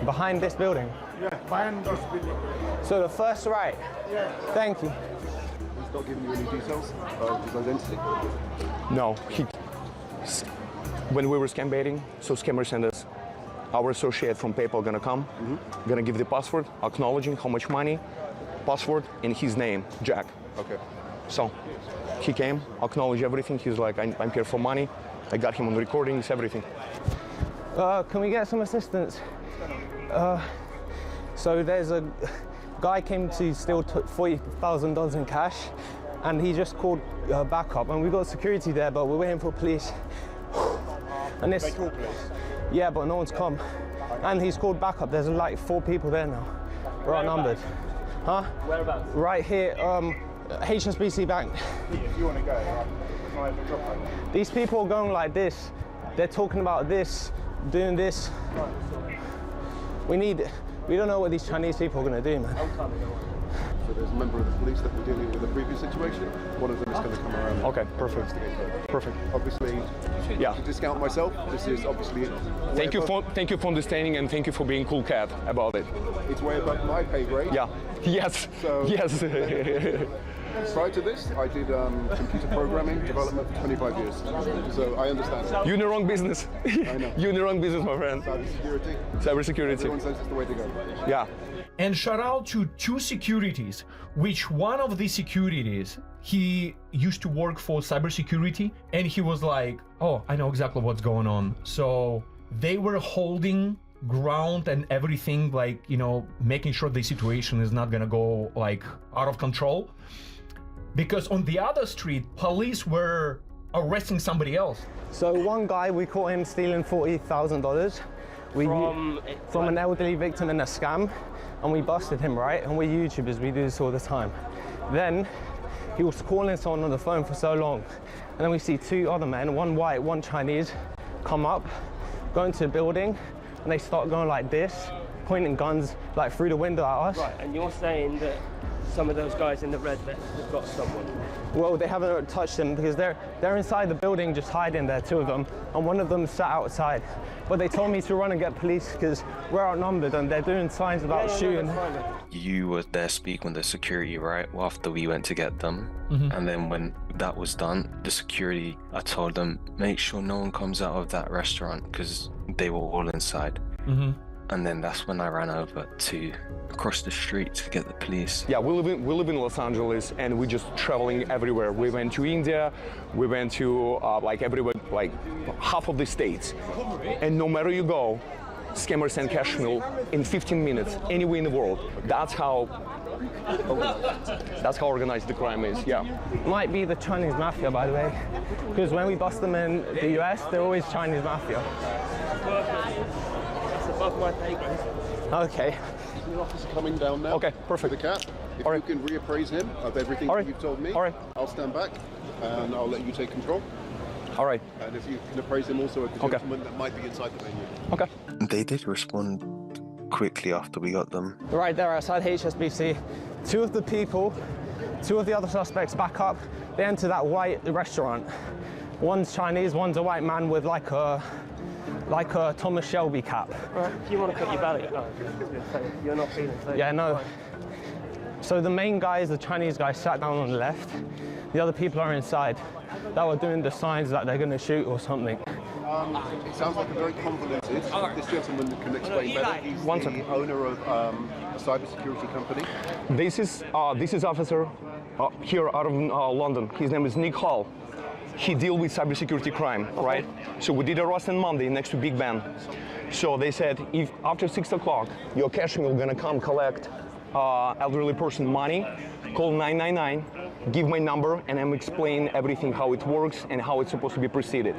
Behind this building. Yeah, behind this building. So the first right. Yeah. Thank you. He's not giving you any details of his identity? No, when we were scam baiting, so scammers sent us, our associate from PayPal gonna come, gonna give the password, acknowledging how much money, password, and his name, Jack. Okay. So he came, acknowledged everything. He's like, I'm here for money. I got him on recordings, everything. Can we get some assistance? So there's a guy came to steal $40,000 in cash, and he just called backup, and we got security there, but we're waiting for police. And this, yeah, but no one's come. And he's called backup. There's like 4 people there now. We're outnumbered. Huh? Whereabouts? Right here, HSBC Bank. If you want to go, can I have a drop home? These people are going like this. They're talking about this, doing this. We don't know what these Chinese people are going to do, man. So there's a member of the police that were dealing with a previous situation. One of them is going to come around. Okay, perfect. Perfect. Obviously, yeah. To discount myself, this is obviously. Thank you for understanding, and thank you for being cool cat about it. It's way above my pay grade. Yeah. Yes. So, yes. Prior to this, I did computer programming development for 25 years. So I understand. You're in the wrong business. I know. You're in the wrong business, my friend. Cybersecurity. Cybersecurity. Everyone says it's the way to go. Yeah. And shout out to 2 securities, which one of the securities, he used to work for cybersecurity, and he was like, oh, I know exactly what's going on. So they were holding ground and everything, like, you know, making sure the situation is not gonna go like out of control. Because on the other street, police were arresting somebody else. So one guy, we caught him stealing $40,000 from an elderly victim in a scam, and we busted him, right? And we're YouTubers, we do this all the time. Then he was calling someone on the phone for so long, and then we see 2 other men, one white, one Chinese, come up, go into a building, and they start going like this, pointing guns like through the window at us. Right, and you're saying that some of those guys in the red vest have got someone? Well, they haven't touched them because they're inside the building just hiding there, 2 of them, and one of them sat outside. But they told me to run and get police because we're outnumbered and they're doing signs about shooting. You were there speaking with the security, right? Well, after we went to get them. And then when that was done, the security, I told them, make sure no one comes out of that restaurant because they were all inside. And then that's when I ran over to across the street to get the police. Yeah, we live in Los Angeles, and we're just traveling everywhere. We went to India, we went to like everywhere, like half of the states. And no matter you go, scammers send cash mail in 15 minutes, anywhere in the world. That's how organized the crime is. Yeah. Might be the Chinese mafia, by the way, because when we bust them in the US, they're always Chinese mafia. Above my pay grade. Okay. The officer coming down now. Okay, perfect. The cap. If you can reappraise him of everything that you've told me, I'll stand back and I'll let you take control. All right. And if you can appraise him also of the gentleman that might be inside the venue. Okay. They did respond quickly after we got them. Right there outside HSBC, 2 of the people, 2 of the other suspects back up. They enter that white restaurant. One's Chinese, one's a white man with like a Thomas Shelby cap. Right, if you want to put your ballot, you're not feeling safe. Yeah, no. So the main guys, the Chinese guys, sat down on the left. The other people are inside that were doing the signs that they're going to shoot or something. It sounds like a very convoluted. This gentleman can explain better. He's the owner of a cybersecurity company. This is officer here out of London. His name is Nick Hall. He deals with cybersecurity crime, right? So we did arrest on Monday next to Big Ben. So they said, if after 6 o'clock, your cash mail gonna come collect elderly person money, call 999, give my number, and I'm explain everything, how it works and how it's supposed to be proceeded.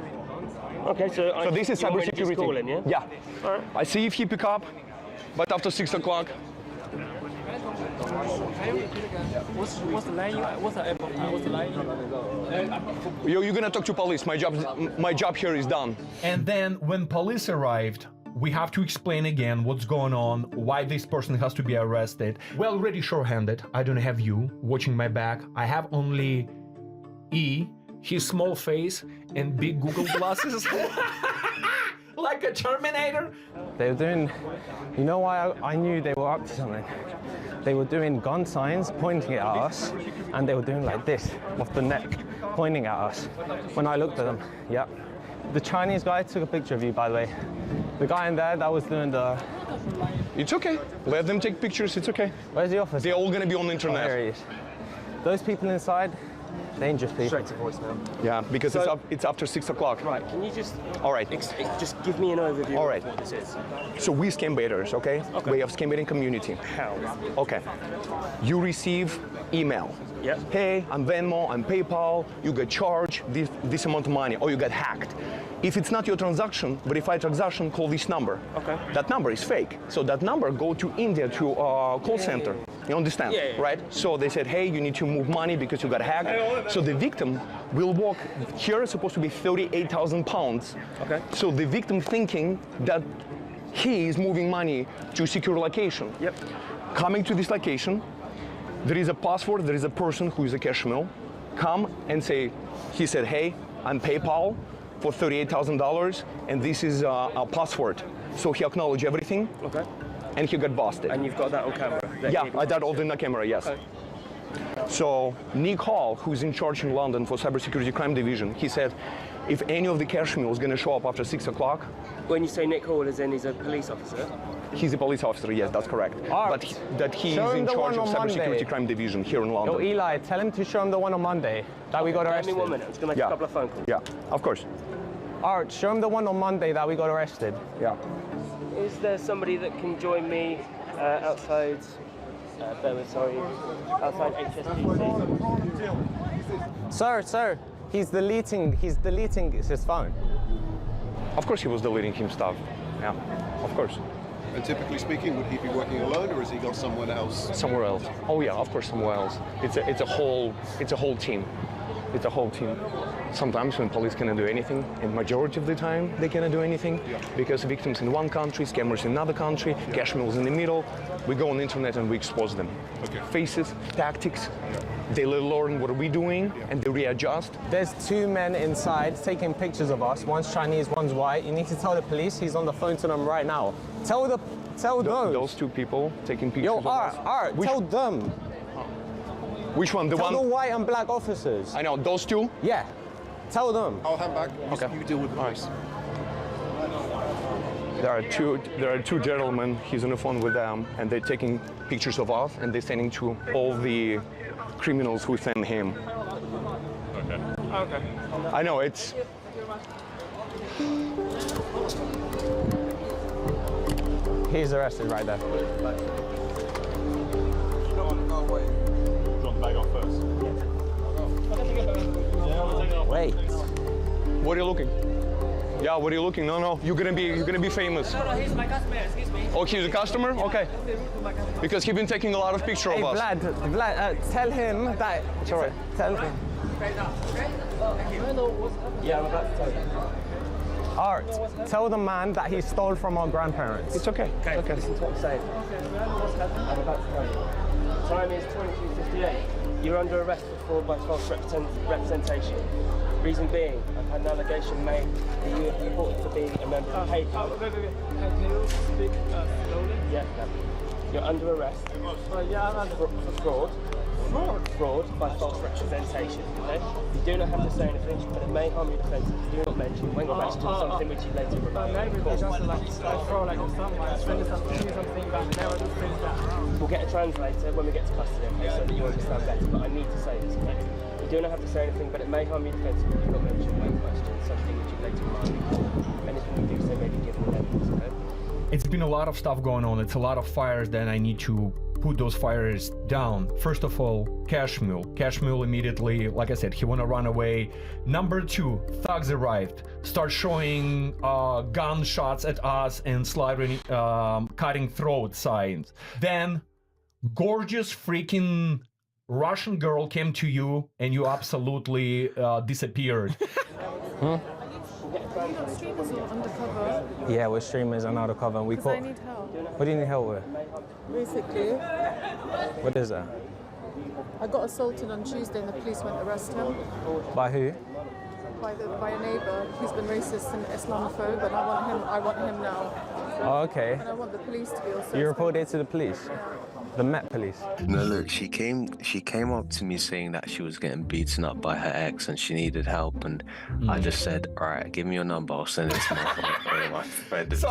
Okay, so this is cybersecurity. Calling, yeah? Yeah. All right. I see if he pick up, but after 6 o'clock. What's the line? What's the line? You're gonna talk to police. My job here is done. And then when police arrived, we have to explain again what's going on, why this person has to be arrested. We're already short-handed. I don't have you watching my back. I have only E, his small face, and big Google glasses. Like a Terminator. They were doing, you know why I knew they were up to something? They were doing gun signs, pointing at us, and they were doing like this, off the neck, pointing at us. When I looked at them, yeah. The Chinese guy took a picture of you, by the way. The guy in there that was doing the... It's okay. Let them take pictures, it's okay. Where's the officer? They're all gonna be on the internet. Oh, there he is. Those people inside, Dangerous people. Straight to voicemail. Yeah, because So- it's after 6 o'clock. Right, can you just All right. just give me an overview All right. of what this is? So we scam baiters, okay? We have scam baiting community. How? Okay. You receive email. Yep. Hey, I'm Venmo, I'm PayPal, you get charged this amount of money, or you get hacked. If it's not your transaction, verified transaction, call this number. Okay. That number is fake. So that number go to India to call center. You understand, Yeah. right? So they said, hey, you need to move money because you got hacked. So the victim will walk, here is supposed to be 38,000 pounds. Okay. So the victim thinking that he is moving money to secure location. Yep. Coming to this location, there is a password, there is a person who is a cash mule. Come and say, he said, hey, I'm PayPal for $38,000 and this is a password. So he acknowledged everything. Okay. And he got busted. And you've got that on camera? Yeah, I got all in the camera, yes. Okay. So Nick Hall, who's in charge in London for Cybersecurity Crime Division, he said, if any of the cash mules gonna show up after 6 o'clock, When you say Nick Hall, as in he's a police officer? he's a police officer, yes, that's correct. But that he Show is him in the charge one of on Cybersecurity Monday. Crime Division here in London. Yo, Eli, tell him to show him the one on Monday that we got Give arrested. me 1 minute, I'm just going to make a couple of phone calls. Yeah, of course. Art, show him the one on Monday that we got arrested. Yeah. Is there somebody that can join me outside, outside HSBC? Sir, he's deleting his phone. Of course he was deleting him stuff. Yeah, of course. And typically speaking, would he be working alone, or has he got someone else? Somewhere else. Oh yeah, of course somewhere else. It's a whole team. It's a whole team. Sometimes when police cannot do anything, and majority of the time they cannot do anything, because victims in one country, scammers in another country, cash mules in the middle, we go on the internet and we expose them. Faces, tactics, they learn what are we doing and they readjust. There's 2 men inside taking pictures of us. One's Chinese, one's white. You need to tell the police he's on the phone to them right now. Tell those 2 people taking pictures of us. Art, tell them. Which one? Tell the white and black officers. I know, those 2? Yeah. Tell them. I'll hand back. Okay. You deal with the police. There are two gentlemen, he's on the phone with them, and they're taking pictures of us, and they're sending to all the criminals who send him. Okay. I know, it's... He's arrested right there. Wait. What are you looking? Yeah, what are you looking? No, you're gonna be famous. No, he's my customer, excuse me. Oh, he's a customer? Okay. Because he's been taking a lot of pictures Hey, of us. Vlad, tell him that. It's alright. Tell him. Yeah, I'm about to tell you. Art, tell the man that he stole from our grandparents. It's okay. Okay, listen to what I'm saying. I'm about to tell you. Time is 22:58. You're under arrest for fraud by false representation. Reason being, I've had an allegation made that you are reported to be a member of PayPal. Can you speak slowly? Yeah, you're under arrest for fraud. Fraud by false representation. Okay? You do not have to say anything, but it may harm your defence if you do not mention when you're arrested something which you later regret. Maybe they just like throw like something, something back there, just things that. We'll get a translator when we get to custody, okay, so that you understand better, but I need to say this, okay? You do not have to say anything, but it may harm your defence if you do not mention when questioned something which you later regret. Anything you do say may be given evidence, okay? It's been a lot of stuff going on. It's a lot of fires that I need to put those fires down. First of all, Cash Mule. Cash Mule immediately, like I said, he wanna run away. Number 2, thugs arrived. Start showing gunshots at us and sliding, cutting throat signs. Then, gorgeous freaking Russian girl came to you and you absolutely disappeared. Yeah, we're streamers and undercover, and we caught. I need help. What do you need help with? Basically, What is that? I got assaulted on Tuesday and the police went to arrest him By who? by a neighbour. He's been racist and Islamophobe, and I want him now. Oh, okay. And I want the police to be also. You reported it to the police? The Met Police? No, look, she came up to me saying that she was getting beaten up by her ex and she needed help, and I just said, all right, give me your number, I'll send it to my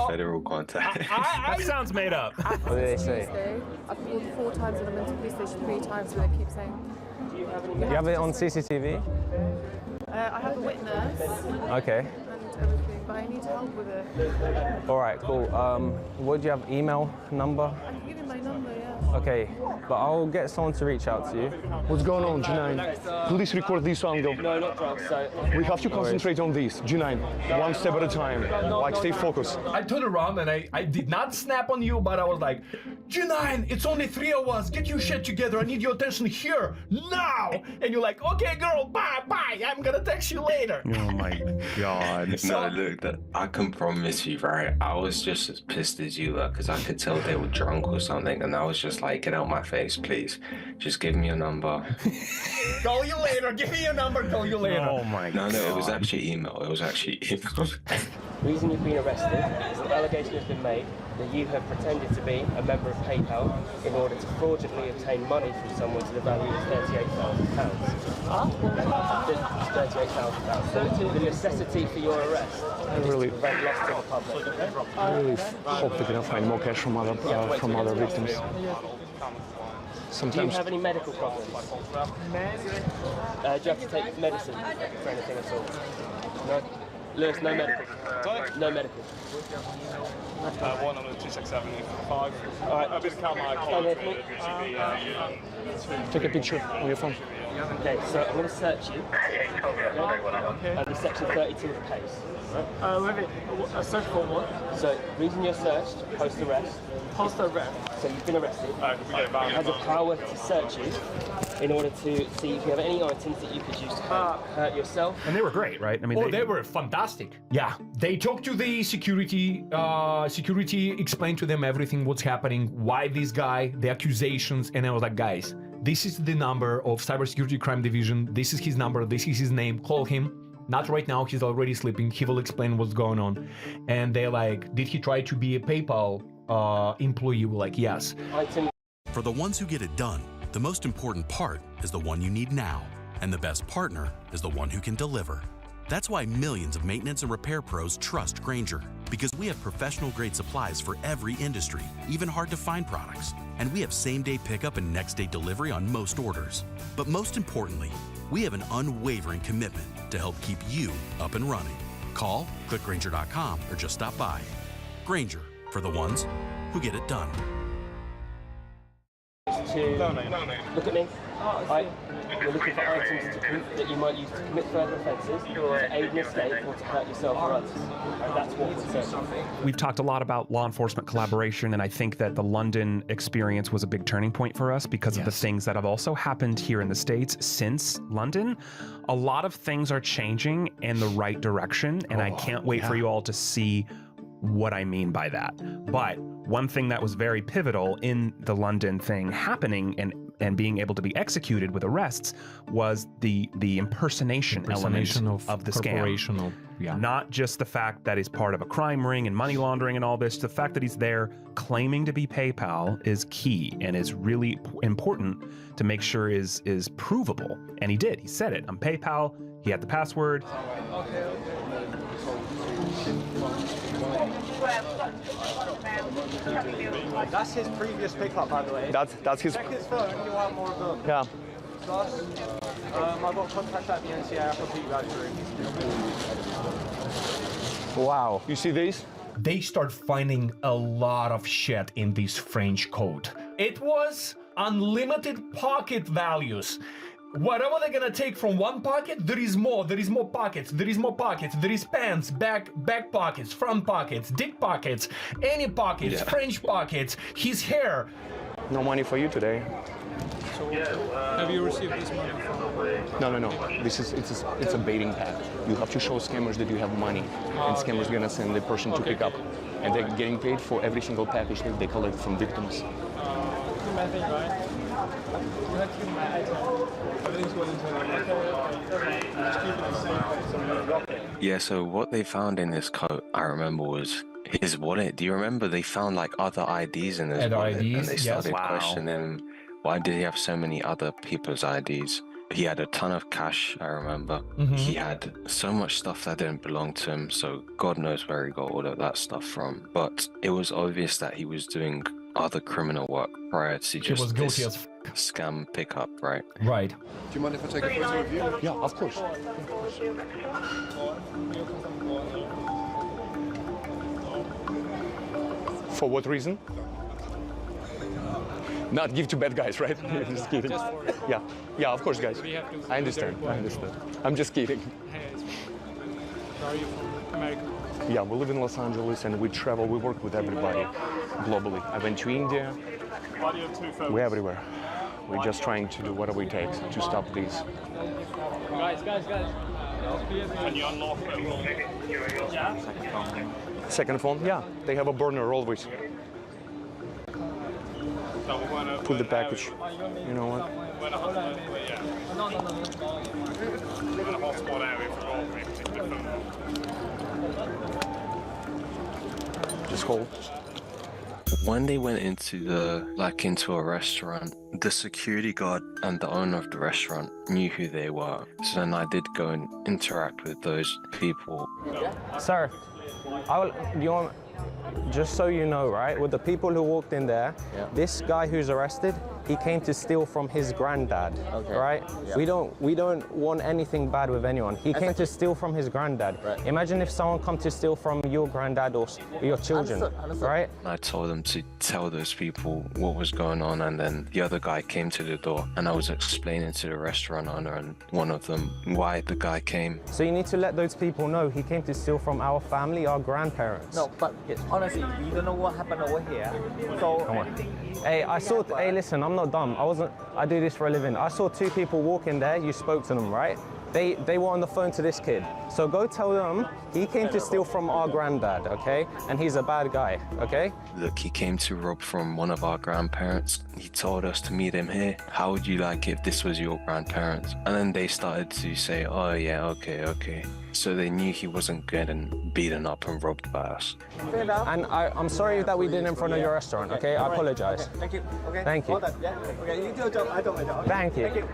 federal contact. That sounds made up. What did they say? Tuesday, I've called 4 times and I've been to the police station 3 times, and they keep saying Do you have any? You have it on CCTV? I have a witness Okay. and everything, but I need help with it. All right, cool. What do you have? Email, number? I can give you my number, yeah. Okay, but I'll get someone to reach out to you. What's going on, G9? Please record this angle. No, not drugs. So We have to concentrate on this, G9. One step at a time. Like, stay focused. I turned around and I did not snap on you, but I was like, G9, it's only 3 of us. Get your shit together. I need your attention here, now. And you're like, okay, girl, bye. I'm gonna text you later. Oh my god. So- No, look, I can promise you, right? I was just as pissed as you were because I could tell they were drunk or something, and I was just like, get out my face, please. Just give me your number. Call you later. Give me your number. Call you later. Oh my god. No, it was actually email. It was actually email. the reason you've been arrested is the allegation has been made that you have pretended to be a member of PayPal in order to fraudulently obtain money from someone to the value of £38,000. £38,000. The necessity for your arrest is to prevent loss to the public. Okay? I really hope they're gonna find more cash from other victims. Do you Sometimes have any medical problems? Do you have to take medicine for anything at all? No? Lewis, no medical. No medical. One on the 2675. Alright. I'll be the camera. Stand here for me. take a picture on your phone. Okay, so I'm going to search you. Okay. Under section 32 of the case. Right? A search for what? So, reason you're searched, post arrest. Post arrest. So you've been arrested. Has a power to search you in order to see if you have any items that you could use to hurt yourself. And they were great, right? I mean, They were fantastic. Yeah, they talked to the security. Security explained to them everything, what's happening, why this guy, the accusations, and I was like, guys, this is the number of Cybersecurity Crime Division. This is his number. This is his name. Call him. Not right now. He's already sleeping. He will explain what's going on. And they're like, did he try to be a PayPal employee? We're like, yes. For the ones who get it done, the most important part is the one you need now. And the best partner is the one who can deliver. That's why millions of maintenance and repair pros trust Grainger, because we have professional-grade supplies for every industry, even hard-to-find products. And we have same-day pickup and next-day delivery on most orders. But most importantly, we have an unwavering commitment to help keep you up and running. Call, click Grainger.com, or just stop by. Grainger, for the ones who get it done. Look at me. You're looking for items that you might use to commit further offences, to aid an escape, or to hurt yourself or others. And that's what we're searching for. We've talked a lot about law enforcement collaboration, and I think that the London experience was a big turning point for us because of the things that have also happened here in the States since London. A lot of things are changing in the right direction, and I can't wait for you all to see what I mean by that. But one thing that was very pivotal in the London thing happening and being able to be executed with arrests was the impersonation element of the scam. Not just the fact that he's part of a crime ring and money laundering and all this, the fact that he's there claiming to be PayPal is key and is really important to make sure is provable. And he did. He said it. I'm PayPal. He had the password. That's his previous pickup, by the way. That's his. Check his phone, you'll have more of them. Yeah. Plus, I've got contact at the NCA. I can put you guys through. Wow. You see these? They start finding a lot of shit in this French code. It was unlimited pocket values. Whatever they're gonna take from one pocket, there is more pockets, there is more pockets, there is pants, back pockets, front pockets, dick pockets, any pockets, French pockets, his hair. No money for you today. Have you received this money from? No. It's a baiting path. You have to show scammers that you have money, and scammers are gonna send the person to pick up, and they're getting paid for every single package that they collect from victims. I think, right? You have to give me my item. Everything's going into just keep it the same place. Yeah, so what they found in his coat, I remember, was his wallet. Do you remember they found like other IDs in his wallet? And they started questioning him, why did he have so many other people's IDs? He had a ton of cash, I remember. He had so much stuff that didn't belong to him, so God knows where he got all of that stuff from. But it was obvious that he was doing other criminal work prior to He just was guilty this as scam pickup, right? Right. Do you mind if I take a photo of you? Yeah, of course. For what reason? Not give to bad guys, right? Just kidding. Yeah, yeah, of course, guys. I understand. I understand. I'm just kidding. Are you from America? Yeah, we live in Los Angeles and we travel. We work with everybody globally. I went to India. We're everywhere. We're just trying to do whatever it takes to stop this. Guys. Can you unlock it? Yeah. Second phone? Yeah, they have a burner always. Put the package. You know what? Just hold. When they went into a restaurant, the security guard and the owner of the restaurant knew who they were. So then I did go and interact with those people. Sir, just so you know, right, with the people who walked in there, this guy who's arrested, he came to steal from his granddad, right? Yeah. We don't want anything bad with anyone. He came to steal from his granddad. Right. Imagine if someone come to steal from your granddad or your children, right? I told them to tell those people what was going on, and then the other guy came to the door and I was explaining to the restaurant owner and one of them why the guy came. So you need to let those people know he came to steal from our family, our grandparents. No, but honestly, you don't know what happened over here. So Come on. Hey, listen, I'm not dumb. I do this for a living. I saw two people walk in there, you spoke to them, right? They were on the phone to this kid. So go tell them he came to steal from our granddad, okay? And he's a bad guy, okay? Look, he came to rob from one of our grandparents. He told us to meet him here. How would you like it if this was your grandparents? And then they started to say, oh yeah, okay. So they knew he wasn't getting beaten up and robbed by us. And I'm sorry that we did it in front of your restaurant, okay? I apologize. Okay, thank you. Okay. Thank you. Well done, yeah. Okay, you do your job, I do my job. Thank you. Thank you.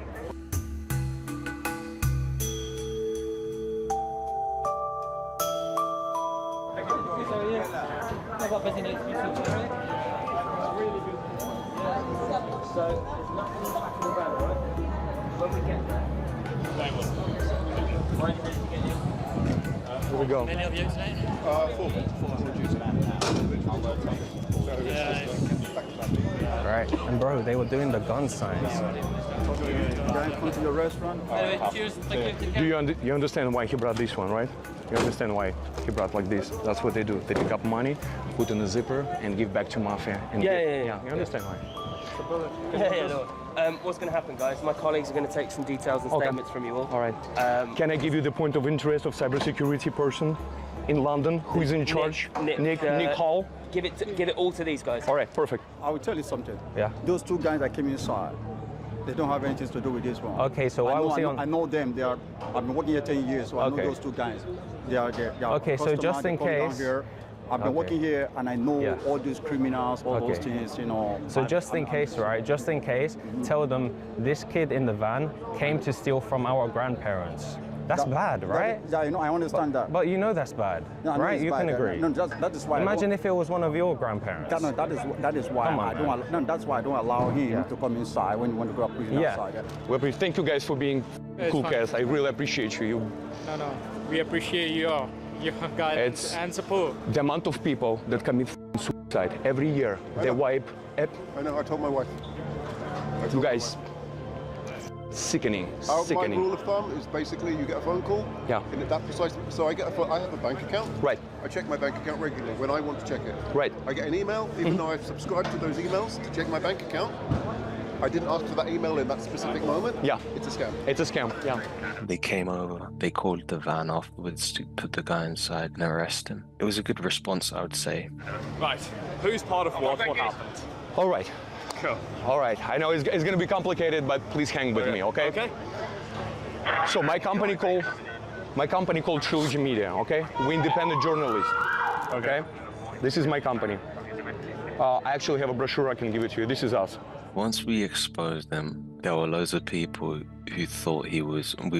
Here we go. Many of you today? 4. Right. And bro, they were doing the gun signs. Guys, come to your restaurant. Do you understand why he brought this one, right? You understand why he brought like this? That's what they do. They pick up money, put in a zipper, and give back to mafia. And Yeah. You understand why? No. What's going to happen, guys? My colleagues are going to take some details and statements from you all. All right. Can I give you the point of interest of cybersecurity person in London who is in charge? Nick Hall. Give it all to these guys. All right, perfect. I will tell you something. Yeah. Those two guys that came inside, they don't have anything to do with this one. Okay, so why was he on? I know them. I've been working here 10 years, so I know those two guys. They are okay, so just in case. I've been working here, and I know all these criminals, all those things, you know. So just in case, right? Just in case, tell them this kid in the van came to steal from our grandparents. That's bad, right? Yeah, you know, I understand that. But you know that's bad, right? You can agree. No, that is why. Imagine if it was one of your grandparents. That is why that's why I don't allow him to come inside when you want to go up outside. Well, thank you guys for being cool guys. I really appreciate you. No, we appreciate your guidance and support. The amount of people that commit suicide every year, they wipe. I know. I told my wife. You guys. Sickening. My rule of thumb is basically you get a phone call. Yeah. And that precisely. So I have a bank account. Right. I check my bank account regularly when I want to check it. Right. I get an email, even though I've subscribed to those emails to check my bank account. I didn't ask for that email in that specific moment. Yeah. It's a scam. It's a scam. Yeah. They came over, they called the van afterwards to put the guy inside and arrest him. It was a good response, I would say. Right. Who's part of what happened? All right. Cool. All right. I know it's going to be complicated, but please hang with me, okay? Okay. So my company called Trilogy Media, okay? We're independent journalists. Okay. This is my company. I actually have a brochure I can give it to you. This is us. Once we exposed him, there were loads of people who thought we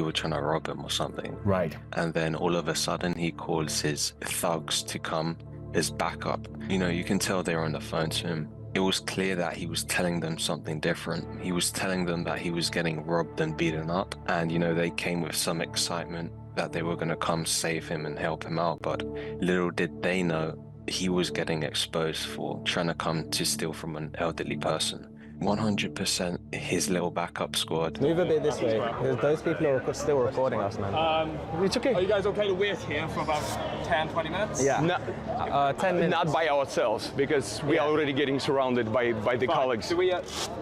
were trying to rob him or something. Right. And then all of a sudden he calls his thugs to come as backup. You know, you can tell they were on the phone to him. it was clear that he was telling them something different. He was telling them that he was getting robbed and beaten up, and you know, they came with some excitement that they were going to come save him and help him out, but little did they know he was getting exposed for trying to come to steal from an elderly person. 100% his little backup squad. Move a bit this way, because those people are still recording us, man. It's okay. Are you guys okay to wait here for about 10, 20 minutes? Yeah. 10 minutes. Not by ourselves, because we are already getting surrounded by the colleagues. Do we,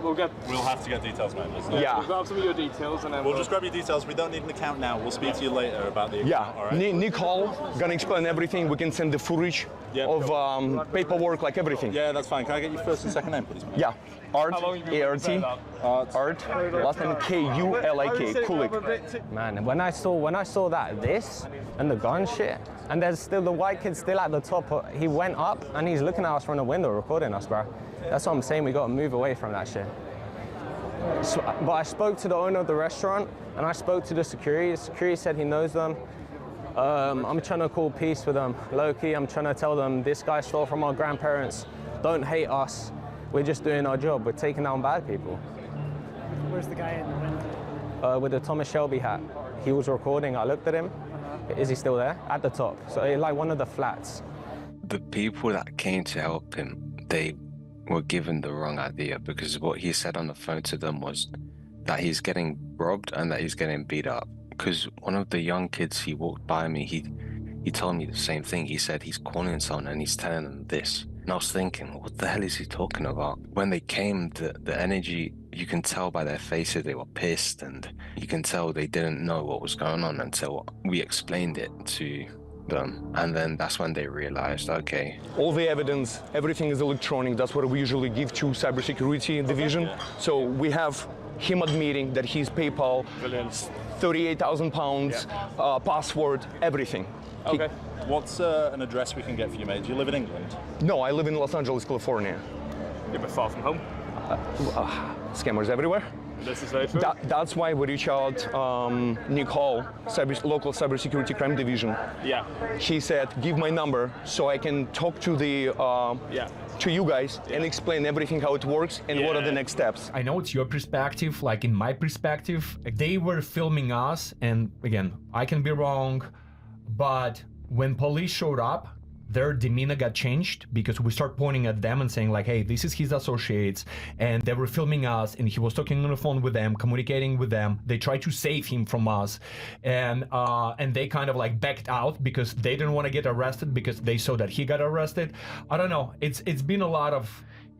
we'll have to get details, man. Yeah. We'll grab some of your details and then we'll just grab your details. We don't need an account now. We'll speak to you later about the account, all right? Nicole gonna explain everything. We can send the footage of paperwork, like everything. Yeah, that's fine. Can I get your first and second name, please? Yeah. Art, A-R-T, Art, last name K-U-L-I-K, Kulik. Man, when I saw that, this, and the gun shit, and there's still the white kid still at the top, he went up and he's looking at us from the window recording us, bro. That's what I'm saying, we gotta move away from that shit. So, but I spoke to the owner of the restaurant, and I spoke to the security. The security said he knows them. I'm trying to call peace with them. Low-key, I'm trying to tell them this guy stole from our grandparents. Don't hate us. We're just doing our job. We're taking down bad people. Where's the guy in the window? With the Thomas Shelby hat. He was recording. I looked at him. Is he still there? At the top. So like one of the flats. The people that came to help him, they were given the wrong idea, because what he said on the phone to them was that he's getting robbed and that he's getting beat up. Because one of the young kids, he walked by me, he told me the same thing. He said he's calling someone and he's telling them this. And I was thinking, what the hell is he talking about? When they came, the energy, you can tell by their faces, they were pissed, and you can tell they didn't know what was going on until we explained it to them. And then that's when they realized, okay. All the evidence, everything is electronic. That's what we usually give to cybersecurity division. So we have him admitting that he's PayPal, 38,000 pounds, password, everything. Okay. What's an address we can get for you, mate? Do you live in England? No, I live in Los Angeles, California. You're a bit far from home. Scammers everywhere. This is very true. That's why we reached out Nicole, local cybersecurity crime division. Yeah. She said, give my number so I can talk to the to you guys and explain everything, how it works and what are the next steps. I know it's your perspective. Like in my perspective, they were filming us, and again, I can be wrong, but when police showed up, their demeanor got changed because we start pointing at them and saying like, hey, this is his associates, and they were filming us, and he was talking on the phone with them, communicating with them. They tried to save him from us, and they kind of like backed out because they didn't want to get arrested because they saw that he got arrested. I don't know. It's been a lot of,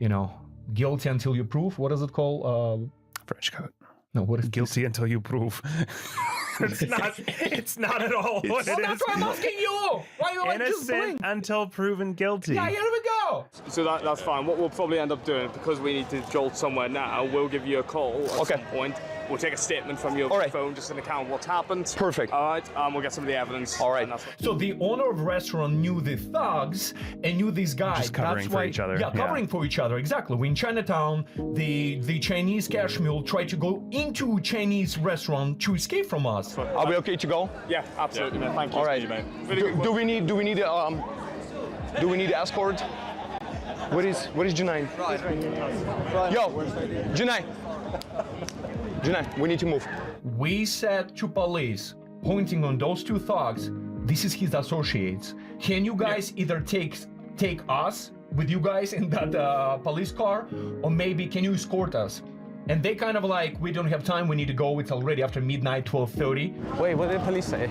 you know, guilty until you prove. What is it called? French code. No, what is guilty until you prove? It's not at all what it is. That's why I'm asking you. Why are you like just Innocent until proven guilty. Yeah, here we go. So that's fine. What we'll probably end up doing, because we need to jolt somewhere now, we'll give you a call at some point. We'll take a statement from your phone, just an account of what's happened. Perfect. All right, we'll get some of the evidence. All right. So the owner of the restaurant knew the thugs and knew these guys. Just covering for each other. Yeah, covering for each other, exactly. We're in Chinatown, the Chinese cash mule tried to go into a Chinese restaurant to escape from us. Are we okay to go? Yeah, absolutely, man. Thank you. All right. Do we need escort? What is Junaid? Yo, Junaid. Junaid, we need to move. We said to police, pointing on those two thugs, this is his associates. Can you guys either take us with you guys in that police car, or maybe can you escort us? And they kind of like, we don't have time, we need to go, it's already after midnight, 12:30. Wait, what did the police say?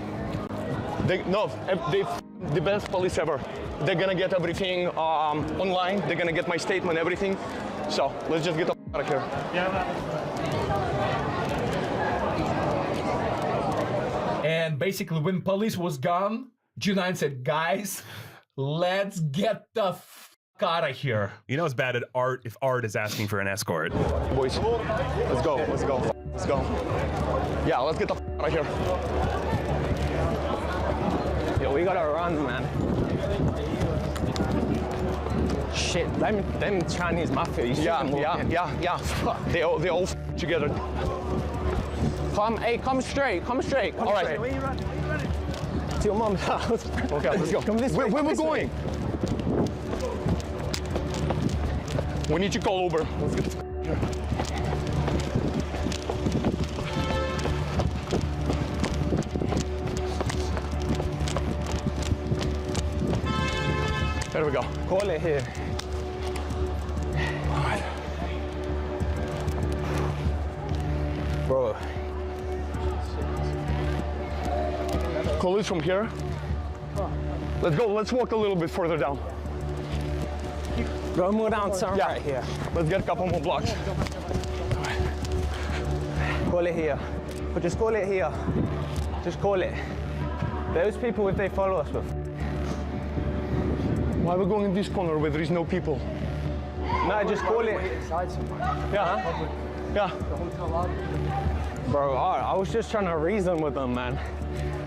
The best police ever. They're gonna get everything online, they're gonna get my statement, everything. So, let's just get the out of here. And basically, when police was gone, Junaid said, guys, let's get the out of here. You know it's bad at Art if Art is asking for an escort. Boys, let's go. Yeah, let's get the out of here. Yo, we gotta run, man. Shit, them Chinese mafia. You see them walking? Yeah. They all together. Come straight. All right. Where you running? To your mom's house. Okay, let's go. Come this way. Where we're going? We need to call Uber. Let's get here. There we go. Call it here. All right. Bro. Call it from here. Let's go. Let's walk a little bit further down. Go more down, turn right here. Let's get a couple more blocks. Call it here. But just call it here. Just call it. Those people, if they follow us, with. Why are we going in this corner where there is no people? No, just call it. Yeah. Yeah. Bro, I was just trying to reason with them, man.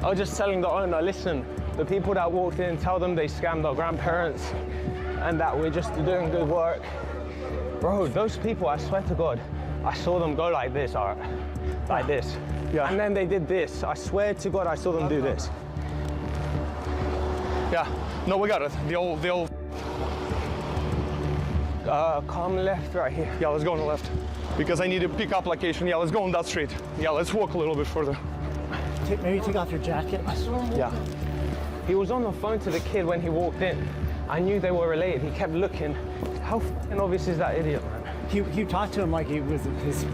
I was just telling the owner, listen, the people that walked in, tell them they scammed our grandparents and that we're just doing good work. Bro, those people, I swear to God, I saw them go like this, all right? Like this. Yeah. And then they did this. I swear to God, I saw them do this. Yeah. No, we got it. They'll. Come left right here. Yeah, let's go on the left. Because I need a pickup location. Yeah, let's go on that street. Yeah, let's walk a little bit further. Maybe take off your jacket. Yeah. He was on the phone to the kid when he walked in. I knew they were related. He kept looking. How f***ing obvious is that idiot, man? You talked to him like he was his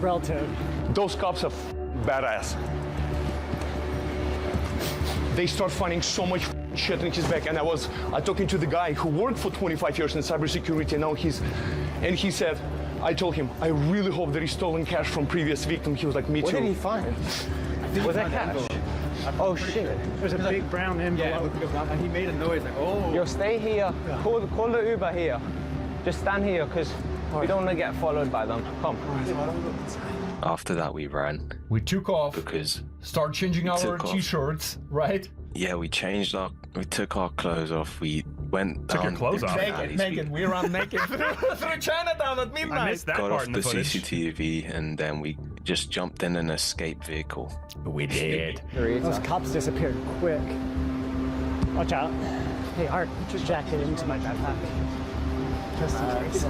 relative. Those cops are badass. They start finding so much shit in his back. And I talking to the guy who worked for 25 years in cybersecurity. Now and he said, I told him, I really hope that he's stolen cash from previous victim. He was like, me too. What did he find? Was that cash? Oh shit. There's a big brown envelope. Yeah, and he made a noise like, oh. Yo, stay here. Yeah. Call the Uber here. Just stand here, because we don't want to get followed by them. Come. After that, we ran. We took off. Because start changing our t-shirts, right? Yeah, we took our clothes off. We went took down your clothes off. Naked. We ran naked through Chinatown at midnight. I missed that got part off in the footage. CCTV, and then we just jumped in an escape vehicle. We did. Those cops disappeared quick. Watch out. Hey, Art, put your jacket into my backpack. Just in case.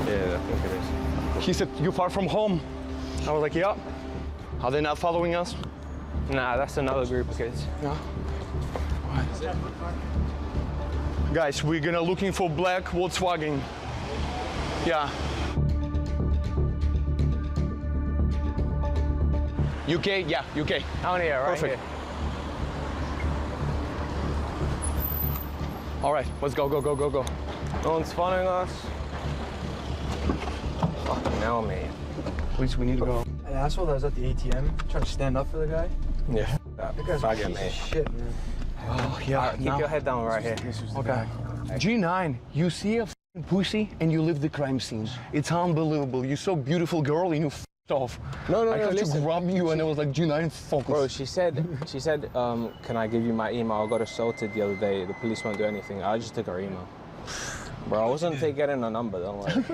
Yeah, I think it is. He said, you far from home? I was like, yeah. Are they not following us? Nah, that's another group of kids. Yeah. Guys, we're gonna looking for black Volkswagen. Yeah. UK? Yeah, UK. Down here, right Perfect. here. All right, let's go. No one's following us. Fucking hell, man. At least we need to go. An asshole that was at the ATM trying to stand up for the guy. Yeah. That guy's a piece of shit, man. Oh, yeah. Keep your head down right here. Okay. G9, you see a f***ing pussy and you leave the crime scene. It's unbelievable. You're so beautiful girl and you f***ed off. No, I have to grab you and I was like, G9, focus. Bro, she said, can I give you my email? I got assaulted the other day. The police won't do anything. I just took her email. Bro, I wasn't getting a number, don't worry.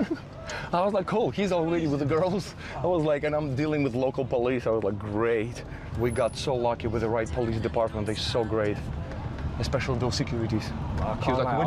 I was like, cool, he's already with the girls. I was like, and I'm dealing with local police. I was like, great. We got so lucky with the right police department. They're so great, especially those securities. He was like,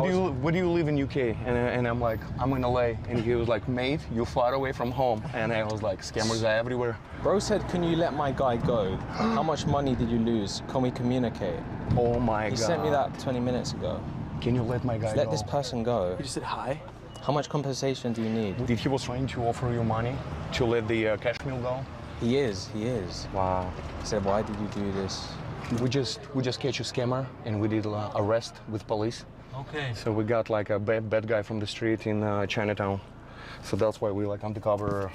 where do you live in UK? And I'm like, I'm in LA. And he was like, mate, you're far away from home. And I was like, scammers are everywhere. Bro said, can you let my guy go? How much money did you lose? Can we communicate? Oh my God. He sent me that 20 minutes ago. Can you let my guy go? Let this person go. He just said hi. How much compensation do you need? Did he was trying to offer you money to let the cash meal go? He is. Wow. He said, why did you do this? We just catch a scammer and we did arrest with police. Okay. So we got like a bad guy from the street in Chinatown. So that's why we like undercover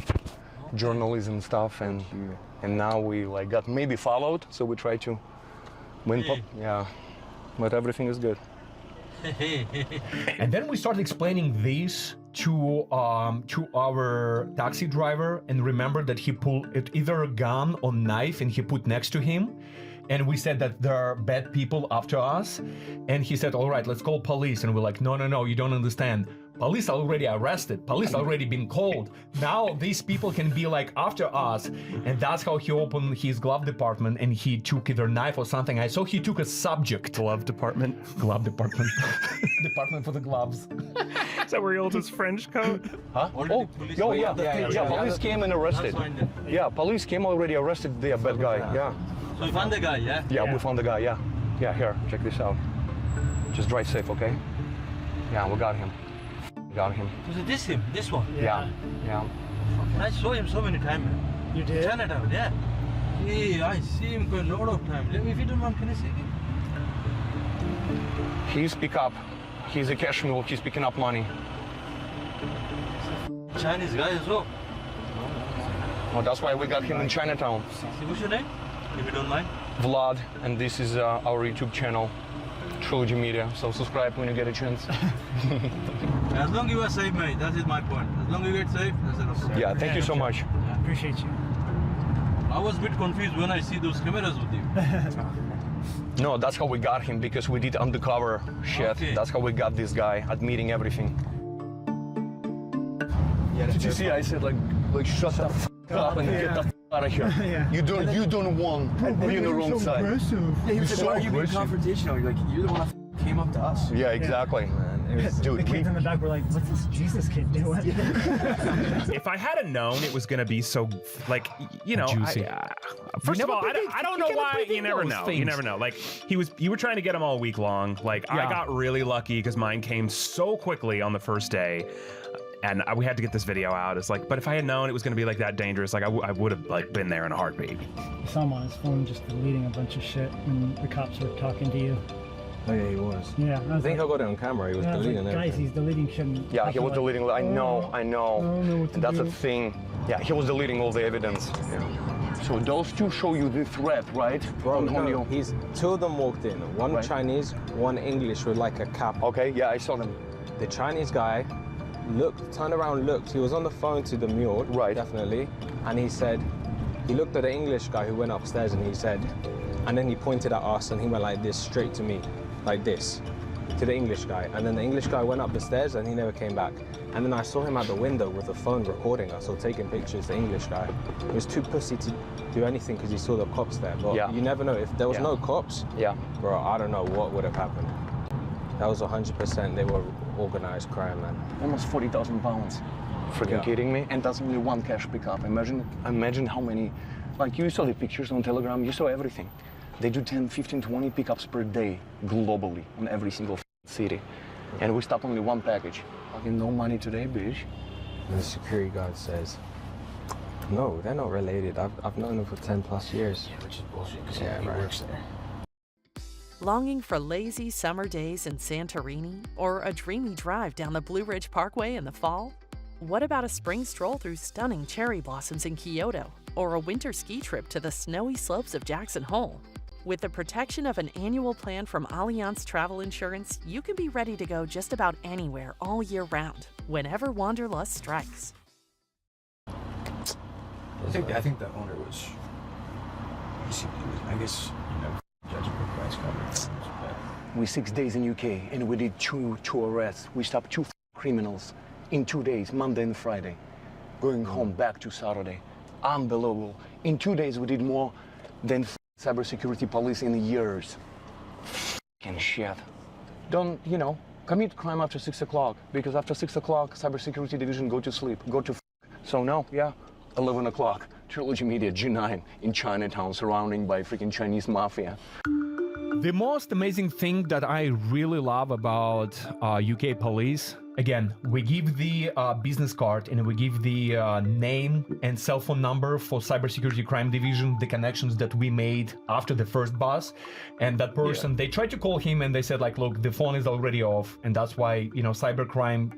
journalism stuff, and now we like got maybe followed. So we try to win. Yeah, but everything is good. And then we started explaining this to our taxi driver, and remember that he pulled either a gun or knife and he put next to him. and we said that there are bad people after us, and he said, all right, let's call police. And we're like, no, you don't understand. Police already arrested. Police already been called. Now these people can be like after us. And that's how he opened his glove department and he took either knife or something. I saw he took a subject. Glove department? Glove department. Department for the gloves. Is that where he holds his French coat? Huh? Oh, police came and arrested. Yeah, police came already arrested the bad guy. Yeah. So you found the guy, yeah? Yeah, we found the guy, yeah. Yeah, here, check this out. Just drive safe, okay? Yeah, we got him. Got him. Was it him? This one? Yeah. I saw him so many times. You did? Chinatown, yeah. Yeah, I see him a lot of times. If you don't mind, can I see him? He's pick up. He's a cash mule. He's picking up money. Chinese guy as well. Well, that's why we got him in Chinatown. What's your name? If you don't mind. Vlad, and this is our YouTube channel, Trilogy Media. So subscribe when you get a chance. As long as you are safe, mate, that is my point. As long as you get safe, that's enough. Yeah, thank you so much. I appreciate you. I was a bit confused when I see those cameras with you. No, that's how we got him, because we did undercover shit. Okay. That's how we got this guy, admitting everything. Yeah, did you see? I said like shut the f up and get the f out of here. Yeah. You don't want to be on the wrong side. Yeah, he said, why are you being confrontational? You're like, you're the one that came up to us. Yeah, exactly. The kids in the back were like, what's this Jesus kid doing? If I had known it was gonna be so, like, you know, Juicy. first of all, predict- I don't you know cannot why. predict You never those know. You things. never know. Like, you were trying to get them all week long. Like, I Yeah. got really lucky because mine came so quickly on the first day. And we had to get this video out. It's like, but if I had known it was going to be like that dangerous, like I would have like been there in a heartbeat. I saw him on his phone just deleting a bunch of shit when the cops were talking to you. Oh yeah, he was. Yeah. I think I got it on camera. He was deleting guys, everything. he's deleting shit. and Yeah, he cops was are deleting. I know. I don't know what to And that's do. the thing. Yeah, he was deleting all the evidence. Yeah. So those two show you the threat, right? Bro, On no, Honyo. he's two of them walked in. One Right. Chinese, one English with like a cap. Okay, yeah, I saw them. The Chinese guy turned around, looked. He was on the phone to the mule, right? Definitely. And he said, he looked at the English guy who went upstairs, and he said, and then he pointed at us, and he went like this straight to me, like this, to the English guy. And then the English guy went up the stairs, and he never came back. And then I saw him at the window with a phone recording us or taking pictures. The English guy. He was too pussy to do anything because he saw the cops there. But Yeah. you never know. If there was Yeah. no cops, bro, I don't know what would have happened. That was 100%. They were organized crime, man. Almost 40,000 pounds. Freaking Yeah. kidding me? And that's only one cash pickup. Imagine how many, like you saw the pictures on Telegram, you saw everything. They do 10, 15, 20 pickups per day globally on every single city. And we stopped only one package. Fucking no money today, bitch. And the security guard says, no, they're not related. I've known them for 10 plus years. Yeah, which is bullshit, because he works there. Longing for lazy summer days in Santorini or a dreamy drive down the Blue Ridge Parkway in the fall? What about a spring stroll through stunning cherry blossoms in Kyoto or a winter ski trip to the snowy slopes of Jackson Hole? With the protection of an annual plan from Allianz Travel Insurance, you can be ready to go just about anywhere all year round, whenever wanderlust strikes. I think the owner was, I guess, judging the price coverage. We 6 days in UK and we did two arrests. We stopped two criminals in 2 days, Monday and Friday. Going home back to Saturday. Unbelievable. In 2 days we did more than cybersecurity police in years. Fucking shit. Don't, commit crime after 6 o'clock, because after 6 o'clock, cybersecurity division go to sleep, go to So no, 11 o'clock, Trilogy Media, G9 in Chinatown, surrounding by freaking Chinese mafia. The most amazing thing that I really love about UK police, again, we give the business card and we give the name and cell phone number for cybersecurity crime division, the connections that we made after the first bus. And that person, they tried to call him and they said like, look, the phone is already off. And that's why, cybercrime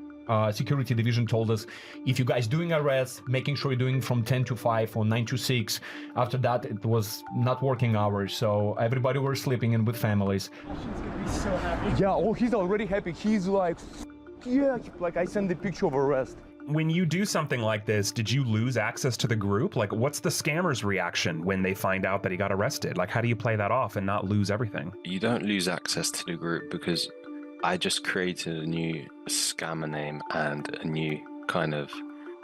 security division told us, if you guys doing arrests, making sure you're doing from 10 to 5 or 9 to 6. After that, it was not working hours, so everybody were sleeping in with families. He's so happy. Yeah, he's already happy. He's like, yeah, like I sent the picture of arrest. when you do something like this, did you lose access to the group? Like, what's the scammer's reaction when they find out that he got arrested? Like, how do you play that off and not lose everything? You don't lose access to the group because I just created a new scammer name and a new kind of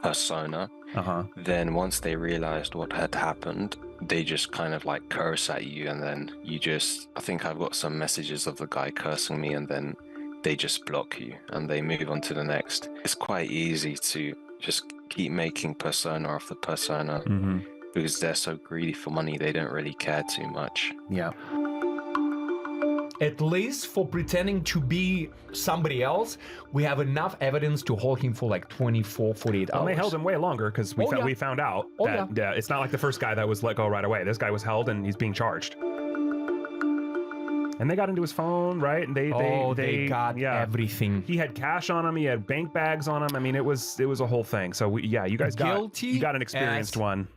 persona. Then once they realized what had happened, they just kind of like curse at you, and then you just, I think I've got some messages of the guy cursing me, and then they just block you and they move on to the next. It's quite easy to just keep making persona after persona because they're so greedy for money, they don't really care too much. Yeah. At least for pretending to be somebody else, we have enough evidence to hold him for like 24, 48 hours. Well, they held him way longer because we found out that it's not like the first guy that was let go right away. This guy was held and he's being charged. And they got into his phone, right? And they got everything. He had cash on him. He had bank bags on him. I mean, it was a whole thing. So you guys got an experienced one.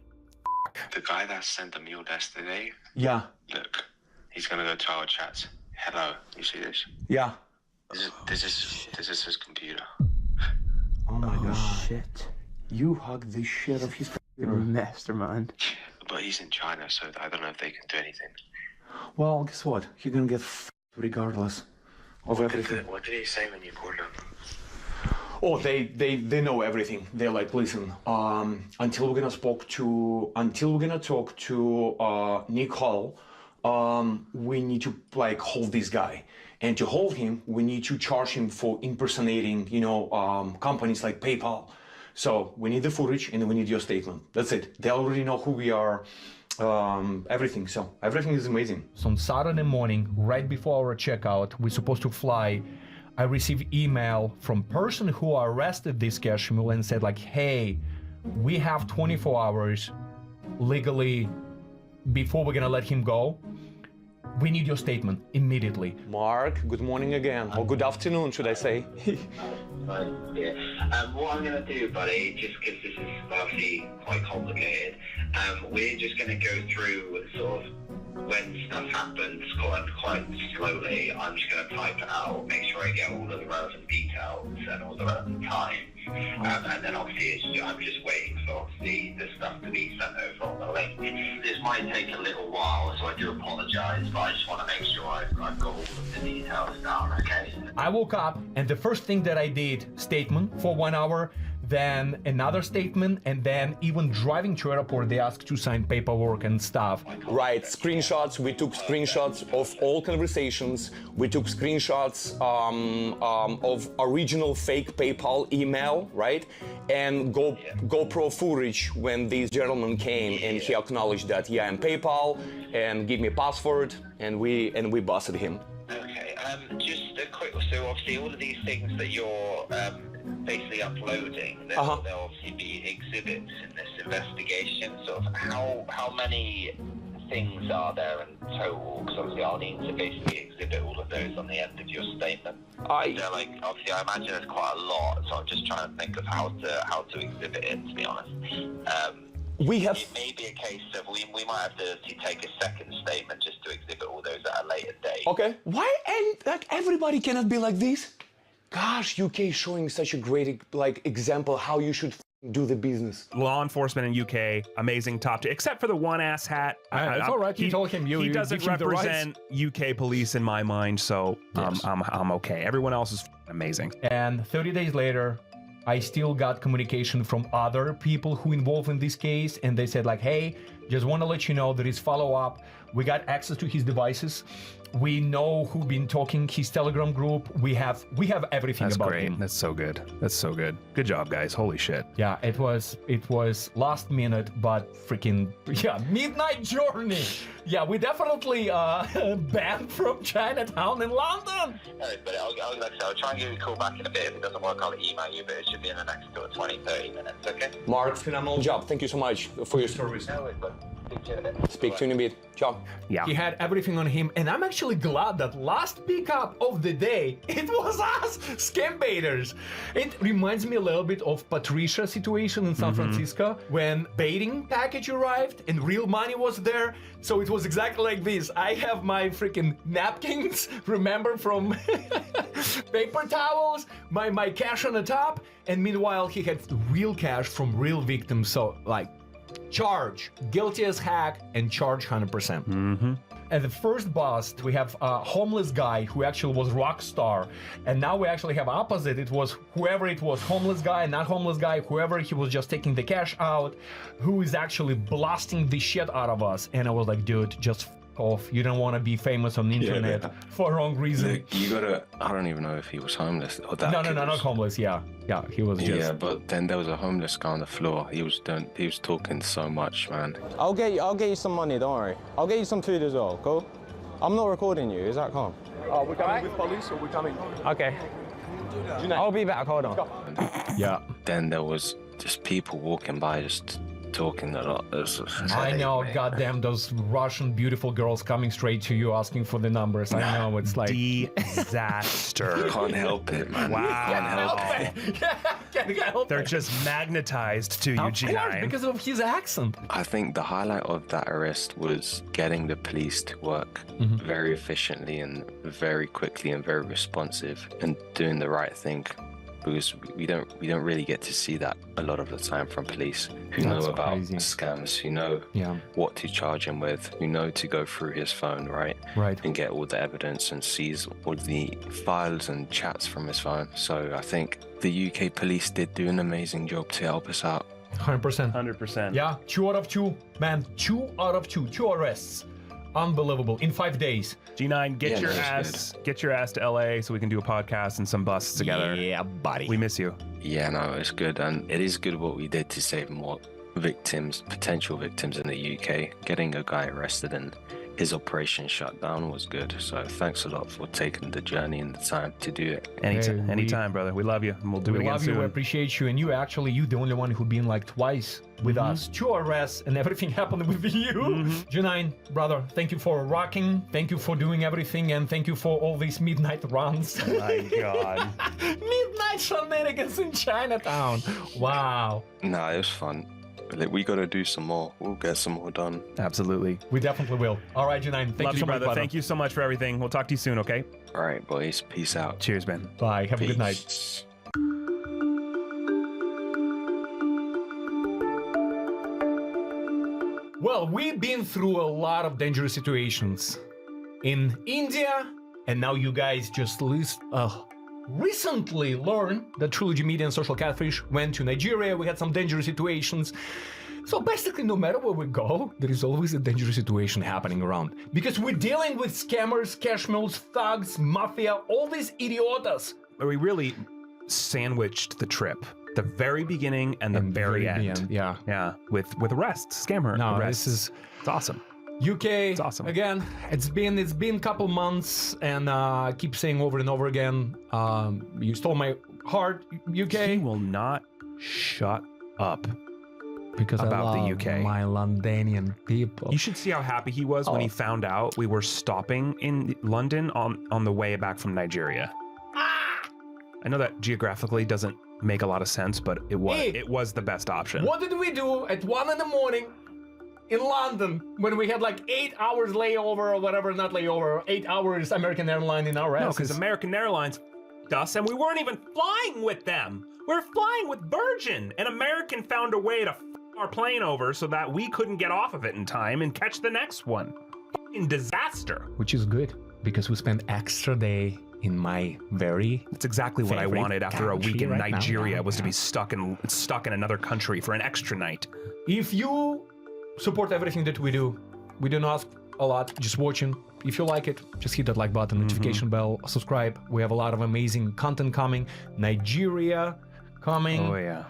The guy that sent the mule yesterday. Yeah. Look, he's gonna go to our chat. Hello, you see this? Yeah. This is his computer. Oh my god. Shit. You hugged the shit of his mastermind. But he's in China, so I don't know if they can do anything. Well, guess what? You're gonna get regardless of everything. What did he say when you called him? Oh, they know everything. They're like, listen, until we're gonna talk to Nick Hall, we need to like hold this guy, and to hold him, we need to charge him for impersonating, companies like PayPal. So we need the footage and we need your statement. That's it. They already know who we are. Everything. So everything is amazing. So on Saturday morning, right before our checkout, we're supposed to fly. I received email from person who arrested this cash mule and said like, hey, we have 24 hours legally before we're gonna let him go. We need your statement immediately. Mark, good morning again, or good afternoon, should I say? What I'm going to do, buddy, just because this is obviously quite complicated, we're just going to go through sort of when stuff happens quite slowly. I'm just going to type it out, make sure I get all of the relevant details and all the relevant times. And then obviously I'm just waiting for obviously the stuff to be sent over on the link. This might take a little while, so I do apologise, but I just want to make sure I've got all of the details down, okay? I woke up and the first thing that I did, statement for 1 hour, then another statement, and then even driving to airport, they asked to sign paperwork and stuff. Right, screenshots. We took screenshots of all conversations. We took screenshots of original fake PayPal email, right? And GoPro footage when this gentleman came and he acknowledged that, yeah, I'm PayPal, and give me a password, and we busted him. Okay, just a quick, so obviously all of these things that you're basically uploading, there'll obviously be exhibits in this investigation. Sort of how many things are there in total? Because obviously I'll need to basically exhibit all of those on the end of your statement. Like, obviously I imagine there's quite a lot, so I'm just trying to think of how to exhibit it, to be honest. It may be a case of we might have to take a second statement just to exhibit all those at a later date. Okay. Why and like everybody cannot be like this? Gosh, UK is showing such a great example how you should do the business. Law enforcement in UK, amazing top tier, except for the one ass hat. It's all right. You told him he doesn't represent UK police in my mind, so yes. I'm okay. Everyone else is amazing. And 30 days later, I still got communication from other people who involved in this case, and they said like, hey, just want to let you know there is follow-up. We got access to his devices. We know who been talking, his Telegram group. We have everything about him. That's so good. That's so good. Good job, guys. Holy shit. Yeah, it was last minute, but freaking midnight journey. Yeah, we definitely banned from Chinatown in London. Alright, but I'll try and give you a call back in a bit. If it doesn't work, I'll email you, but it should be in the next 20-30 minutes, okay? Mark, phenomenal job. Thank you so much for your service. No worries, bud. Speak to you in a bit. Ciao. Yeah. He had everything on him, and I'm actually glad that last pickup of the day, it was us, scam baiters. It reminds me a little bit of Patricia situation in San Francisco when baiting package arrived and real money was there. So it was exactly like this. I have my freaking napkins, remember, from paper towels, my cash on the top, and meanwhile he had real cash from real victims. So like, charge guilty as heck and charge 100%. At the first bust, we have a homeless guy who actually was rock star, and now we actually have opposite. It was whoever it was, homeless guy, not homeless guy, whoever, he was just taking the cash out, who is actually blasting the shit out of us. And I was like, dude, just f off. You don't want to be famous on the internet for wrong reason. Look, you gotta. I don't even know if he was homeless or that. No, not homeless. Yeah, he was just. Yeah, but then there was a homeless guy on the floor. He was talking so much, man. I'll get you some money, don't worry. I'll get you some food as well, cool? I'm not recording you, is that calm? Oh, we're coming with police or we're coming? Okay. I'll be back, hold on. Yeah. Then there was just people walking by, just talking a lot. I know, goddamn, those Russian beautiful girls coming straight to you asking for the numbers. I know, it's like disaster. Can't help it, man. Wow. Can't help They're it. just magnetized to you, Of G9. course, because of his accent. I think the highlight of that arrest was getting the police to work very efficiently and very quickly and very responsive and doing the right thing. Because we don't really get to see that a lot of the time from police who know about scams, who know what to charge him with, who know to go through his phone, right, and get all the evidence and seize all the files and chats from his phone. So I think the UK police did do an amazing job to help us out. 100%. 100%. Yeah, 2 out of 2, man. 2 out of 2, 2 arrests. Unbelievable. In 5 days. G9, get your ass to LA so we can do a podcast and some busts together. Yeah, buddy. We miss you. Yeah, no, it's good, and it is good what we did to save more victims, potential victims in the UK. Getting a guy arrested and his operation shut down was good. So thanks a lot for taking the journey and the time to do it. Anytime, brother. We love you, and we'll do it again love soon. you, we appreciate you, and you the only one who've been like twice with us. 2 arrests, and everything happened with you. G9, brother, thank you for rocking. Thank you for doing everything, and thank you for all these midnight runs. Oh my God. Midnight shenanigans in Chinatown. Wow. Nah, it was fun. We got to do some more. We'll get some more done. Absolutely. We definitely will. All right, G9. Thank Love you so brother. much, Thank you so much for everything. We'll talk to you soon, okay? All right, boys. Peace out. Cheers, man. Bye. Have a good night. Well, we've been through a lot of dangerous situations in India, and now you guys just recently learned that Trilogy Media and Social Catfish went to Nigeria. We had some dangerous situations. So basically, no matter where we go, there is always a dangerous situation happening around. Because we're dealing with scammers, cash mules, thugs, mafia, all these idiotas. We really sandwiched the trip. The very beginning and the very end. Yeah. With arrests, scammer arrests. It's awesome. UK, it's awesome. Again, it's been a couple months, and I keep saying over and over again, you stole my heart, UK. He will not shut up because about I love the UK. My Londonian people. You should see how happy he was when he found out we were stopping in London on the way back from Nigeria. I know that geographically doesn't make a lot of sense, but it was the best option. What did we do at 1 in the morning in London when we had like 8 hours layover or whatever, not layover, 8 hours American Airlines in our asses? No, because American Airlines f***ed us, and we weren't even flying with them. We were flying with Virgin, and American found a way to f*** our plane over so that we couldn't get off of it in time and catch the next one. F***ing disaster. Which is good, because we spent extra day in my very That's exactly what I wanted after a week in right Nigeria was to be stuck in another country for an extra night. If you support everything that we do don't ask a lot, just watching. If you like it, just hit that like button, notification bell, subscribe. We have a lot of amazing content coming. Nigeria coming. Oh yeah.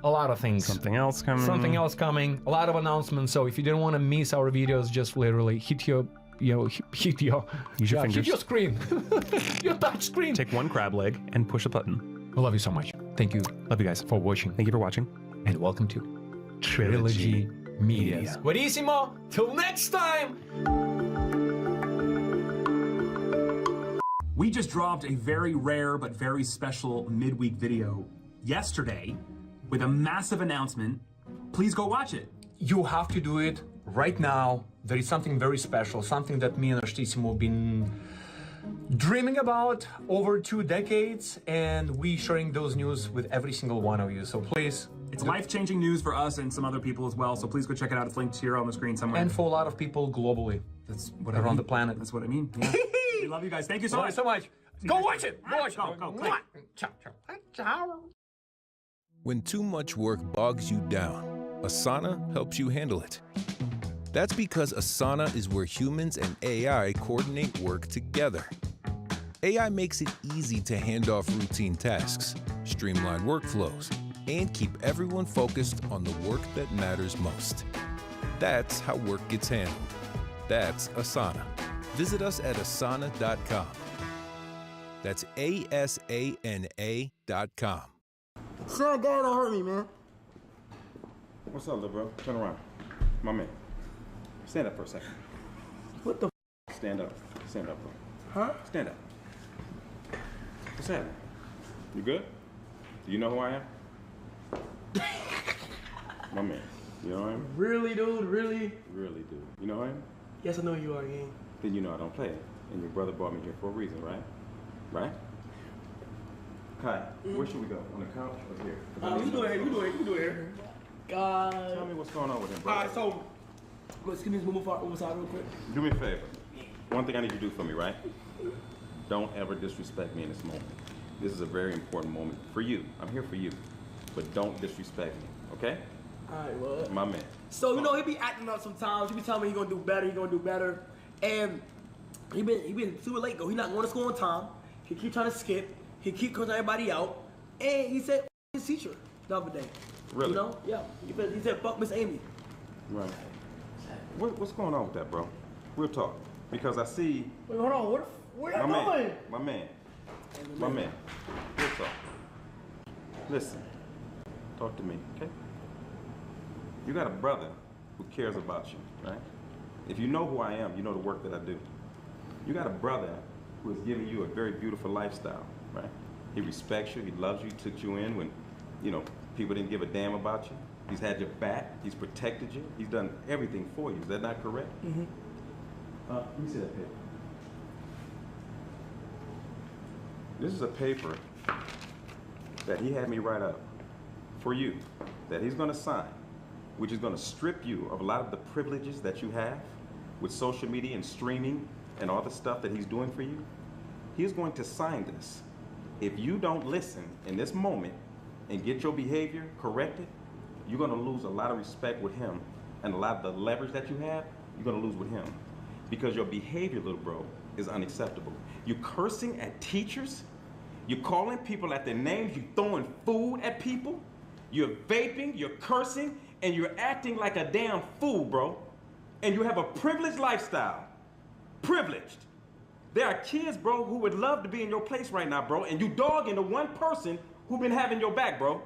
A lot of things. Something else coming. A lot of announcements. So if you didn't want to miss our videos, just literally hit your hit your screen. Your touch screen. Take one crab leg and push a button. I love you so much. Thank you. Love you guys for watching. Thank you for watching. And welcome to Trilogy Media. Guarissimo, till next time! We just dropped a very rare but very special midweek video yesterday with a massive announcement. Please go watch it. You have to do it right now. There is something very special, something that me and Artissimo have been dreaming about over 2 decades, and we sharing those news with every single one of you. So please. It's life-changing news for us and some other people as well, so please go check it out. It's linked here on the screen somewhere. And for a lot of people globally. That's what around I mean. the planet. That's what I mean. Yeah. We love you guys. Thank you so Love much. you so much. Go watch it. Go watch it. Go. Ciao, ciao. When too much work bogs you down, Asana helps you handle it. That's because Asana is where humans and AI coordinate work together. AI makes it easy to hand off routine tasks, streamline workflows, and keep everyone focused on the work that matters most. That's how work gets handled. That's Asana. Visit us at asana.com. That's ASANA.com. Son, God, don't hurt me, man. What's up, little bro? Turn around. My man. Stand up for a second. What the f? Stand up. Stand up, bro. Huh? Stand up. What's happening? You good? Do you know who I am? My man. You know who I am? Really, dude? Really? Really do. You know who I am? Yes, I know who you are, gang. Then you know I don't play it. And your brother brought me here for a reason, right? Right? Kai, where should we go? On the couch or here? You do it here. God. Tell me what's going on with him, bro. Alright, so, excuse me, move aside real quick. Do me a favor. One thing I need you to do for me, right? Don't ever disrespect me in this moment. This is a very important moment for you. I'm here for you. But don't disrespect me, okay? Alright, well. My man. So, you know, he be acting up sometimes. He be telling me he gonna do better, And he been super late, though. He not going to school on time. He keep trying to skip. He keep cursing everybody out. And he said his teacher the other day. Really? You know? Yeah. He said fuck Miss Amy. Right. What's going on with that, bro? Real talk. Because I see... Wait, hold on. Where you going? My man. Real talk. Listen. Talk to me, okay? You got a brother who cares about you, right? If you know who I am, you know the work that I do. You got a brother who is giving you a very beautiful lifestyle, right? He respects you, he loves you, took you in when, you know, people didn't give a damn about you. He's had your back, he's protected you, he's done everything for you. Is that not correct? Mm-hmm. Let me see that paper. This is a paper that he had me write up for you, that he's gonna sign, which is gonna strip you of a lot of the privileges that you have with social media and streaming and all the stuff that he's doing for you. He's going to sign this. If you don't listen in this moment and get your behavior corrected, you're gonna lose a lot of respect with him, and a lot of the leverage that you have, you're gonna lose with him. Because your behavior, little bro, is unacceptable. You're cursing at teachers, you're calling people at their names, you're throwing food at people, you're vaping, you're cursing, and you're acting like a damn fool, bro. And you have a privileged lifestyle. Privileged. There are kids, bro, who would love to be in your place right now, bro, and you dogging the one person who been having your back, bro.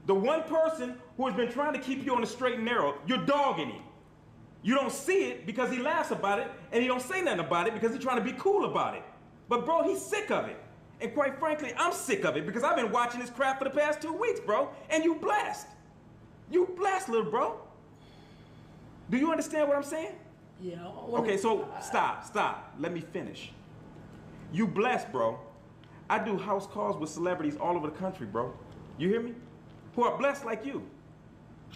The one person who has been trying to keep you on the straight and narrow, you're dogging him. You don't see it because he laughs about it, and he don't say nothing about it because he's trying to be cool about it. But bro, he's sick of it. And quite frankly, I'm sick of it because I've been watching this crap for the past 2 weeks, bro, and you blessed. You blessed, little bro. Do you understand what I'm saying? Yeah. Okay, so stop. Let me finish. You blessed, bro. I do house calls with celebrities all over the country, bro. You hear me? Who are blessed like you.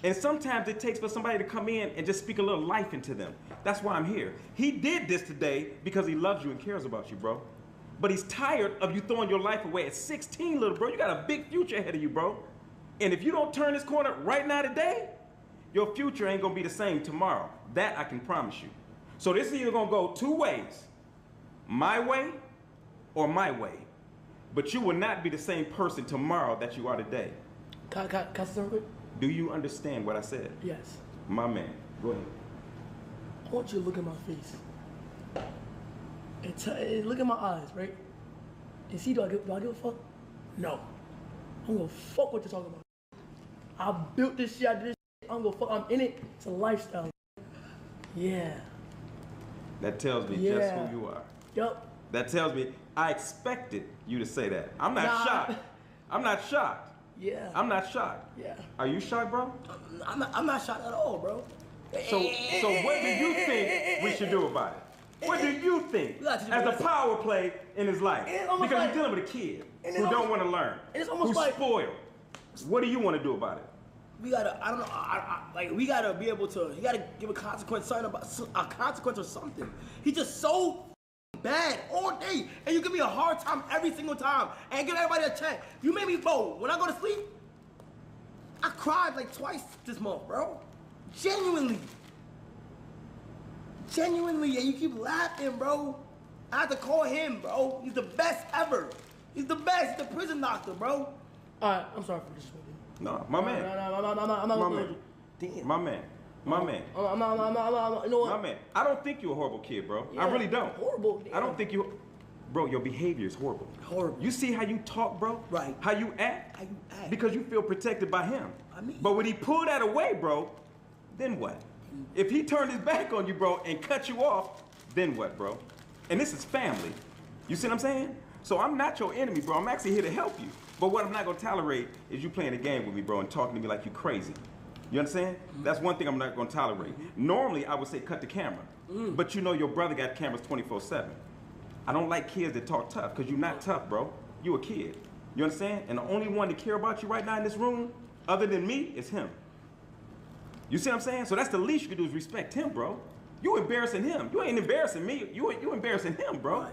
And sometimes it takes for somebody to come in and just speak a little life into them. That's why I'm here. He did this today because he loves you and cares about you, bro. But he's tired of you throwing your life away at 16, little bro. You got a big future ahead of you, bro. And if you don't turn this corner right now today, your future ain't gonna be the same tomorrow. That I can promise you. So this is either gonna go 2 ways. My way or my way. But you will not be the same person tomorrow that you are today. Can I say something quick? Do you understand what I said? Yes. My man, go ahead. I want you to look at my face. And look at my eyes, right? And see, do I give a fuck? No. I'm gonna fuck what you're talking about. I built this shit, I did this shit. I'm gonna fuck. I'm in it. It's a lifestyle. Yeah. That tells me just who you are. Yup. That tells me I expected you to say that. I'm not shocked. I'm not shocked. Yeah. I'm not shocked. Yeah. Are you shocked, bro? I'm not shocked at all, bro. So what do you think we should do about it? What do you think as a power play in his life? Because you're dealing with a kid who don't want to learn, who's spoiled. What do you want to do about it? We gotta, I don't know, like we gotta be able to. You gotta give a consequence, something about a consequence or something. He's just so bad all day, and you give me a hard time every single time, and give everybody a check. You made me, bro. When I go to sleep, I cried like twice this month, bro. Genuinely, and you keep laughing, bro. I have to call him, bro. He's the best ever. He's the best. He's the prison doctor, bro. All right, I'm sorry for this. No, my man. My man. I don't think you're a horrible kid, bro. Yeah, I really don't. Horrible. I don't think you. Bro, your behavior is horrible. Horrible. You see how you talk, bro? Right. How you act? How you act. Because you feel protected by him. I mean. But when he pulled that away, bro, then what? If he turned his back on you, bro, and cut you off, then what, bro? And this is family. You see what I'm saying? So I'm not your enemy, bro. I'm actually here to help you. But what I'm not gonna tolerate is you playing a game with me, bro, and talking to me like you crazy. You understand? That's one thing I'm not gonna tolerate. Normally, I would say cut the camera. But you know your brother got cameras 24/7. I don't like kids that talk tough, because you're not tough, bro. You a kid. You understand? And the only one to care about you right now in this room, other than me, is him. You see what I'm saying? So that's the least you can do is respect him, bro. You embarrassing him. You ain't embarrassing me. You embarrassing him, bro.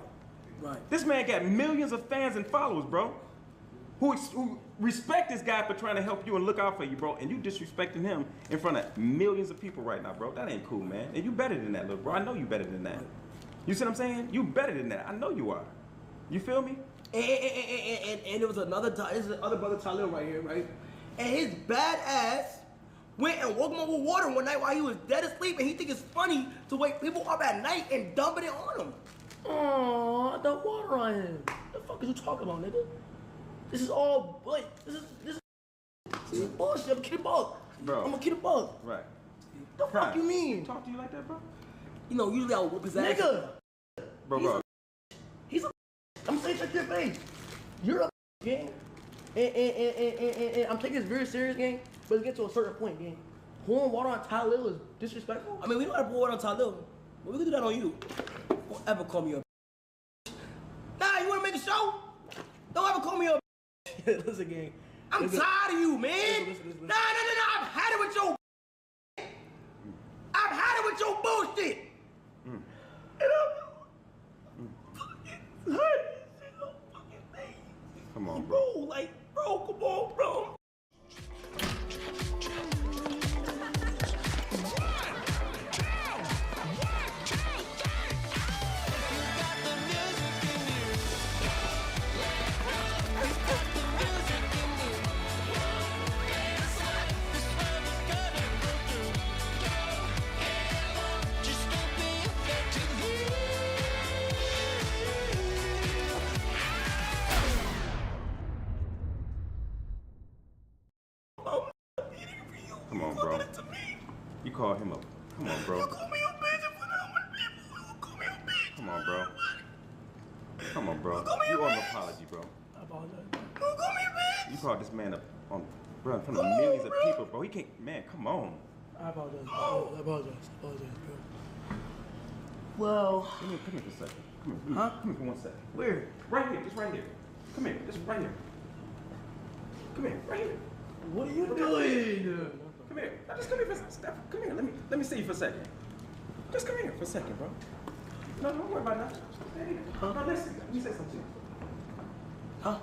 Right. This man got millions of fans and followers, bro. Who respect this guy for trying to help you and look out for you, bro, and you disrespecting him in front of millions of people right now, bro. That ain't cool, man. And you better than that, little bro. I know you better than that. You see what I'm saying? You better than that. I know you are. You feel me? And there was another, this is the other brother Talil right here, right? And his bad ass went and woke him up with water one night while he was dead asleep, and he think it's funny to wake people up at night and dumping it on him. Oh, the water on him. The fuck is you talking about, nigga? This is all, like, this is bullshit. I'm a kid bug. Bro. I'm a kid bug. Right. The fuck you mean? Talk to you like that, bro? You know, usually I would whoop his ass. Nigga. Bro. He's a I'm saying check your face. You're a gang. And I'm taking this very serious, gang, but it gets to a certain point, gang. Pouring water on Talil is disrespectful. I mean, we don't have to pour water on Talil, but we can do that on you. Don't ever call me a Nah, you wanna make a show? Don't ever call me a Listen, gang. I'm tired of you, man. Listen. Nah. I've had it with your bullshit. And I'm fucking thing. Come on, bro. Come on, bro. Come on, bro. You call him up. Come on, bro. You call me a bitch in front of people. You call me a bitch. Come on, bro. Come on, bro. You owe an apology, bro. I apologize. You call me a bitch. You called this man up on, bro, in front of millions of people, bro. He can't, man, come on. I apologize. I apologize, bro. Well. Come here for a second. Come here for 1 second. Where? Right here, just right here. Come here, just right here. Come here, right here. What are you doing? Come here. Now just come here for a second. Come here. Let me see you for a second. Just come here for a second, bro. No, don't worry about that. Huh? No, listen. Let me say something to you. Huh?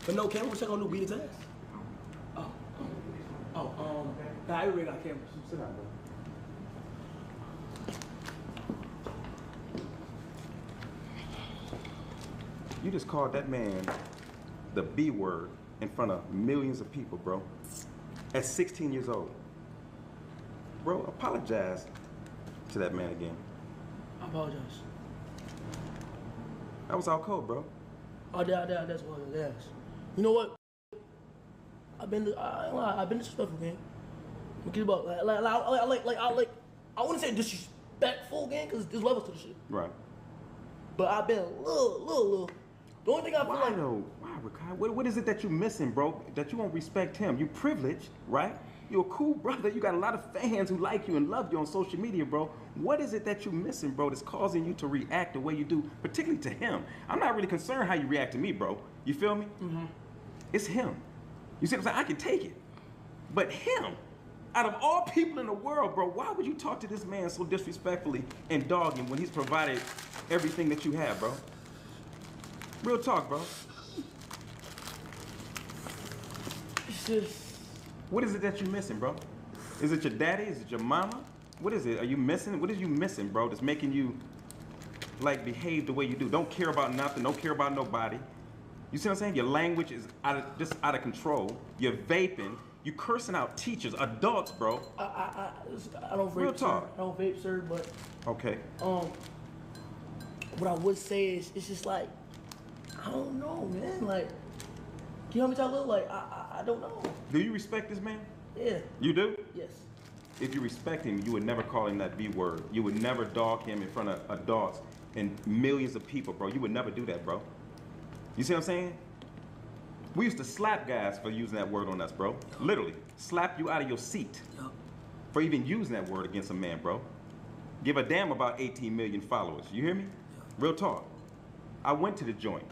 But no camera, we're gonna do beat his ass. Nah, I already got cameras. Sit down, bro. You just called that man the B word in front of millions of people, bro. At 16 years old. Bro, apologize to that man again. I apologize. That was all cold, bro. Oh, that's what it is. You know what? I've been disrespectful, gang. Keep about I wouldn't say disrespectful, gang, because there's levels to the shit. Right. But I've been a little. The only thing I feel Why though? Why, Rakai? What is it that you missing, bro? That you won't respect him? You privileged, right? You're a cool brother. You got a lot of fans who like you and love you on social media, bro. What is it that you missing, bro, that's causing you to react the way you do, particularly to him? I'm not really concerned how you react to me, bro. You feel me? Mm-hmm. It's him. You see what I'm saying? I can take it. But him, out of all people in the world, bro, why would you talk to this man so disrespectfully and dog him when he's provided everything that you have, bro? Real talk, bro. It's just... What is it that you're missing, bro? Is it your daddy? Is it your mama? What is it? Are you missing? What is you missing, bro, that's making you, like, behave the way you do? Don't care about nothing. Don't care about nobody. You see what I'm saying? Your language is just out of control. You're vaping. You cursing out teachers, adults, bro. I don't vape, Real talk. Sir. I don't vape, sir, but... Okay. What I would say is, it's just like, I don't know, man. Like, you know what I'm talking about? Like, I don't know. Do you respect this man? Yeah. You do? Yes. If you respect him, you would never call him that B word. You would never dog him in front of adults and millions of people, bro. You would never do that, bro. You see what I'm saying? We used to slap guys for using that word on us, bro. Literally. Slap you out of your seat for even using that word against a man, bro. Give a damn about 18 million followers. You hear me? Real talk. I went to the joint.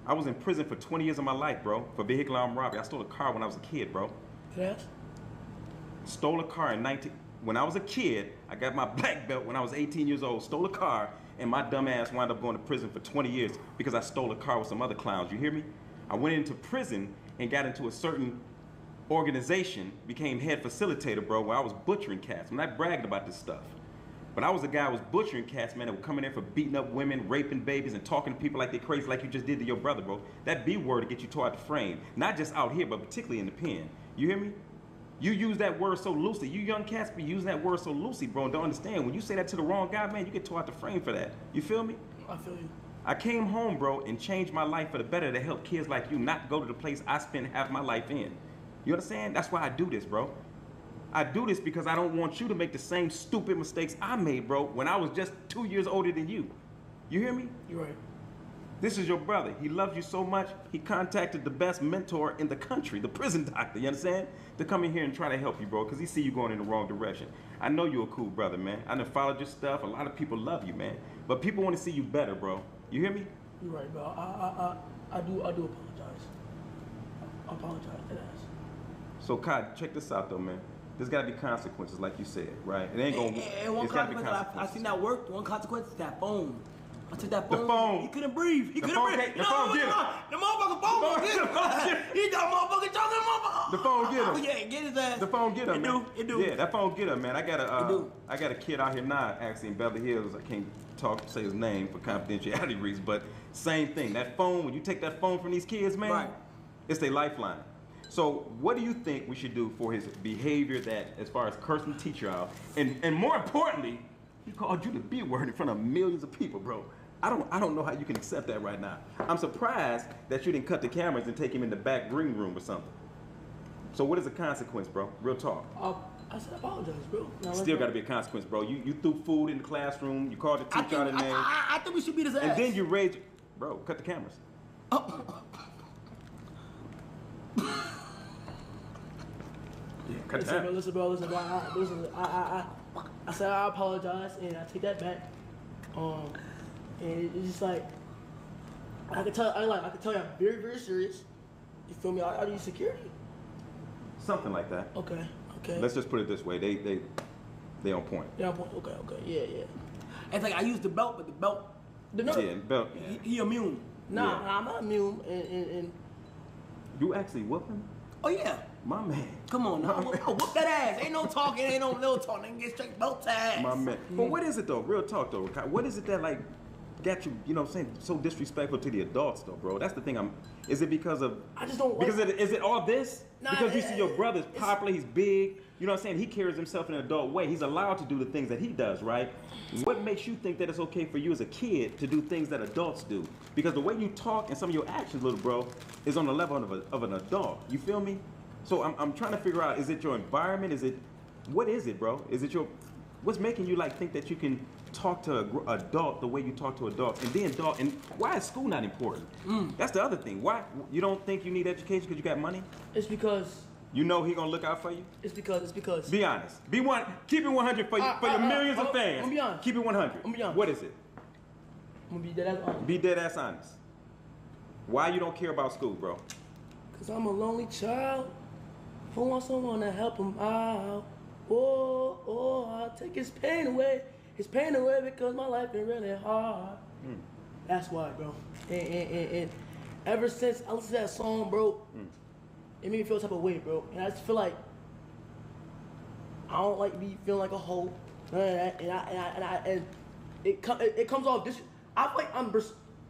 I was in prison for 20 years of my life, bro, for vehicular armed robbery. I stole a car when I was a kid, bro. Yes? Stole a car when I was a kid. I got my black belt when I was 18 years old. Stole a car, and my dumb ass wound up going to prison for 20 years because I stole a car with some other clowns. You hear me? I went into prison and got into a certain organization, became head facilitator, bro, where I was butchering cats. I'm not bragging about this stuff. But I was a guy who was butchering cats, man, that would come in there for beating up women, raping babies, and talking to people like they're crazy, like you just did to your brother, bro. That B word to get you tore out the frame. Not just out here, but particularly in the pen. You hear me? You use that word so loosely. You young cats be using that word so loosely, bro, and don't understand. When you say that to the wrong guy, man, you get tore out the frame for that. You feel me? I feel you. I came home, bro, and changed my life for the better to help kids like you not go to the place I spend half my life in. You understand? That's why I do this, bro. I do this because I don't want you to make the same stupid mistakes I made, bro, when I was just 2 years older than you. You hear me? You're right. This is your brother. He loves you so much, he contacted the best mentor in the country, the prison doctor, you understand? To come in here and try to help you, bro, because he see you going in the wrong direction. I know you're a cool brother, man. I done followed your stuff. A lot of people love you, man. But people want to see you better, bro. You hear me? You're right, bro. I do apologize. I apologize to that. So, Kai, check this out, though, man. There's got to be consequences, like you said, right? It ain't gonna. And one it's got to be consequence I seen that work. One consequence is that phone. I took that phone. The phone. He couldn't breathe. He The couldn't phone breathe. get- the phone get him. The motherfucker phone gonna get him. He got motherfucker talking motherfucker. The phone get him. Yeah, get his ass. The phone get him, It man. do. It do. Yeah, that phone get him, man. I got a kid out here now, actually in Beverly Hills. I can't say his name for confidentiality reasons, but same thing. That phone, when you take that phone from these kids, man, it's their lifeline. So what do you think we should do for his behavior that, as far as cursing the teacher out, and more importantly, he called you the B word in front of millions of people, bro. I don't know how you can accept that right now. I'm surprised that you didn't cut the cameras and take him in the back green room or something. So what is the consequence, bro? Real talk. I said apologize, bro. Now, Still got to be a consequence, bro. You threw food in the classroom. You called the teacher out of name. I think we should beat his ass. And then you raged. Bro, cut the cameras. Cut that. Listen, bro. I said I apologize and I take that back. And it's just like I can tell you I'm very, very serious. You feel me? I need security. Something like that. Okay. Let's just put it this way. They on point. Yeah, okay. Yeah. It's like I used the belt, but the belt. Yeah, belt. He immune. Nah, Yeah. I'm not immune. And You actually whoop him? oh yeah. My man. Come on now. I'll whoop that ass. Ain't no talking, ain't no little talking. Get straight belt to ass. My man. But what is it though? Real talk though. What is it that like got you, you know what I'm saying, so disrespectful to the adults though, bro? That's the thing. Is it because of I just don't because is it all this? Nah, because you see your brother's popular, he's big, you know what I'm saying? He carries himself in an adult way. He's allowed to do the things that he does, right? What makes you think that it's okay for you as a kid to do things that adults do? Because the way you talk and some of your actions, little bro, is on the level of an adult. You feel me? So I'm trying to figure out, is it your environment? What is it, bro? Is it what's making you like think that you can talk to an adult the way you talk to adults and be an adult? And why is school not important? That's the other thing. Why you don't think you need education because you got money? It's because you know he gonna look out for you. It's because. Be honest. Keep it 100 for your millions of fans. I'm gonna be honest. Keep it 100. I'm gonna be honest. What is it? I'm gonna be dead ass honest. Be dead ass honest. Why you don't care about school, bro? Cause I'm a lonely child who wants someone to help him out. Oh, I'll take his pain away. His pain away because my life been really hard. That's why, bro. And ever since I listened to that song, bro, it made me feel a type of way, bro. And I just feel like I don't like me feeling like a hoe. And it comes off this. I feel like I'm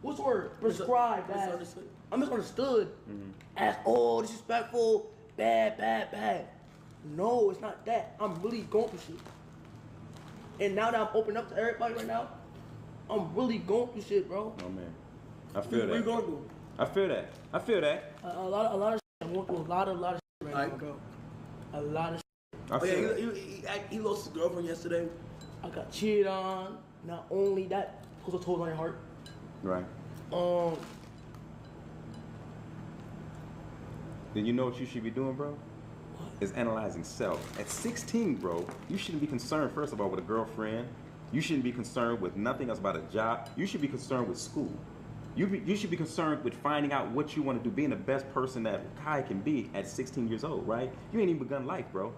what's the word? Prescribed as I'm misunderstood as disrespectful, bad. No, it's not that. I'm really going through shit. And now that I'm opening up to everybody right now, I'm really going through shit, bro. Oh man, I feel that. What you going through? I feel that. A lot of shit. I'm going through a lot of shit right now, bro. A lot of shit. He lost his girlfriend yesterday. I got cheated on. Not only that, puts a toll on your heart. Right. Then you know what you should be doing, bro? Is analyzing self. At 16, bro, you shouldn't be concerned, first of all, with a girlfriend. You shouldn't be concerned with nothing else about a job. You should be concerned with school. You should be concerned with finding out what you want to do, being the best person that Kai can be at 16 years old, right? You ain't even begun life, bro.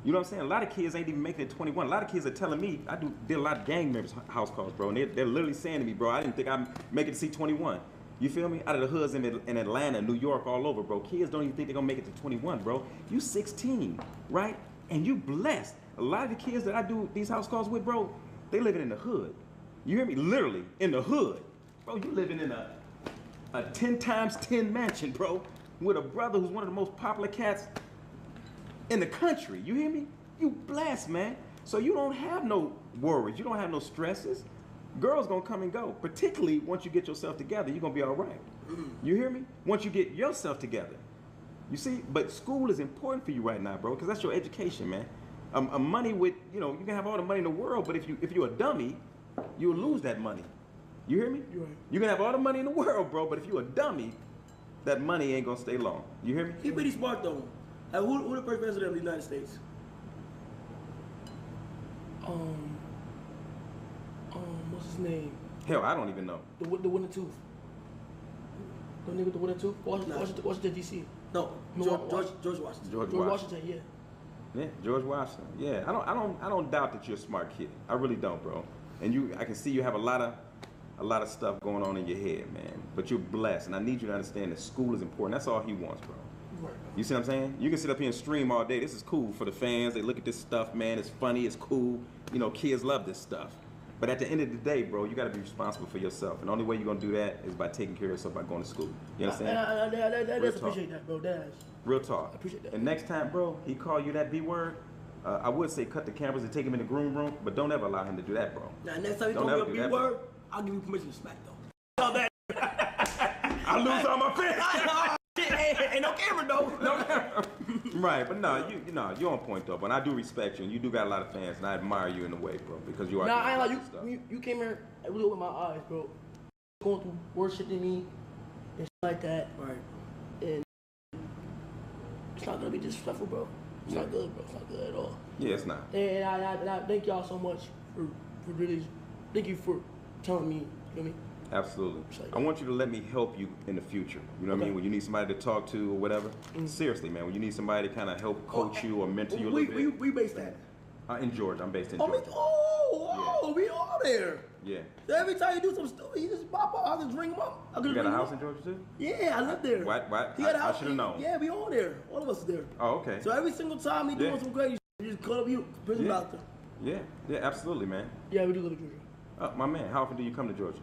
You know what I'm saying? A lot of kids ain't even making it 21. A lot of kids are telling me, did a lot of gang members house calls, bro, and they're literally saying to me, bro, I didn't think I'd make it to see 21. You feel me? Out of the hoods in Atlanta, New York, all over, bro. Kids don't even think they're gonna make it to 21, bro. You 16, right? And you blessed. A lot of the kids that I do these house calls with, bro, they living in the hood. You hear me? Literally in the hood. Bro, you living in a 10 times 10 mansion, bro, with a brother who's one of the most popular cats in the country. You hear me? You blessed, man. So you don't have no worries. You don't have no stresses. Girls gonna come and go, particularly once you get yourself together, you're gonna be all right. You hear me? Once you get yourself together. You see, but school is important for you right now, bro, because that's your education, man. Money with, you can have all the money in the world, but if you're a dummy, you'll lose that money. You hear me? You're right. You can have all the money in the world, bro, but if you're a dummy, that money ain't gonna stay long. You hear me? He pretty smart though. Like, who the first president of the United States? What's his name? Hell, I don't even know. The winner tooth. The nigga with the winner tooth? Washington D.C. No, George Washington. George Washington, yeah. Yeah, George Washington. Yeah, I don't doubt that you're a smart kid. I really don't, bro. And I can see you have a lot of stuff going on in your head, man. But you're blessed, and I need you to understand that school is important. That's all he wants, bro. Right. You see what I'm saying? You can sit up here and stream all day. This is cool for the fans. They look at this stuff, man. It's funny. It's cool. Kids love this stuff. But at the end of the day, bro, you got to be responsible for yourself. And the only way you're going to do that is by taking care of yourself, by going to school. You understand? I appreciate that, bro. Real talk. I appreciate that. And next time, bro, he call you that B word, I would say cut the cameras and take him in the groom room, but don't ever allow him to do that, bro. Now, next time he call me a B word, I'll give you permission to smack, though. Tell that. I lose all my fans. Ain't no camera, though. No camera. Right, but no, you're on point though. But I do respect you, and you do got a lot of fans, and I admire you in a way, bro, because you are. Nah, I ain't like you came here and really opened my eyes, bro. Going through worse shit than me and shit like that, right? And it's not gonna be disrespectful, bro. It's not good, bro. It's not good at all. Yeah, it's not. And I thank y'all so much for really. Thank you for telling me. You know what I mean? Absolutely. I want you to let me help you in the future. You know what I mean? When you need somebody to talk to or whatever. Seriously, man. When you need somebody to kind of help coach you or mentor you a little bit. We based at? In Georgia. I'm based in Georgia. We all there. Yeah. So every time you do some stuff, you just pop up. I just ring them up. You got a house in Georgia too? Yeah, I live there. What? I should have known. Yeah, we all there. All of us there. Oh, okay. So every single time he doing some crazy shit, you just call up you, prison doctor. Yeah, absolutely, man. Yeah, we do live in Georgia. My man, how often do you come to Georgia?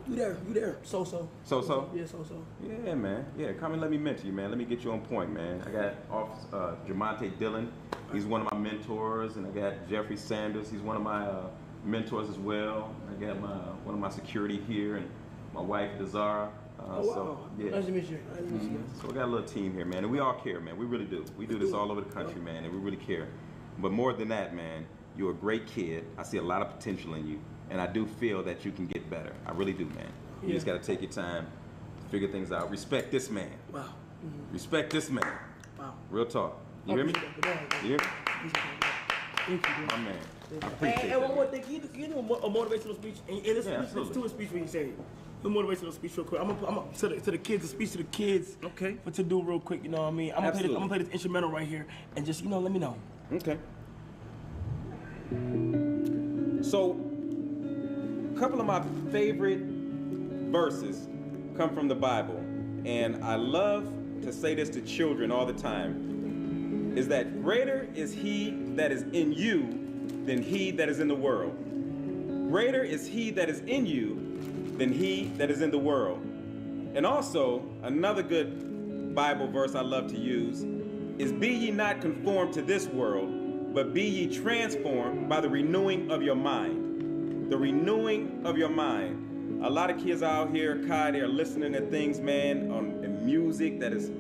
You there. So. So? Yeah, so. Yeah, man. Yeah, come and let me mentor you, man. Let me get you on point, man. I got Jamonte Dillon. He's one of my mentors, and I got Jeffrey Sanders. He's one of my mentors as well. I got one of my security here, and my wife, Dazara. wow. Yeah. Nice to meet you. Nice to meet you guys. So we got a little team here, man, and we all care, man. We really do. We do this all over the country, man, and we really care. But more than that, man, you're a great kid. I see a lot of potential in you, and I do feel that you can get better. I really do, man. You just got to take your time to figure things out. Respect this man. Wow. Respect this man. Wow. Real talk. You hear me? You hear me? Thank you, my man. I appreciate And one that, more man. thing, can you do a motivational speech? And listen to a speech when you say it. A motivational speech real quick. I'm gonna to the kids, a speech to the kids. Okay. What to do real quick, you know what I mean? I'm gonna play this instrumental right here and just, let me know. Okay. So, a couple of my favorite verses come from the Bible, and I love to say this to children all the time, is that greater is he that is in you than he that is in the world. Greater is he that is in you than he that is in the world. And also, another good Bible verse I love to use is, be ye not conformed to this world, but be ye transformed by the renewing of your mind. The renewing of your mind. A lot of kids out here, Kai, they're listening to things, man, on music that is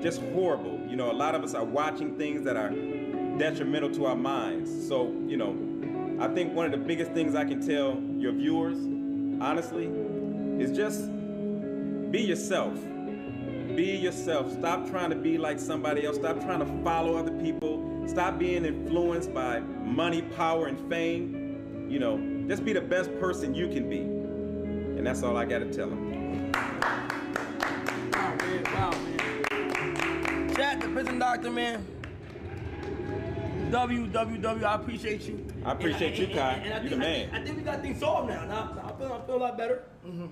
just horrible. A lot of us are watching things that are detrimental to our minds. So, I think one of the biggest things I can tell your viewers, honestly, is just be yourself. Be yourself. Stop trying to be like somebody else. Stop trying to follow other people. Stop being influenced by money, power, and fame. Just be the best person you can be. And that's all I got to tell them. Wow, man. Chat, the prison doctor, man. WWW, I appreciate you. I appreciate you, Kai. You're the man. I think we got things solved now. I feel a lot better.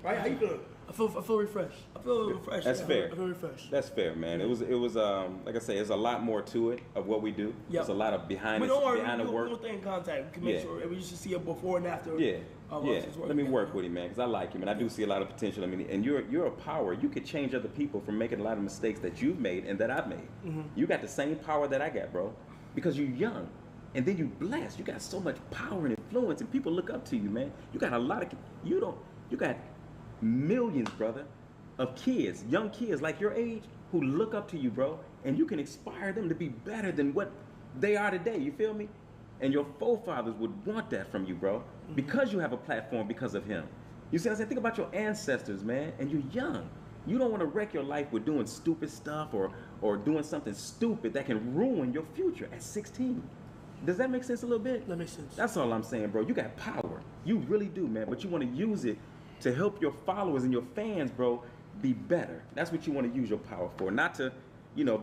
Right? How you feeling? I feel refreshed. I feel refreshed. That's fair. I feel refreshed. That's fair, man. It was like I say, there's a lot more to it of what we do. Yep. There's a lot of behind But the don't worry, work. we'll stay in contact. We can make sure we should see a before and after. Yeah. Let me work with him, man, because I like him and I do see a lot of potential. And you're a power. You could change other people from making a lot of mistakes that you've made and that I've made. You got the same power that I got, bro, because you're young. And then you blessed. You got so much power and influence, and people look up to you, man. You got a lot of, you got millions, brother, of kids, young kids like your age, who look up to you, bro, and you can inspire them to be better than what they are today. You feel me? And your forefathers would want that from you, bro, because you have a platform because of him. You see what I'm saying? Think about your ancestors, man, and you're young. You don't want to wreck your life with doing stupid stuff or doing something stupid that can ruin your future at 16. Does that make sense a little bit? That makes sense. That's all I'm saying, bro. You got power. You really do, man. But you want to use it to help your followers and your fans, bro, be better. That's what you want to use your power for. Not to,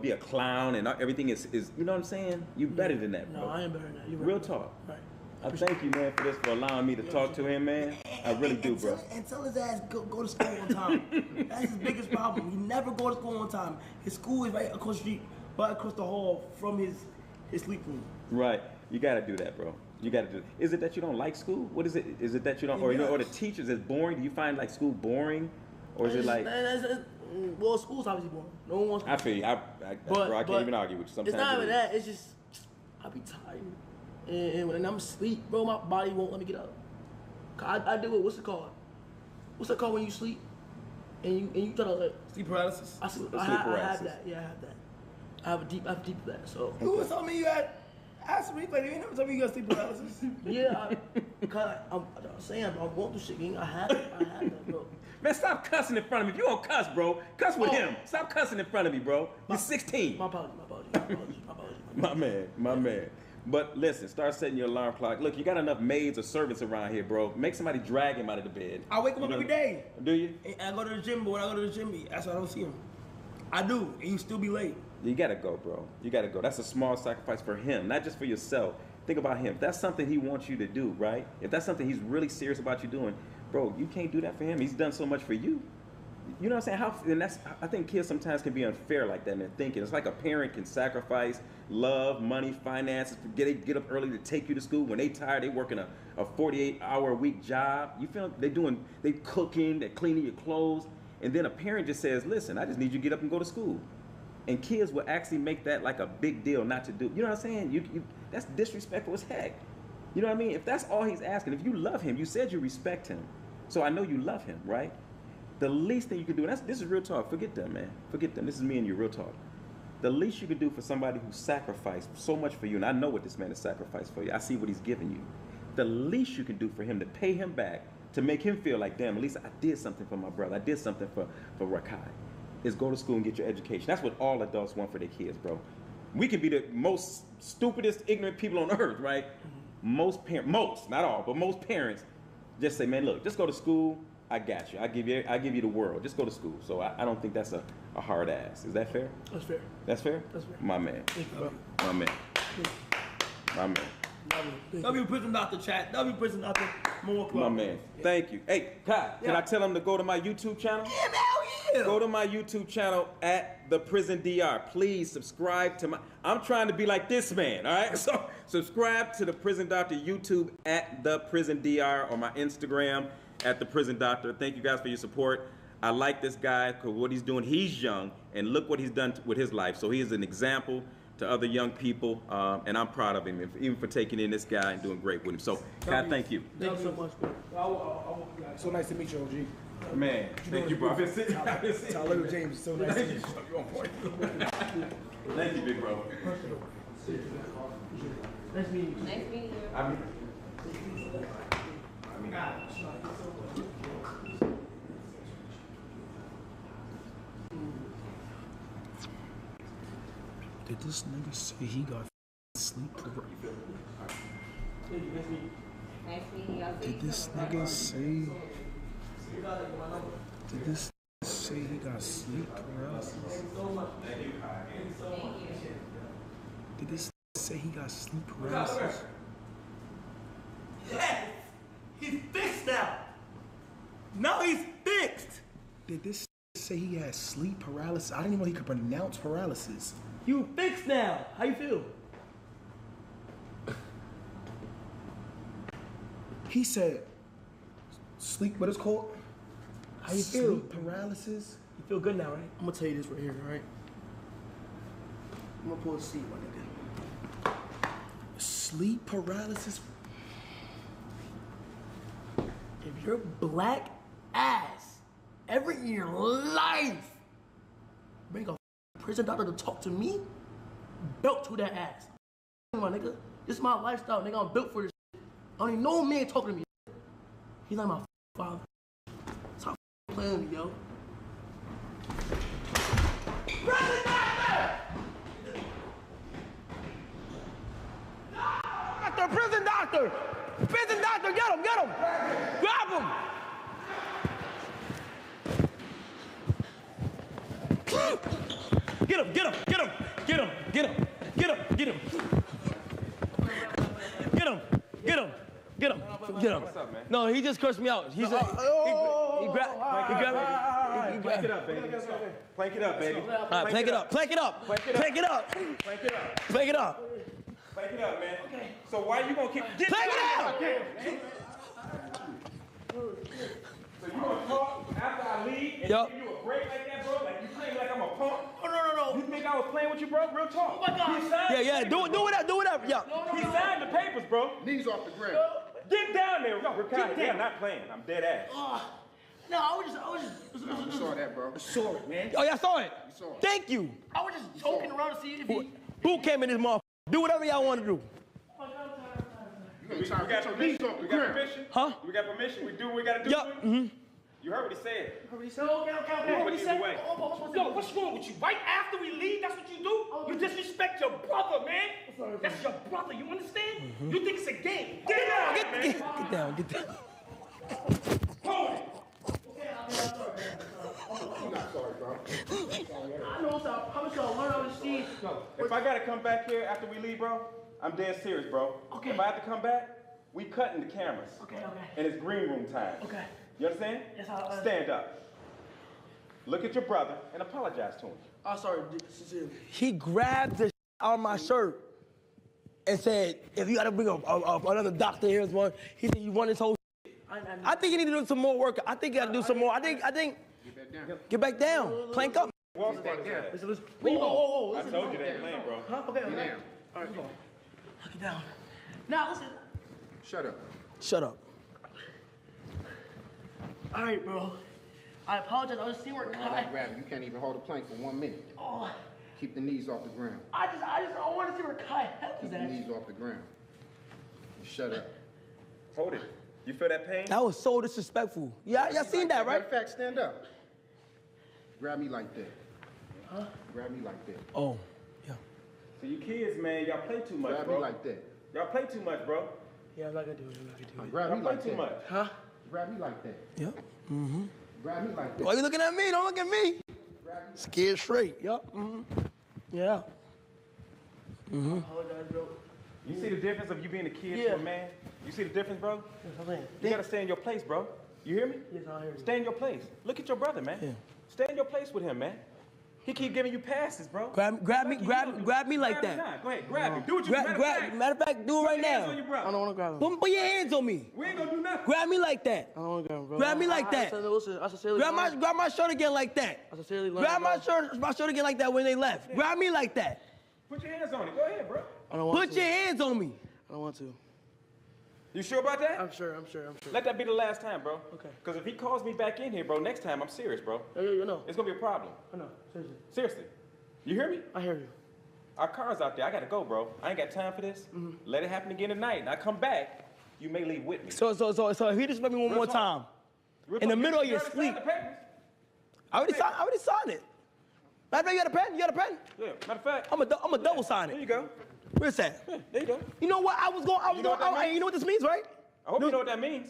be a clown and everything is you know what I'm saying? You better than that, bro. No, I am better than that. You're Real talk. Right. I thank you, man, for allowing me to talk to him, man. I really do, bro. And tell his ass go to school on time. That's his biggest problem. He never go to school on time. His school is right across the street, right across the hall from his sleep room. Right. You got to do that, bro. You got to do it. Is it that you don't like school? What is it? Is it that you don't, or the teachers is boring? Do you find like school boring, or is it like? Well, school's obviously boring. No one wants. I feel you. Bro, I can't even argue with you. Sometimes it's not even that. It's just I be tired, and when I'm asleep, bro, my body won't let me get up. I do it. What's it called? What's it called when you sleep and you try to like sleep paralysis? I have that. Yeah, I have that. I have deep of that. So you was telling me you had. Ask me, but you ain't never told me you got sleep paralysis. Yeah, I'm saying, bro, I'm going through shit. I have that, bro. Man, stop cussing in front of me. If you don't cuss, bro, cuss with him. Stop cussing in front of me, bro. You're 16. My apologies. My man. But listen, start setting your alarm clock. Look, you got enough maids or servants around here, bro. Make somebody drag him out of the bed. I wake him up every day. Do you? And I go to the gym, but when I go to the gym, that's why I don't see him. I do, and you still be late. You gotta go, bro. You gotta go. That's a small sacrifice for him, not just for yourself. Think about him. If that's something he wants you to do, right? If that's something he's really serious about you doing, bro, you can't do that for him. He's done so much for you. You know what I'm saying? I think kids sometimes can be unfair like that in their thinking. It's like a parent can sacrifice love, money, finances, get up early to take you to school. When they tired, they working a 48-hour-a-week job. You feel they cooking, they're cleaning your clothes, and then a parent just says, listen, I just need you to get up and go to school. And kids will actually make that like a big deal not to do. You know what I'm saying? That's disrespectful as heck. You know what I mean? If that's all he's asking, if you love him, you said you respect him. So I know you love him, right? The least thing you can do, and this is real talk. Forget them, man. Forget them. This is me and you, real talk. The least you can do for somebody who sacrificed so much for you, and I know what this man has sacrificed for you. I see what he's given you. The least you can do for him to pay him back, to make him feel like, damn, at least I did something for my brother. I did something for Rakai, is go to school and get your education. That's what all adults want for their kids, bro. We can be the most stupidest, ignorant people on earth, right? Most parents, not all, but most parents just say, man, look, just go to school. I got you. I give you the world. Just go to school. So I don't think that's a hard ass. Is that fair? That's fair. That's fair? That's fair. My man. Thank you, bro. My man. My man. W Prison Doctor chat. W Prison Doctor. More club. My man. Thank you. Hey, Kai, can I tell them to go to my YouTube channel? Yeah, hell yeah. Go to my YouTube channel at The Prison DR. Please subscribe to my. I'm trying to be like this man, all right? So subscribe to The Prison Doctor YouTube at The Prison DR or my Instagram at The Prison Doctor. Thank you guys for your support. I like this guy because what he's doing, he's young, and look what he's done with his life. So he is an example to other young people, and I'm proud of him, even for taking in this guy and doing great with him. So, God, thank you. Thank you so much, bro. So nice to meet you, OG. Man, thank you, bro. I've been sitting. Tyler James, so nice to meet you. You're on point. Thank you, big bro. Nice meeting you. Nice meeting you. Did this nigga say he got sleep paralysis? Did this nigga say? Did this say he got sleep paralysis? Did this say he got sleep paralysis? Yes! He's fixed now! Now he's fixed! Did this say he had sleep paralysis? I didn't even know he could pronounce paralysis. You fixed now! How you feel? He said, sleep, what it's called? How you feel? Sleep paralysis? You feel good now, right? I'm gonna tell you this right here, all right? I'm gonna pull the seat, my nigga. Sleep paralysis? If your black ass ever in your life bring a prison doctor to talk to me, belt to that ass. My nigga, this is my lifestyle, nigga. I'm built for this shit. I don't even know a man talking to me. He's like my father. Stop playing with me, yo. Prison doctor! Doctor, prison doctor! Prison doctor, get him, get him! Grab him! Get him, get him, get him, get him, get him, get him, get him. Get him, get him, get him, get him. What's up, man? No, he just cursed me out. He said, he grabbed me. Plank it up, baby. Plank it up, baby. All right, plank it up, plank it up, plank it up, plank it up, Plank it up. plank it up. Plank it up, man. So why you gonna keep... Plank it up! So you gonna talk after I leave and Yup. give you a break like that, bro? Like you playing like I'm a punk? Oh, no. You think I was playing with you, bro? Real talk. Oh my God. Yeah, do whatever, yeah. He signed the papers, bro. Knees off the ground. Get down there. No, I'm not playing. I'm dead ass. No, I was just. You saw that, bro. Saw it, man. Oh, yeah, I saw it. You saw it. Thank you. I was just joking around to see if he. Who came in this motherfucker? Do whatever y'all want to do. We got permission? We got permission? Huh? We got permission? We do what we gotta do? Yup. You heard what he said. Okay. What he said? Yo, what's wrong with you? Right after we leave, that's what you do? You disrespect your brother, man. That's your brother, you understand? You think it's a game. Get down, man. Get down. Hold it. I'm not sorry, bro. I know how much y'all learn on the scene. If I gotta come back here after we leave, bro, I'm dead serious, bro. Okay. If I have to come back, we cutting the cameras. Okay. And it's green room time. Okay. You understand? Yes, Stand up. Look at your brother and apologize to him. I'm sorry, sincerely. He grabbed the out of my shirt and said, if you gotta bring another doctor here, he said, you want this whole I think you need to do some more work. I think you gotta do some more. I think. Get back down. Plank up. Whoa. I told you that playing, bro. Huh? Okay. All right. Lock it down. Now listen. Shut up. Shut up. All right, bro. I apologize. I was seeing where Kai. Grab. You can't even hold a plank for 1 minute. Oh. Keep the knees off the ground. I want to see where Kai helps Keep the that. knees off the ground. Shut up. Hold it. You feel that pain? That was so disrespectful. Yeah, y'all seen that, right? Matter of fact, stand up. Grab me like that. Huh? Grab me like that. Oh, yeah. So you kids, man, y'all play too much, Grab bro. me like that. Y'all play too much, bro. Yeah, I'm not gonna do it. I'm not gonna do it. Grab me Y'all play like too that. much. Huh? Grab me like that. Yep. Mm-hmm. Grab me like that. Why you looking at me? Don't look at me. Scared straight. Yep. Mm-hmm. Yeah. Mm-hmm. Apologize, bro. You see the difference of you being a kid Yeah. to a man? You see the difference, bro? Yes, I'm saying. You gotta stay in your place, bro. You hear me? Yes, I hear you. Stay in your place. Look at your brother, man. Yeah. Stay in your place with him, man. He keep giving you passes, bro. Grab me like Grab him that. now. Go ahead, grab him. Do what you Matter of fact, do it right Put your hands now. on your brother. I don't want to grab him. Put your hands on me. We ain't gonna do nothing. Grab me like that. I don't want to grab him, bro. Grab me like that. Grab my shirt again like that. Grab my shirt again like that when they left. Grab me like that. Put your hands on it. Go ahead, bro. Put your hands on me. I don't want to. You sure about that? I'm sure. Let that be the last time, bro. Okay. Because if he calls me back in here, bro, next time I'm serious, bro. You know. It's gonna be a problem. I know. Seriously. Seriously. You hear me? I hear you. Our car's out there. I gotta go, bro. I ain't got time for this. Let it happen again tonight. And I come back, you may leave with me. So if he just met me one more time, in the middle of your sleep. I already signed it. Matter of fact, you got a pen? You got a pen? Yeah. Matter of fact, I'm a double sign it. There you go. Where's that? Yeah, there you go. You know what? You know what this means, right? I hope you know what that means.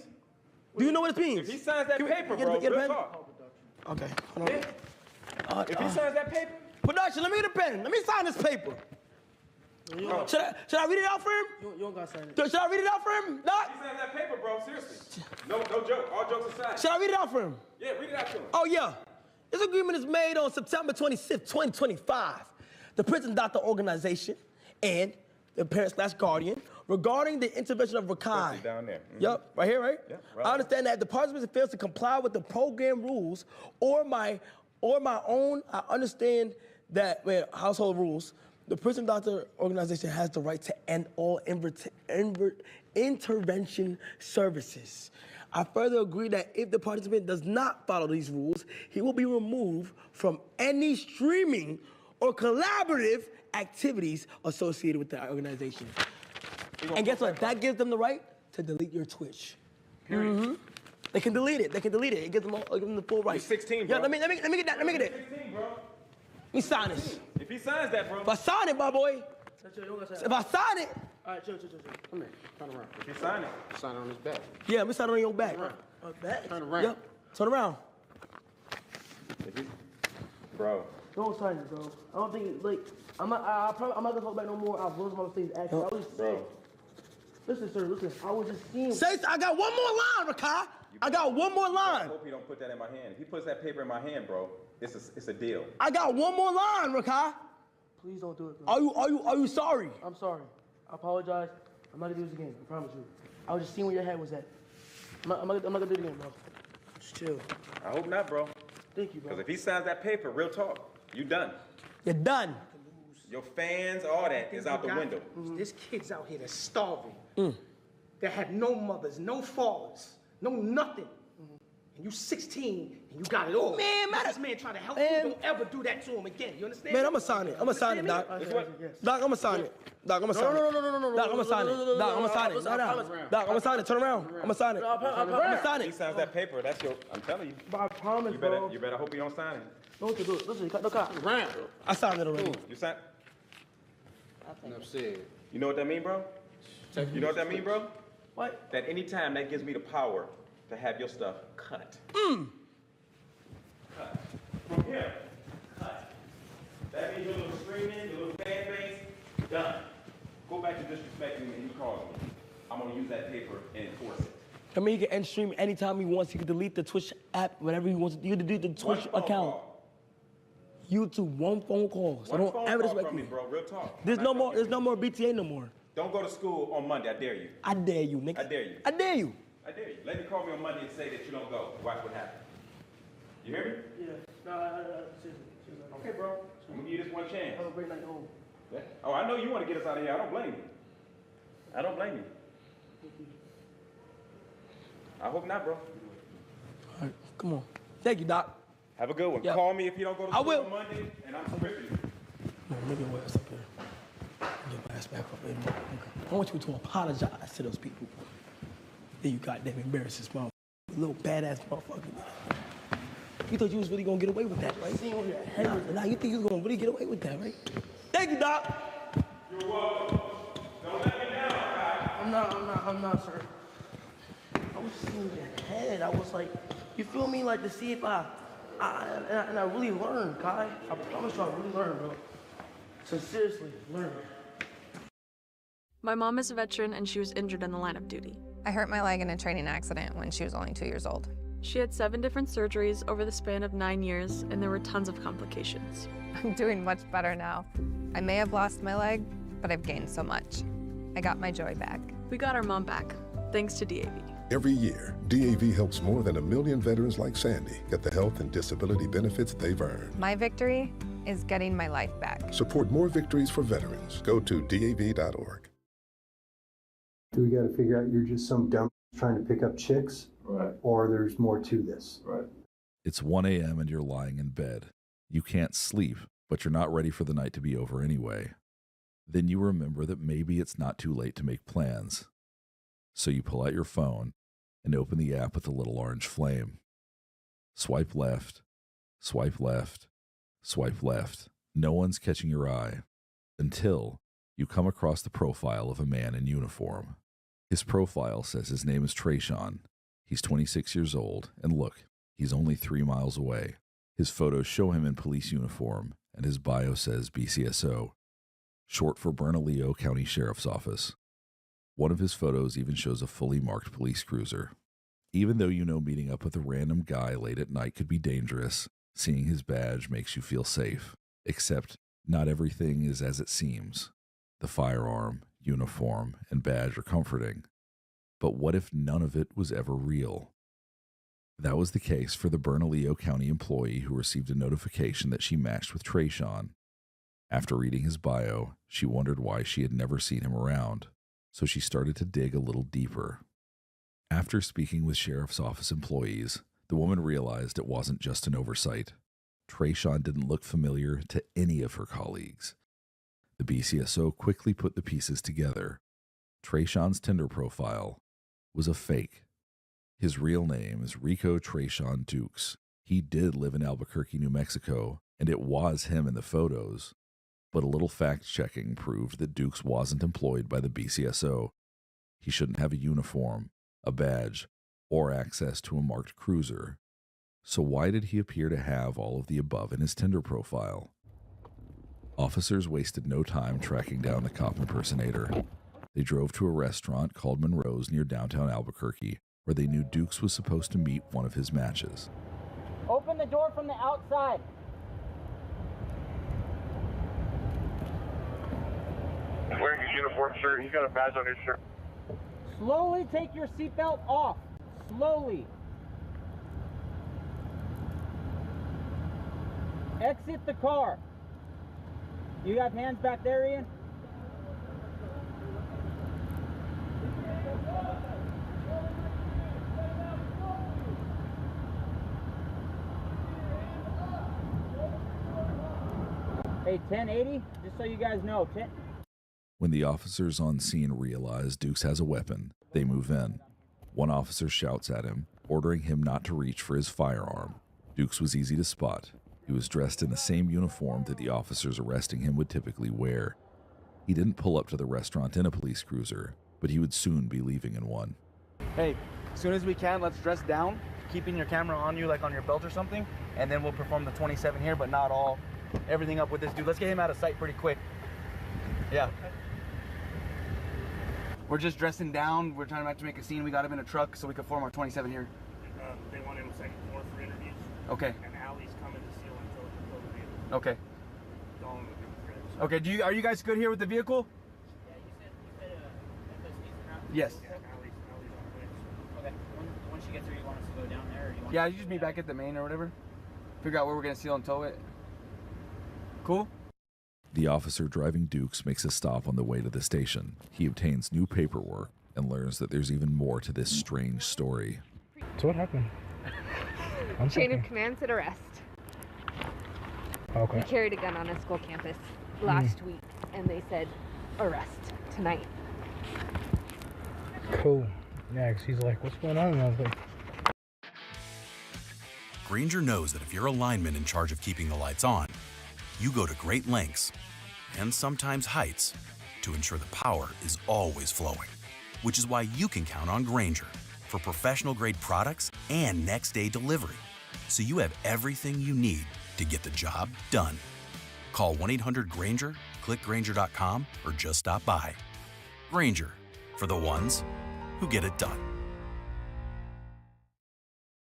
Do you know what this means? If he signs that paper, get bro, a real pen? talk. Okay. Hold on. Yeah. If he signs that paper. Production, let me get a pen. Let me sign this paper. Should I read it out for him? You don't got to sign it. Should I read it out for him, Doc? He signs that paper, bro. Seriously. No joke. All jokes aside. Should I read it out for him? Yeah, read it out to him. Oh, yeah. This agreement is made on September 26th, 2025. The Prison Doctor Organization and the parent/guardian regarding the intervention of Rakai. Down there. Yep, right here, right? Yep, right. I understand that if the participant fails to comply with the program rules or my own, I understand that household rules, the Prison Doctor Organization has the right to end all intervention services. I further agree that if the participant does not follow these rules, he will be removed from any streaming or collaborative activities associated with the organization. And guess what? That gives them the right to delete your Twitch. Mm-hmm. They can delete it. It gives them the full right. He's 16, bro. Yeah, let me get that. Let me get it. 16, bro. Let me sign this. If he signs that, bro. If I sign it, my boy. If I sign it. All right, chill. Come here. Turn around. If he sign it. Sign it on his back. Yeah, let me sign it on your back. Back? Turn around. Yep. Turn around. Bro. Don't sign it, bro. I don't think, I'm not gonna talk back no more. I've lost my mistakes. Actually, I was just saying. Listen, sir, I was just seeing. I got one more line, Rakai. I got one more line. I hope he don't put that in my hand. If he puts that paper in my hand, bro, it's a deal. I got one more line, Rakai. Please don't do it, bro. Are you sorry? I'm sorry. I apologize. I'm not gonna do this again. I promise you. I was just seeing where your head was at. I'm not gonna do it again, bro. Just chill. I hope not, bro. Thank you, bro. Because if he signs that paper, real talk, you done. You're done. Your fans, all that is out the window. This kid's out here that's starving. That had no mothers, no fathers, no nothing. And you 16 and you got it all. Man, this man trying to help you. Don't ever do that to him again. You understand? Man, I'ma sign it, Doc. Doc, I'ma sign it. Doc, I'ma sign it. No. Doc, I'ma sign it. Doc, I'ma sign it. Doc, I'ma sign it. Turn around. I'ma sign it. I'ma sign If he it. signs that paper, that's your, I'm telling you. But I promise, bro. You better hope you don't sign it. Don't do it. Listen, cut the cop. I signed it already. You signed? Enough said. You know what that mean, bro? You know what that mean, bro? What? That anytime that gives me the power to have your stuff cut. Cut. From here, cut. That means your little screaming, your little fan base, done. Go back to disrespecting me and he calls me. I'm gonna use that paper and enforce it. I mean, he can end stream anytime he wants. He can delete the Twitch app, whatever he wants. You can delete the Twitch account. YouTube, one phone call. So don't ever disrespect me. Bro. Real talk. There's no more BTA no more. Don't go to school on Monday. I dare you. I dare you, nigga. I dare you. I dare you. I dare you. Let me call me on Monday and say that you don't go. Watch what happens. You hear me? Yeah. No, seriously. Okay, bro. I'm gonna give you this one chance. Have a great night home. Yeah. Oh, I know you want to get us out of here. I don't blame you. I don't blame you. I hope not, bro. All right, come on. Thank you, Doc. Have a good one. Yeah. Call me if you don't go to I school will. on Monday, and I'm stripping you. No, make your ass up here. Get my ass back up here. I want you to apologize to those people. Then you goddamn embarrass this motherfucker. Little badass motherfucker. You thought you was really gonna get away with that, right? Now you think you was gonna really get away with that, right? Thank you, Doc. You're welcome. Don't let me down, guy. I'm not, sir. I was seeing your head. I was like, you feel me? Like to see if I really learned, Kai. I promise you I really learned, bro. So seriously, learn. My mom is a veteran and she was injured in the line of duty. I hurt my leg in a training accident when she was only 2 years old. She had 7 different surgeries over the span of 9 years, and there were tons of complications. I'm doing much better now. I may have lost my leg, but I've gained so much. I got my joy back. We got our mom back, thanks to DAV. Every year, DAV helps more than 1 million veterans like Sandy get the health and disability benefits they've earned. My victory is getting my life back. Support more victories for veterans. Go to DAV.org. Do we got to figure out you're just some dumb trying to pick up chicks? Right. Or there's more to this? Right. It's 1 a.m. and you're lying in bed. You can't sleep, but you're not ready for the night to be over anyway. Then you remember that maybe it's not too late to make plans. So you pull out your phone and open the app with the little orange flame. Swipe left, swipe left, swipe left. No one's catching your eye until you come across the profile of a man in uniform. His profile says his name is Trayshawn. He's 26 years old, and look, he's only 3 miles away. His photos show him in police uniform, and his bio says BCSO, short for Bernalillo County Sheriff's Office. One of his photos even shows a fully marked police cruiser. Even though you know meeting up with a random guy late at night could be dangerous, seeing his badge makes you feel safe. Except, not everything is as it seems. The firearm, uniform, and badge are comforting. But what if none of it was ever real? That was the case for the Bernalillo County employee who received a notification that she matched with Trayshawn. After reading his bio, she wondered why she had never seen him around, so she started to dig a little deeper. After speaking with Sheriff's Office employees, the woman realized it wasn't just an oversight. Trayshawn didn't look familiar to any of her colleagues. The BCSO quickly put the pieces together. Trayshawn's Tinder profile was a fake. His real name is Rico Trayshawn Dukes. He did live in Albuquerque, New Mexico, and it was him in the photos. But a little fact-checking proved that Dukes wasn't employed by the BCSO. He shouldn't have a uniform, a badge, or access to a marked cruiser. So why did he appear to have all of the above in his Tinder profile? Officers wasted no time tracking down the cop impersonator. They drove to a restaurant called Monroe's near downtown Albuquerque, where they knew Dukes was supposed to meet one of his matches. Open the door from the outside. He's wearing his uniform shirt. He's got a badge on his shirt. Slowly take your seatbelt off. Slowly. Exit the car. You got hands back there, Ian? Hey, 1080, just so you guys know. When the officers on scene realize Dukes has a weapon, they move in. One officer shouts at him, ordering him not to reach for his firearm. Dukes was easy to spot. He was dressed in the same uniform that the officers arresting him would typically wear. He didn't pull up to the restaurant in a police cruiser, but he would soon be leaving in one. Hey, as soon as we can, let's dress down, keeping your camera on you like on your belt or something, and then we'll perform the 27 here, but not all. Everything up with this dude. Let's get him out of sight pretty quick. Yeah. We're just dressing down. We're trying not to make a scene. We got him in a truck so we can form our 27 here. They want him on the second floor for interviews. Okay. And Allie's coming to seal until the vehicle. Okay. Don't look at the Okay. Are you guys good here with the vehicle? Yeah, you said FSB's around? Yes. Yeah, Allie's on the Okay. Once you get there, you want us to go down there, or do you want? Yeah, you just meet back at the main or whatever. Figure out where we're gonna seal and tow it. Cool. The officer driving Dukes makes a stop on the way to the station. He obtains new paperwork and learns that there's even more to this strange story. So what happened? Chain of command said arrest. Okay. He carried a gun on a school campus last week, and they said arrest tonight. Cool. Yeah, 'cause he's like, what's going on? And I was like, Grainger knows that if you're a lineman in charge of keeping the lights on, you go to great lengths and sometimes heights to ensure the power is always flowing, which is why you can count on Grainger for professional-grade products and next-day delivery, so you have everything you need to get the job done. Call 1-800-GRAINGER, click Grainger.com, or just stop by. Grainger, for the ones who get it done.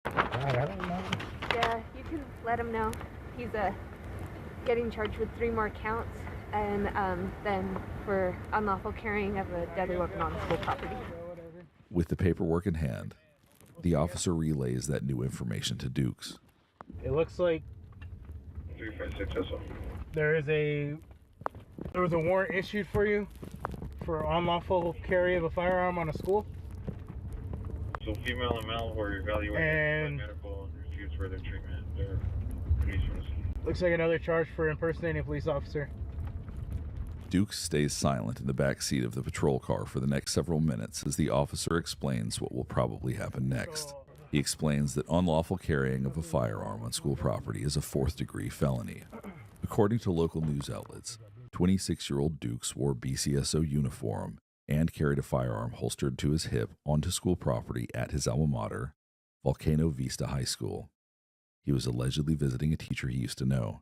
Yeah, you can let him know. He's getting charged with 3 more counts, and then for unlawful carrying of a deadly weapon on school property. With the paperwork in hand, the officer relays that new information to Dukes. it looks like 356 SO. there was a warrant issued for you for unlawful carry of a firearm on a school. So female and male were evaluated And by medical and refused further treatment. They're released from the school. looks like another charge for impersonating a police officer. Dukes stays silent in the back seat of the patrol car for the next several minutes as the officer explains what will probably happen next. He explains that unlawful carrying of a firearm on school property is a 4th-degree felony. According to local news outlets, 26-year-old Dukes wore BCSO uniform and carried a firearm holstered to his hip onto school property at his alma mater, Volcano Vista High School. He was allegedly visiting a teacher he used to know.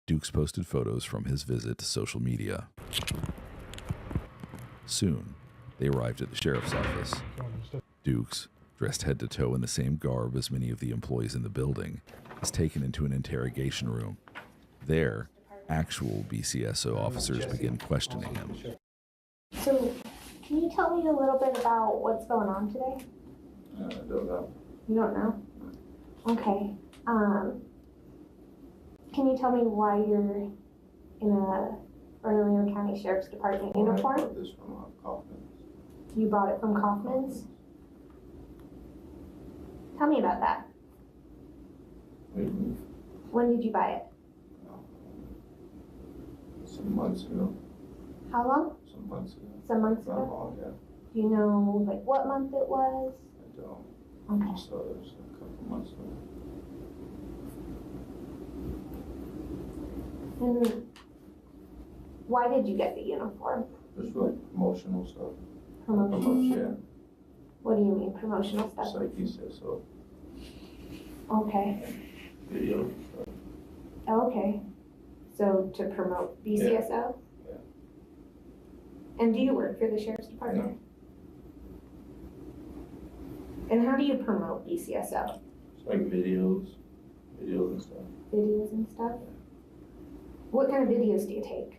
Dukes posted photos from his visit to social media. Soon, they arrived at the sheriff's office. Dukes, dressed head to toe in the same garb as many of the employees in the building, is taken into an interrogation room. There, actual BCSO officers begin questioning him. So, can you tell me a little bit about what's going on today? I don't know. You don't know? Okay. Can you tell me why you're in a Bernalillo County Sheriff's Department uniform? I bought this from Kaufman's. You bought it from Kaufman's? Tell me about that. When did you buy it? Some months ago. How long? Some months ago. Some months Not ago? long, yeah. Do you know, like, what month it was? I don't. Okay. So it was a couple months ago. And why did you get the uniform? Just like promotional stuff. Promotion? Yeah. What do you mean, promotional Just stuff? like he said, so Okay. video stuff. Okay. So to promote BCSO? Yeah. And do you work for the Sheriff's Department? And how do you promote BCSO? It's like videos and stuff. Videos and stuff? What kind of videos do you take?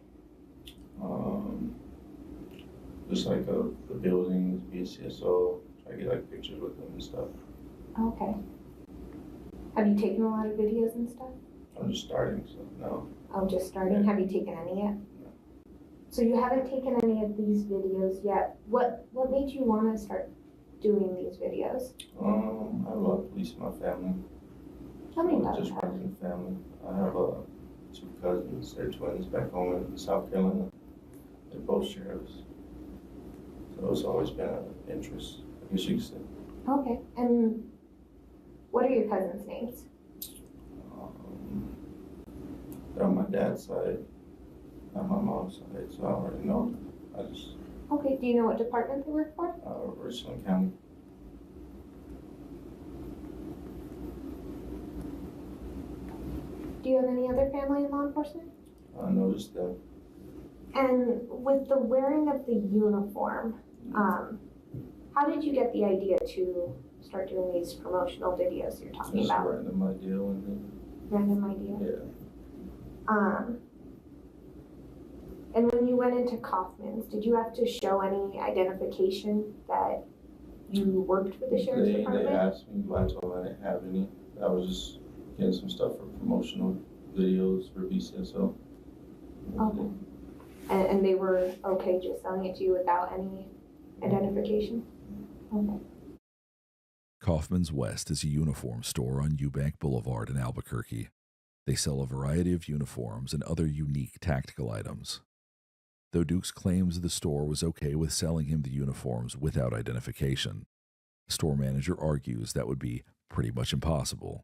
Just like the buildings, BCSO, try to get like pictures with them and stuff. Okay. Have you taken a lot of videos and stuff? I'm just starting, so no. Oh, just starting? Have you taken any yet? So you haven't taken any of these videos yet. What made you want to start doing these videos? I have a lot of police in my family. Tell me about Just that. runs in the family. I have 2 cousins, they're twins back home in South Carolina. They're both sheriffs. So it's always been an interest, I guess you could say. Okay. And what are your cousins' names? They're on my dad's side, not my mom's side, so I already know. I just, Okay. Do you know what department they work for? Richland County. Do you have any other family in law enforcement? I noticed that. And with the wearing of the uniform, how did you get the idea to start doing these promotional videos you're talking Just about? a random idea and then, Random idea? yeah. And when you went into Kaufman's, did you have to show any identification that you worked for the Sheriff's They Department? asked me, but I told them I didn't have any. I was just getting some stuff for promotional videos for BCSO. Okay. And they were okay just selling it to you without any identification? Okay. Kaufman's West is a uniform store on Eubank Boulevard in Albuquerque. They sell a variety of uniforms and other unique tactical items. Though Dukes claims the store was okay with selling him the uniforms without identification, the store manager argues that would be pretty much impossible.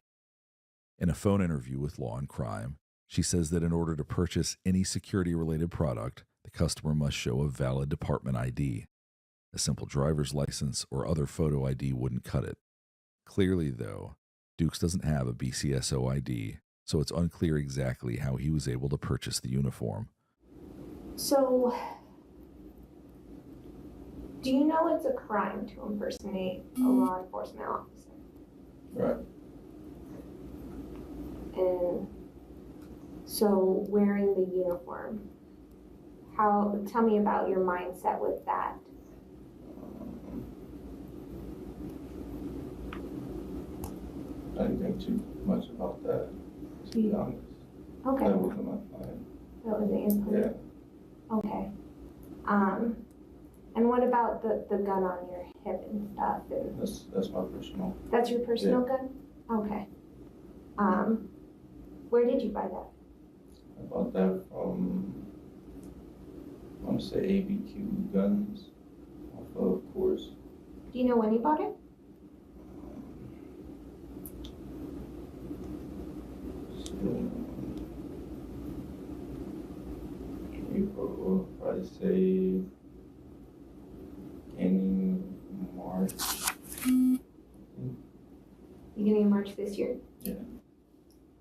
In a phone interview with Law and Crime, she says that in order to purchase any security-related product, the customer must show a valid department ID. A simple driver's license or other photo ID wouldn't cut it. Clearly, though, Dukes doesn't have a BCSO ID, so it's unclear exactly how he was able to purchase the uniform. So, do you know it's a crime to impersonate a law enforcement officer? Right. And so, wearing the uniform, tell me about your mindset with that. I didn't think too much about that, to be honest. Okay. That wasn't my plan. That was the input? Yeah. Okay. And what about the gun on your hip and stuff? And That's my personal. that's your personal gun? Okay. Where did you buy that? I bought that from, I want to say ABQ Guns, off of Coors. Do you know when you bought it? April, I'd say beginning March. Beginning of March this year? Yeah.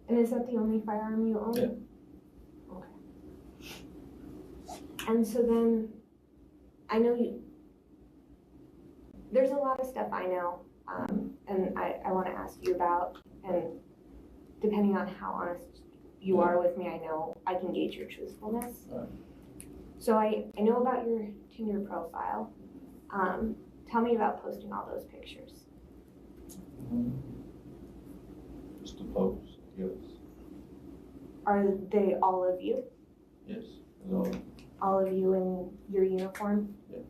And is that the only firearm you own? Yeah. Okay. And so then, I know there's a lot of stuff I know, and I want to ask you about, and depending on how honest you are with me, I know I can gauge your truthfulness. Right. So I know about your Tinder profile. Tell me about posting all those pictures. Just a post, yes. Are they all of you? Yes. No. All of you in your uniform? Yeah.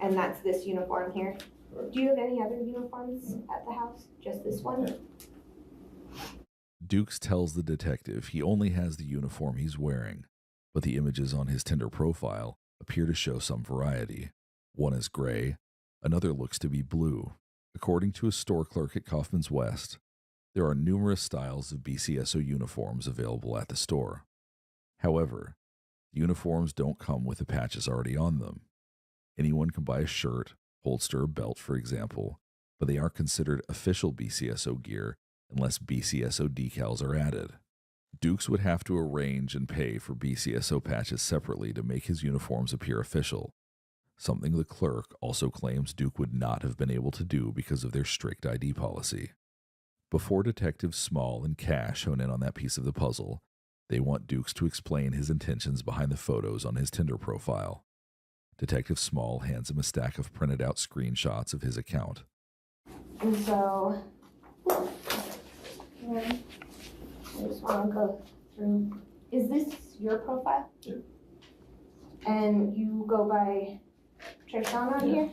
And that's this uniform here? Right. Do you have any other uniforms at the house? Just this one? Yeah. Dukes tells the detective he only has the uniform he's wearing, but the images on his Tinder profile appear to show some variety. One is gray, another looks to be blue. According to a store clerk at Kaufman's West, there are numerous styles of BCSO uniforms available at the store. However, the uniforms don't come with the patches already on them. Anyone can buy a shirt, holster, or belt, for example, but they aren't considered official BCSO gear unless BCSO decals are added. Dukes would have to arrange and pay for BCSO patches separately to make his uniforms appear official, something the clerk also claims Duke would not have been able to do because of their strict ID policy. Before Detectives Small and Cash hone in on that piece of the puzzle, they want Dukes to explain his intentions behind the photos on his Tinder profile. Detective Small hands him a stack of printed out screenshots of his account. And so, I just want to go through. Is this your profile? Yeah. And you go by Trishan on here?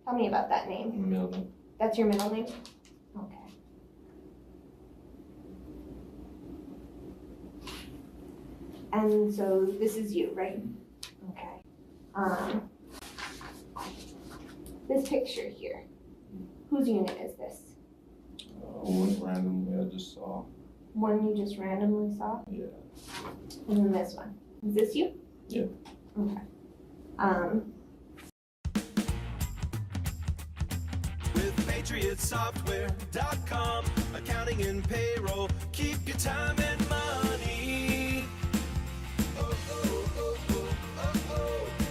Tell me about that name. Middle name. That's your middle name? Okay. And so this is you, right? Okay. This picture here, whose unit is this? One randomly I just saw. One you just randomly saw? Yeah. And then this one. Is this you? Yeah. Okay. With PatriotSoftware.com, accounting and payroll, keep your time and money.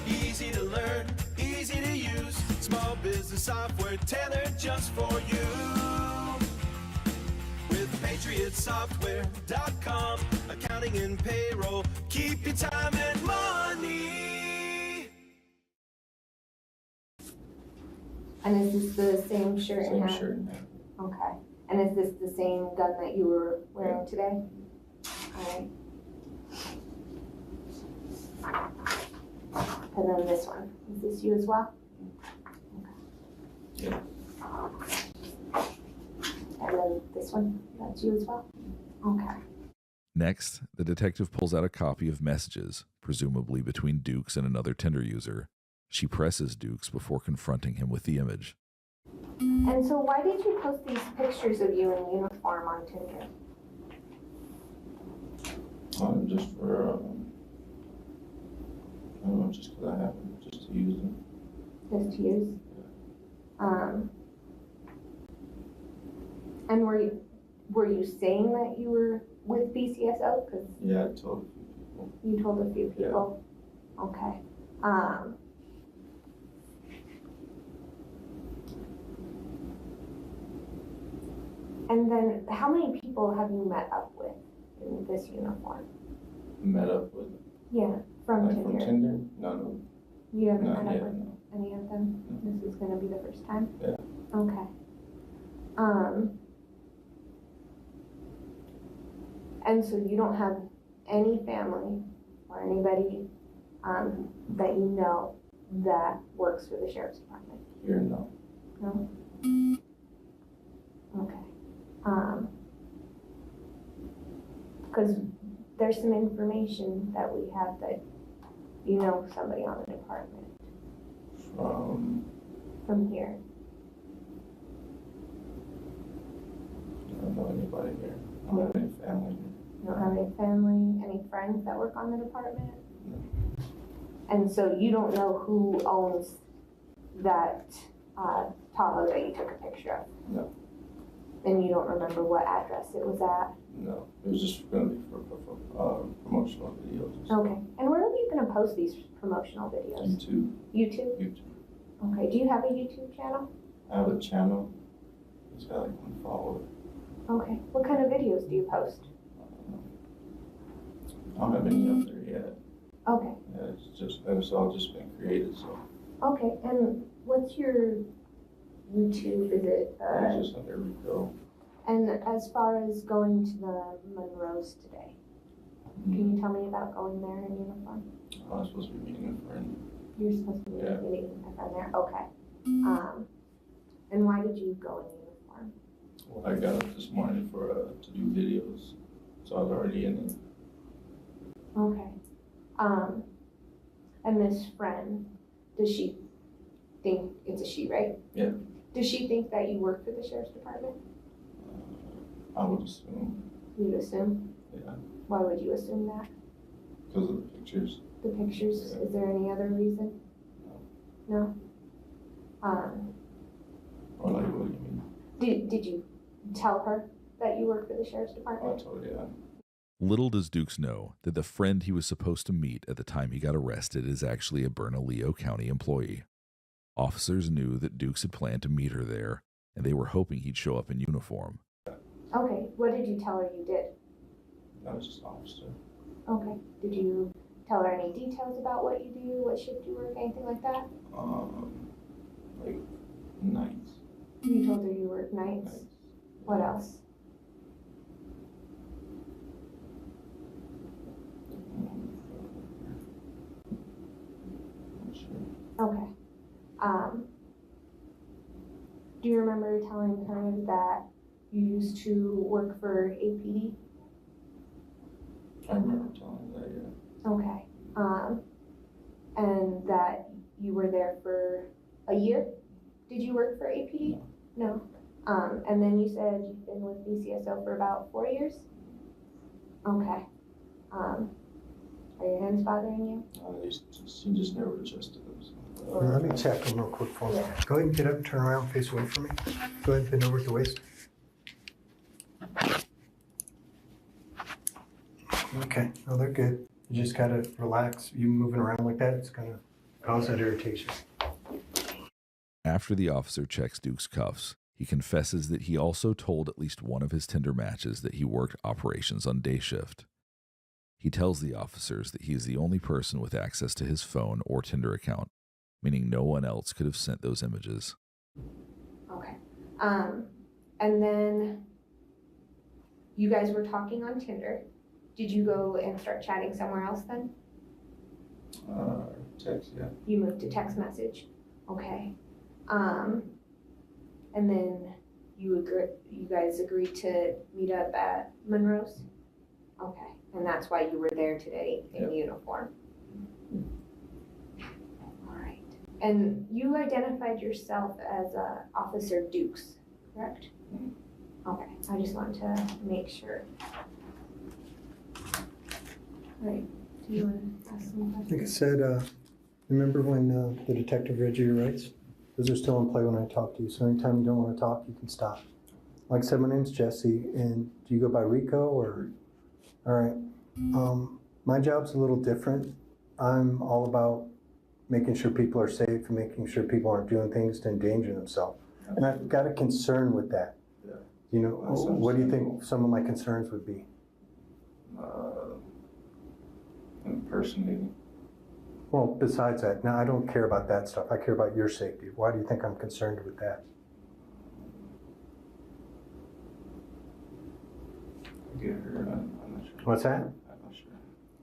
Easy to learn, easy to use, small business software tailored just for you. With PatriotSoftware.com, accounting and payroll, keep your time and money. And is this the same shirt and hat? Same shirt and hat. Okay. And is this the same gun that you were wearing today? Alright. And then this one. Is this you as well? Okay. Yeah. And then this one, that's you as well? Okay. Next, the detective pulls out a copy of messages, presumably between Dukes and another Tinder user. She presses Dukes before confronting him with the image. And so why did you post these pictures of you in uniform on Tinder? Just for, I don't know, just because I happen just to use them. Just to use? And were you saying that you were with BCSO? Cause Yeah, I told a few people. you told a few people? Yeah. Okay. And then how many people have you met up with in this uniform? Met up with? Yeah, from Like Tinder. From Tinder? No. You haven't Not met yet, up with no. any of them? This is gonna be the first time? Yeah. Okay. And so you don't have any family or anybody that you know that works for the sheriff's department? Here, no. No? Okay. Because there's some information that we have that you know somebody on the department. From here. I don't know anybody here. I don't have any family here. You don't have any family, any friends that work on the department? No. And so you don't know who owns that Tahoe that you took a picture of? No. And you don't remember what address it was at? No. It was just going to be for promotional videos. Okay. And where are you going to post these promotional videos? YouTube. YouTube? YouTube. Okay. Do you have a YouTube channel? I have a channel. It's got like 1 follower. Okay. What kind of videos do you post? I don't have any up there yet. Okay. Yeah, it's all just been created, so. Okay. And what's your YouTube? Is it? It's just under Rico. And as far as going to the Monroes today, can you tell me about going there in uniform? I was supposed to be meeting a friend. You're supposed to be meeting a friend there? Okay. And why did you go in uniform? Well, I got up this morning for to do videos, so I was already in it. Okay. And this friend, does she think it's a she, right? Yeah. Does she think that you work for the sheriff's department? I would assume. You'd assume? Yeah. Why would you assume that? Because of the pictures. The pictures? Yeah. Is there any other reason? No. Or like, what do you mean? Did you tell her that you work for the sheriff's department? I told her, yeah. Little does Dukes know that the friend he was supposed to meet at the time he got arrested is actually a Bernalillo County employee. Officers knew that Dukes had planned to meet her there, and they were hoping he'd show up in uniform. Okay, what did you tell her you did? I was just an officer. Okay, did you tell her any details about what you do, what shift you work, anything like that? Like nights. You told her you work nights? What else? Okay. Do you remember telling her that you used to work for APD? I remember telling her that, yeah. Okay. And that you were there for a year? Did you work for APD? No. And then you said you've been with BCSO for about 4 years? Okay. Are your hands bothering you? She just never adjusted them. So. Let me check them real quick for me. Go ahead and get up, turn around, face away from me. Go ahead and bend over at the waist. Okay, no, they're good. You just gotta relax. You moving around like that, it's gonna cause that irritation. After the officer checks Duke's cuffs, he confesses that he also told at least one of his Tinder matches that he worked operations on day shift. He tells the officers that he is the only person with access to his phone or Tinder account, meaning no one else could have sent those images. Okay. And then you guys were talking on Tinder. Did you go and start chatting somewhere else then? Text, yeah. You moved to text message. Okay. And then you guys agreed to meet up at Monroe's? Okay, and that's why you were there today in uniform? All right. And you identified yourself as Officer Dukes, correct? Okay, I just wanted to make sure. All right, do you want to ask some questions? Like I said, remember when the detective read you your rights? Those are still in play when I talk to you, so anytime you don't want to talk, you can stop. Like I said, my name's Jesse, and do you go by Rico or? All right. My job's a little different. I'm all about making sure people are safe and making sure people aren't doing things to endanger themselves. And I've got a concern with that. Yeah. You know, what do you think some of my concerns would be? Impersonating. Well, besides that, now I don't care about that stuff. I care about your safety. Why do you think I'm concerned with that? Get hurt, I'm not sure. What's that? I'm not sure.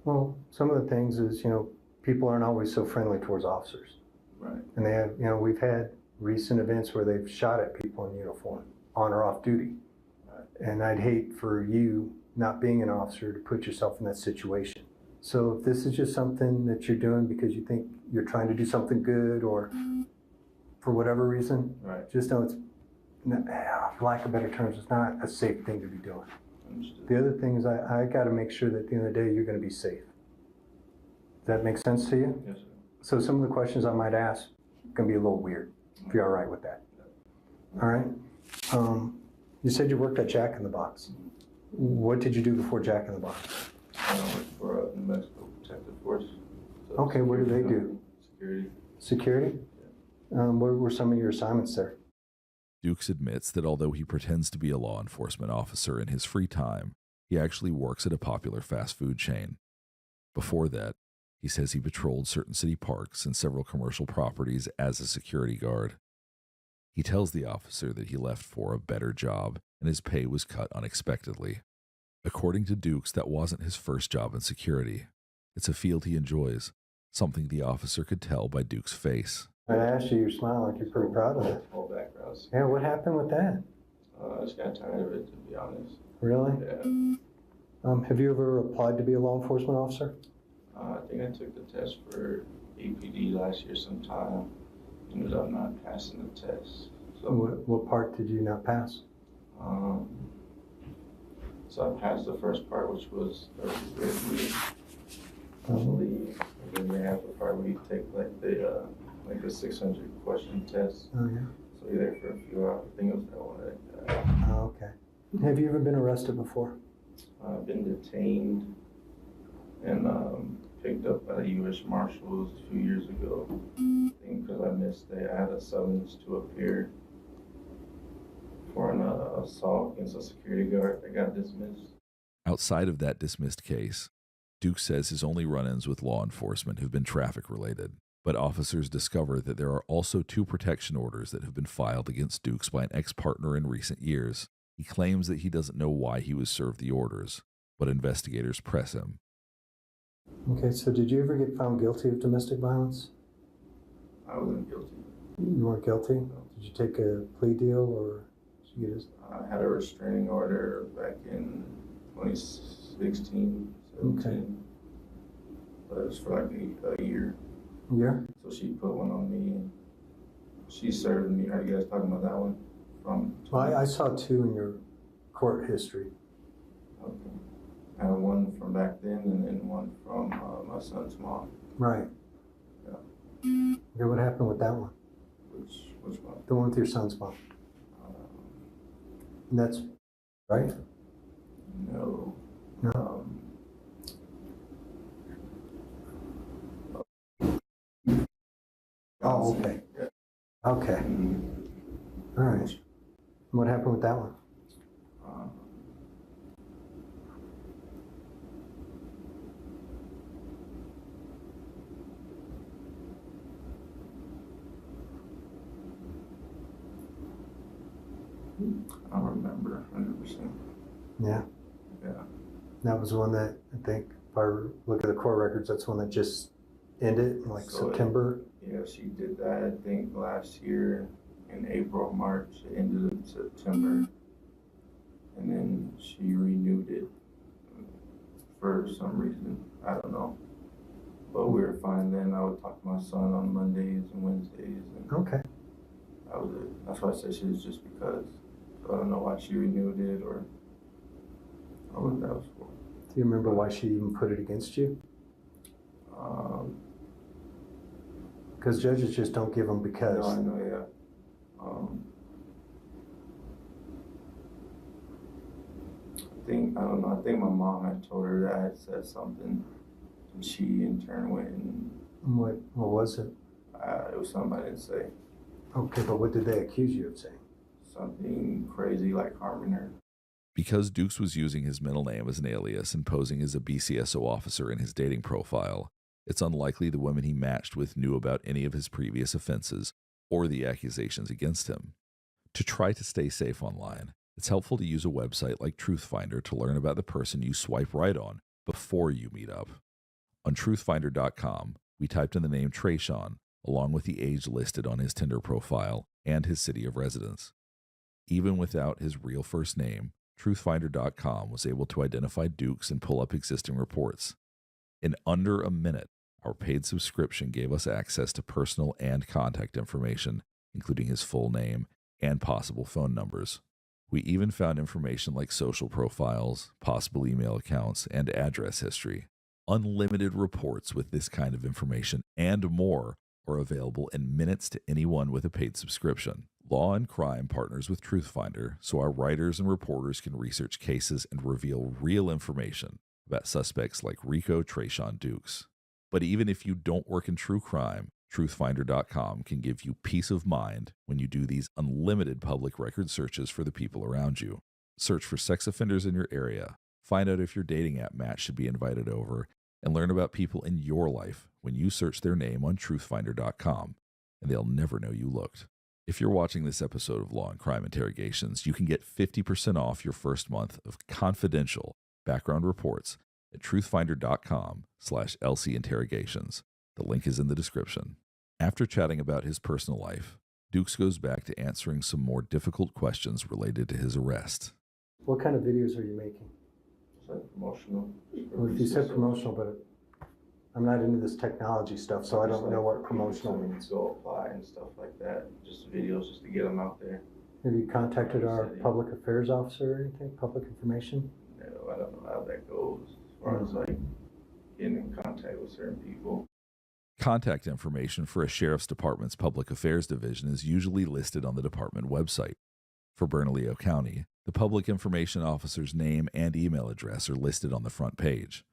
Well, some of the things is, you know, people aren't always so friendly towards officers. Right. And they have, you know, we've had recent events where they've shot at people in uniform, on or off duty. Right. And I'd hate for you, not being an officer, to put yourself in that situation. So if this is just something that you're doing because you think you're trying to do something good or for whatever reason, right, just know it's, for lack of better terms, it's not a safe thing to be doing. Understood. The other thing is I got to make sure that at the end of the day, you're going to be safe. Does that make sense to you? Yes, sir. So some of the questions I might ask can be a little weird, if you're all right with that. All right. You said you worked at Jack in the Box. What did you do before Jack in the Box? I worked for New Mexico Protective Force. So Okay, what do they do? Security. Security? What were some of your assignments there? Dukes admits that although he pretends to be a law enforcement officer in his free time, he actually works at a popular fast food chain. Before that, he says he patrolled certain city parks and several commercial properties as a security guard. He tells the officer that he left for a better job and his pay was cut unexpectedly. According to Dukes, that wasn't his first job in security. It's a field he enjoys, something the officer could tell by Dukes' face. I asked you, you're smiling like you're pretty proud of it. Whole backgrounds. Yeah, what happened with that? I just got tired of it, to be honest. Really? Yeah. Have you ever applied to be a law enforcement officer? I think I took the test for APD last year sometime. Ended up not passing the test. So What part did you not pass? So I passed the first part, which was the week, I believe. And then you have the part where you take like the 600 question test. Oh, yeah. So you're there for a few hours. I think it was that one. Oh, okay. Have you ever been arrested before? I've been detained and picked up by the U.S. Marshals a few years ago. I think because I missed I had a summons to appear for an assault against a security guard that got dismissed. Outside of that dismissed case, Duke says his only run-ins with law enforcement have been traffic-related, but officers discover that there are also 2 protection orders that have been filed against Dukes by an ex-partner in recent years. He claims that he doesn't know why he was served the orders, but investigators press him. Okay, so did you ever get found guilty of domestic violence? I wasn't guilty. You weren't guilty? No. Did you take a plea deal or did you just... I had a restraining order back in 2016, 17. Okay. But it was for like a year. Yeah? So she put one on me and she served me. Are you guys talking about that one? Well, I saw 2 in your court history. Okay. I had one from back then and then one from my son's mom. Right. Yeah. Okay, what happened with that one? Which one? The one with your son's mom. And that's right? No. No. Oh, okay. Yeah. Okay. All right. What happened with that one? I don't remember 100%. Yeah. Yeah. That was one that I think, if I look at the court records, that's one that just ended in like So September. Yeah, she did that, I think, last year. in April, March. It ended in September. And then she renewed it for some reason. I don't know. But we were fine then. I would talk to my son on Mondays and Wednesdays. And Okay. that was it. That's why I said she was just because. So I don't know why she renewed it or what that was for. Do you remember why she even put it against you? Because judges just don't give them because. No, I know, yeah. I don't know. I think my mom had told her that I had said something, and she in turn went and. What was it? It was something I didn't say. Okay, but what did they accuse you of saying? Something crazy like harming her. Because Dukes was using his middle name as an alias and posing as a BCSO officer in his dating profile, it's unlikely the women he matched with knew about any of his previous offenses or the accusations against him. To try to stay safe online, it's helpful to use a website like Truthfinder to learn about the person you swipe right on before you meet up. On truthfinder.com, we typed in the name Trayshawn, along with the age listed on his Tinder profile and his city of residence. Even without his real first name, Truthfinder.com was able to identify Dukes and pull up existing reports. In under a minute, our paid subscription gave us access to personal and contact information, including his full name and possible phone numbers. We even found information like social profiles, possible email accounts, and address history. Unlimited reports with this kind of information and more are available in minutes to anyone with a paid subscription. Law and Crime partners with Truthfinder so our writers and reporters can research cases and reveal real information about suspects like Rico Trayshawn Dukes. But even if you don't work in true crime, Truthfinder.com can give you peace of mind when you do these unlimited public record searches for the people around you. Search for sex offenders in your area, find out if your dating app match should be invited over, and learn about people in your life when you search their name on Truthfinder.com, and they'll never know you looked. If you're watching this episode of Law and Crime Interrogations, you can get 50% off your first month of confidential background reports at truthfinder.com/LCinterrogations. The link is in the description. After chatting about his personal life, Dukes goes back to answering some more difficult questions related to his arrest. What kind of videos are you making? It's like promotional. Well, if you said promotional, but I'm not into this technology stuff, so I don't know what promotional means. Go apply and stuff like that. Just videos just to get them out there. Have you contacted our public affairs officer or anything, public information? No, I don't know how that goes as far as like getting in contact with certain people. Contact information for a sheriff's department's public affairs division is usually listed on the department website. For Bernalillo County, the public information officer's name and email address are listed on the front page.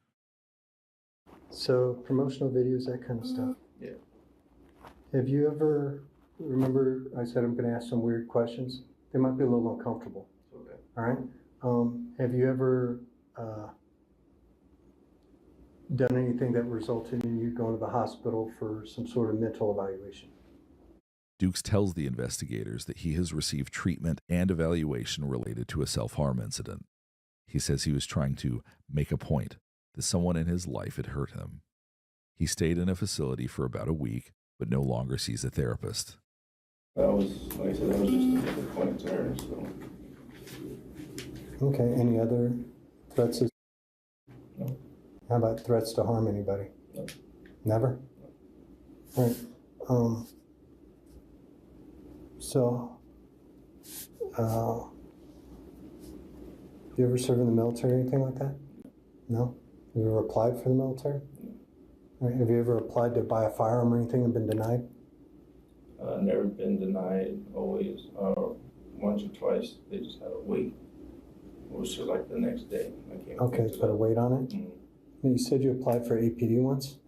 So promotional videos, that kind of stuff. Yeah. Have you ever, remember I said I'm going to ask some weird questions? They might be a little uncomfortable. Okay. All right. Have you ever done anything that resulted in you going to the hospital for some sort of mental evaluation? Dukes tells the investigators that he has received treatment and evaluation related to a self-harm incident. He says he was trying to make a point that someone in his life had hurt him. He stayed in a facility for about a week, but no longer sees a therapist. That was, like I said, that was just to make a point to her, so. Okay, any other threats? No. How about threats to harm anybody? No. Never? All right. You ever serve in the military or anything like that? No? Have you ever applied for the military? All right. Have you ever applied to buy a firearm or anything and been denied? Never been denied, always. Once or twice, they just had to wait. It was just like the next day. Okay, put a weight on it? Mm-hmm. You said you applied for APD once?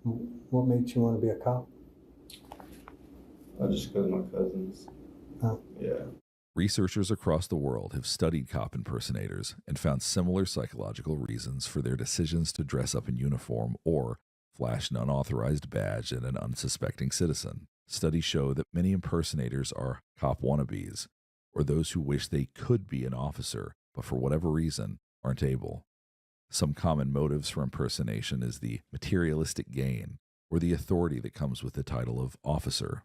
Mm-hmm. What made you want to be a cop? Just because of my cousins. Oh. Yeah. Researchers across the world have studied cop impersonators and found similar psychological reasons for their decisions to dress up in uniform or flash an unauthorized badge at an unsuspecting citizen. Studies show that many impersonators are cop wannabes, or those who wish they could be an officer, but for whatever reason aren't able. Some common motives for impersonation is the materialistic gain or the authority that comes with the title of officer.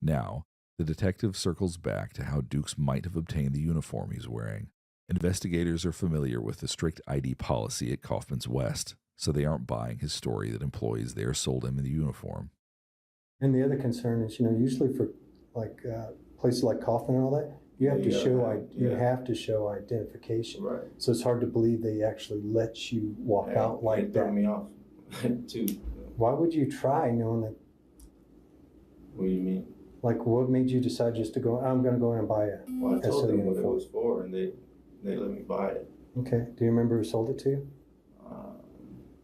Now, the detective circles back to how Dukes might have obtained the uniform he's wearing. Investigators are familiar with the strict ID policy at Kaufman's West, so they aren't buying his story that employees there sold him the uniform. And the other concern is, usually for like places like Kaufman and all that, you have to show you have to show identification. Right. So it's hard to believe they actually let you walk out like that. Throw me off too. Why would you try knowing that? What do you mean? Like, what made you decide just to go? I'm going to go in and buy a Well, I told SO them what it uniform. was for, and they let me buy it. Okay. Do you remember who sold it to you?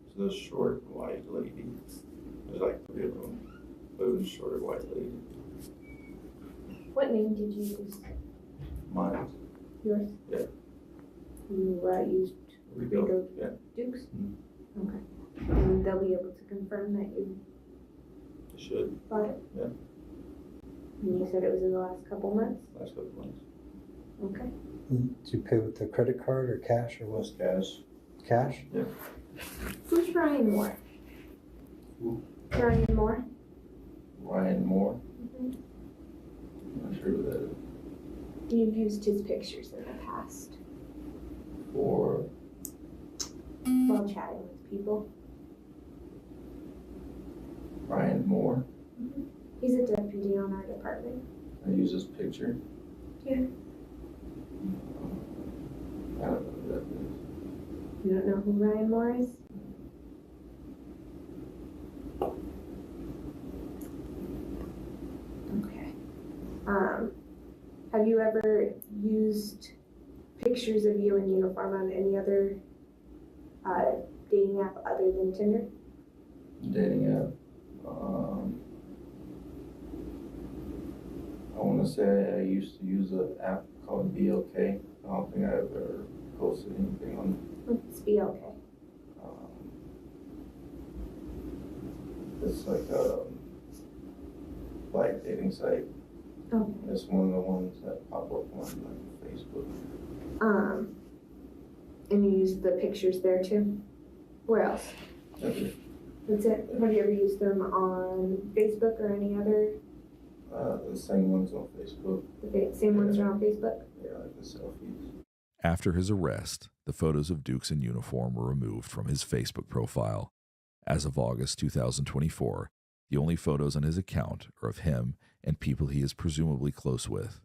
It's a short white lady. There's like 3 of them, but it was a short white lady. What name did you use? Mine. Yours? Yeah. You used Rico. Yeah. Dukes? Mm-hmm. Okay. And they'll be able to confirm that you Should. bought it? Yeah. And you said it was in the last couple months? Last couple months. Okay. Did you pay with the credit card or cash or what? Was cash. Cash? Yeah. Who's Ryan Moore? Who? Ryan Moore? Ryan Moore. Mm-hmm. I'm not sure who that is. You've used his pictures in the past For while chatting with people. Ryan Moore. Mm-hmm. He's a deputy on our department. I use this picture. Yeah. I don't know who that is. You don't know who Ryan Moore is? Okay. Have you ever used pictures of you in uniform on any other dating app other than Tinder? Dating app. I want to say I used to use an app called BLK. I don't think I ever posted anything on it. What's BLK? It's like a black dating site. Okay. It's one of the ones that pop up on like Facebook. And you use the pictures there too? Where else? That's it. That's it? Have you ever used them on Facebook or any other? The same ones on Facebook. The same ones are on Facebook? Yeah, like the selfies. After his arrest, the photos of Dukes in uniform were removed from his Facebook profile. As of August 2024, the only photos on his account are of him and people he is presumably close with.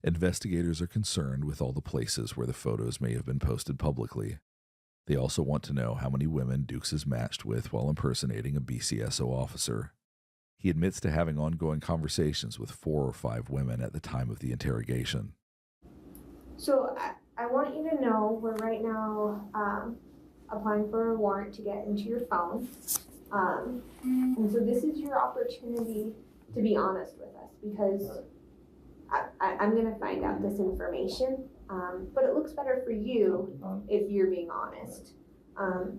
Investigators are concerned with all the places where the photos may have been posted publicly. They also want to know how many women Dukes is matched with while impersonating a BCSO officer. He admits to having ongoing conversations with 4 or 5 women at the time of the interrogation. So I want you to know we're right now applying for a warrant to get into your phone. And so this is your opportunity to be honest with us because I'm going to find out this information. But it looks better for you if you're being honest.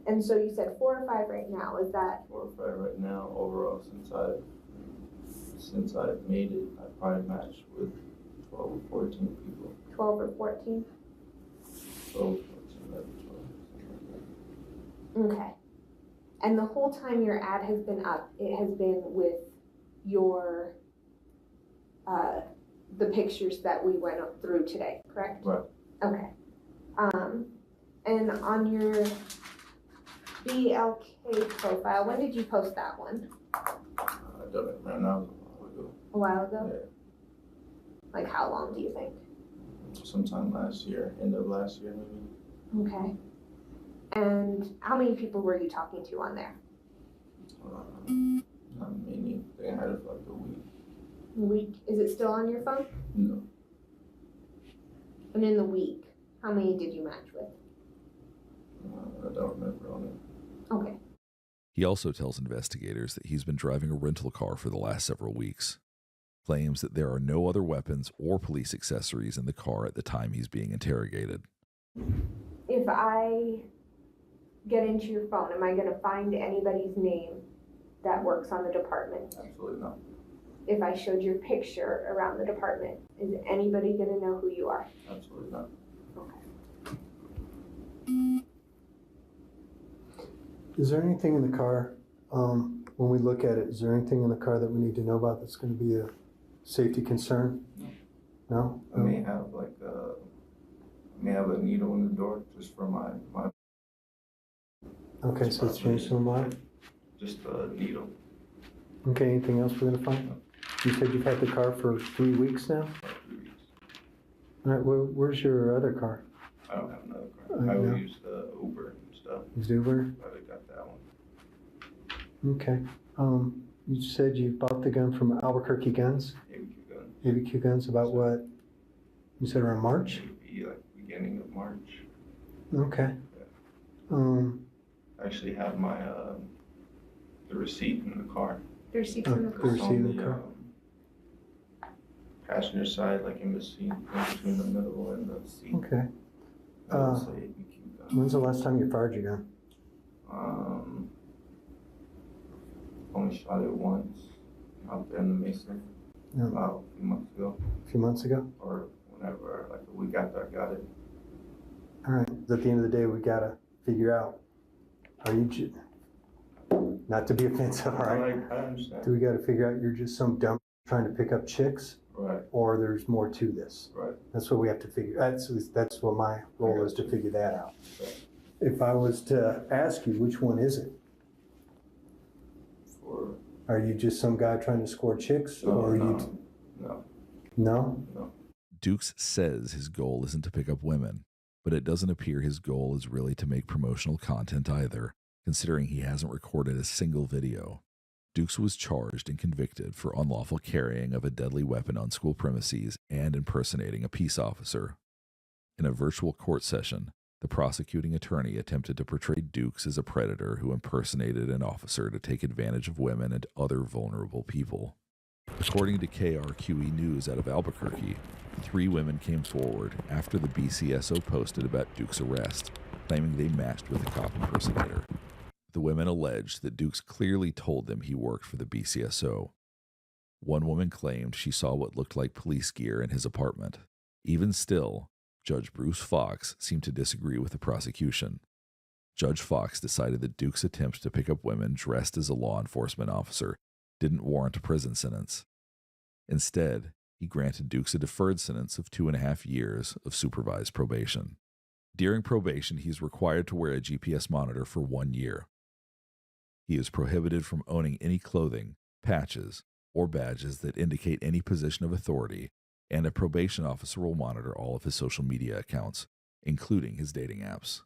And so you said 4 or 5 right now. Is that 4 or 5 right now overall since I've made it? I probably matched with 12 or 14 people. 12 or 14? 12, 14, 11, 12. Okay. And the whole time your ad has been up, it has been with your the pictures that we went up through today, correct? Right. Okay. And on your BLK profile, when did you post that one? I don't remember now. A while ago? Yeah. Like how long do you think? Sometime last year, end of last year maybe. Okay. And how many people were you talking to on there? Not many. I think I had it for like a week. A week? Is it still on your phone? No. And in the week, how many did you match with? I don't remember on it. Okay. He also tells investigators that he's been driving a rental car for the last several weeks. Claims that there are no other weapons or police accessories in the car at the time he's being interrogated. If I get into your phone, am I going to find anybody's name that works on the department? Absolutely not. If I showed your picture around the department, is anybody going to know who you are? Absolutely not. Okay. Is there anything in the car, when we look at it, is there anything in the car that we need to know about that's going to be Safety concern? No? I may have like a needle in the door just for my Okay, so it's changed some light. just a needle. Okay, anything else we're gonna find? You said you've had the car for 3 weeks now? All right, where's your other car? I don't have another car. I no. will use the Uber and stuff. Is Uber? But I got that one. Okay. You said you bought the gun from Albuquerque Guns? ABQ Guns. ABQ Guns, about what? You said around March? Maybe like beginning of March. Okay. I actually have my the receipt in the car. The receipt's in the The car. receipt in the car. Passenger side, like in between the middle and the seat. Okay. It'll say ABQ Guns. When's the last time you fired your gun? Only shot it once out there in the Mesa Yeah. about a few months ago, A few months ago? or whenever, like a week after I got it. All right, at the end of the day, we gotta figure out, are you, not to be offensive, all right? I understand. Do we gotta figure out you're just some dumb trying to pick up chicks? Right. Or there's more to this? Right. That's what we have to figure, that's what my role is, to figure that out. If I was to ask you, which one is it? For Are you just some guy trying to score chicks, or are you? no. No? Dukes says his goal isn't to pick up women, but it doesn't appear his goal is really to make promotional content either, considering he hasn't recorded a single video. Dukes was charged and convicted for unlawful carrying of a deadly weapon on school premises and impersonating a peace officer. In a virtual court session, the prosecuting attorney attempted to portray Dukes as a predator who impersonated an officer to take advantage of women and other vulnerable people. According to KRQE News out of Albuquerque, 3 women came forward after the BCSO posted about Dukes' arrest, claiming they matched with a cop impersonator. The women alleged that Dukes clearly told them he worked for the BCSO. One woman claimed she saw what looked like police gear in his apartment. Even still, Judge Bruce Fox seemed to disagree with the prosecution. Judge Fox decided that Dukes' attempt to pick up women dressed as a law enforcement officer didn't warrant a prison sentence. Instead, he granted Dukes a deferred sentence of 2.5 years of supervised probation. During probation, he is required to wear a GPS monitor for 1 year. He is prohibited from owning any clothing, patches, or badges that indicate any position of authority, and a probation officer will monitor all of his social media accounts, including his dating apps.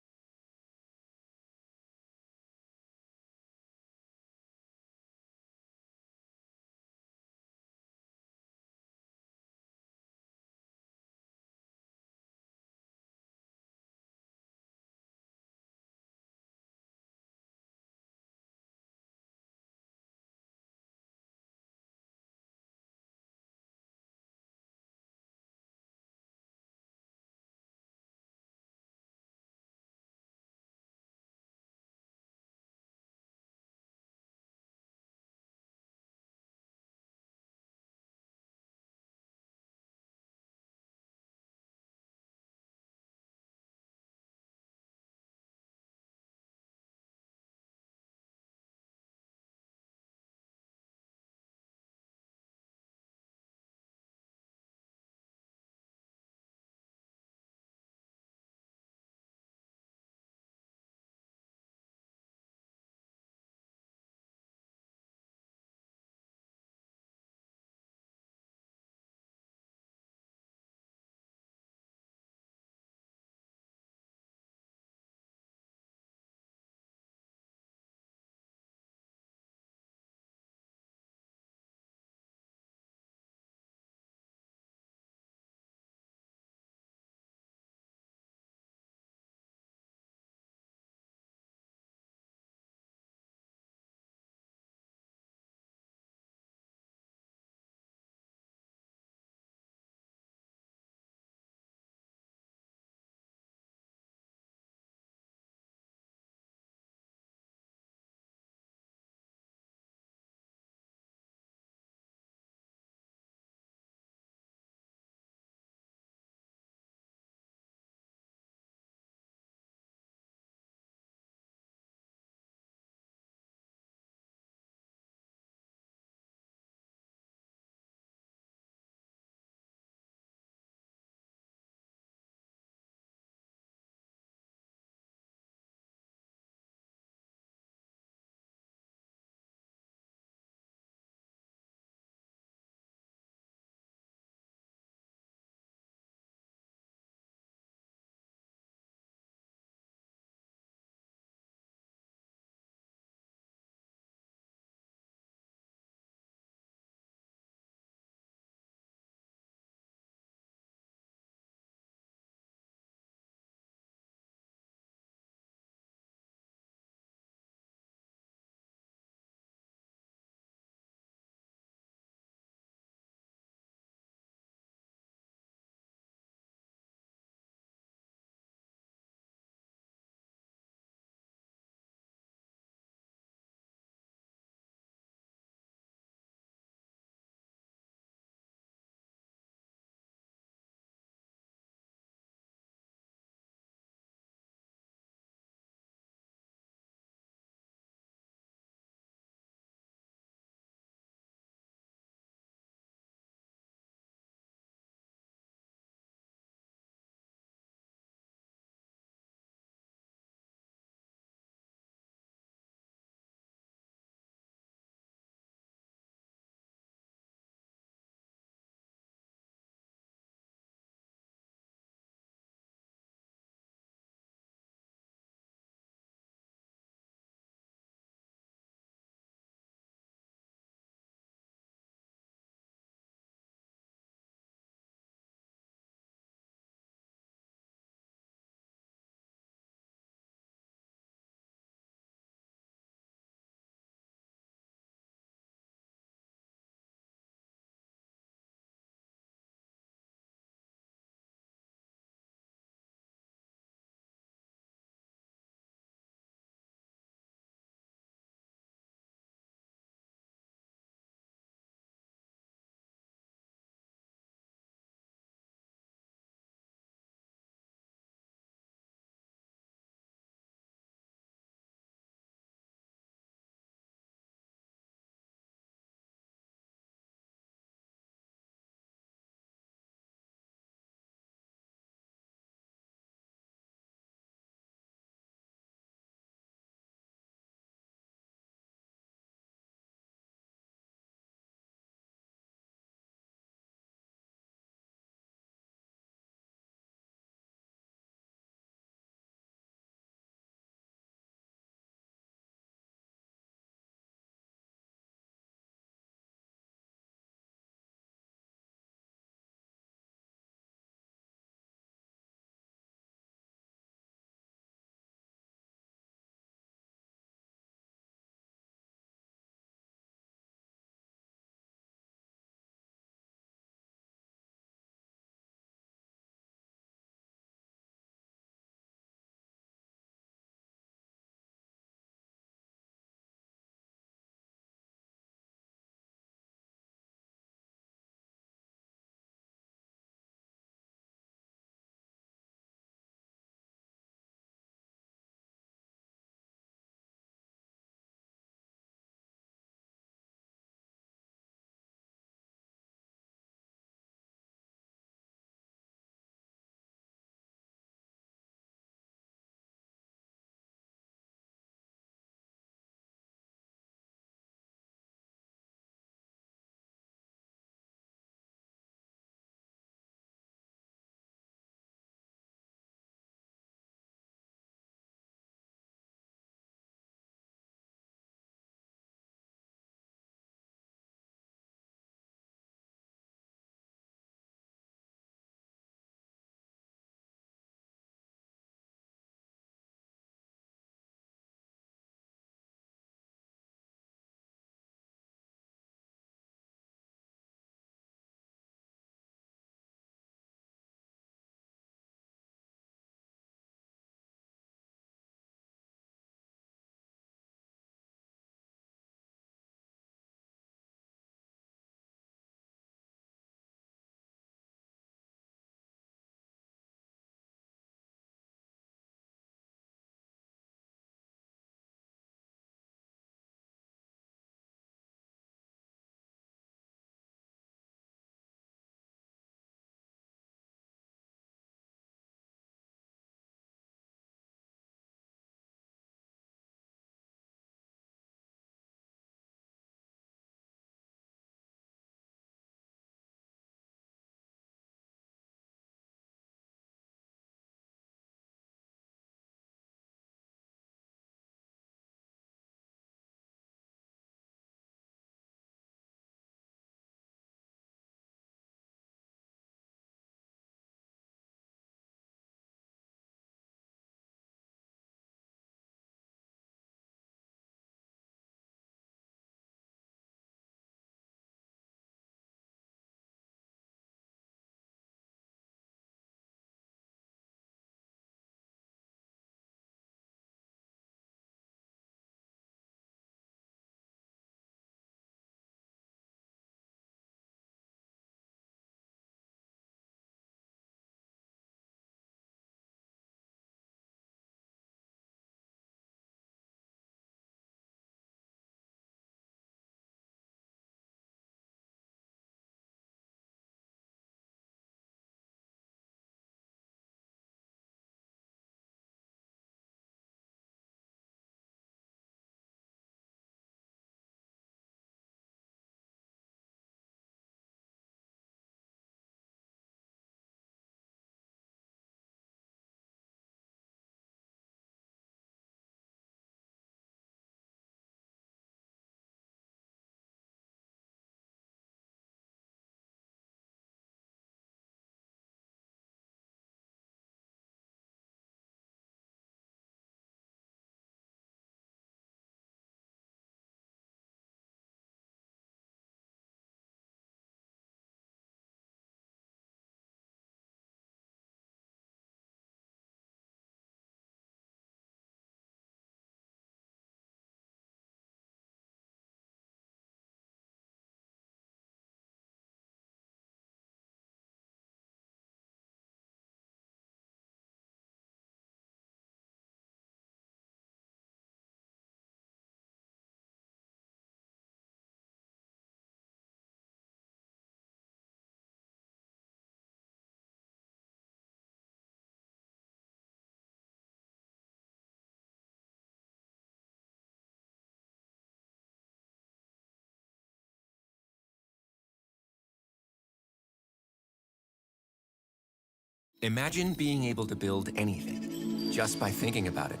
Imagine being able to build anything just by thinking about it.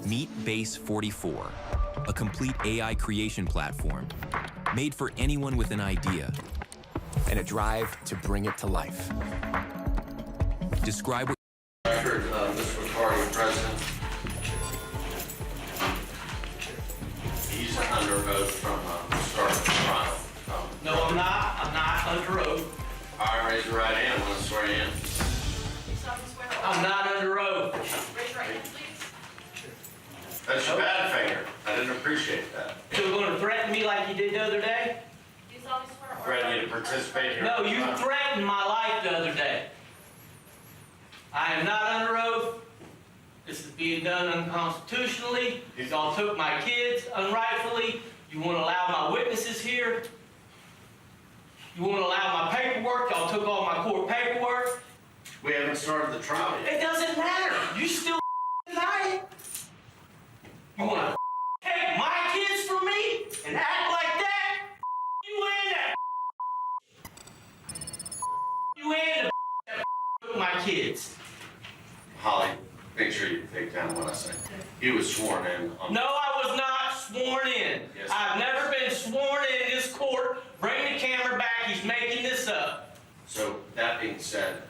Meet Base 44, a complete AI creation platform made for anyone with an idea and a drive to bring it to life. Describe what Record, Mr. McCarty, President. He's under oath from the start of the trial. No, I'm not. I'm not under oath. All right, raise your right hand. I'm going to swear you in. I'm not under oath. Raise your right hand, please. That's your bad finger. I didn't appreciate that. So you're going to threaten me like you did the other day? Threaten you to participate here. No, you threatened my life the other day. I am not under oath. This is being done unconstitutionally. Y'all took my kids unrightfully. You want to allow my witnesses here? You want to allow my paperwork? Y'all took all my court paperwork. We haven't started the trial yet. It doesn't matter. You still deny it. You want to take my kids from me and act like that? You and that. You and that took my kids. Holly, make sure you take down what I say. He was sworn in. No, I was not sworn in. Yes, I've never been sworn in this court. Bring the camera back. He's making this up. So, that being said,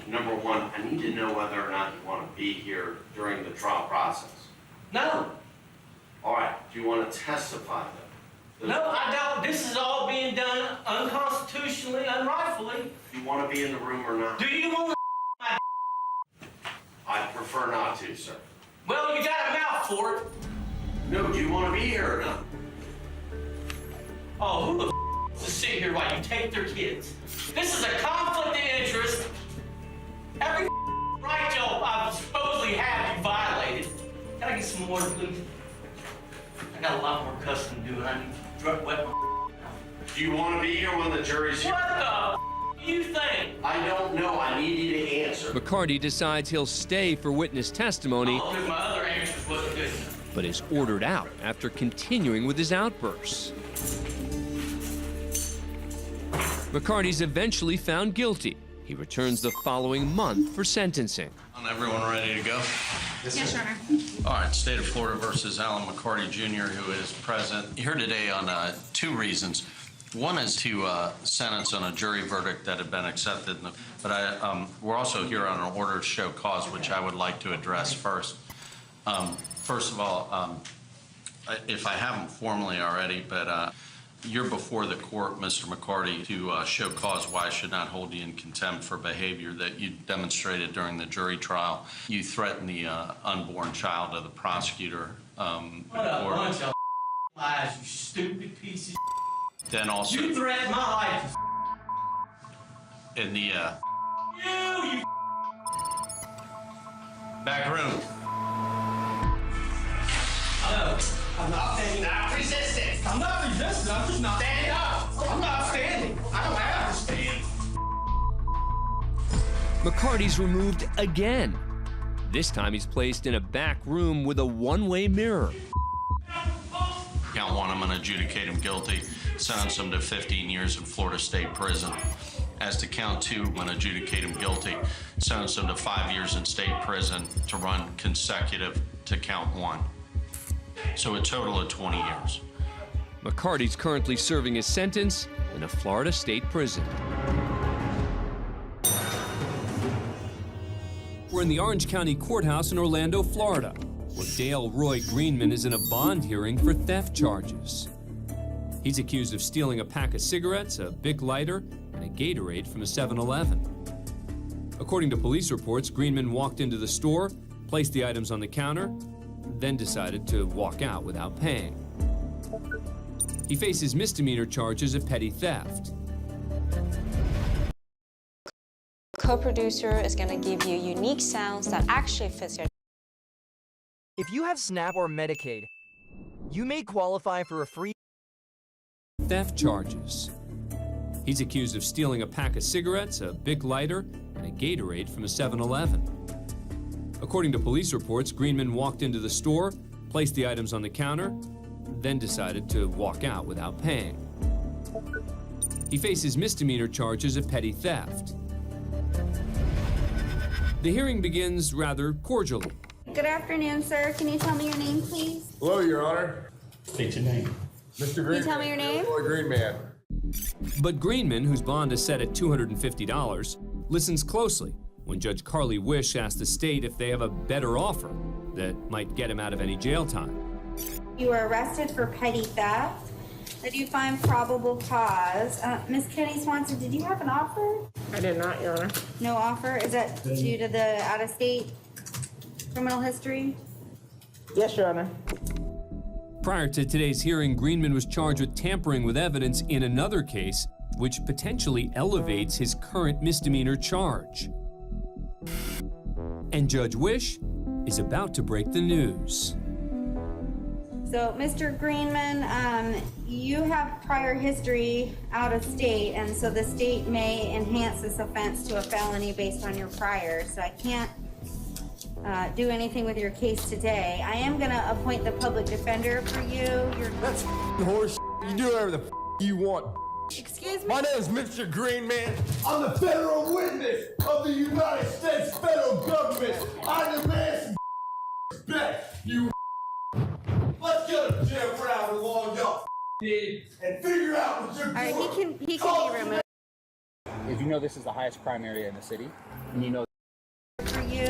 number one, I need to know whether or not you want to be here during the trial process. No. All right, do you want to testify, though? No, I don't. This is all being done unconstitutionally, unrightfully. Do you want to be in the room or not? Do you want to I'd prefer not to, sir. Well, you got a mouth for it. No, do you want to be here or not? Oh, who the wants to sit here while you take their kids? This is a conflict of interest. Every right y'all I supposedly have you violated. Can I get some water, please? I got a lot more cussing to do, and I need to wet my Do you want to be here when the jury's here? What the do you think? I don't know. I need you to answer. McCarty decides he'll stay for witness testimony, Oh, because my other answers wasn't good. but is ordered out after continuing with his outbursts. McCarty's eventually found guilty. He returns the following month for sentencing. Everyone ready to go? Yes, Your Honor. All right, State of Florida versus Alan McCarty Jr., who is present here today on two reasons. One is to sentence on a jury verdict that had been accepted, but we're also here on an order to show cause, which I would like to address first. First of all, if I haven't formally already, but you're before the court, Mr. McCarty, to show cause why I should not hold you in contempt for behavior that you demonstrated during the jury trial. You threatened the unborn child of the prosecutor. What a bunch of lies, you stupid piece of Then also You threatened my life. in the You back room. No, I'm not standing. Not resisting. I'm not resisting. I'm just not standing up. I'm not standing. I don't have to stand. McCarty's removed again. This time he's placed in a back room with a one-way mirror. Count one, I'm going to adjudicate him guilty, sentence him to 15 years in Florida State Prison. As to count two, I'm going to adjudicate him guilty, sentence him to 5 years in state prison to run consecutive to count one. So a total of 20 years. McCarty's currently serving his sentence in a Florida state prison. We're in the Orange County Courthouse in Orlando, Florida, where Dale Roy Greenman is in a bond hearing for theft charges. He's accused of stealing a pack of cigarettes, a Bic lighter, and a Gatorade from a 7-Eleven. According to police reports, Greenman walked into the store, placed the items on the counter, then decided to walk out without paying. He faces misdemeanor charges of petty theft. Co-producer is going to give you unique sounds that actually fits your. If you have SNAP or Medicaid, you may qualify for a free Theft charges. He's accused of stealing a pack of cigarettes, a Bic lighter, and a Gatorade from a 7-Eleven. According to police reports, Greenman walked into the store, placed the items on the counter, then decided to walk out without paying. He faces misdemeanor charges of petty theft. The hearing begins rather cordially. Good afternoon, sir. Can you tell me your name, please? Hello, Your Honor. State your name. Mr. Can Greenman. you tell me your name? Roy Greenman. But Greenman, whose bond is set at $250, listens closely when Judge Carly Wish asks the state if they have a better offer that might get him out of any jail time. You were arrested for petty theft. Did you find probable cause? Miss Kenny Swanson, did you have an offer? I did not, Your Honor. No offer? Is that due to the out-of-state criminal history? Yes, Your Honor. Prior to today's hearing, Greenman was charged with tampering with evidence in another case, which potentially elevates his current misdemeanor charge. And Judge Wish is about to break the news. So, Mr. Greenman, you have prior history out of state, and so the state may enhance this offense to a felony based on your prior. So I can't do anything with your case today. I am going to appoint the public defender for you. That's horse. You do whatever the you want. Excuse me? My name is Mr. Greenman. I'm the federal witness of the United States federal government. I demand some respect, you. Let's go to jail for however long y'all did and figure out what you're doing. All right, he can be removed. If you know this is the highest crime area in the city, and you know For you,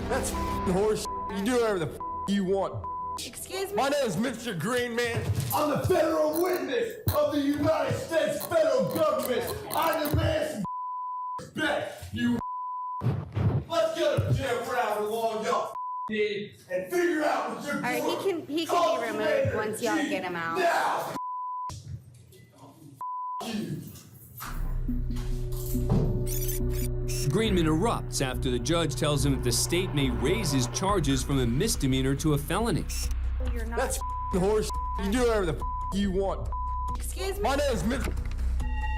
That's horse. You do whatever the you want. Excuse me? My name is Mr. Greenman. I'm the federal witness of the United States federal government. I demand some respect, you. Let's go to jail for however long y'all did and figure out what you're All right, doing. he can be removed once y'all get him out. Now. Greenman erupts after the judge tells him that the state may raise his charges from a misdemeanor to a felony. That's horse. You do whatever the you want. Excuse me? My name is Mr.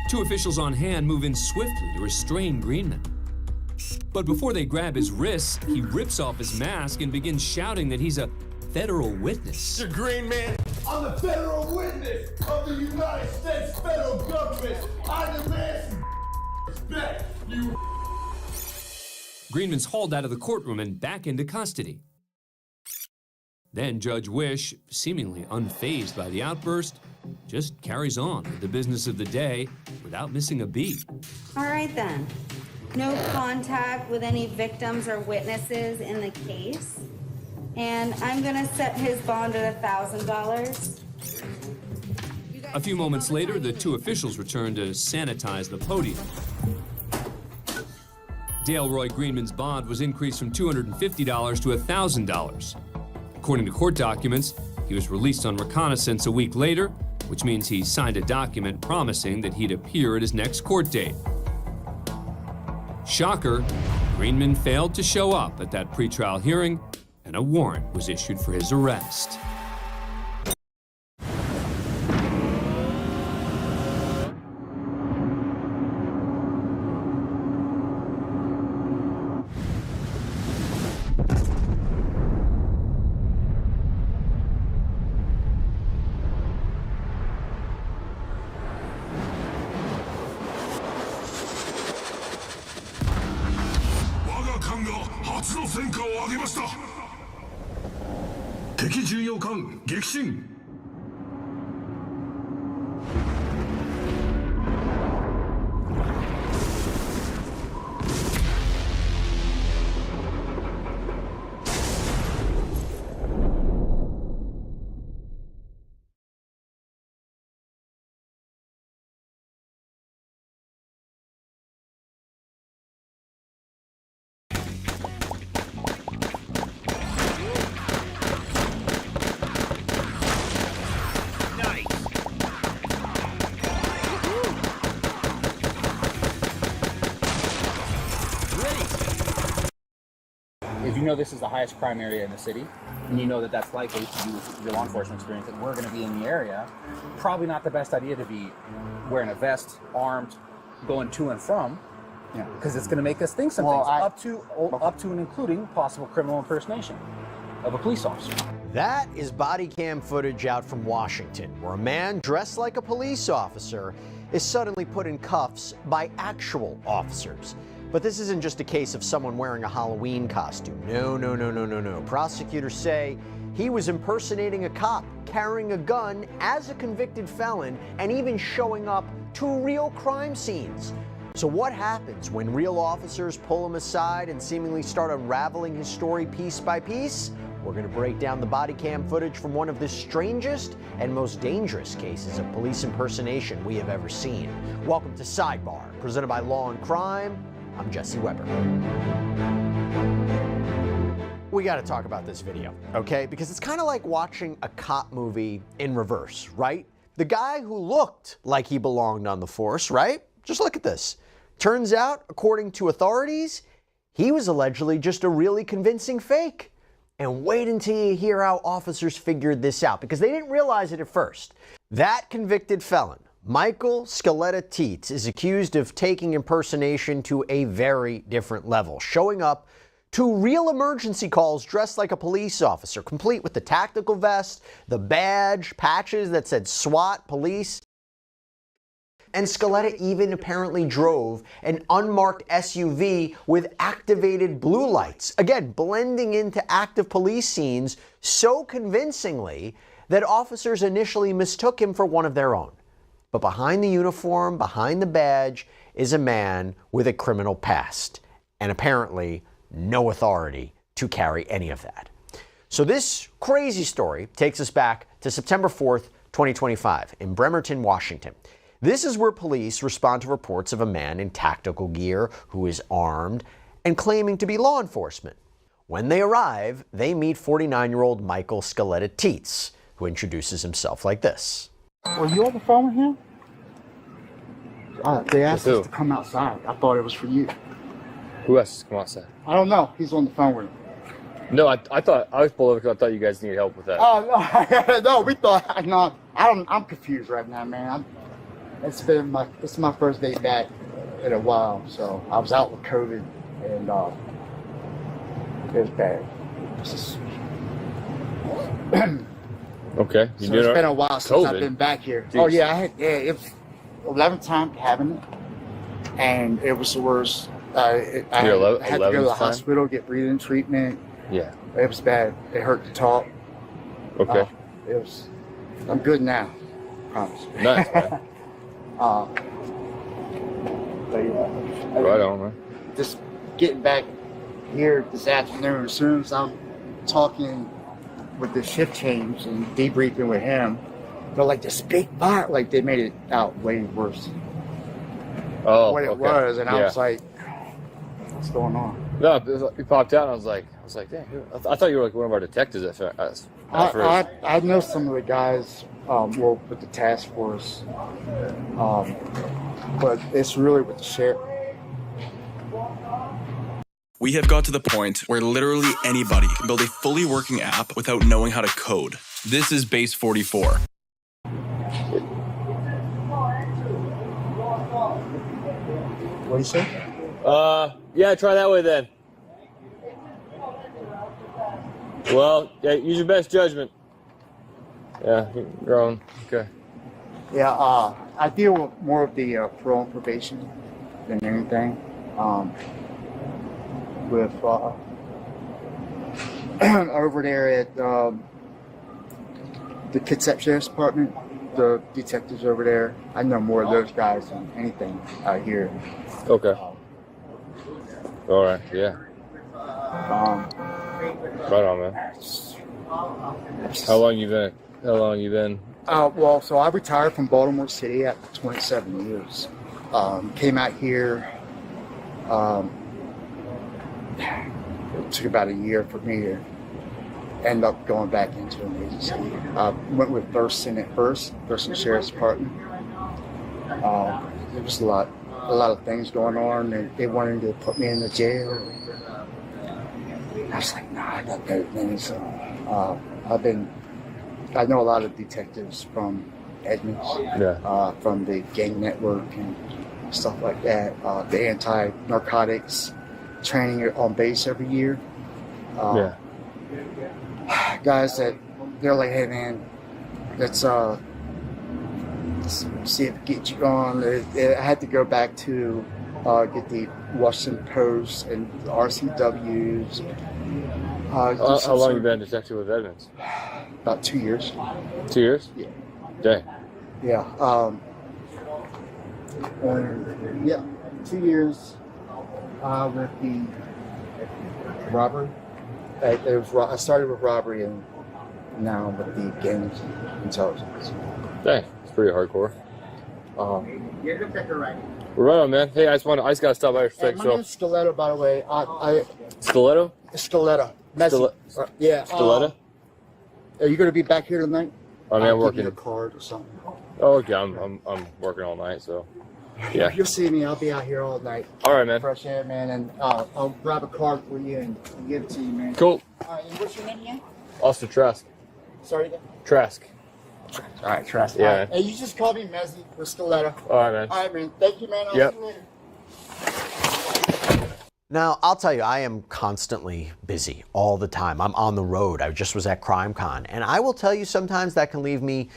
Two officials on hand move in swiftly to restrain Greenman. But before they grab his wrists, he rips off his mask and begins shouting that he's a federal witness. Mr. Greenman, I'm the federal witness of the United States federal government. I demand some respect, you. Greenman's hauled out of the courtroom and back into custody. Then Judge Wish, seemingly unfazed by the outburst, just carries on with the business of the day without missing a beat. All right then. No contact with any victims or witnesses in the case. And I'm gonna set his bond at $1,000. A few moments later, the two officials return to sanitize the podium. Dale Roy Greenman's bond was increased from $250 to $1,000. According to court documents, he was released on reconnaissance a week later, which means he signed a document promising that he'd appear at his next court date. Shocker, Greenman failed to show up at that pretrial hearing, and a warrant was issued for his arrest. if you know this is the highest crime area in the city, and you know that that's likely to do with your law enforcement experience, and we're going to be in the area, probably not the best idea to be wearing a vest, armed, going to and from, because it's going to make us think some things, up to and including possible criminal impersonation of a police officer. That is body cam footage out from Washington, where a man dressed like a police officer is suddenly put in cuffs by actual officers. But this isn't just a case of someone wearing a Halloween costume. No. Prosecutors say he was impersonating a cop, carrying a gun as a convicted felon, and even showing up to real crime scenes. So what happens when real officers pull him aside and seemingly start unraveling his story piece by piece? We're going to break down the body cam footage from one of the strangest and most dangerous cases of police impersonation we have ever seen. Welcome to Sidebar, presented by Law and Crime. I'm Jesse Weber. We got to talk about this video, okay? Because it's kind of like watching a cop movie in reverse, right? The guy who looked like he belonged on the force, right? Just look at this. Turns out, according to authorities, he was allegedly just a really convincing fake. And wait until you hear how officers figured this out, because they didn't realize it at first. That convicted felon, Michael Scaletta Teets, is accused of taking impersonation to a very different level, showing up to real emergency calls dressed like a police officer, complete with the tactical vest, the badge, patches that said SWAT, police. And Scaletta even apparently drove an unmarked SUV with activated blue lights, again, blending into active police scenes so convincingly that officers initially mistook him for one of their own. But behind the uniform, behind the badge, is a man with a criminal past, and apparently no authority to carry any of that. So this crazy story takes us back to September 4th, 2025, in Bremerton, Washington. This is where police respond to reports of a man in tactical gear who is armed and claiming to be law enforcement. When they arrive, they meet 49-year-old Michael Scaletta Teets, who introduces himself like this. Were you on the phone with him? They asked us to come outside. I thought it was for you. Who asked us to come outside? I don't know. He's on the phone with him. No, I thought I was pulled over because I thought you guys needed help with that. Oh no, no, we thought. No, I'm confused right now, man. It's my first day back in a while, so I was out with COVID, and it was bad. It's just okay, so it's been a while since I've been back here. Jeez. Oh yeah, it was 11th time having it, and it was the worst. I had to go to the hospital, get breathing treatment. Yeah, it was bad. It hurt to talk. Okay, I'm good now. Promise. Nice, man. But yeah, right on, man. Just getting back here this afternoon, as soon as I'm talking with the shift change and debriefing with him, they're like, this big fire, like they made it out way worse. Oh, what it was, and I was like, what's going on? No, he popped out, and I was like, damn, I thought you were like one of our detectives at first. I know some of the guys with the task force, but it's really with the sheriff. We have got to the point where literally anybody can build a fully working app without knowing how to code. This is Base 44. What do you say? Yeah, try that way then. Well, yeah, use your best judgment. Yeah, you're on. Okay. Yeah, I deal with more of the parole and probation than anything. With over there at the Kitsap Sheriff's Department, the detectives over there, I know more of those guys than anything out here. Okay. All right. Yeah. Right on, man. How long you been? Well, so I retired from Baltimore City after 27 years. Came out here. It took about a year for me to end up going back into an agency. Went with Thurston at first, Thurston Sheriff's Department. There was a lot of things going on, and they wanted to put me in the jail. I was like, nah, I got better things. So, I know a lot of detectives from Edmonds, from the gang network and stuff like that. The anti-narcotics training on base every year. Guys that they're like, hey man, let's see if we get you on. I had to go back to get the Washington Post and the RCWs. How long you been a detective with Edmonds? About 2 years. 2 years? Yeah. Dang. Yeah. Yeah, 2 years with the robbery. I started with robbery and now with the gang intelligence. Dang, it's pretty hardcore. You're the picker, right? We're right on, man. Hey, I just gotta stop by for a sec. My name's Stiletto, by the way. Stiletto? Stiletto. Messi. Yeah. Stiletto? Are you going to be back here tonight? I mean, I'm I'll working. give you a card or something. Oh, okay. I'm working all night, so yeah. You'll see me. I'll be out here all night. All right, man. Fresh air, man, and I'll grab a card for you and give it to you, man. Cool. All right, and what's your name again? Austin Trask. Sorry again? Trask. All right, Trask. Yeah. All right. Hey, you just call me Messi with Stiletto. All right, man. All right, man. Thank you, man. I'll Yep. see you later. Now, I'll tell you, I am constantly busy all the time. I'm on the road. I just was at CrimeCon. And I will tell you, sometimes that can leave me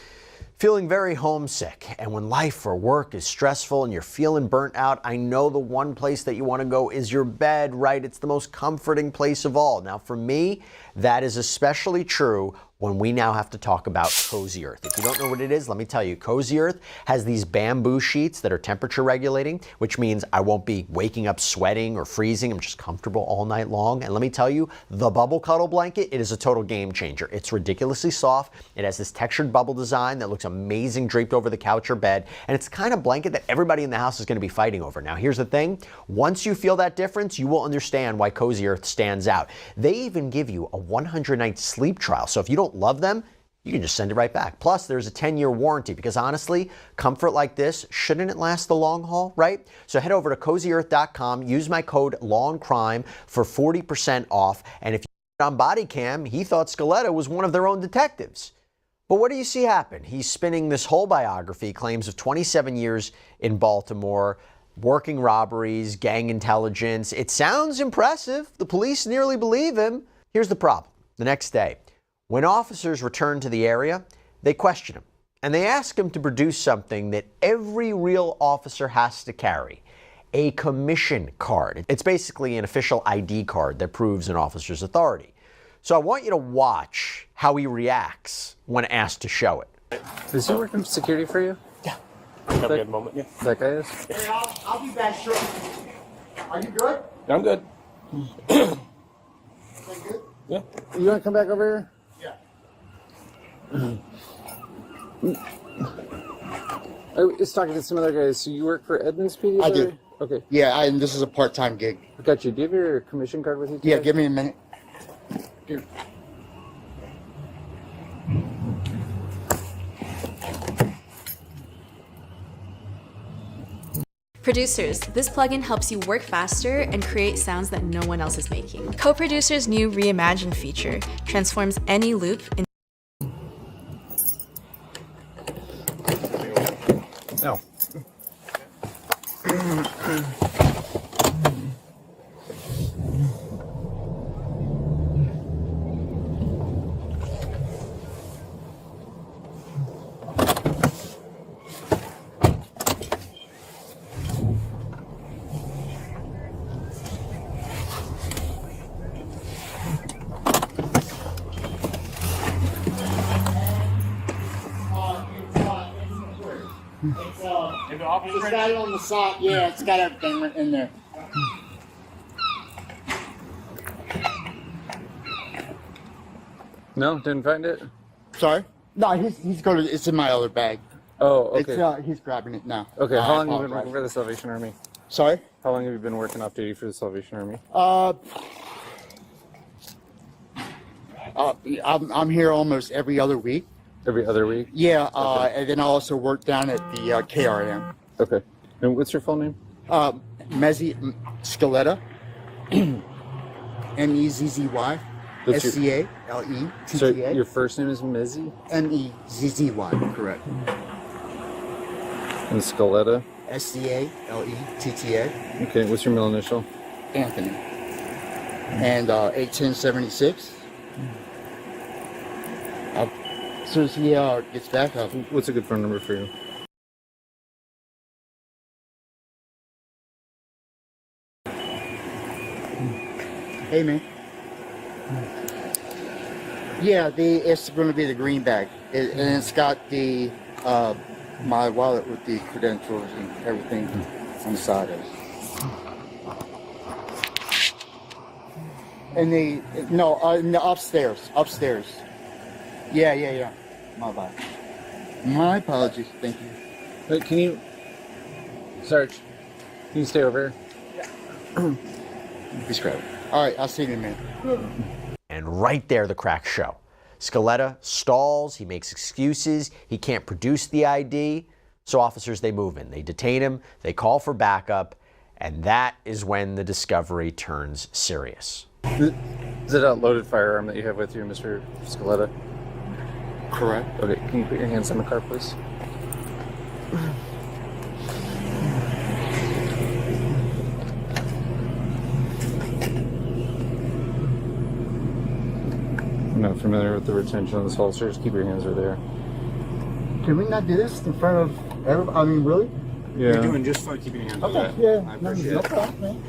feeling very homesick. And when life or work is stressful and you're feeling burnt out, I know the one place that you want to go is your bed, right? It's the most comforting place of all. Now, for me, that is especially true when we now have to talk about Cozy Earth. If you don't know what it is, let me tell you. Cozy Earth has these bamboo sheets that are temperature regulating, which means I won't be waking up sweating or freezing. I'm just comfortable all night long. And let me tell you, the Bubble Cuddle blanket, it is a total game changer. It's ridiculously soft. It has this textured bubble design that looks amazing draped over the couch or bed. And it's the kind of blanket that everybody in the house is going to be fighting over. Now, here's the thing. Once you feel that difference, you will understand why Cozy Earth stands out. They even give you a 100-night sleep trial. So if you don't love them, you can just send it right back. Plus, there's a 10-year warranty because honestly, comfort like this, shouldn't it last the long haul, right? So head over to CozyEarth.com, use my code LONGCRIME for 40% off. And if you're on body cam, he thought Stiletto was one of their own detectives. But what do you see happen? He's spinning this whole biography, claims of 27 years in Baltimore, working robberies, gang intelligence. It sounds impressive. The police nearly believe him. Here's the problem. The next day, when officers return to the area, they question him. And they ask him to produce something that every real officer has to carry, a commission card. It's basically an official ID card that proves an officer's authority. So I want you to watch how he reacts when asked to show it. Is he working security for you? Yeah. Have a good moment. Yeah. That guy is? Hey, I'll be back shortly. Are you good? I'm good. Good? Yeah. You want to come back over Yeah. here? I was talking to some other guys. So you work for Edmonds PD? I do. Okay. Yeah, and this is a part-time gig. I got you. Do you have your commission card with you today? Yeah, give me a minute. Here. Producers, this plugin helps you work faster and create sounds that no one else is making. Co-Producer's new Reimagine feature transforms any loop into No. It's got it on the side. Yeah, it's got everything in there. No, didn't find it. Sorry? No, he's going to. It's in my other bag. Oh, okay. It's, he's grabbing it now. Okay, how long have you been apologize. working for the Salvation Army? Sorry? How long have you been working off duty for the Salvation Army? I'm here almost every other week. Every other week? Yeah, and then I also work down at the KRM. Okay. And what's your full name? Mezzy Stiletto. M-E-Z-Z-Y. That's your- S-C-A-L-E-T-T-A. So your first name is Mezzy? M-E-Z-Z-Y, correct. And Scaletta? S-C-A-L-E-T-T-A. Okay, what's your middle initial? Anthony. And 81076. As soon as he gets back up. What's a good phone number for you? Hey, man. Yeah, it's going to be the green bag, and it's got the my wallet with the credentials and everything on the side of it. And no, upstairs. Yeah. My bad. My apologies. Thank you. Wait, can you, Sarge? Can you stay over here? Please grab it. All right, I'll see you in a minute. And right there, the cracks show. Scaletta stalls, he makes excuses, he can't produce the ID, so officers, they move in. They detain him, they call for backup, and that is when the discovery turns serious. Is it a loaded firearm that you have with you, Mr. Scaletta? Correct. Okay, can you put your hands on the car, please? I'm not familiar with the retention of this holster. Just keep your hands right there. Can we not do this in front of everybody? I mean, really? Yeah. You're doing just fine keeping your hands Okay, on that. yeah. I appreciate it. problem, man.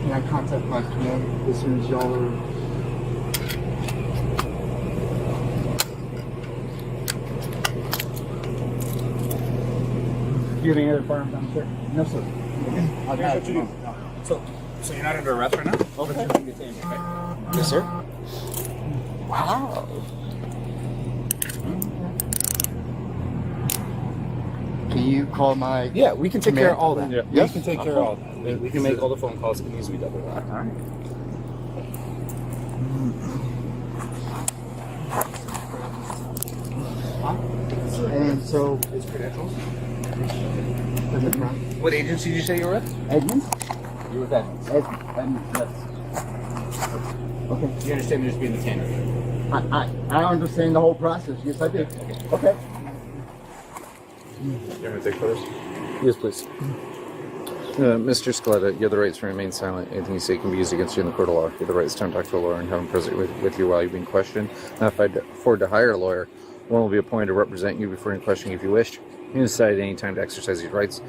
Can I contact my command as soon as y'all are... Do you have any other firearms downstairs? No, sir. Here's what you do. So you're not under arrest right now? Okay. But you're detained, okay? Yes, sir. Wow. Can you call my... Yeah, we can take care of all that. Yeah. We can take care of all that. We can make all the phone calls if it needs to be done. All right. And so... His credentials. Is it right? What agency did you say you were with? Edmonds? You were with Edmonds. Yes. Okay. You understand they're just being detained? I understand the whole process. Yes, I do. Okay. You want me to take photos? Yes, please. Mr. Scaletta, you have the rights to remain silent. Anything you say can be used against you in the court of law. You have the rights to talk to a lawyer and have him present with you while you're being questioned. Now, if I afford to hire a lawyer, one will be appointed to represent you before any questioning if you wish. You can decide at any time to exercise these rights,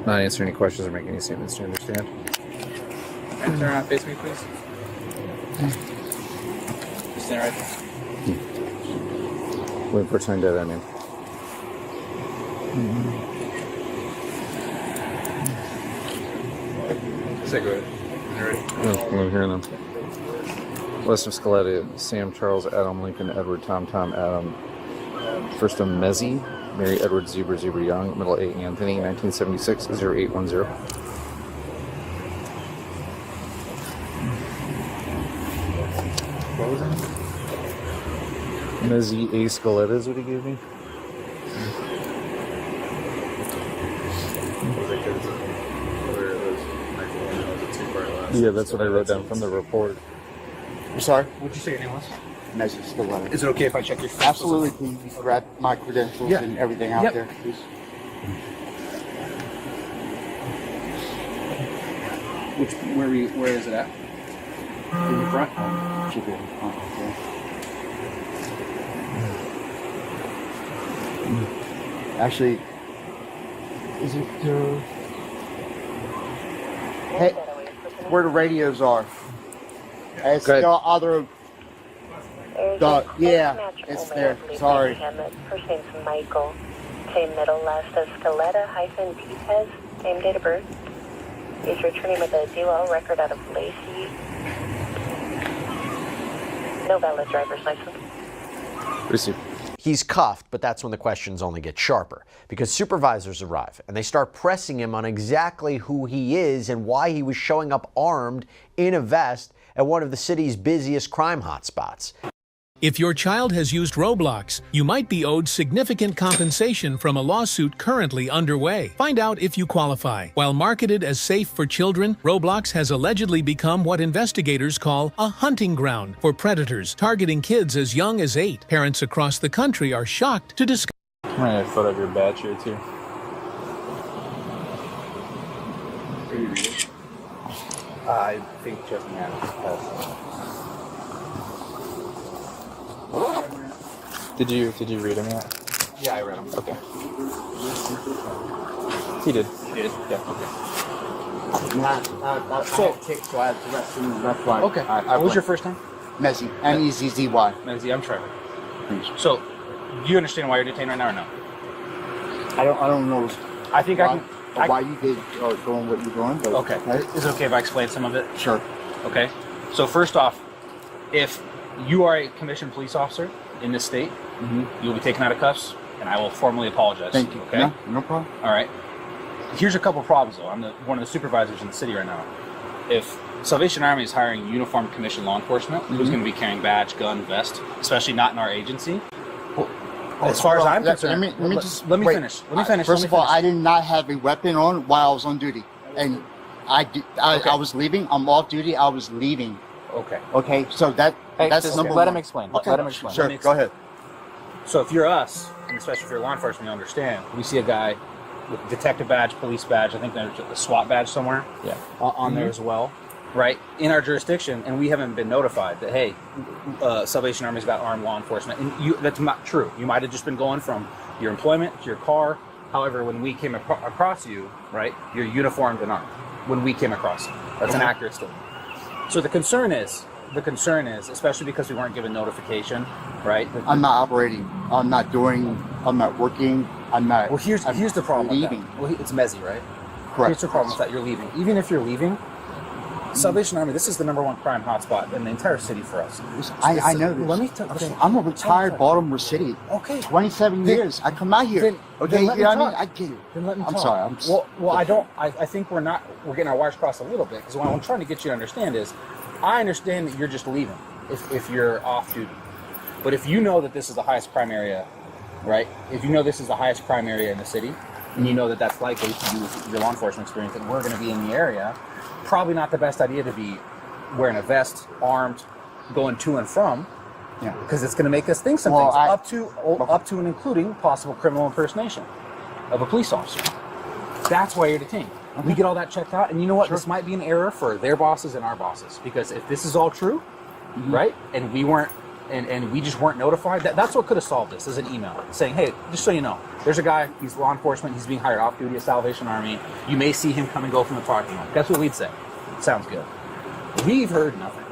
not answer any questions or make any statements. Do you understand? And turn around, face me, please. Just stand right there. Wait for sign dead, I mean. Say go ahead. You ready? I'm hearing them. List of Scaletta: Sam, Charles, Adam, Lincoln, Edward, Tom, Adam. First name Mezzi, Mary, Edward, Zebra, Young, middle A, Anthony, 1976, 0810. What was it? Mezzi A. Scaletta is what he gave me. Yeah, that's what I wrote down from the report. I'm sorry? What'd you say your name was? Message Scaletta. Is it okay if I check your Absolutely. Can you grab my credentials and everything out there, please? Where is it at? In the front? Should be in the front, okay. Actually, is it hey, where the radios are? It's the other. Yeah, it's there. Sorry. First name's Michael. Same middle, last is Scaletta-Pipez. Same date of birth. He's returning with a DUL record out of Lacey. No valid driver's license. Receive. He's cuffed, but that's when the questions only get sharper, because supervisors arrive and they start pressing him on exactly who he is and why he was showing up armed in a vest at one of the city's busiest crime hotspots. If your child has used Roblox, you might be owed significant compensation from a lawsuit currently underway. Find out if you qualify. While marketed as safe for children, Roblox has allegedly become what investigators call a hunting ground for predators, targeting kids as young as 8. Parents across the country are shocked to discover. I'm gonna have a photo of your badge here too. Can you read it? I think Jeff has. Did you read them yet? Yeah, I read them. Okay. He did. He did? Yeah. Okay. I had kicked, so I had to rest in the left line. Okay. What was your first name? Mezzy. M-E-Z-Z-Y. Mezzy, I'm Trevor. So, do you understand why you're detained right now or no? I don't know. I think why, why you did doing what you're doing. But, okay. Is it okay if I explain some of it? Sure. Okay. So first off, if you are a commissioned police officer in this state, you'll be taken out of cuffs, and I will formally apologize. Thank you. Okay. No problem. All right. Here's a couple problems though. I'm one of the supervisors in the city right now. If Salvation Army is hiring uniformed commissioned law enforcement who's going to be carrying badge, gun, vest, especially not in our agency. As far as I'm concerned, let me finish. First of all, I did not have a weapon on while I was on duty, and I was leaving. I'm off duty. I was leaving. Okay. Okay. So that's number one. Let him explain. Okay. Let him explain. Sure. Go ahead. So if you're us, and especially if you're law enforcement, you understand. We see a guy with detective badge, police badge. I think there's a SWAT badge somewhere. Yeah. On there as well. Right, in our jurisdiction, and we haven't been notified that, hey, Salvation Army's got armed law enforcement. And that's not true. You might have just been going from your employment to your car. However, when we came across you, right, you're uniformed and armed. When we came across you. That's an accurate statement. So the concern is, especially because we weren't given notification, right? I'm not operating. I'm not working. I'm not. Well, here's the problem leaving. With that. Well, it's Mezzy, right? Correct. Here's the problem with that. You're leaving. Even if you're leaving, Salvation Army, this is the #1 crime hotspot in the entire city for us. I know this. Let me tell you. I'm a retired Baltimore City. Okay. 27 years. I come out here. Okay, you know what I mean? I get it. Then let me I'm talk. sorry. Well, I don't. I think we're getting our wires crossed a little bit, because what I'm trying to get you to understand is, I understand that you're just leaving if you're off duty, but if you know that this is the highest crime area, right? If you know this is the highest crime area in the city, and you know that that's likely to do with your law enforcement experience, and we're going to be in the area, probably not the best idea to be wearing a vest, armed, going to and from, because it's going to make us think some things, up to and including possible criminal impersonation of a police officer. That's why you're detained. We get all that checked out, and you know what? Sure. This might be an error for their bosses and our bosses, because if this is all true, right, and we weren't, and we just weren't notified, that's what could have solved this, is an email saying, hey, just so you know, there's a guy, he's law enforcement, he's being hired off duty at Salvation Army. You may see him come and go from the parking lot. That's what we'd say. Sounds good. We've heard nothing.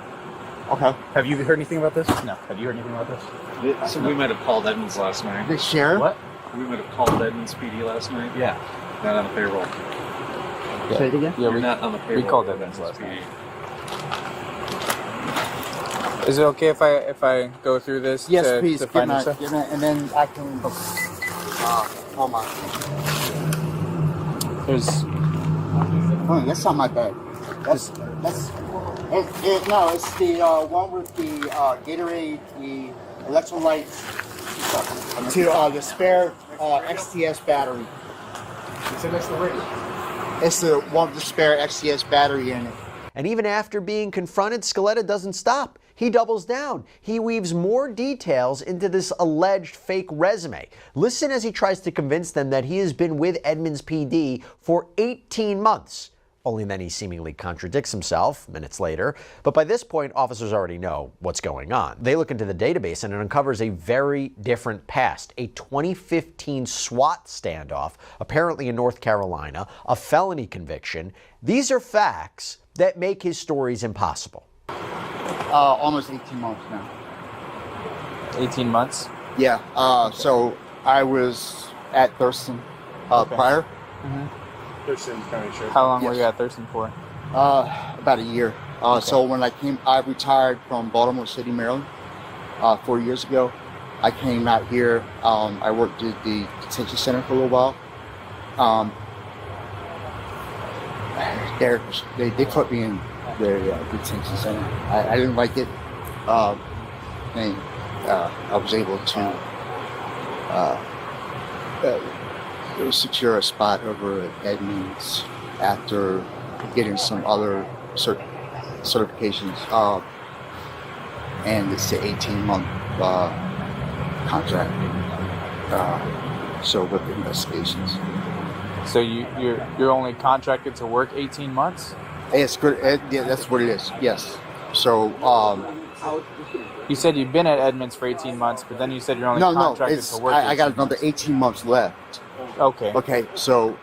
Okay. Have you heard anything about this? No. Have you heard anything about this? So we might have called Edmonds last night. The sheriff? What? We might have called Edmonds PD last night. Yeah. Not on the payroll. Yeah. Say it again? Yeah, we're not on the payroll. We called Edmonds last night. Is it okay if I go through this? Yes, please. To find stuff? And then I can. Oh my. There's. Oh, that's not my bag. That's. No, it's the one with the Gatorade, the electrolytes, to the spare XTS battery. So that's the radio. It's the one with the spare XTS battery in it. And even after being confronted, Scaletta doesn't stop. He doubles down. He weaves more details into this alleged fake resume. Listen as he tries to convince them that he has been with Edmonds PD for 18 months. Only then he seemingly contradicts himself minutes later. But by this point, officers already know what's going on. They look into the database and it uncovers a very different past. A 2015 SWAT standoff, apparently in North Carolina, a felony conviction. These are facts that make his stories impossible. Almost 18 months now. 18 months? Yeah. So I was at Thurston prior. Thurston County Sheriff. How long were you at Thurston for? About a year. So when I retired from Baltimore City, Maryland, 4 years ago. I came out here. I worked at the detention center for a little while. They put me in their detention center. I didn't like it, and I was able to secure a spot over at Edmonds after getting some other certifications, and it's the 18-month contract. So with investigations. So you're only contracted to work 18 months? It's good. Yeah, that's what it is. Yes. So you said you've been at Edmonds for 18 months, but then you said you're only contracted to work. I got another 18 months left. Okay. Okay. So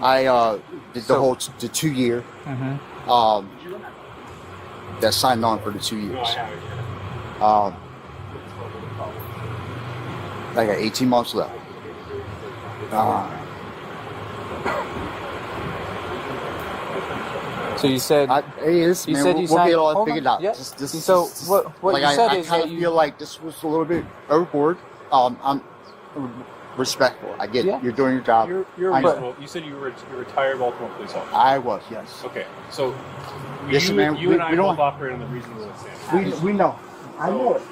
I did the 2 year. That signed on for the 2 years. I got 18 months left. So you said we'll get all hold figured on. out. Yeah. So what like you said I is kind that of feel like this was a little bit overboard. I'm respectful. I get it. You're doing your job. You're I know. reasonable. You said you were a retired Baltimore police officer. I was, yes. Okay, so Listen, man, you we and I don't- both operate on the reasonable standard. We know. I know it.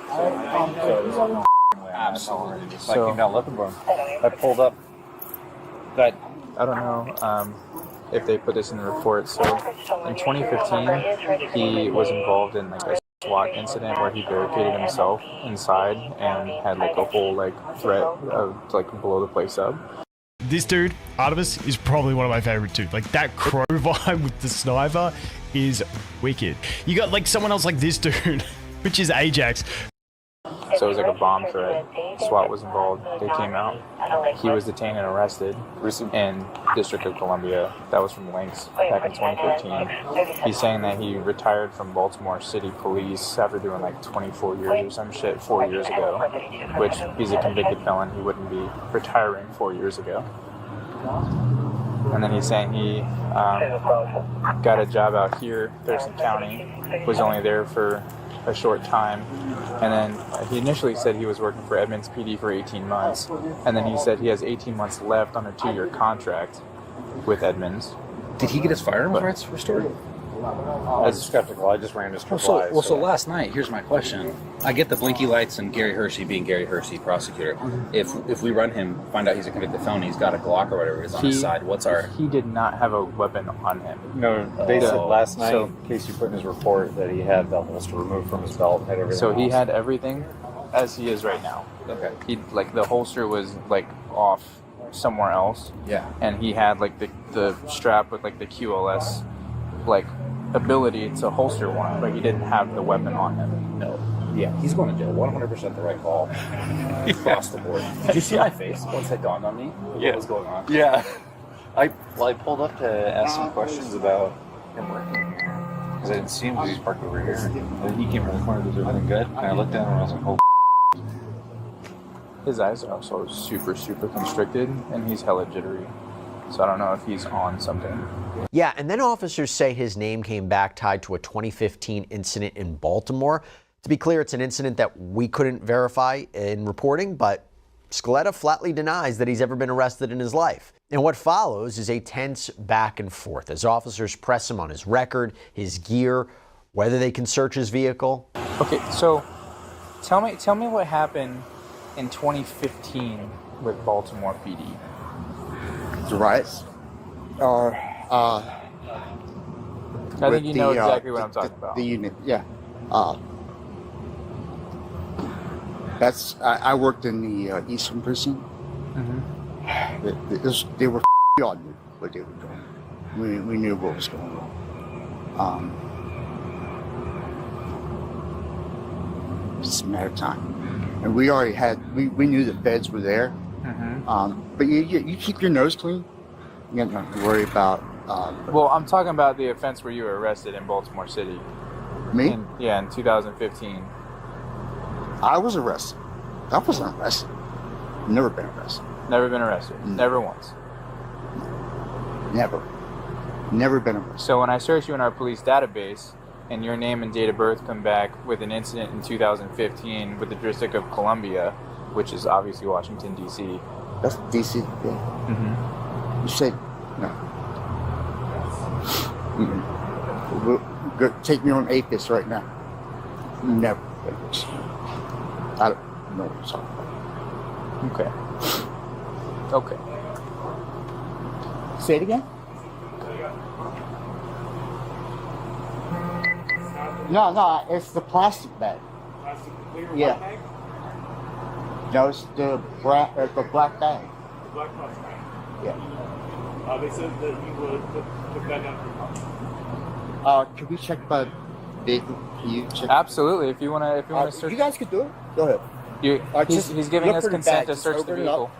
Absolutely. Just like came down looking for him. I pulled up. I don't know if they put this in the report. So in 2015, he was involved in like a SWAT incident where he barricaded himself inside and had like a whole like threat of like blow the place up. This dude, Artemis, is probably one of my favorite too. Like that crow vibe with the sniper is wicked. You got like someone else like this dude, which is Ajax. So it was like a bomb threat. SWAT was involved. They came out. He was detained and arrested in District of Columbia. That was from Lynx back in 2015. He's saying that he retired from Baltimore City Police after doing like 24 years or some shit 4 years ago, which he's a convicted felon. He wouldn't be retiring 4 years ago. And then he's saying he got a job out here, Thurston County, was only there for a short time, and then he initially said he was working for Edmonds PD for 18 months, and then he said he has 18 months left on a 2-year contract with Edmonds. Did he get his firearms rights restored? I was skeptical. I just ran his So last night, here's my question. I get the blinky lights and Gary Hershey being Gary Hershey, prosecutor. If we run him, find out he's a convicted felon, he's got a Glock or whatever it is on his side, what's our... He did not have a weapon on him. No, they said last night, in case you put in his report, that he had the holster removed from his belt and had everything So he else. had everything as he is right now. Okay. He like the holster was like off somewhere else. Yeah. And he had like the strap with like the QLS like ability to holster one, but he didn't have the weapon on him. No. Yeah, he's going to jail. 100% the right call. Across the board. Did you see my face once it dawned on me? Yeah. What was going on? Yeah. I pulled up to ask some questions about him working here. Because I didn't see him because he's parked over here. And then he came around the corner, was everything good? And I looked down and I was like, oh. His eyes are also super constricted, and he's hella jittery. So I don't know if he's on something. Yeah, and then officers say his name came back tied to a 2015 incident in Baltimore. To be clear, it's an incident that we couldn't verify in reporting, but Scaletta flatly denies that he's ever been arrested in his life. And what follows is a tense back and forth as officers press him on his record, his gear, whether they can search his vehicle. Okay, so tell me what happened in 2015 with Baltimore PD. The riots? I think you know exactly what I'm talking about. The unit, yeah. I worked in the Eastern Prison. They were on what they were doing. We knew what was going on. It's a matter of time. And we already had, we knew the feds were there. But you keep your nose clean. You don't have to worry about... Well, I'm talking about the offense where you were arrested in Baltimore City. Me? In 2015. I was arrested. I wasn't arrested. Never been arrested. Never been arrested? Never once? Never. Never been arrested. So when I search you in our police database, and your name and date of birth come back with an incident in 2015 with the District of Columbia, which is obviously Washington, D.C. That's D.C., yeah. You said, no. Go, take me on Apis right now. Never. I don't know what you're talking about. Okay. Say it again? No, it's the plastic bag. Plastic clear Yeah. bag? No, it's the black bag. The black plastic bag. Yeah. They said that you would took that down to your car. Can we check the vehicle? Can you check? Absolutely. If you wanna search, you guys could do it. Go ahead. He's giving us consent to search the vehicle.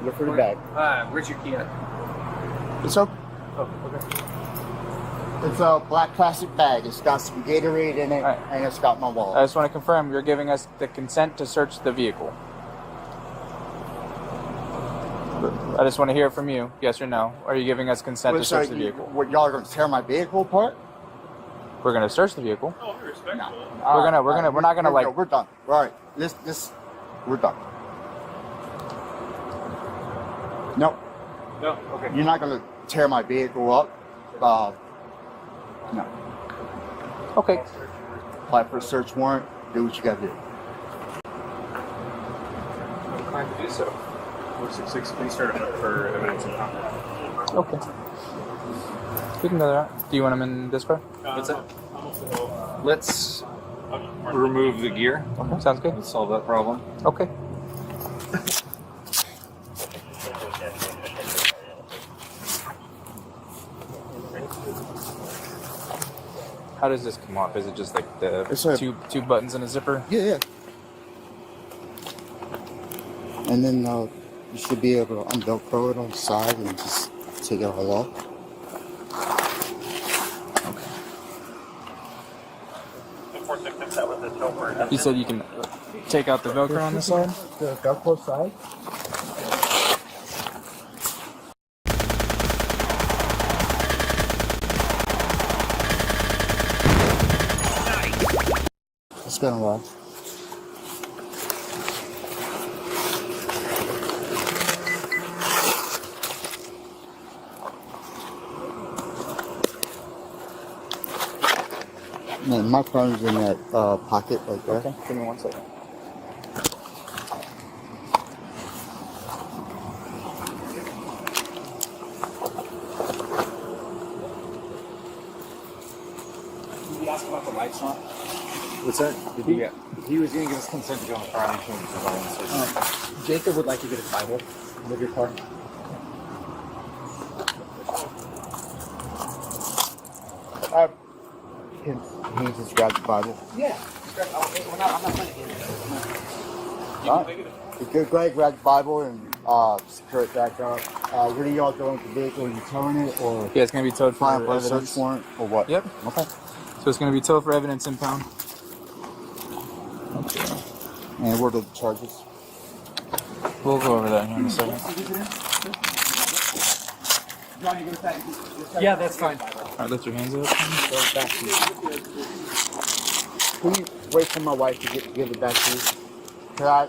Look for the bag. Richard Kia. It's okay. Oh, okay. It's a black plastic bag. It's got some Gatorade in it, and it's got my wallet. I just want to confirm you're giving us the consent to search the vehicle. I just want to hear it from you, yes or no. Are you giving us consent to search the vehicle? What, y'all are going to tear my vehicle apart? We're going to search the vehicle. Oh, we're respectful. We're not gonna like. We're done. All right, we're done. No. No, okay. You're not going to tear my vehicle up. No. Okay. Apply for a search warrant. Do what you got to do. I'm inclined to do so. 466, please start for evidence and contact. Okay. We can go there. Do you want them in this car? What's that? Let's remove the gear. Okay, sounds good. Let's solve that problem. Okay. How does this come off? Is it just like the two buttons and a zipper? Yeah. And then you should be able to un-Velcro it on the side and just take it all off. You said you can take out the Velcro on the side? The Velcro side? It's been a while. Man, my phone's in that pocket right there. Okay, give me 1 second. Did you ask about the lights on? What's that? He was going to give us consent to go in the car and change the volume. Jacob would like to get his Bible with your car. Can he just grab the Bible? Yeah. I'm not going to get it. Go ahead, grab the Bible and secure it back up. What are y'all doing with the vehicle? Are you towing it or? Yeah, it's going to be towed for fine for a evidence. search warrant or what? Yep. Okay. So it's going to be towed for evidence impound. Okay. And what are the charges? We'll go over that here in a second. Yeah, that's fine. All right, lift your hands up. Can you wait for my wife to give it back to you? Cause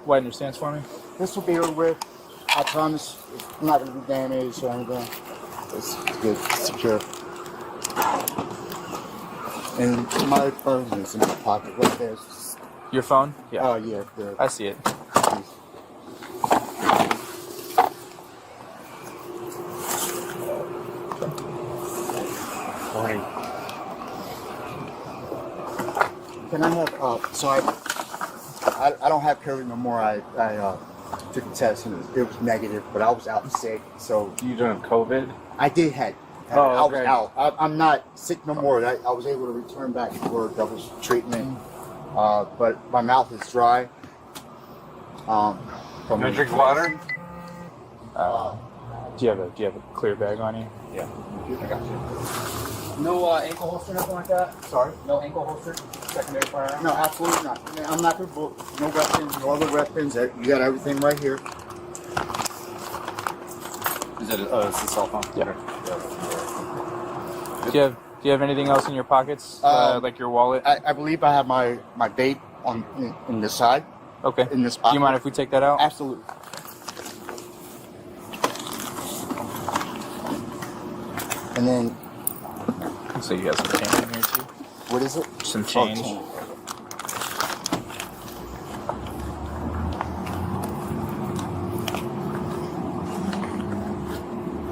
widen your stance for me. This will be over with. I promise it's not going to be damaged or anything. It's good, secure. And my phone is in my pocket right there. Your phone? Yeah. Oh, yeah. I see it. Morning. Can I have, so I don't have COVID no more. I took a test and it was negative, but I was out sick, so. You don't have COVID? I did have Oh, I was okay. out. I'm not sick no more. I was able to return back to work. That was treatment. But my mouth is dry. You want to drink water? Do you have a clear bag on you? Yeah. I got you. No ankle holster, nothing like that? Sorry? No ankle holster? Secondary firearm? No, absolutely not. I'm not going to book. No weapons, no other weapons. You got everything right here. Is it? Oh, it's a cell phone. Yeah. Do you have anything else in your pockets, like your wallet? I believe I have my vape in the side. Okay. In this pocket. Do you mind if we take that out? Absolutely. And then. So you got some change in here too? What is it? Some change.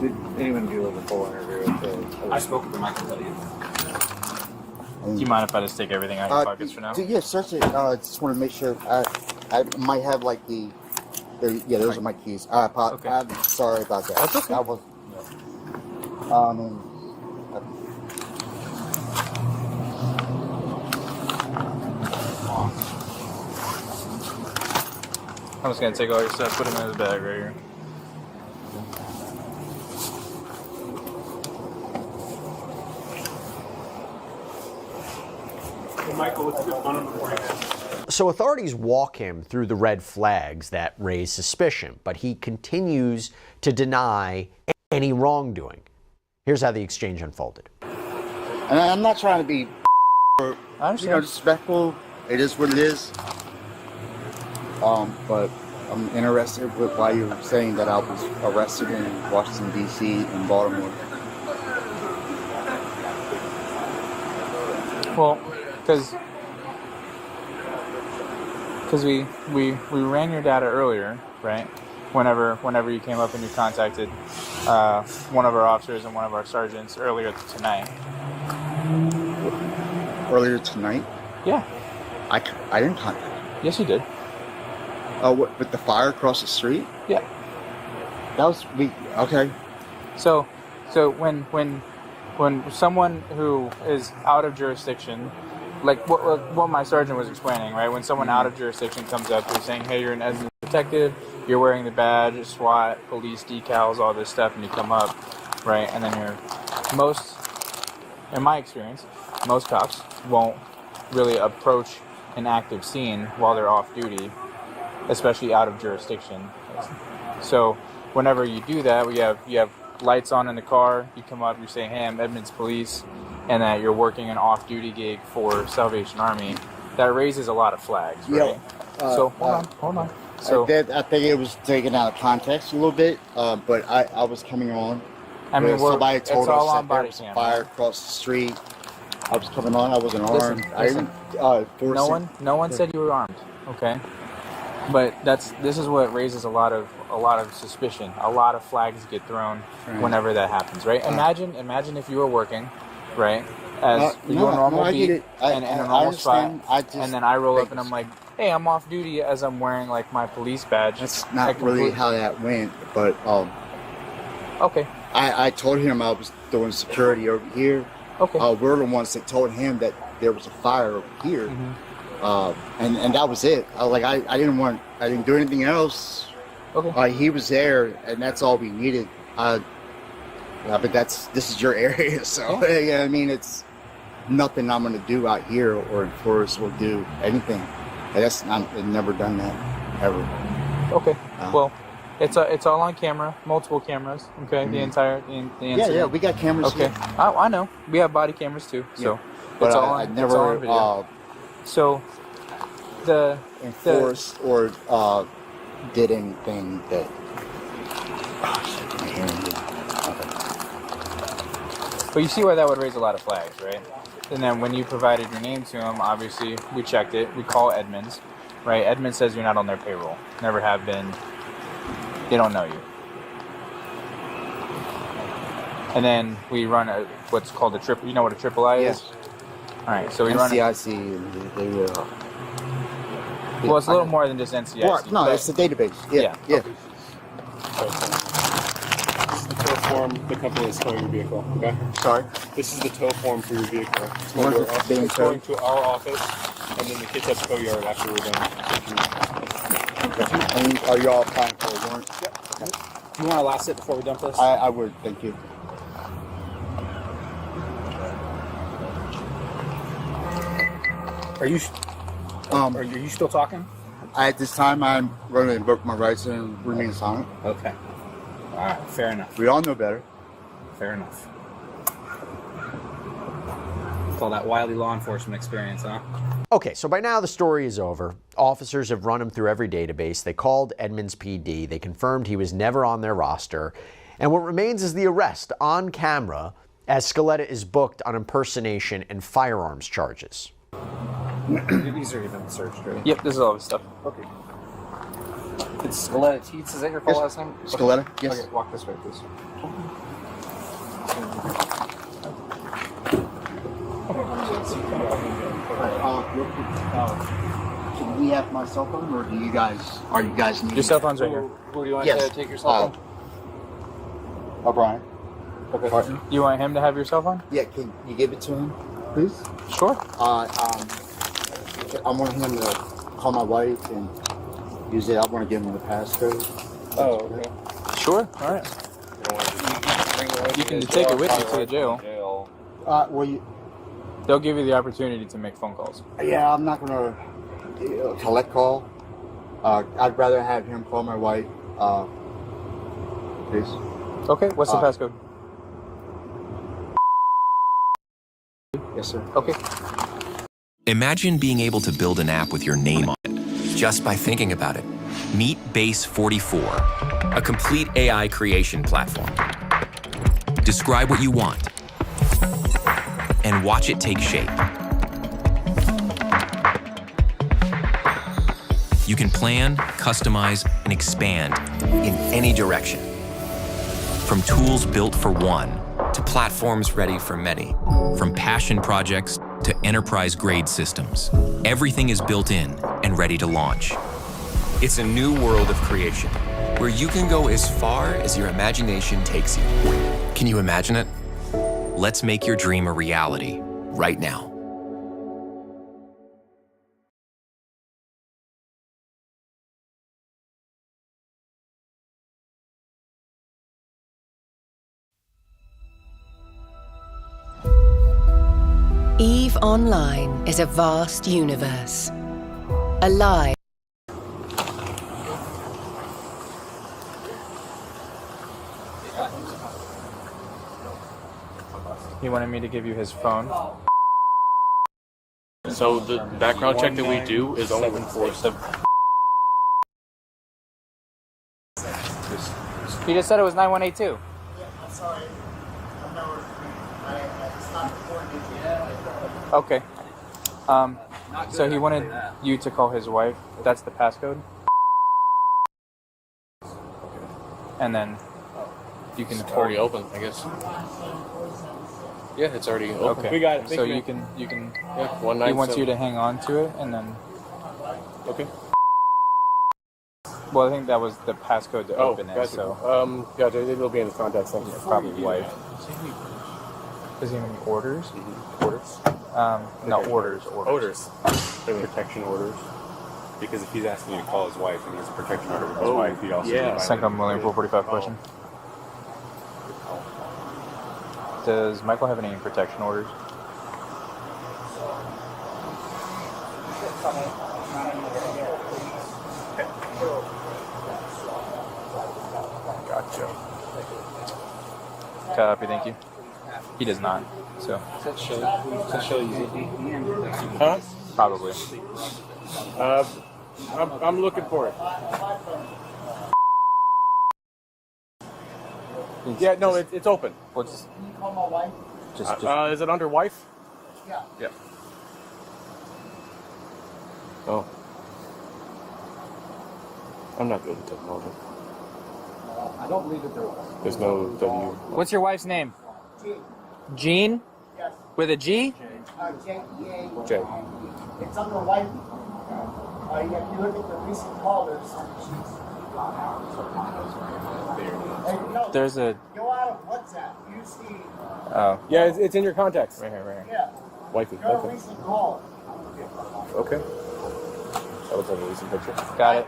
Did anyone do like a full interview with the? I spoke with him, I can tell you. Do you mind if I just take everything out of your pockets for now? Yeah, search it. Just want to make sure. I might have like yeah, those are my keys. Okay. I'm sorry about that. That's okay. I was. I'm just gonna take all your stuff, put them in his bag right here. Michael, what's a good phone number for you? So authorities walk him through the red flags that raise suspicion, but he continues to deny any wrongdoing. Here's how the exchange unfolded. And I'm not trying to be disrespectful. It is what it is. But I'm interested with why you're saying that I was arrested in Washington, D.C. and Baltimore. Well, because we ran your data earlier, right? Whenever you came up and you contacted one of our officers and one of our sergeants earlier tonight. Earlier tonight? Yeah. I didn't contact you. Yes, you did. What, with the fire across the street? Yeah. That was okay. So when someone who is out of jurisdiction, like what my sergeant was explaining, right? When someone out of jurisdiction comes up, you're saying, hey, you're an Edmonds detective, you're wearing the badge, SWAT, police decals, all this stuff, and you come up, right? And then in my experience, most cops won't really approach an active scene while they're off duty, especially out of jurisdiction. So whenever you do that, you have lights on in the car, you come up, you're saying, hey, I'm Edmonds Police, and that you're working an off-duty gig for Salvation Army, that raises a lot of flags, right? So hold on. So I think it was taken out of context a little bit, but I was coming on. I mean, somebody told it's all us on that there body was a cam. fire across the street. I was coming on. I wasn't armed. I didn't force it. No one said you were armed, okay? But this is what raises a lot of suspicion. A lot of flags get thrown whenever that happens, right? Imagine if you were working, right, as your normal beat and in a normal spot, and then I roll up and I'm like, hey, I'm off duty as I'm wearing like my police badge. That's not really how that went, but okay. I told him I was doing security over here. Okay. We're the ones that told him that there was a fire over here. And that was it. I didn't do anything else. Okay. He was there, and that's all we needed. But this is your area, so yeah, I mean, it's nothing I'm gonna do out here or enforce or do anything. I've never done that ever. Okay. Well, it's all on camera, multiple cameras. Okay. The incident. Yeah, we got cameras. Okay. Here. I know. We have body cameras too. So but it's all I on, never it's all on video. So enforced or did anything that. But you see why that would raise a lot of flags, right? And then when you provided your name to them, obviously we checked it. We call Edmonds, right? Edmonds says you're not on their payroll. Never have been. They don't know you. And then we run what's called a triple. You know what a triple I is? All right, so we run NCIC. Well, it's a little more than just NCIC. Well, no, it's the database. Yeah. This is the tow form the company is towing your vehicle, okay? Sorry? This is the tow form for your vehicle. It's What going, is to, it being it's going to our office, and then the kids at tow yard after we're done. And are you all applying for a warrant? Yep. Do you want to last it before we dump this? I would, thank you. Are you still talking? At this time, I'm going to invoke my rights and remain silent. Okay. All right. Fair enough. We all know better. Fair enough. Call that wily law enforcement experience, huh? Okay, so by now the story is over. Officers have run him through every database. They called Edmonds PD. They confirmed he was never on their roster. And what remains is the arrest on camera as Scaletta is booked on impersonation and firearms charges. These are even searched, right? Yep, this is all this stuff. Okay. It's Scaletta Teats. Is that your full last name? Scaletta, yes. Okay, walk this way, please. Can we have my cell phone, or are you guys needing Your cell phone's right here. Who do you want to take your cell phone? O'Brien. Okay. You want him to have your cell phone? Yeah, can you give it to him, please? Sure. I want him to call my wife and use it. I want to give him the passcode. Oh, okay. Sure. All right. You can take it with you to the jail. Well, They'll give you the opportunity to make phone calls. Yeah, I'm not gonna collect call. I'd rather have him call my wife. Please. Okay, what's the passcode? Yes, sir. Okay. Imagine being able to build an app with your name on it just by thinking about it. Meet Base 44, a complete AI creation platform. Describe what you want and watch it take shape. You can plan, customize, and expand in any direction. From tools built for one to platforms ready for many. From passion projects to enterprise-grade systems. Everything is built in and ready to launch. It's a new world of creation, where you can go as far as your imagination takes you. Can you imagine it? Let's make your dream a reality right now. EVE Online is a vast universe. Alive. He wanted me to give you his phone. So the background check that we do is only 747. He just said it was 9182. I'm sorry. It's not important. Okay. So he wanted you to call his wife. That's the passcode. And then you can It's already open, I guess. Yeah, it's already open. Okay. We got it. So Thank you can. Yeah, He wants 197. you to hang on to it, and then. Okay. Well, I think that was the passcode to open it. gotcha. So. Gotcha. It'll be in the contacts. Thank you. Probably wife. Does he have any orders? Orders? No, orders. Orders. Protection orders. Because if he's asking you to call his wife and he has a protection order with his wife, he also needs Second William 445 question. Does Michael have any protection orders? Gotcha. Copy, thank you. He does not, so. Is that Shelly? Is that Shelly easy? Huh? Probably. I'm looking for it. Yeah, no, it's open. What's? Can you call my wife? Is it under wife? Yeah. Yeah. Oh. I'm not good with technology. I don't believe that there was. There's no W. What's your wife's name? Jean. Jean? Yes. With a G? J-E-A. J. It's under wife. If you look at the recent callers, There's a. go out of WhatsApp. You see. Oh. Yeah, it's in your contacts. Right here. Yeah. Wifey. Go to Okay. recent call. Okay. That looks like a recent picture. Got it.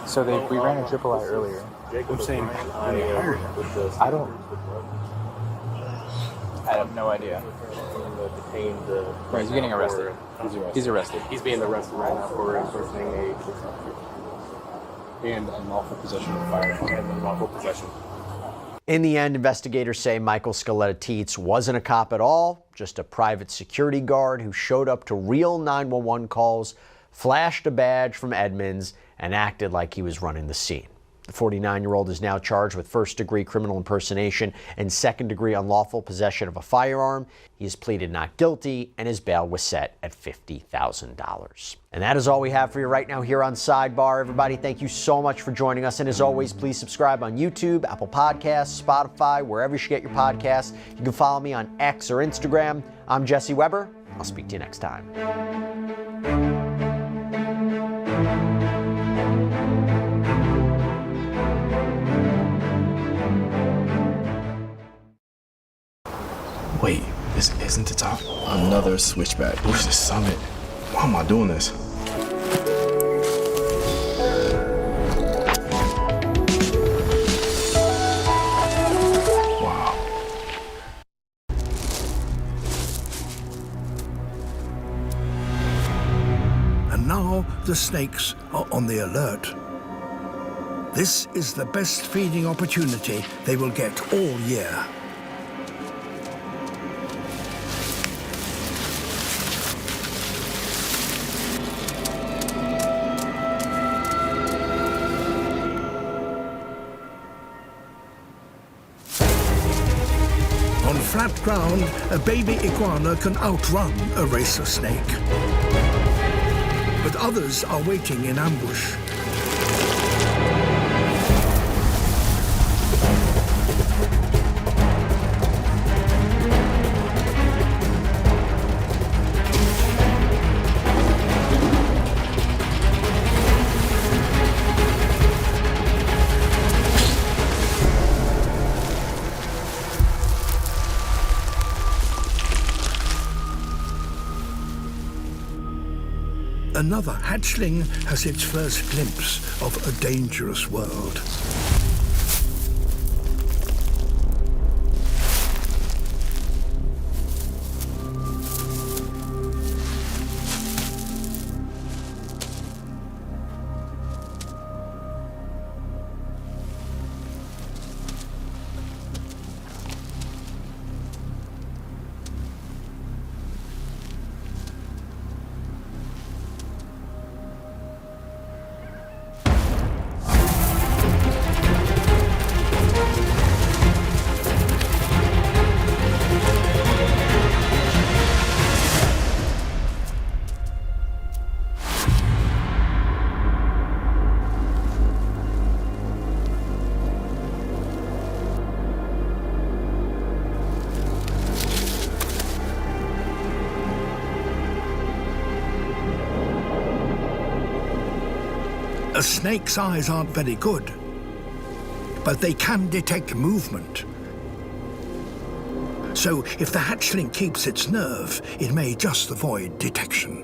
So we ran a triple I earlier. I'm saying I don't. I have no idea. Right, he's getting arrested. He's arrested. He's being arrested right now for impersonating a police officer and unlawful possession of a firearm and unlawful possession. In the end, investigators say Michael Scaletta-Teets wasn't a cop at all, just a private security guard who showed up to real 911 calls, flashed a badge from Edmonds, and acted like he was running the scene. The 49-year-old is now charged with first-degree criminal impersonation and second-degree unlawful possession of a firearm. He has pleaded not guilty, and his bail was set at $50,000. And that is all we have for you right now here on Sidebar. Everybody, thank you so much for joining us. And as always, please subscribe on YouTube, Apple Podcasts, Spotify, wherever you should get your podcasts. You can follow me on X or Instagram. I'm Jesse Weber. I'll speak to you next time. Wait, this isn't the top. Another switchback. Where's the summit? Why am I doing this? And now the snakes are on the alert. This is the best feeding opportunity they will get all year. On flat ground, a baby iguana can outrun a racer snake. But others are waiting in ambush. Another hatchling has its first glimpse of a dangerous world. A snake's eyes aren't very good, but they can detect movement. So if the hatchling keeps its nerve, it may just avoid detection.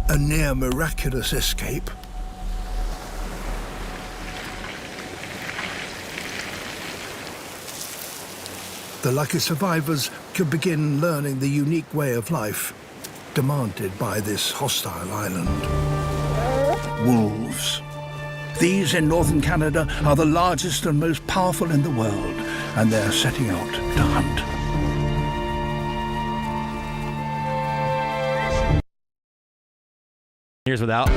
A near miraculous escape. The lucky survivors could begin learning the unique way of life demanded by this hostile island. Wolves. These in northern Canada are the largest and most powerful in the world, and they're setting out to hunt. Here's without.